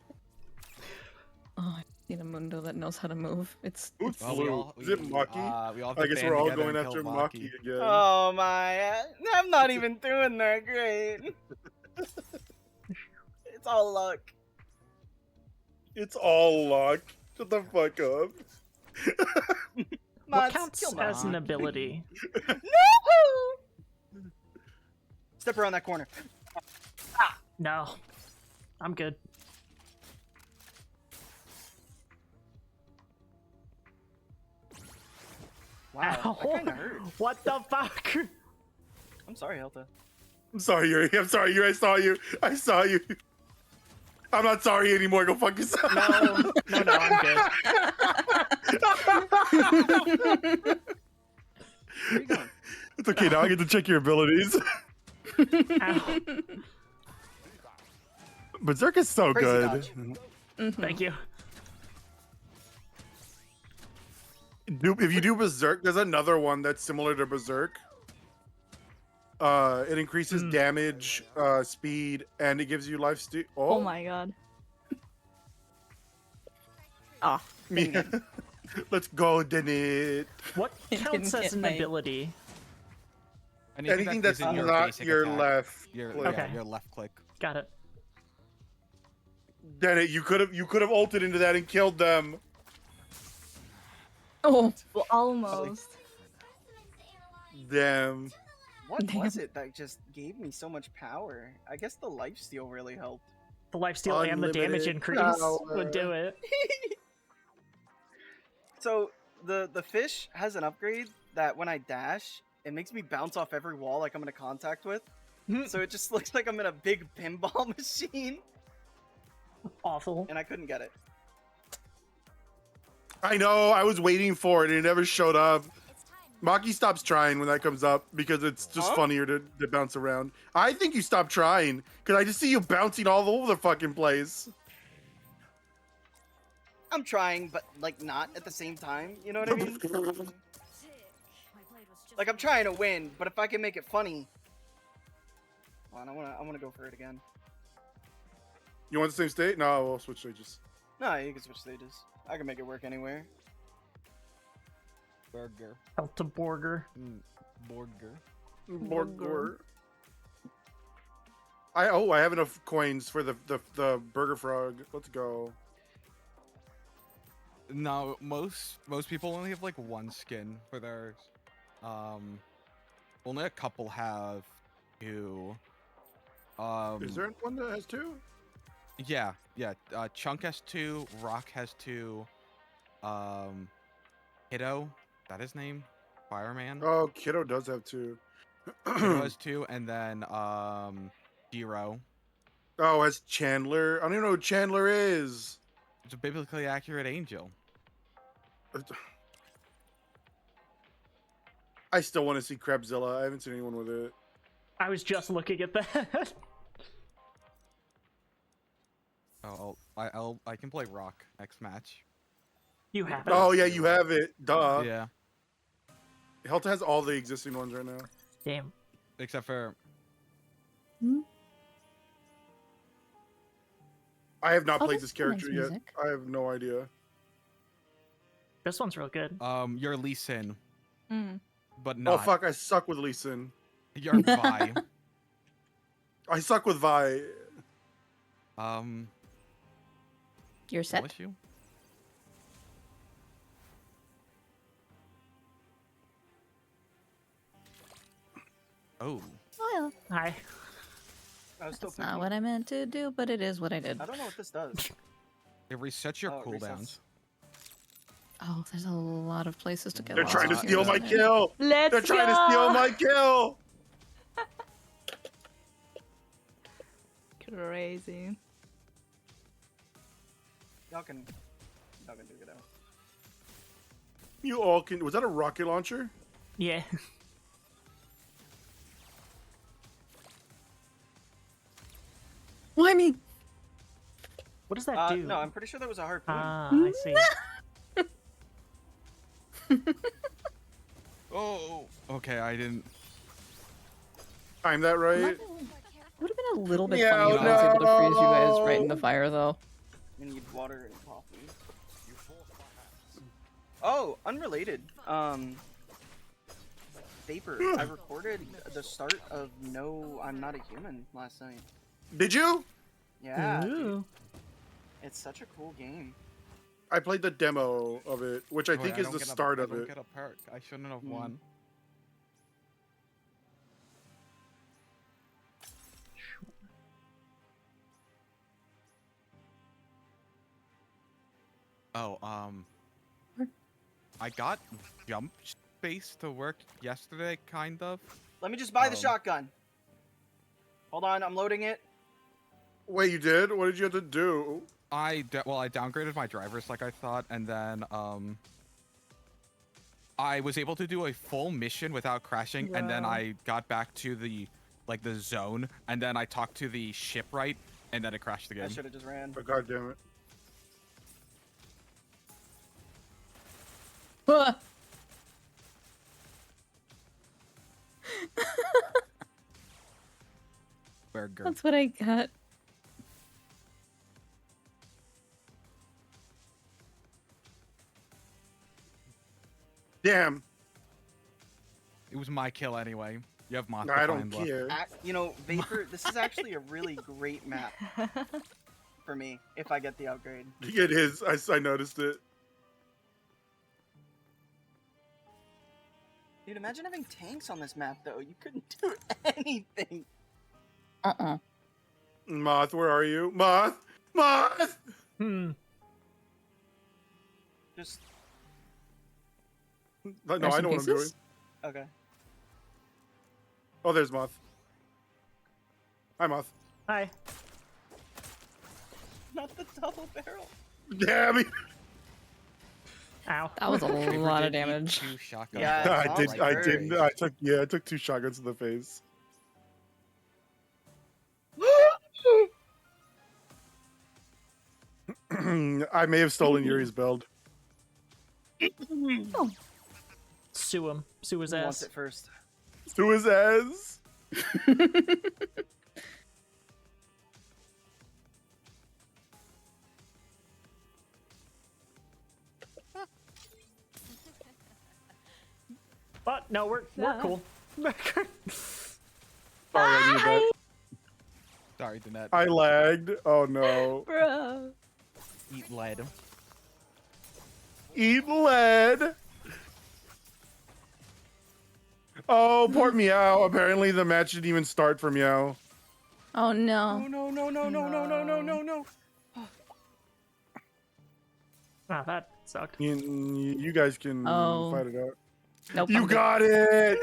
Oh, I need a Mundo that knows how to move. It's Who well, flew? Is it Maki? we all have I to guess band we're all together going and after kill Maki again. Oh my, I'm not even doing that great. It's all luck. It's all luck. Shut the fuck up. What Mods, counts kill as an Maki. ability? No! Step around that corner. No. I'm good. Wow, that Ow. kinda hurt. What the fuck? I'm sorry, Helta. I'm sorry, Yuri. I'm sorry, Yuri. I saw you. I saw you. I'm not sorry anymore. Go fuck yourself. No, I'm good. Where are you going? It's okay. Now I get to check your abilities. Ow. Berserk is so Crazy good. dodge. Thank you. If you do Berserk, there's another one that's similar to Berserk. It increases damage, speed, and it gives you life steal. Oh my god. ah. Me. Let's go, Denit. What It counts didn't as get an my- ability? Anything that's isn't your not basic your attack. left. Your, click. Okay. yeah, your left click. Got it. Denit, you could have ulted into that and killed them. Oh. Well, almost. Damn. What Damn. was it that just gave me so much power? I guess the lifesteal really helped. The lifesteal and the damage Unlimited increase power. would do it. So the fish has an upgrade that when I dash, it makes me bounce off every wall like I'm in a contact with. So it just looks like I'm in a big pinball machine, Awful. and I couldn't get it. I know. I was waiting for it and it never showed up. Maki stops trying when that comes up because it's just Huh? funnier to bounce around. I think you stopped trying because I just see you bouncing all over the fucking place. I'm trying, but like not at the same time. You know what I mean? Like I'm trying to win, but if I can make it funny, hold on, I wanna go for it again. You want the same state? No, we'll switch stages. No, you can switch stages. I can make it work anywhere. Burger. Helta Borger. Burger. Borgor. I have enough coins for the burger frog. Let's go. No, most people only have like one skin for theirs. Only a couple have two. Is there one that has two? Yeah. Chunk has two. Rock has two. Hiddo, that his name? Fireman. Oh, Kiddo does have two. Hiddo has two, and then Jiro. Oh, has Chandler. I don't even know who Chandler is. It's a biblically accurate angel. I still want to see Crabzilla. I haven't seen anyone with it. I was just looking at that. Oh, I can play Rock next match. You have it. Oh yeah, you have it. Duh. Yeah, Helta has all the existing ones right now. Damn. except for I have not Oh, played that's this some nice character yet. music. I have no idea. This one's real good. you're Lee Sin, Mm. but Oh not. fuck, I suck with Lee Sin. You're Vi. I suck with Vi. You're set. issue? Oh. Well, Hi. I was still that's not what I meant to do, but it is what I did. I don't know what this does. It resets your Oh, it cooldowns. Oh, there's a lot of places to go. They're trying to here, steal my isn't there? kill. Let's They're trying to steal my kill. Crazy. Y'all can do it out. You all can. Was that a rocket launcher? Yeah. Why me? What does that do? No, I'm pretty sure that was a harpoon. Ah, I see. Oh. Okay, I didn't. Time that right. It would have been a little bit Yeah, funny if I was able to freeze you guys right in the fire, though. You need water and coffee. Oh, unrelated. Vapor. I recorded the start of No, I'm Not a Human last night. Did you? Yeah, dude. Ooh. It's such a cool game. I played the demo of it, which I Wait, think is don't the get a- start I of don't it. get a perk. I shouldn't have Hmm. won. Oh, I got jump space to work yesterday, kind of. Let me just buy the Um, shotgun. Hold on, I'm loading it. Wait, you did? What did you have to do? I downgraded my drivers like I thought, and then I was able to do a full mission without crashing, and then Wow. I got back to the zone, and then I talked to the shipwright, and then it crashed I again. should have just ran. Oh, God damn it. Ah! Burger. That's what I got. Damn. It was my kill anyway. You have monster I don't find left. care. You know, Vapor, this is actually a really great map for me if I get the upgrade. It is. I noticed it. Dude, imagine having tanks on this map, though. You couldn't do anything. Moth, where are you? Moth! Moth! Hmm. Just, No, Rest I in know what I'm doing. pieces? okay. Oh, there's Moth. Hi, Moth. Hi. Not the double barrel. Damn it! Ow. That was a Vapor lot of did eat damage. 2 shotgun Yeah, blasts I did. sounds I like did. very- I took 2 shotguns to the face. I may have stolen Yuri's build. Sue him. Sue his Who wants ass. it first? To his ass. But no, we're cool. Sorry, I needed that. Sorry, Danette. I lagged. Oh no. Bro. Eat lead. Eat lead. Oh, poor Meow. Apparently the match didn't even start for Meow. Oh No, no. no, no, no, no, no, no, no, no, no. Wow, that sucked. You guys can Oh. fight it out. Nope. You I'm good. got it.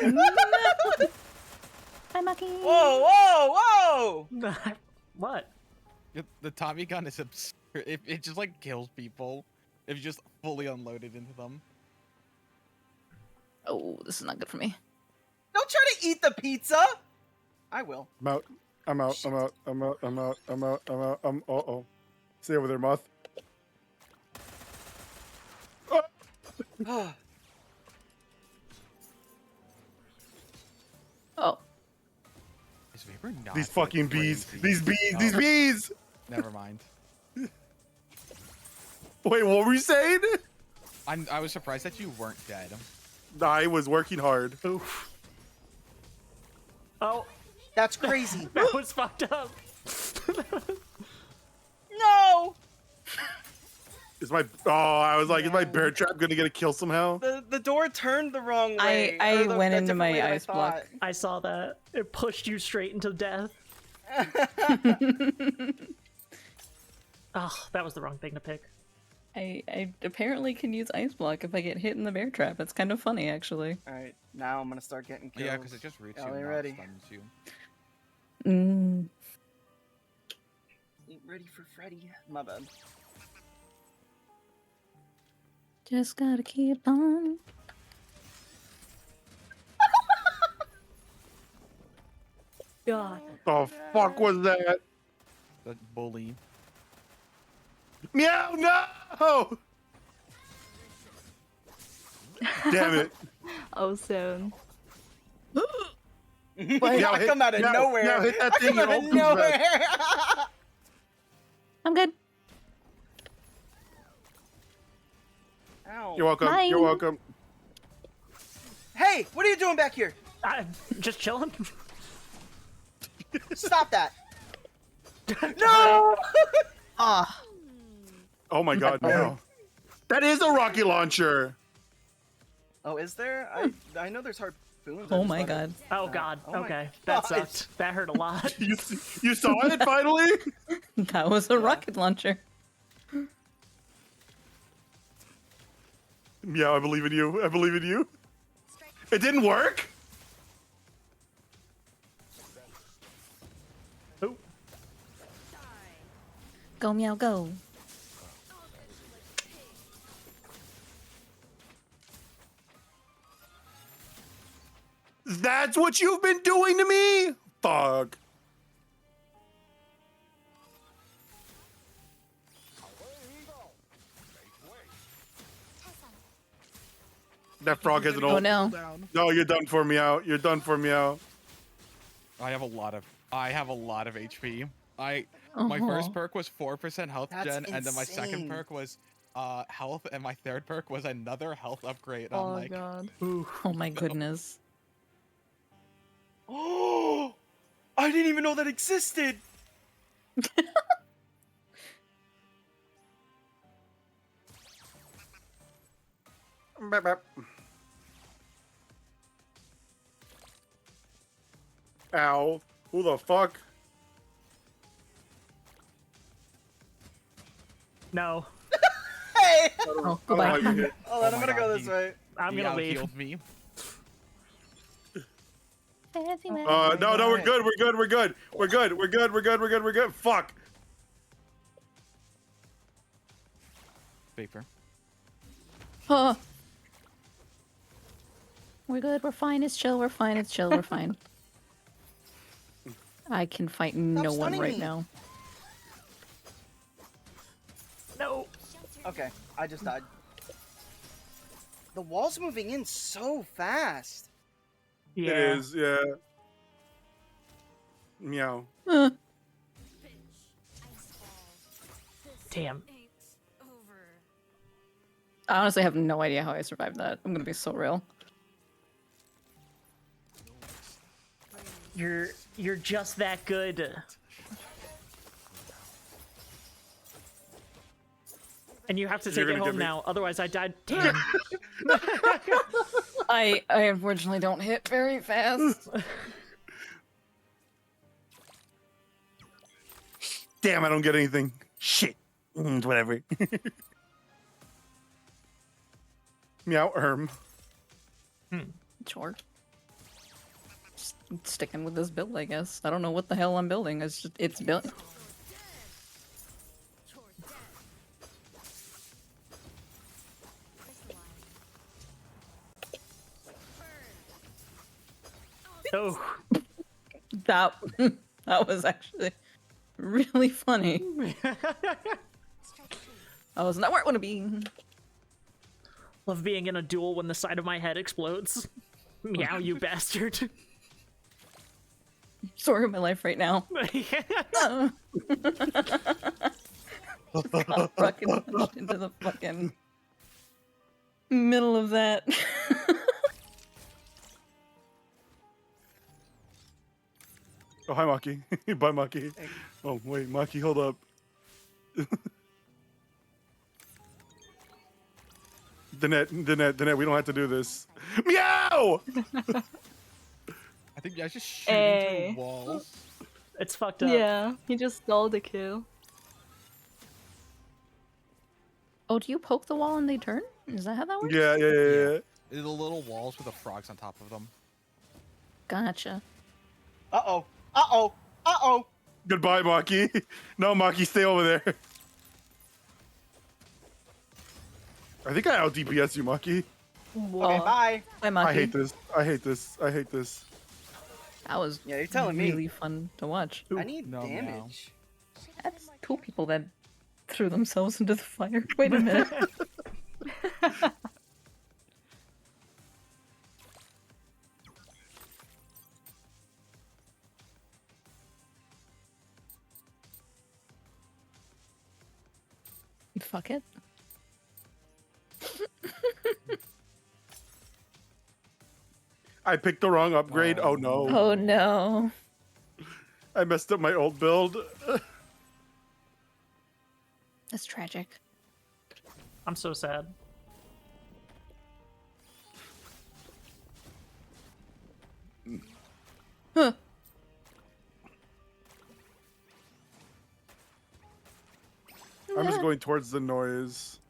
Hi, Maki. Whoa, whoa, whoa! What? The Tommy gun is absurd. It just like kills people if you just fully unload it into them. Oh, this is not good for me. Don't try to eat the pizza! I will. I'm out. I'm out. I'm out. I'm out. I'm out. I'm out. I'm out. Uh-oh. Stay over there, Moth. Oh. Is Vapor not These that fucking bees. crazy? These bees. Oh, These bees. Never mind. Wait, what were you saying? I was surprised that you weren't dead. I was working hard. Oof. Oh, That's crazy. that was fucked up. No! Is my I was like, is my bear trap gonna get a kill somehow? The door turned the wrong way. I or the, went a into different my way than I ice block. thought. I saw that. It pushed you straight into death. Oh, that was the wrong thing to pick. I apparently can use ice block if I get hit in the bear trap. It's kind of funny, actually. Alright, now I'm gonna start getting kills. Yeah, because it just roots you Ellie, and not ready. stuns you. Mm. Ain't ready for Freddy. My bad. Just gotta keep on. God. The fuck was that? That bully. Meow, no! Damn it. Oh, soon. Meow, I come out of meow, nowhere. meow, hit that I thing come out and of opens nowhere. back. I'm good. Ow. You're welcome. Bye. You're welcome. Hey, what are you doing back here? I'm just chilling. Stop that. No! Ah. Oh my god, no. That is a rocket launcher. Oh, is there? I know there's harpoons. Oh my god. Oh god. Oh my Okay. That gosh. sucked. That hurt a lot. You saw it finally? That was a rocket launcher. Yeah, I believe in you. I believe in you. It didn't work? Oh. Go meow go. That's what you've been doing to me? Fuck. That frog has an Oh ult. no. No, you're done for me out. You're done for me out. I have a lot of HP. My first perk was 4% health That's gen, and then my second insane. perk was health, and my third perk was another health upgrade. I'm Oh like, god. Oh my goodness. Oh! I didn't even know that existed. Bap, bap. Ow. Who the fuck? No. Hey! Oh, I don't know goodbye. how you hit. Hold on, Oh I'm my gonna go God, this way. I'm he gonna leave. out-healed me. No, we're good. We're good. We're good. We're good. We're good. We're good. We're good. We're good. Fuck. Vapor. Oh. We're good, we're fine, it's chill, we're fine, it's chill, we're fine. I can fight no one stunning right me. now. No. Okay, I just died. The wall's moving in so fast. Yeah. It is. Yeah. Meow. Damn. I honestly have no idea how I survived that. I'm gonna be so real. You're just that good. And you have to You're take it gonna get home me. now, otherwise I died. Damn. I unfortunately don't hit very fast. Damn, I don't get anything. Shit. Whatever. Meow. Sure. Just sticking with this build, I guess. I don't know what the hell I'm building. It's just, it's built. Oh. That that was actually really funny. I was not where I want to be. Love being in a duel when the side of my head explodes. Meow, you bastard. Story of my life right now. Got fucking pushed into the fucking middle of that. Oh, hi, Maki. Bye, Maki. Oh, wait, Maki, hold up. Danette, we don't have to do this. Meow! I think yeah, just shooting Hey. through walls. It's fucked up. Yeah, he just stalled a kill. Oh, do you poke the wall and they turn? Is that how that works? Yeah. The little walls with the frogs on top of them. Gotcha. Uh-oh. Goodbye, Maki. No, Maki, stay over there. I think I out DPS you, Maki. Okay, bye. Hi, Maki. I hate this. I hate this. That was Yeah, you're telling me. really fun to watch. I need No, damage. That's two people that threw themselves into the fire. Wait a minute. Fuck it. I picked the wrong upgrade. Oh no. Oh no. I messed up my old build. That's tragic. I'm so sad. Huh. I'm just going towards the noise.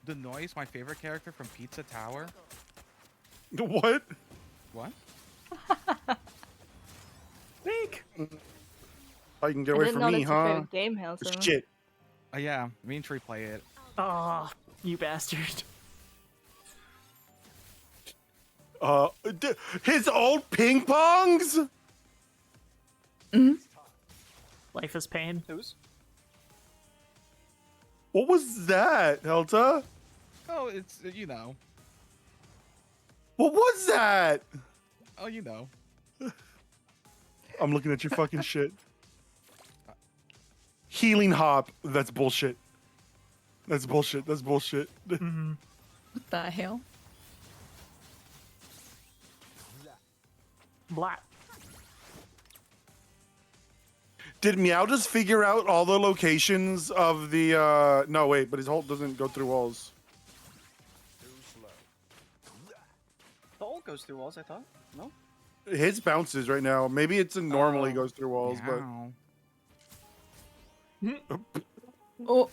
The Noise, my favorite character from Pizza Tower. What? What? Speak. Oh, you can get I away didn't from know me, that's your huh? favorite game, Halcyon. Shit. Oh yeah, me and Tree play it. Oh, you bastard. His old ping pongs? Life is pain. Who's? What was that, Helta? Oh, it's you know. What was that? Oh, you know. I'm looking at your fucking shit. Healing hop. That's bullshit. That's bullshit. That's bullshit. What the hell? Black. Did Meow just figure out all the locations of the no wait, but his ult doesn't go through walls. The ult goes through walls, I thought. No? His bounces right now. Maybe it's a normally goes through walls, Meow. Oh,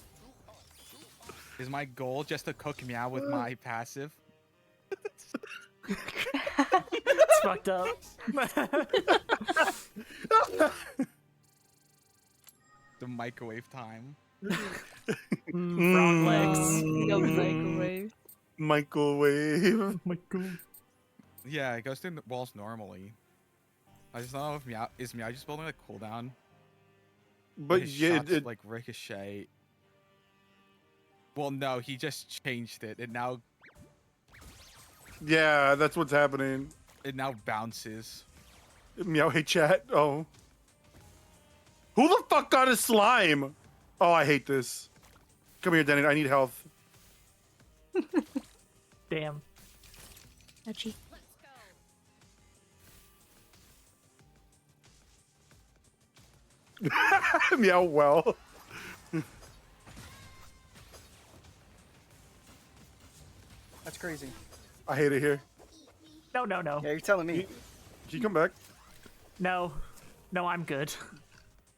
Is my goal just to cook Meow with my passive? It's fucked up. The microwave time. Frog legs. Go microwave. Microwave. Yeah, it goes through the walls normally. I just don't know if Meow is Meow just building a cooldown. But His yeah, shots, like ricochet. Well, no, he just changed it. It now yeah, that's what's happening. bounces. Meow, hey chat. Oh. Who the fuck got a slime? Oh, I hate this. Come here, Danny. I need health. Damn. ouchie. Meow, well. That's crazy. I hate it here. No. Yeah, you're telling me. Can you come back? No. No, I'm good.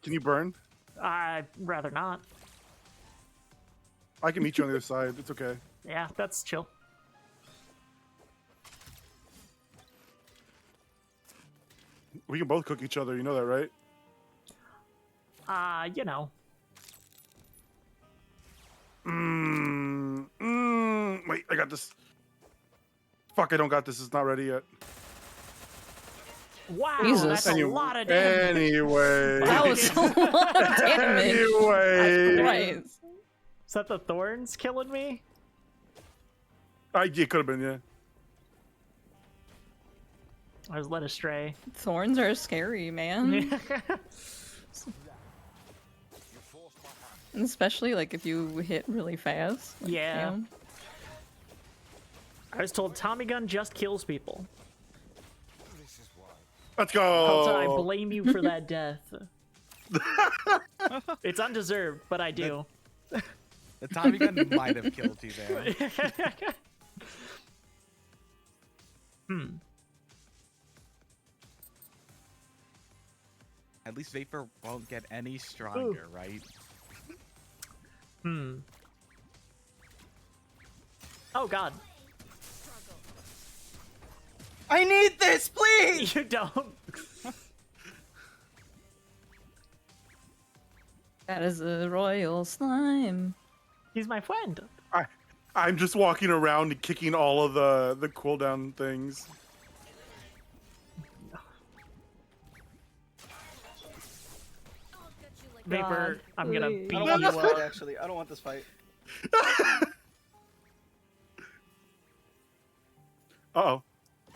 Can you burn? I'd rather not. I can meet you on the other side. It's okay. Yeah, that's chill. We can both cook each other. You know that, right? You know. Wait, I got this. Fuck, I don't got this. It's not ready yet. Wow, Jesus. that's a lot of damage. Anyway. That was a lot of damage. Anyway. Christ. Is that the thorns killing me? It could have been, yeah. I was led astray. Thorns are scary, man. And especially like if you hit really fast. Like, Yeah. damn. I was told Tommy gun just kills people. Let's Helta, I go. blame you for that death. It's undeserved, but I do. The Tommy gun might have killed you there. At least Vapor won't get any stronger, right? Oh god. I need this, please! You don't. That is a royal slime. He's my friend. I'm just walking around and kicking all of the cooldown things. Vapor, I'm gonna please. beat I don't want you this fight, up. actually. I don't want this fight. Uh-oh.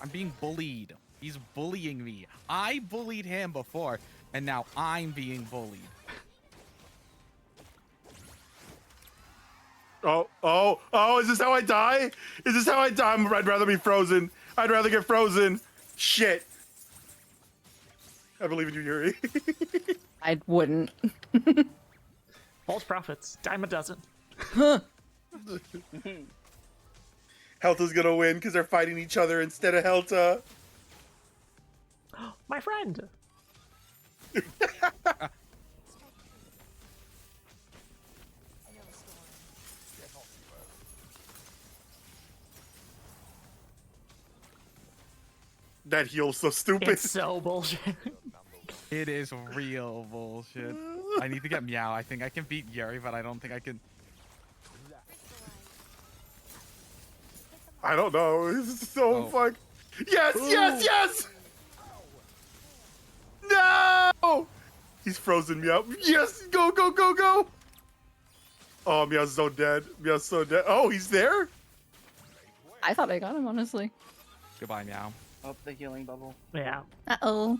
I'm being bullied. He's bullying me. I bullied him before, and now I'm being bullied. Oh, is this how I die? Is this how I die? I'd rather be frozen. I'd rather get frozen. Shit. I believe in you, Yuri. I wouldn't. False prophets. Dime a dozen. Helta's gonna win because they're fighting each other instead of Helta. My friend. That heal's so stupid. It's so bullshit. It is real bullshit. I need to get Meow. I think I can beat Yuri, but I don't think I can. I don't know. It's so fuck. Yes, yes! No! He's frozen Meow. Yes! Go! Oh, Meow's so dead. Meow's so dead. Oh, he's there? I thought I got him, honestly. Goodbye, Meow. Oh, the healing bubble. Yeah. Uh-oh.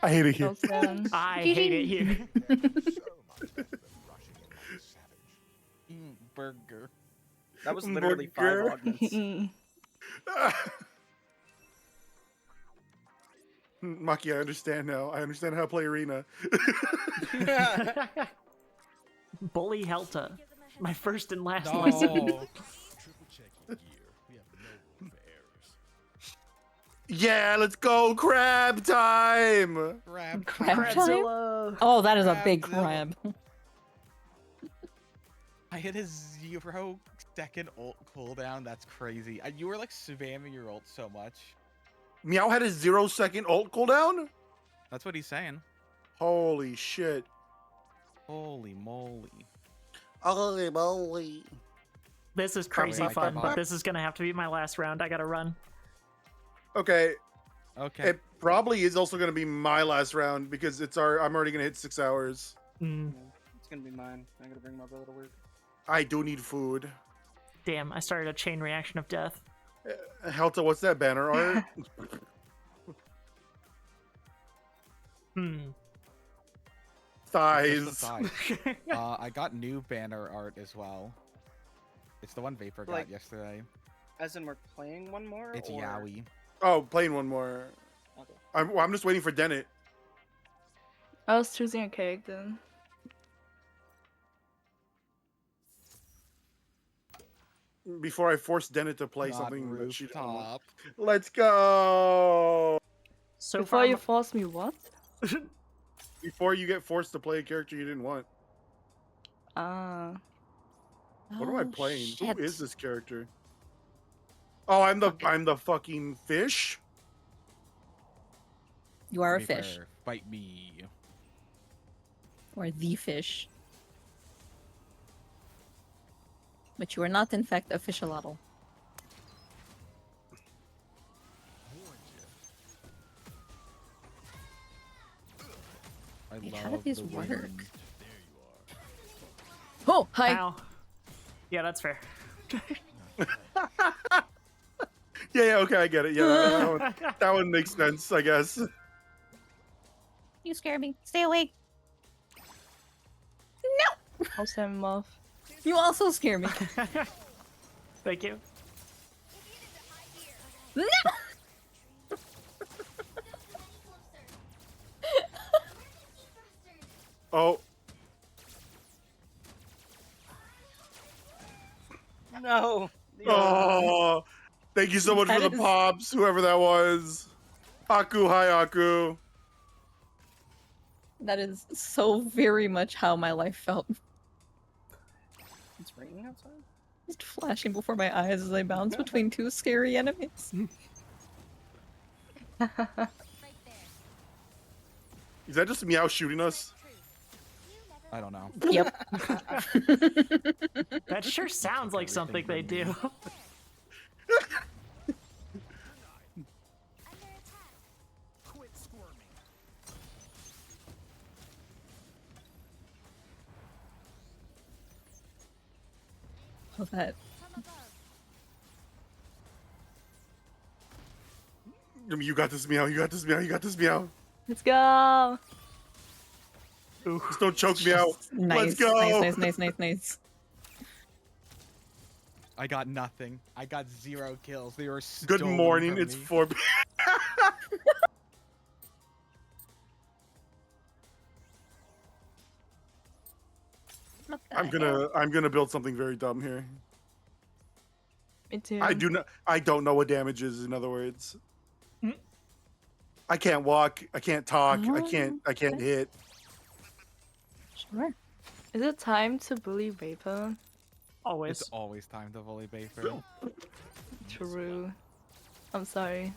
I hate it here. Okay. I hate it here. Burger. That was literally Burger. 5 augments. Maki, I understand now. I understand how to play Arena. Bully Helta. My first and last No. lesson. Triple check your gear. We have no room for errors. Yeah, let's go crab time! Grab. Crab time? Crabzilla. Oh, that is a big Crabzilla. crab. I hit a 0-second ult cooldown. That's crazy. You were like spamming your ult so much. Meow had a 0-second ult cooldown? That's what he's saying. Holy shit. Holy moly. Holy moly. This is crazy Probably fun, like but that. this is gonna have to be my last round. I gotta run. Okay, Okay. it probably is also gonna be my last round because I'm already gonna hit 6 hours. It's gonna be mine. I gotta bring my brother to work. I do need food. Damn, I started a chain reaction of death. Helta, what's that banner art? Thighs. Just the thighs. I got new banner art as well. It's the one Vapor got Like- yesterday. As in, we're playing one more? It's or... Yowie. Oh, playing one more. Okay. I'm just waiting for Dennett. I was choosing a cake then. Before I force Dennett to play Not something that she don't want. rooftop. Let's go! So Before far, you force me what? Before you get forced to play a character you didn't want. Ah. What am I playing? shit. Who is this character? Oh, I'm the fucking fish? You are a Vapor, fish. Fight me. Or the fish. But you are not, in fact, a fishalotl. I Wait, love how do these the work? wind. Oh, hi! ow. Yeah, that's fair. Yeah, okay, I get it. Yeah, that one makes sense, I guess. You scare me. Stay awake. I'll send him off. You also scare me. Thank you. No! No. Oh, thank you so much for That the is- pops, whoever that was. Aku, hi Aku. That is so very much how my life felt. It's raining outside. Just flashing before my eyes as I bounce between two scary enemies. Is that just Meow shooting us? I don't know. Yep. That sure sounds like something they do. Quit squirming. Oh, that. You got this, Meow. You got this, Meow. You got this, Meow. Let's go. Just don't choke me out. Nice. Let's go. Nice. I got nothing. I got 0 kills. They were Good stolen morning. from It's me. 4 What the I'm gonna build something very dumb here. Me too. I don't know what damage is, in other words. Hmm? I can't walk, I can't talk, I Oh, can't hit. Sure. Is it time to bully Vapor? Always. It's always time to volley Bafer. True. I'm sorry.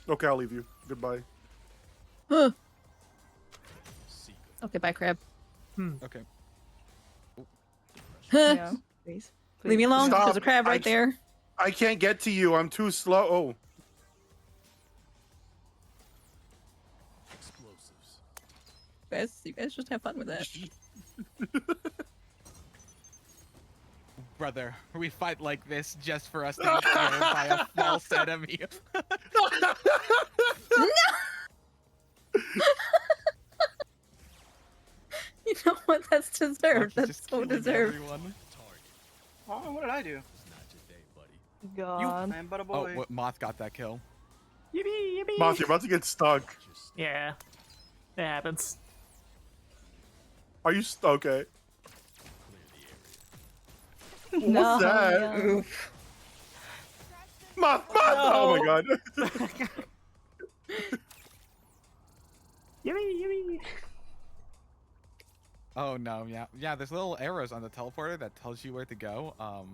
Okay, I'll leave you. Goodbye. Huh. Secret. Okay, bye, crab. Okay. Yeah. Please. Leave me alone. Stop. There's a crab right there. I can't get to you, I'm too slow. Oh. Explosives. You guys just have fun with that. Brother, we fight like this just for us to get killed by a false enemy. You know what? That's deserved. He's That's just so killing deserved. everyone. Target. Oh, what did I do? It's not your day, buddy. God. I am but a Oh, boy. what, Moth got that kill. Yippee, yippee. Moth, you're about to get stuck. Just Yeah. It happens. Are you okay? clear the area. What's that? yeah. Oof. Moth! Oh my god. Yippee, yippee. Oh no, yeah. There's little arrows on the teleporter that tells you where to go. Oh,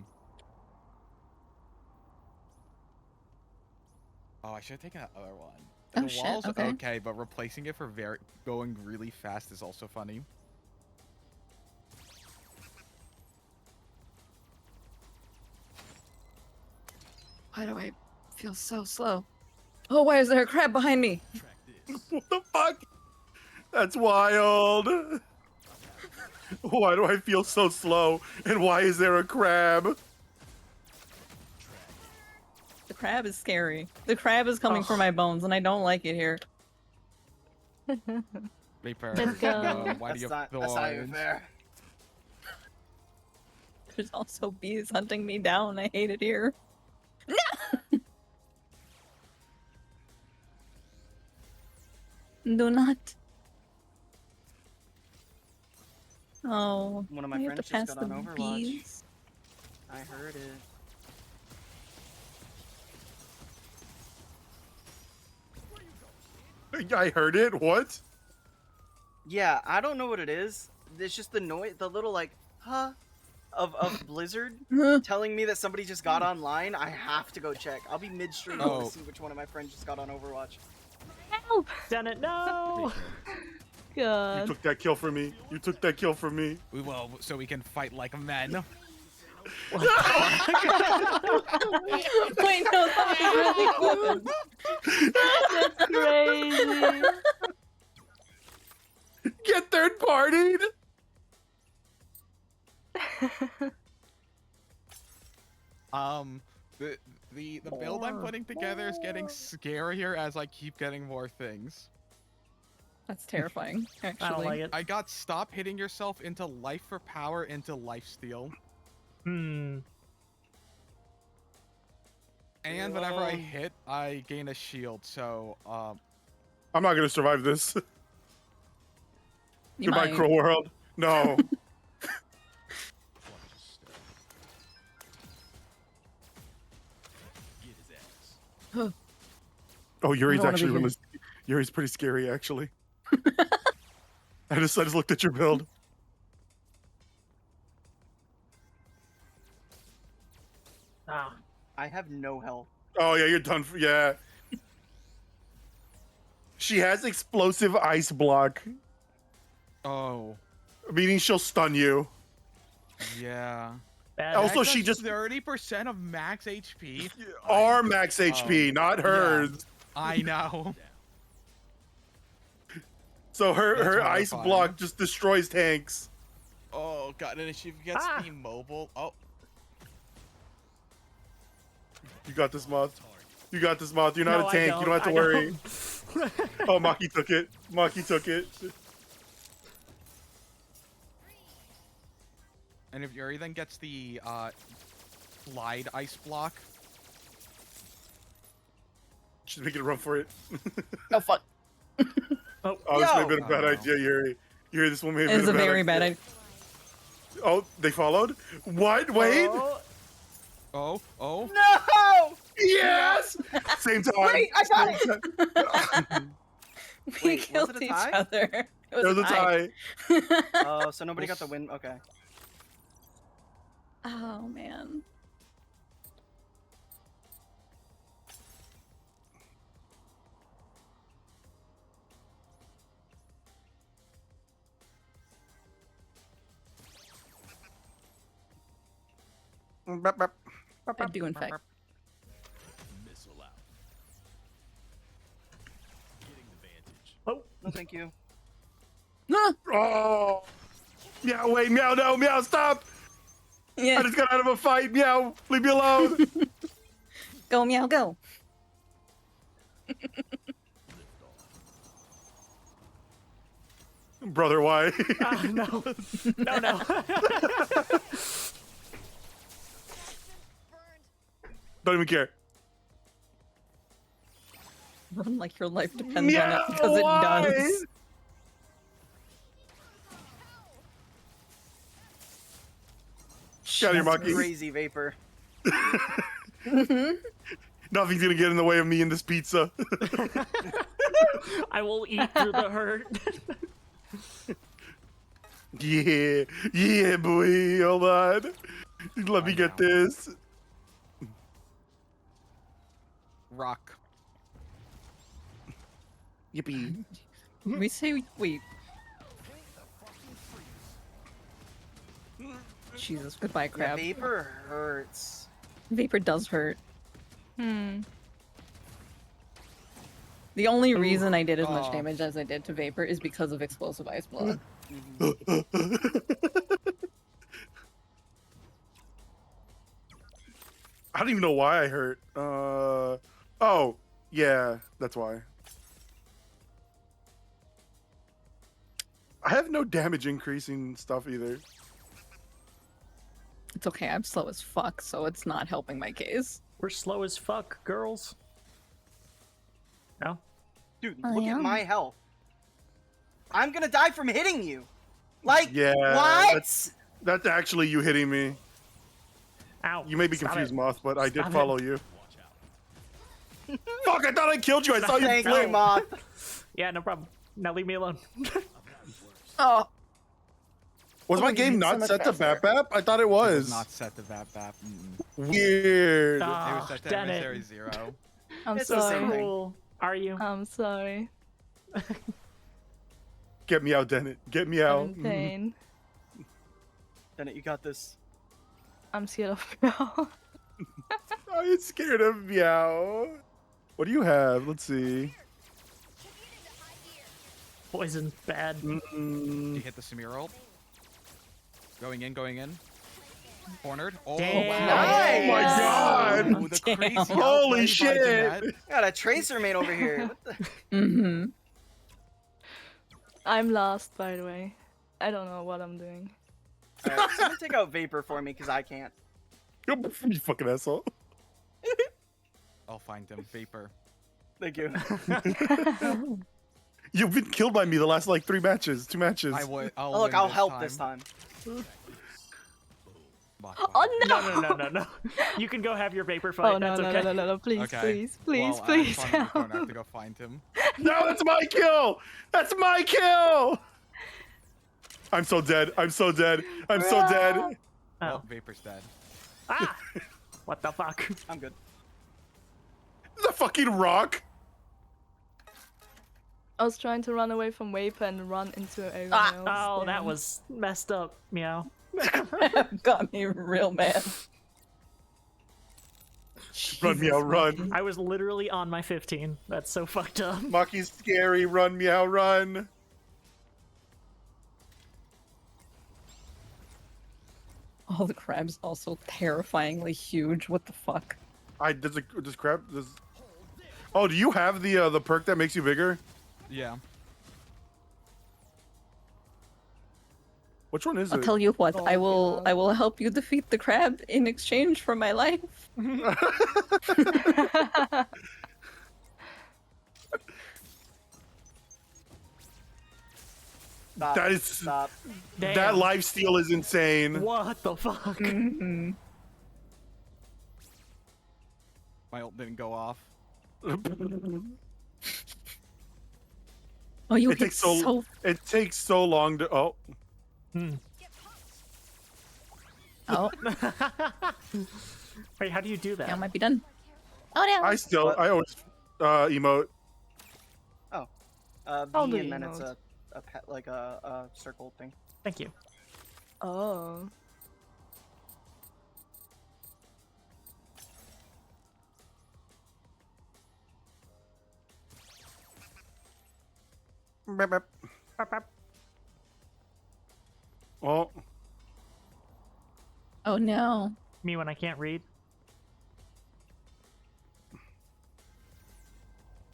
I should have taken that other one. Oh, The shit, wall's okay. okay, but replacing it for going really fast is also funny. Why do I feel so slow? Oh, why is there a crab behind me? Track this. What the fuck? That's wild. Why do I feel so slow? And why is there a crab? The crab is scary. The crab is coming for my bones, and I don't like it here. Reaper, Let's go. why do you have That's not even thorns? fair. There's also bees hunting me down. I hate it here. No! Do not. Oh, One of my we have to friends pass just got the on Overwatch. bees. I heard it. I heard it. What? Yeah, I don't know what it is. It's just the noise, the little like, huh, of Blizzard telling me that somebody just got online. I have to go check. I'll be midstream Oh. to see which one of my friends just got on Overwatch. Help! Done it, no! You God. took that kill from me. You took that kill from me. We will, so we can fight like men. Wait, no, that was really good. That's crazy. Get third partied. The build I'm putting together is getting scarier as I keep getting more things. That's terrifying, actually. I don't like it. I got stop hitting yourself into life for power into lifesteal. Hmm. And whenever I hit, I gain a shield, so I'm not gonna survive this. You Goodbye, might. Crow World. No. Oh, Yuri's wanna be actually here. really. Yuri's pretty scary, actually. I just looked at your build. Ah. I have no health. Oh yeah, you're done. Yeah. She has explosive ice block, Oh, meaning she'll stun you. yeah. Bad. Also, That she does just 30% of max HP. our max HP, not hers. I know. So her That's ice horrifying. block just destroys tanks. Oh god, and if she gets Ah. immobile, oh, You got this, Moth. You got this, Moth. You're not No, a I tank. You don't have to I worry. don't. Oh, Maki took it. Maki took it. and if Yuri then gets the slide ice block, She's making a run for it. Oh fuck. Oh, this may have been a Yo. bad Oh, no. idea, Yuri. Yuri, this one may have It's been a a bad very idea. bad idea. Oh, they followed? What? Wait? Oh, oh, No! Yes! Same time. Wait, I got it! We Wait, was killed it a each tie? other. It There was a tie. Oh, so nobody got the win. Okay. Oh man. Bap, bap. I do in fact. Missile out. Getting the vantage. oh. No, thank you. Oh. Meow, wait, meow, no, meow, stop! Yeah. I just got out of a fight, meow, leave me alone! Go meow go. Brother, why? Ah, no. No, no. Don't even care. Run like your life depends on Meow, it because it why? does. Get out of here, That's Maki. crazy vapor. Nothing's gonna get in the way of me and this pizza. I will eat through the hurt. Yeah, yeah, boy, hold on. Let me get this. rock. Yippee. We say wait. Jesus, goodbye, Yeah, crab. vapor hurts. Vapor does hurt. The only reason I did as much Oh. damage as I did to Vapor is because of explosive ice block. I don't even know why I hurt. Oh, yeah, that's why. I have no damage increasing stuff either. It's okay, I'm slow as fuck, so it's not helping my case. We're slow as fuck, girls. No? Dude, I look at am. my health. I'm gonna die from hitting you. Like, Yeah, what? That's actually you hitting me. Ow. You may be Stop confused, it. Moth, but I did Stop it. follow you. Watch out. Fuck, I thought I killed you. I saw you Thank flip. you, Moth. Yeah, no problem. Now leave me alone. Oh, Was Oh, my you game hit so not much set to faster. Bap Bap? I thought it It was was. not set to Vap Vap. Weird. It Ah, was set to damn Emissary it. 0. I'm It's the same sorry. thing. Cool. Are you? I'm sorry. Get me out, Dennett. Get me out. I'm in pain. Dennett, you got this. I'm scared of now. I'm scared of meow. What do you have? Let's see. Poison. Bad. You Mm, hit the Samir ult. Going in. Cornered. Oh, Damn. Nice. Oh my god! Ooh, the crazy Damn. Holy outplay by shit. Jeanette. Got a tracer mate over here. What the? Mm-hmm. I'm lost, by the way. I don't know what I'm doing. Alright, someone take out vapor for me, because I can't. You fucking asshole. I'll find him. Vapor. Thank you. You've been killed by me the last like 2 matches. I would. Oh, look, win I'll help this time. time. Oh no! No. You can go have your vapor fight. Oh no, That's no, okay. no, no, no, please, Okay. please, please, Well, please. I'm in the corner. I have to go find him. No, that's my kill! That's my kill! I'm so dead. I'm so dead. I'm so dead. Oh. Well, Vapor's dead. Ah! What the fuck? I'm good. The fucking rock. I was trying to run away from Vapor and run into everyone Ah. else. Oh, that damn. was messed up. Meow. Got me real mad. Run, meow, run. I was literally on my 15. That's so fucked up. Maki's scary. Run, meow, run. Oh, the crab's also terrifyingly huge. What the fuck? Does crab does. Oh, do you have the perk that makes you bigger? Yeah. Which one is I'll it? tell you what. Oh, I will. God. I will help you defeat the crab in exchange for my life. Stop. That is Stop. Damn. that lifesteal is insane. What the fuck? Mm-hmm. My ult didn't go off. Oh, you It hit takes so so. it takes so long to. Oh, Oh, Wait, how do you do that? now might be done. Oh no! I always emote. I'll V do and then it's emote. a circle thing. Thank you. Oh. Beep, beep. Oh, Oh no! Me when I can't read.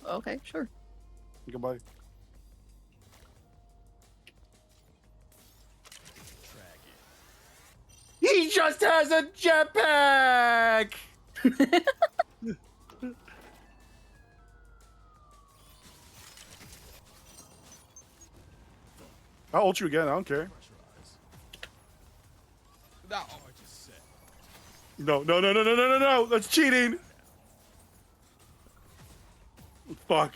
Okay, sure. goodbye. He just has a jetpack. I'll ult you again. I don't care. No. No. That's cheating. Fuck.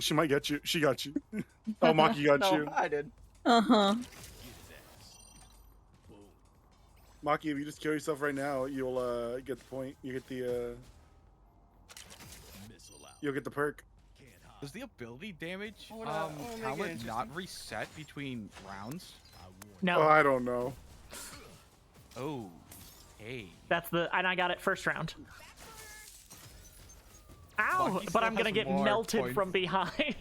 She might get you. She got you. Oh, Maki got No, you. I did. Uh huh. Maki, if you just kill yourself right now, you'll get the point. You get the you'll get the perk. Does the ability damage Oh, no. Oh, make it talent interesting. not reset between rounds? No, Oh, I don't know. Oh, hey. that's the, and I got it first round. Ow! Lucky But still I'm gonna has get more melted points. from behind.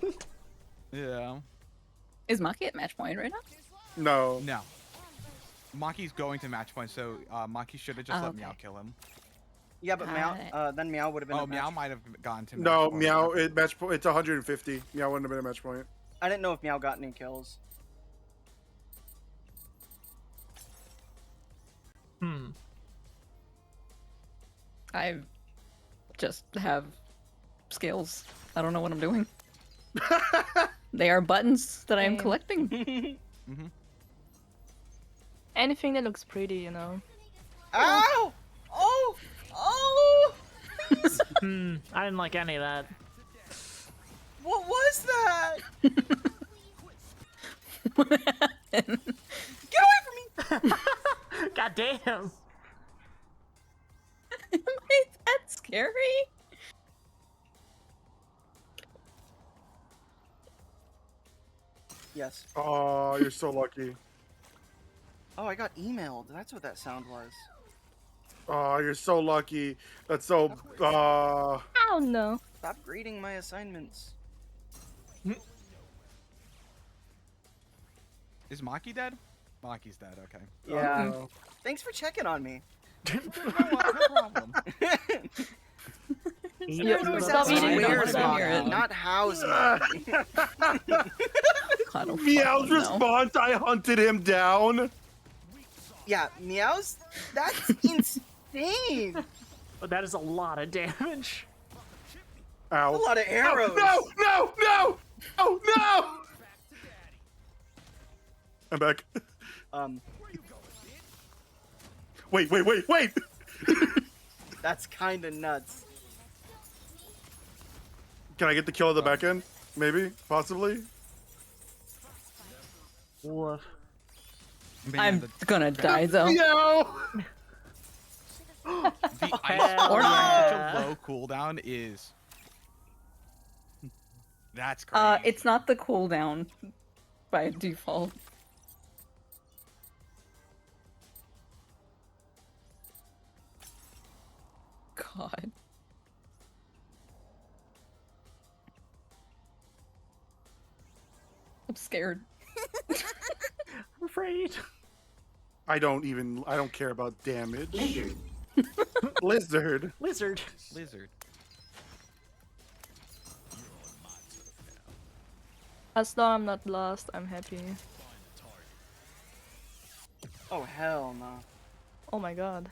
Yeah. Is Maki at match point right now? No. No. Maki's going to match point, so Maki should have just Oh, let okay. Meow kill him. Yeah, but Got it. Meow. Then Meow would have been. Oh, at Meow match. might have gone to match No, point. Meow. It's 150. Meow wouldn't have been a match point. I didn't know if Meow got any kills. I just have skills. I don't know what I'm doing. They are buttons that I am Same. collecting. Anything that looks pretty, you know. Ow! Oh! Oh! I didn't like any of that. What was that? What happened? Get away from me! God damn! Is that scary? Yes. Oh, you're so lucky. Oh, I got emailed. That's what that sound was. Oh, you're so lucky. That's so. I don't know. Stop grading my assignments. Is Maki dead? Maki's dead, okay. Yeah. Oh. Thanks for checking on me. No problem. Yeah, Everyone always stop asks eating where's them. Maki, not how's Maki. God, oh, Meow's fuck, no. response. I hunted him down. Yeah, Meow's. That's insane. But that is a lot of damage. Ow. A lot of arrows. No! Oh no! I'm back. Wait. That's kind of nuts. Can I get the kill at the back end? Maybe, possibly. Woof. Man, I'm gonna die though. Yo! the ice Hell or yeah. such a low cooldown is. That's crazy. It's not the cooldown by default. God. I'm scared. I'm afraid. I don't care about damage. Lizard. Lizard. Lizard. As long as I'm not lost, I'm happy. Oh hell no. Oh my god.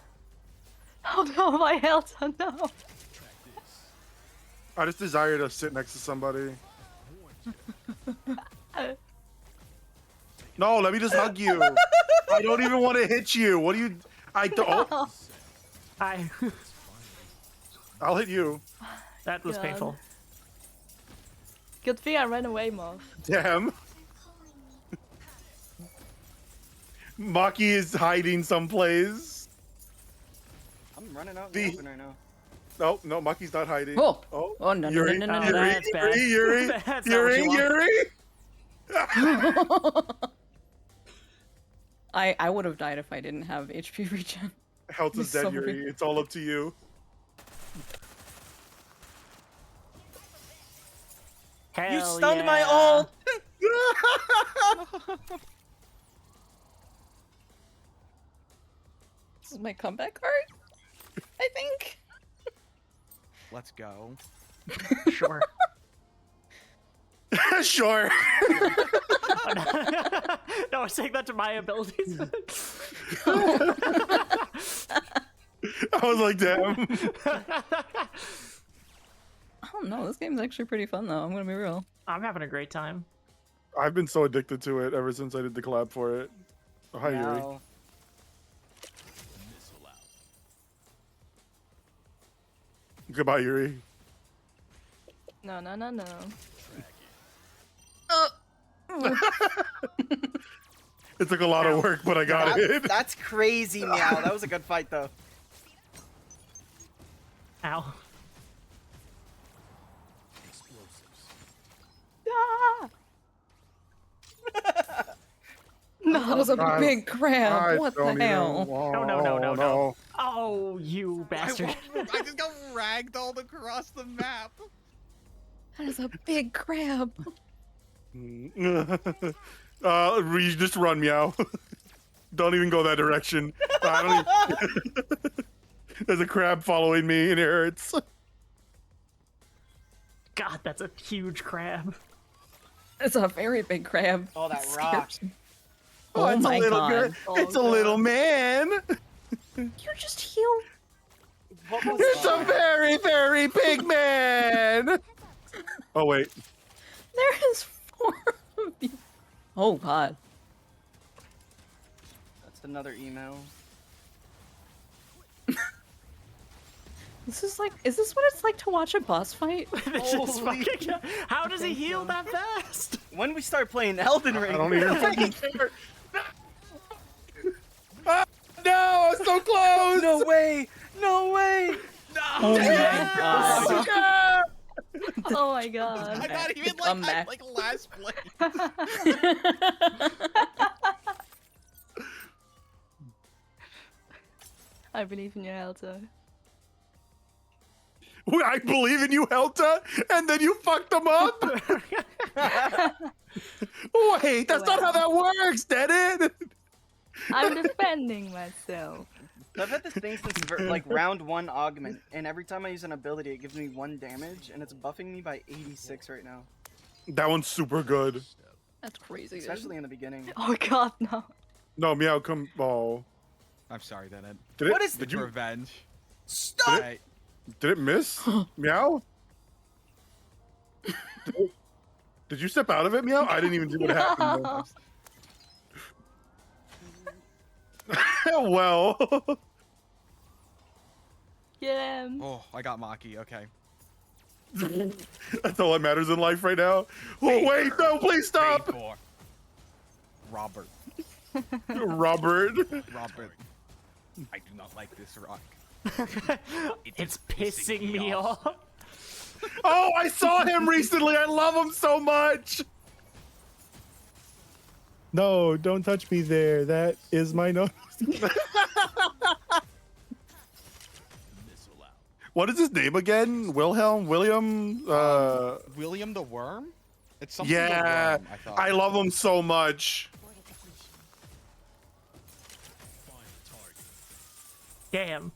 Oh no, my health, oh no. I just desire to sit next to somebody. No, let me just hug you. I don't even want to hit you. What do you? I don't. Oh, Hi. I'll hit you. That was God. painful. Good thing I ran away, Moth. Damn. Maki is hiding someplace. I'm running out in the open right now. No, Maki's not hiding. Oh. Oh, Oh no no Yuri, no no no. Oh, no. that's bad. Yuri, That's not what Yuri, you want. Yuri. I would have died if I didn't have HP regen. Health is I'm dead, sorry. Yuri. It's all up to you. Hell You stunned yeah. my ult! This is my comeback card, I think. Let's go. Sure. Sure. No, I was saying that to my abilities. I was like, damn. I don't know. This game's actually pretty fun though. I'm gonna be real. I'm having a great time. I've been so addicted to it ever since I did the collab for it. Oh, hi, Yuri. Now, Goodbye, Yuri. No, no, no, no. It took a lot of work, but I got it. that's crazy, Meow. That was a good fight though. Ow. Ah! No, that was a I- big crab. I What the don't even hell? want- No. Oh, you bastard. I just got ragdolled across the map. That is a big crab. You just run, Meow. Don't even go that direction. I don't even... There's a crab following me and it hurts. God, that's a huge crab. It's a very big crab. Oh, that It scares rock. me. Oh it's my a little god. It's a little man. You just healed. What was It's a that? very, very big man. Oh wait. There is 4 of you. Oh god. That's another email. This is like, is this what it's like to watch a boss fight? This is Holy- fucking- How does he heal that fast? When we start playing Elden Ring, I don't even fucking care. Ah, no, I'm so close. no way, no way. Oh my god. Oh my god. I'm not even I'm like back. like last place. I believe in you, Elto. I believe in you, Helta, and then you fucked them up. Wait, that's not how that works, did it? I'm defending myself. I've had this thing since like round 1 augment, and every time I use an ability, it gives me 1 damage, and it's buffing me by 86 right now, That one's super good. That's crazy. Dude. especially in the beginning. Oh god, no. No, Meow, come. Oh, I'm sorry, Deadhead. did it? What is Did It's you? revenge. Stop! Right. Did it miss? Meow. Did you step out of it, Meow? I didn't even see what happened. Though. Well. Get him. Oh, I got Maki. Okay. That's all that matters in life right now. Oh wait, no, please stop. Paid for. Robert. Robert. Robert. I do not like this rock. It's pissing me off. Oh, I saw him recently. I love him so much. No, don't touch me there. That is my nose. What is his name again? William? William the Worm? It's something Yeah, the Worm, I thought. I love him so much. Damn.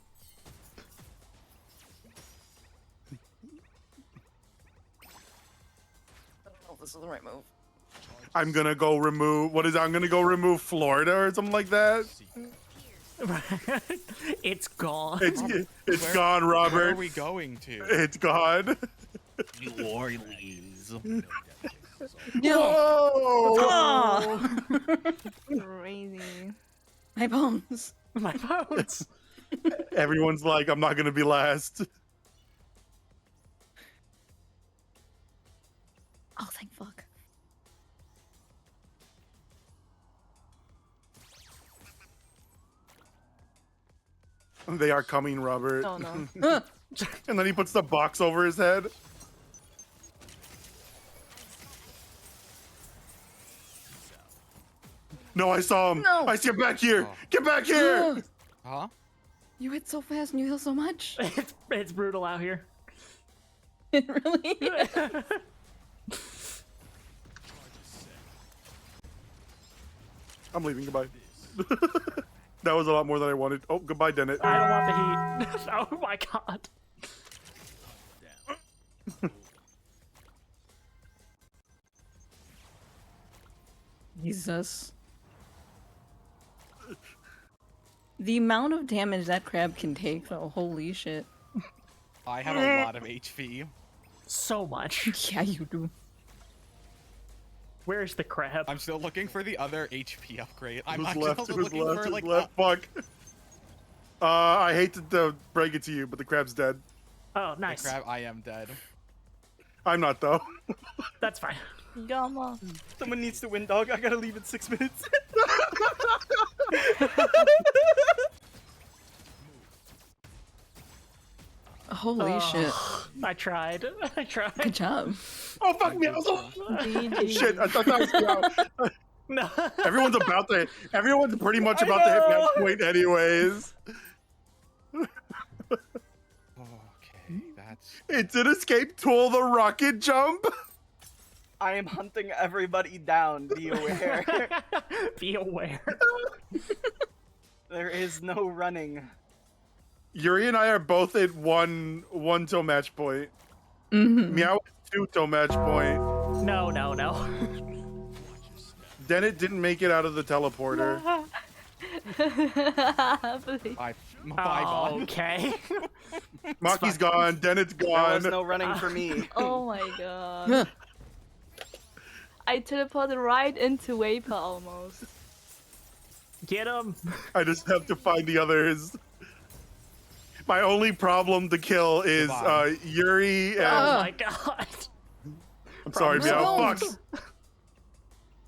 Oh, this is the right move. I'm gonna go remove. What is it? I'm gonna go remove Florida or something like that. It's gone. It's gone, Robert. Where are we going to? It's gone. New Orleans. Whoa! Crazy. My bones. My bones. Everyone's like, I'm not gonna be last. Oh, thank fuck. They are coming, Robert. Oh no. And then he puts the box over his head. No, I saw him. No. I see him back here. Oh. Get back here. Huh? You hit so fast and you heal so much. It's brutal out here. It really is. I'm leaving. Goodbye. That was a lot more than I wanted. Oh, goodbye, Dennett. I don't want the heat. Oh my god. Jesus. The amount of damage that crab can take, though, holy shit. I have a lot of HP. So much. Yeah, you do. Where's the crab? I'm still looking for the other HP upgrade. I'm Who's actually left? also Who's looking left? for Who's like left? Fuck. I hate to break it to you, but the crab's dead. Oh, the nice. crab. I am dead. I'm not though. That's fine. Gamma. Someone needs to win, dog. I gotta leave in 6 minutes. Holy shit. I tried. I tried. Good job. Oh fuck me! I was GG. shit. I thought that was out. No. Everyone's about to. Everyone's pretty much about to hit match point, anyways. Okay, that's. It did escape tool the rocket jump. I am hunting everybody down. Be aware. Be aware. There is no running. Yuri and I are both at one till match point. Mm-hmm. Meow is 2 till match point. No, no, no. Dennett didn't make it out of the teleporter. Please. Bye. Oh, Bye. okay. Maki's gone. Dennett's There was gone. no running for me. Oh my god. I teleported right into Vapor almost. Get him. I just have to find the others. My only problem to kill is Goodbye. Yuri and Oh my god. I'm sorry, Meow. Fuck.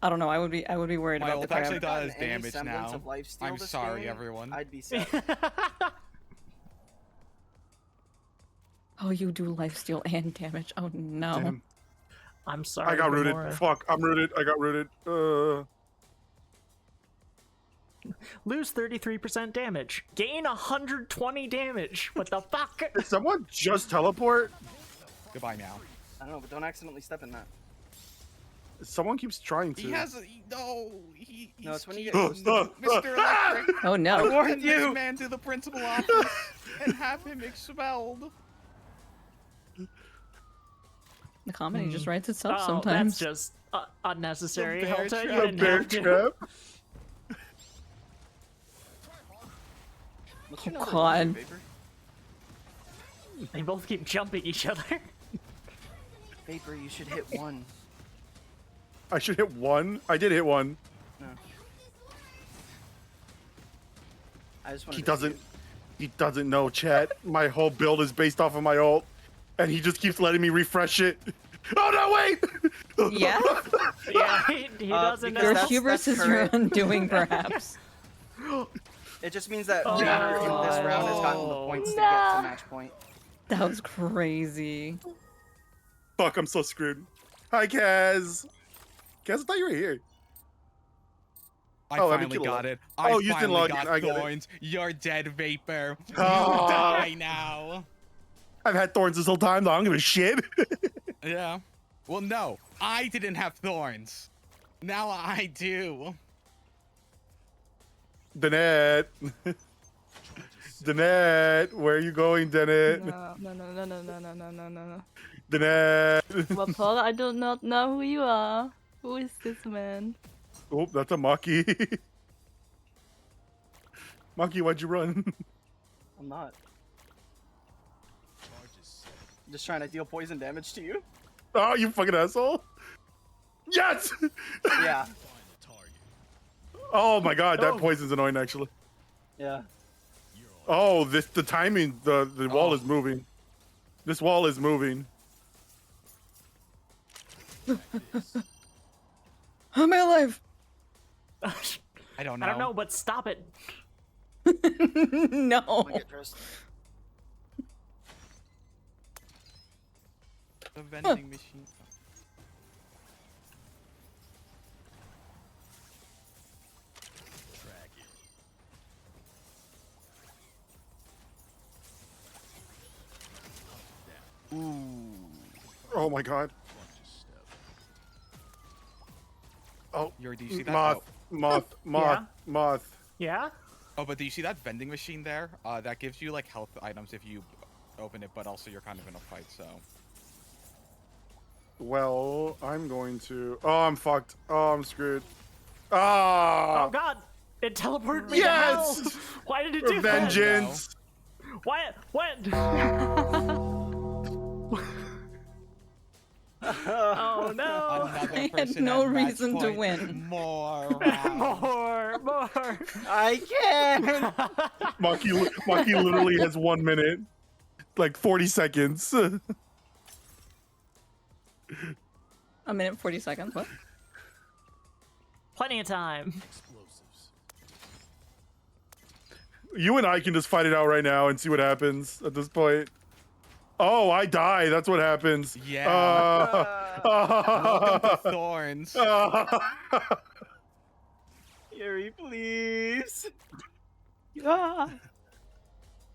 I don't know. I would be worried My about the ult crab. actually does Gotten any damage semblance now. of lifesteal I'm this sorry, game, everyone. I'd be sad. Oh, you do lifesteal and damage. Oh no. Damn. I'm sorry. I got rooted. Gamora. Fuck, I'm rooted. I got rooted. Lose 33% damage. Gain 120 damage. What the fuck? Did someone just teleport? Goodbye now. I don't know, but don't accidentally step in that. Someone keeps trying to. He has a no. No, it's when you he's get cheating. Mr. Electric. Oh I no. warned Send this you! man to the principal office and have him expelled. The comedy just writes itself Oh, sometimes. that's just unnecessary. The bear Helta. You trap. didn't Bear have to. trap. What's your Oh, number, God. Vapor? They both keep jumping each other. Vapor, you should hit 1. I should hit 1. I did hit 1. No. I just wanted He to doesn't. see He doesn't know, chat. My whole build is based off of my ult, and he just keeps letting me refresh it. Oh no! Wait. Yeah? Yeah, he doesn't because Your know. that's hubris is your current. undoing, perhaps. It just means that Oh. Vader in this round has gotten the points to get to No. match point. That was crazy. Fuck! I'm so screwed. Hi, Kaz. Kaz, I thought you were here. I Oh, let me finally kill got him. it. I Oh, you didn't finally log in. got I get it. thorns. You're dead, Vapor. You Oh. die now. I've had thorns this whole time, though. I don't give a shit. Yeah. Well, no. I didn't have thorns. Now I do. Danette. Danette, where are you going, Danette? No. Danette. Well, Paul, I do not know who you are. Who is this man? Oh, that's a Maki. Maki, why'd you run? I'm not. I'm just trying to deal poison damage to you. Oh, you fucking asshole. Yes! Yeah. Oh my god, that Oh. poison's annoying, actually. Yeah. Oh, the timing, the wall Oh. is moving. This wall is moving. How am I alive? I don't know. I don't know, but stop it. No. I'm gonna get dressed. The vending machine. Ooh. Oh my god. Oh, Yuri, do you see that? moth. Yeah? Oh, but do you see that vending machine there? That gives you like health items if you open it, but also you're kind of in a fight, so. Well, I'm going to. Oh, I'm fucked. Oh, I'm screwed. Ah! Oh god! It teleported me Yes! to hell! Why did it do that? Vengeance! What? What? Oh no! Another I had person no at match reason to point. win. More rounds. More! I can. Maki literally has 1 minute. Like 40 seconds. A minute 40 seconds. What? Plenty of time. You and I can just fight it out right now and see what happens at this point. Oh, I die. That's what happens. Yeah. Welcome to Thorns. Yuri, please. Ah.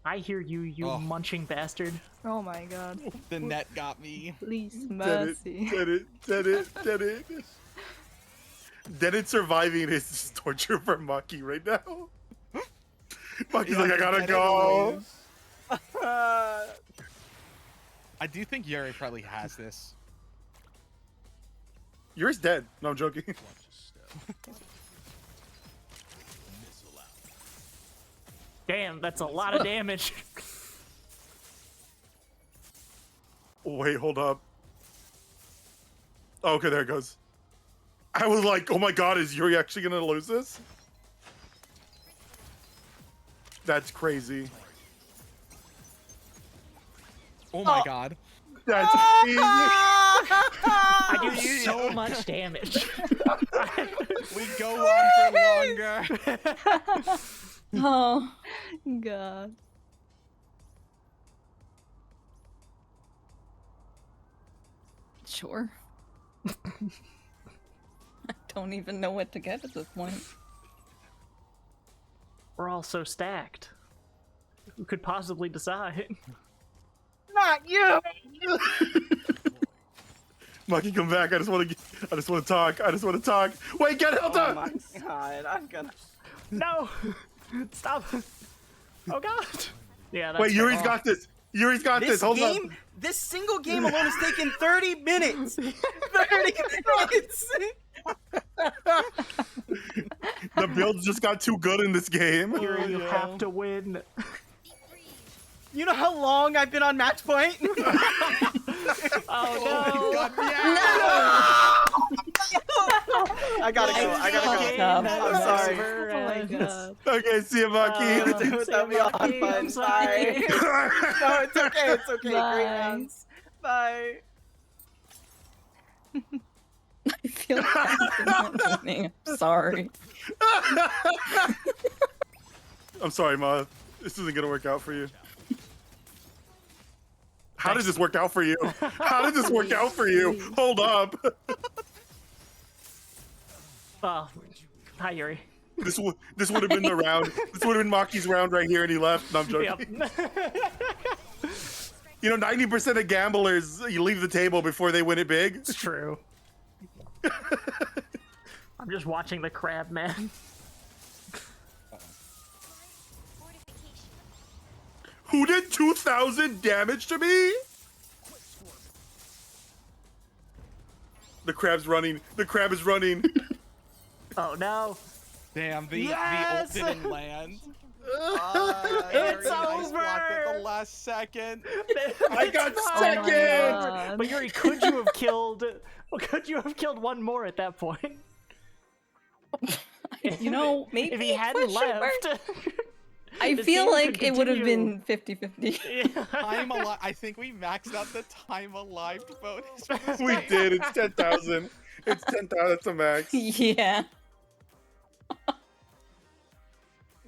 I hear you, you Oh. munching bastard. Oh my god. The net got me. Please, Did mercy. it. Did it surviving is torture for Maki right now. Maki's like, I gotta Dead go. anyways. I do think Yuri probably has this. Yours dead. No, I'm joking. Damn, that's a lot of damage. Wait, hold up. Oh, okay, there it goes. I was like, oh my god, is Yuri actually gonna lose this? That's crazy. Oh my god. That's crazy. I do so much damage. We go on for longer. Oh. God. Sure. I don't even know what to get at this point. We're all so stacked. Who could possibly decide? Not you. Maki, come back. I just want to talk. Wait, get Oh Hilda! my god, I'm gonna. No! Stop! Oh god! Yeah, that's Wait, Yuri's fair. got this. Yuri's got this. This Hold game, on. this single game alone has taken 30 minutes. 30 minutes. The builds just got too good in this game. Yuri, you have to win. You know how long I've been on match point? Oh no! God, yeah. I gotta go. I gotta go. I'm sorry. Oh my god. Okay, see you, Bucky. Without me on fun. I'm sorry. Bye. No, it's okay. It's okay. Great Bye. rounds. Bye. I feel like I'm sorry. I'm sorry, Ma. This isn't gonna work out for you. How did this work out for you? How did this work out for you? Hold up. Oh, hi Yuri. This would have been the round. This would have been Maki's round right here, and he left. No, I'm joking. Yep. You know, 90% of gamblers, you leave the table before they win it big. It's true. I'm just watching the crab man. Who did 2,000 damage to me? The crab's running. The crab is running. Oh no. Damn, Yes! the ult didn't land. It's Nice over! block at the last second. I got It's second! God. But Yuri, could you have killed? Could you have killed one more at that point? You know, maybe If he hadn't question mark? left. I this feel game like could it would have continue. been 50-50. Time alive. I think we maxed out the time alive bonus. for this We game. did. It's 10,000. It's 10,000. That's a max. Yeah.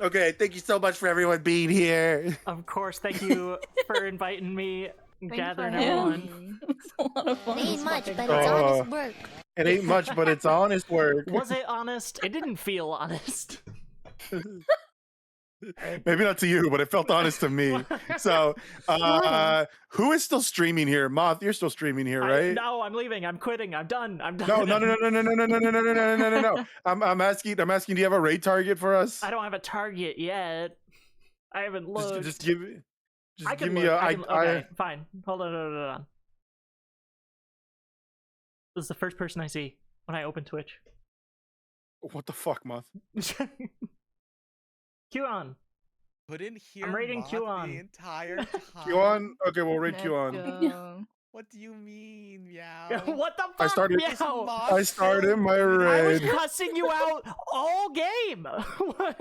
Okay, thank you so much for everyone being here. Of course, thank you for inviting me, and gathering having everyone. It's a lot of fun. Ain't much, but it's Oh. honest work. It ain't much, but it's honest work. Was it honest? It didn't feel honest. Maybe not to you, but it felt honest to me. So, who is still streaming here? Moth, you're still streaming here, right? No, I'm leaving. I'm quitting. I'm done. I'm done. No, no, no, no, no, no, no, no, no, no, no, no, no, no, no. I'm asking. Do you have a raid target for us? I don't have a target yet. I haven't looked. Just give I can me look. a. Okay, fine. Hold on. This is the first person I see when I open Twitch. What the fuck, Moth? Q on. Couldn't hear I'm raiding Moth Q-on. the entire time. Q on. Okay, we'll raid Q on. What do you mean, meow? What the fuck? I started- Meow? Moth I started my I was raid. cussing you out all game. What?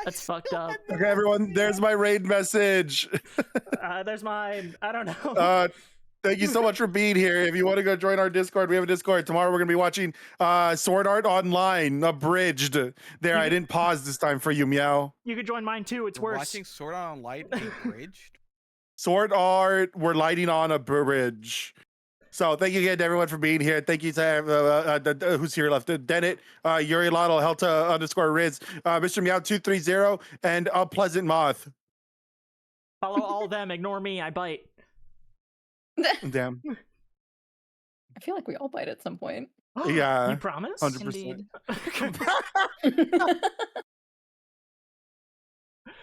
That's fucked up. Okay, everyone. There's my raid message. There's mine. I don't know. Thank you so much for being here. If you want to go join our Discord, we have a Discord. Tomorrow we're going to be watching Sword Art Online, abridged. There, I didn't pause this time for you, meow. You could join mine too. It's We're worse. watching Sword Art Online abridged. Sword Art, we're lighting on a bridge. So thank you again to everyone for being here. Thank you to who's here left. Dennett, Yuri Lotto, Helta _Riz, Mr. Meow 230, and Unpleasant Moth. Follow all of them. Ignore me. I bite. Damn. I feel like we all bite at some point. Yeah. You promise? 100%. Indeed.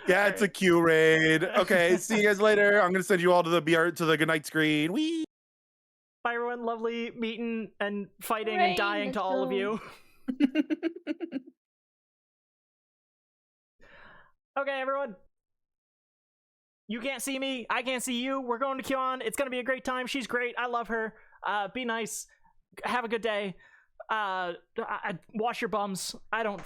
Yeah, it's a Q raid. Okay, see you guys later. I'm gonna send you all to the goodnight screen. Whee! Bye, everyone. Lovely meeting and fighting and dying to all of you. Okay, everyone. You can't see me. I can't see you. We're going to Kyon. It's gonna be a great time. She's great. I love her. Be nice. Have a good day. Wash your bums. I don't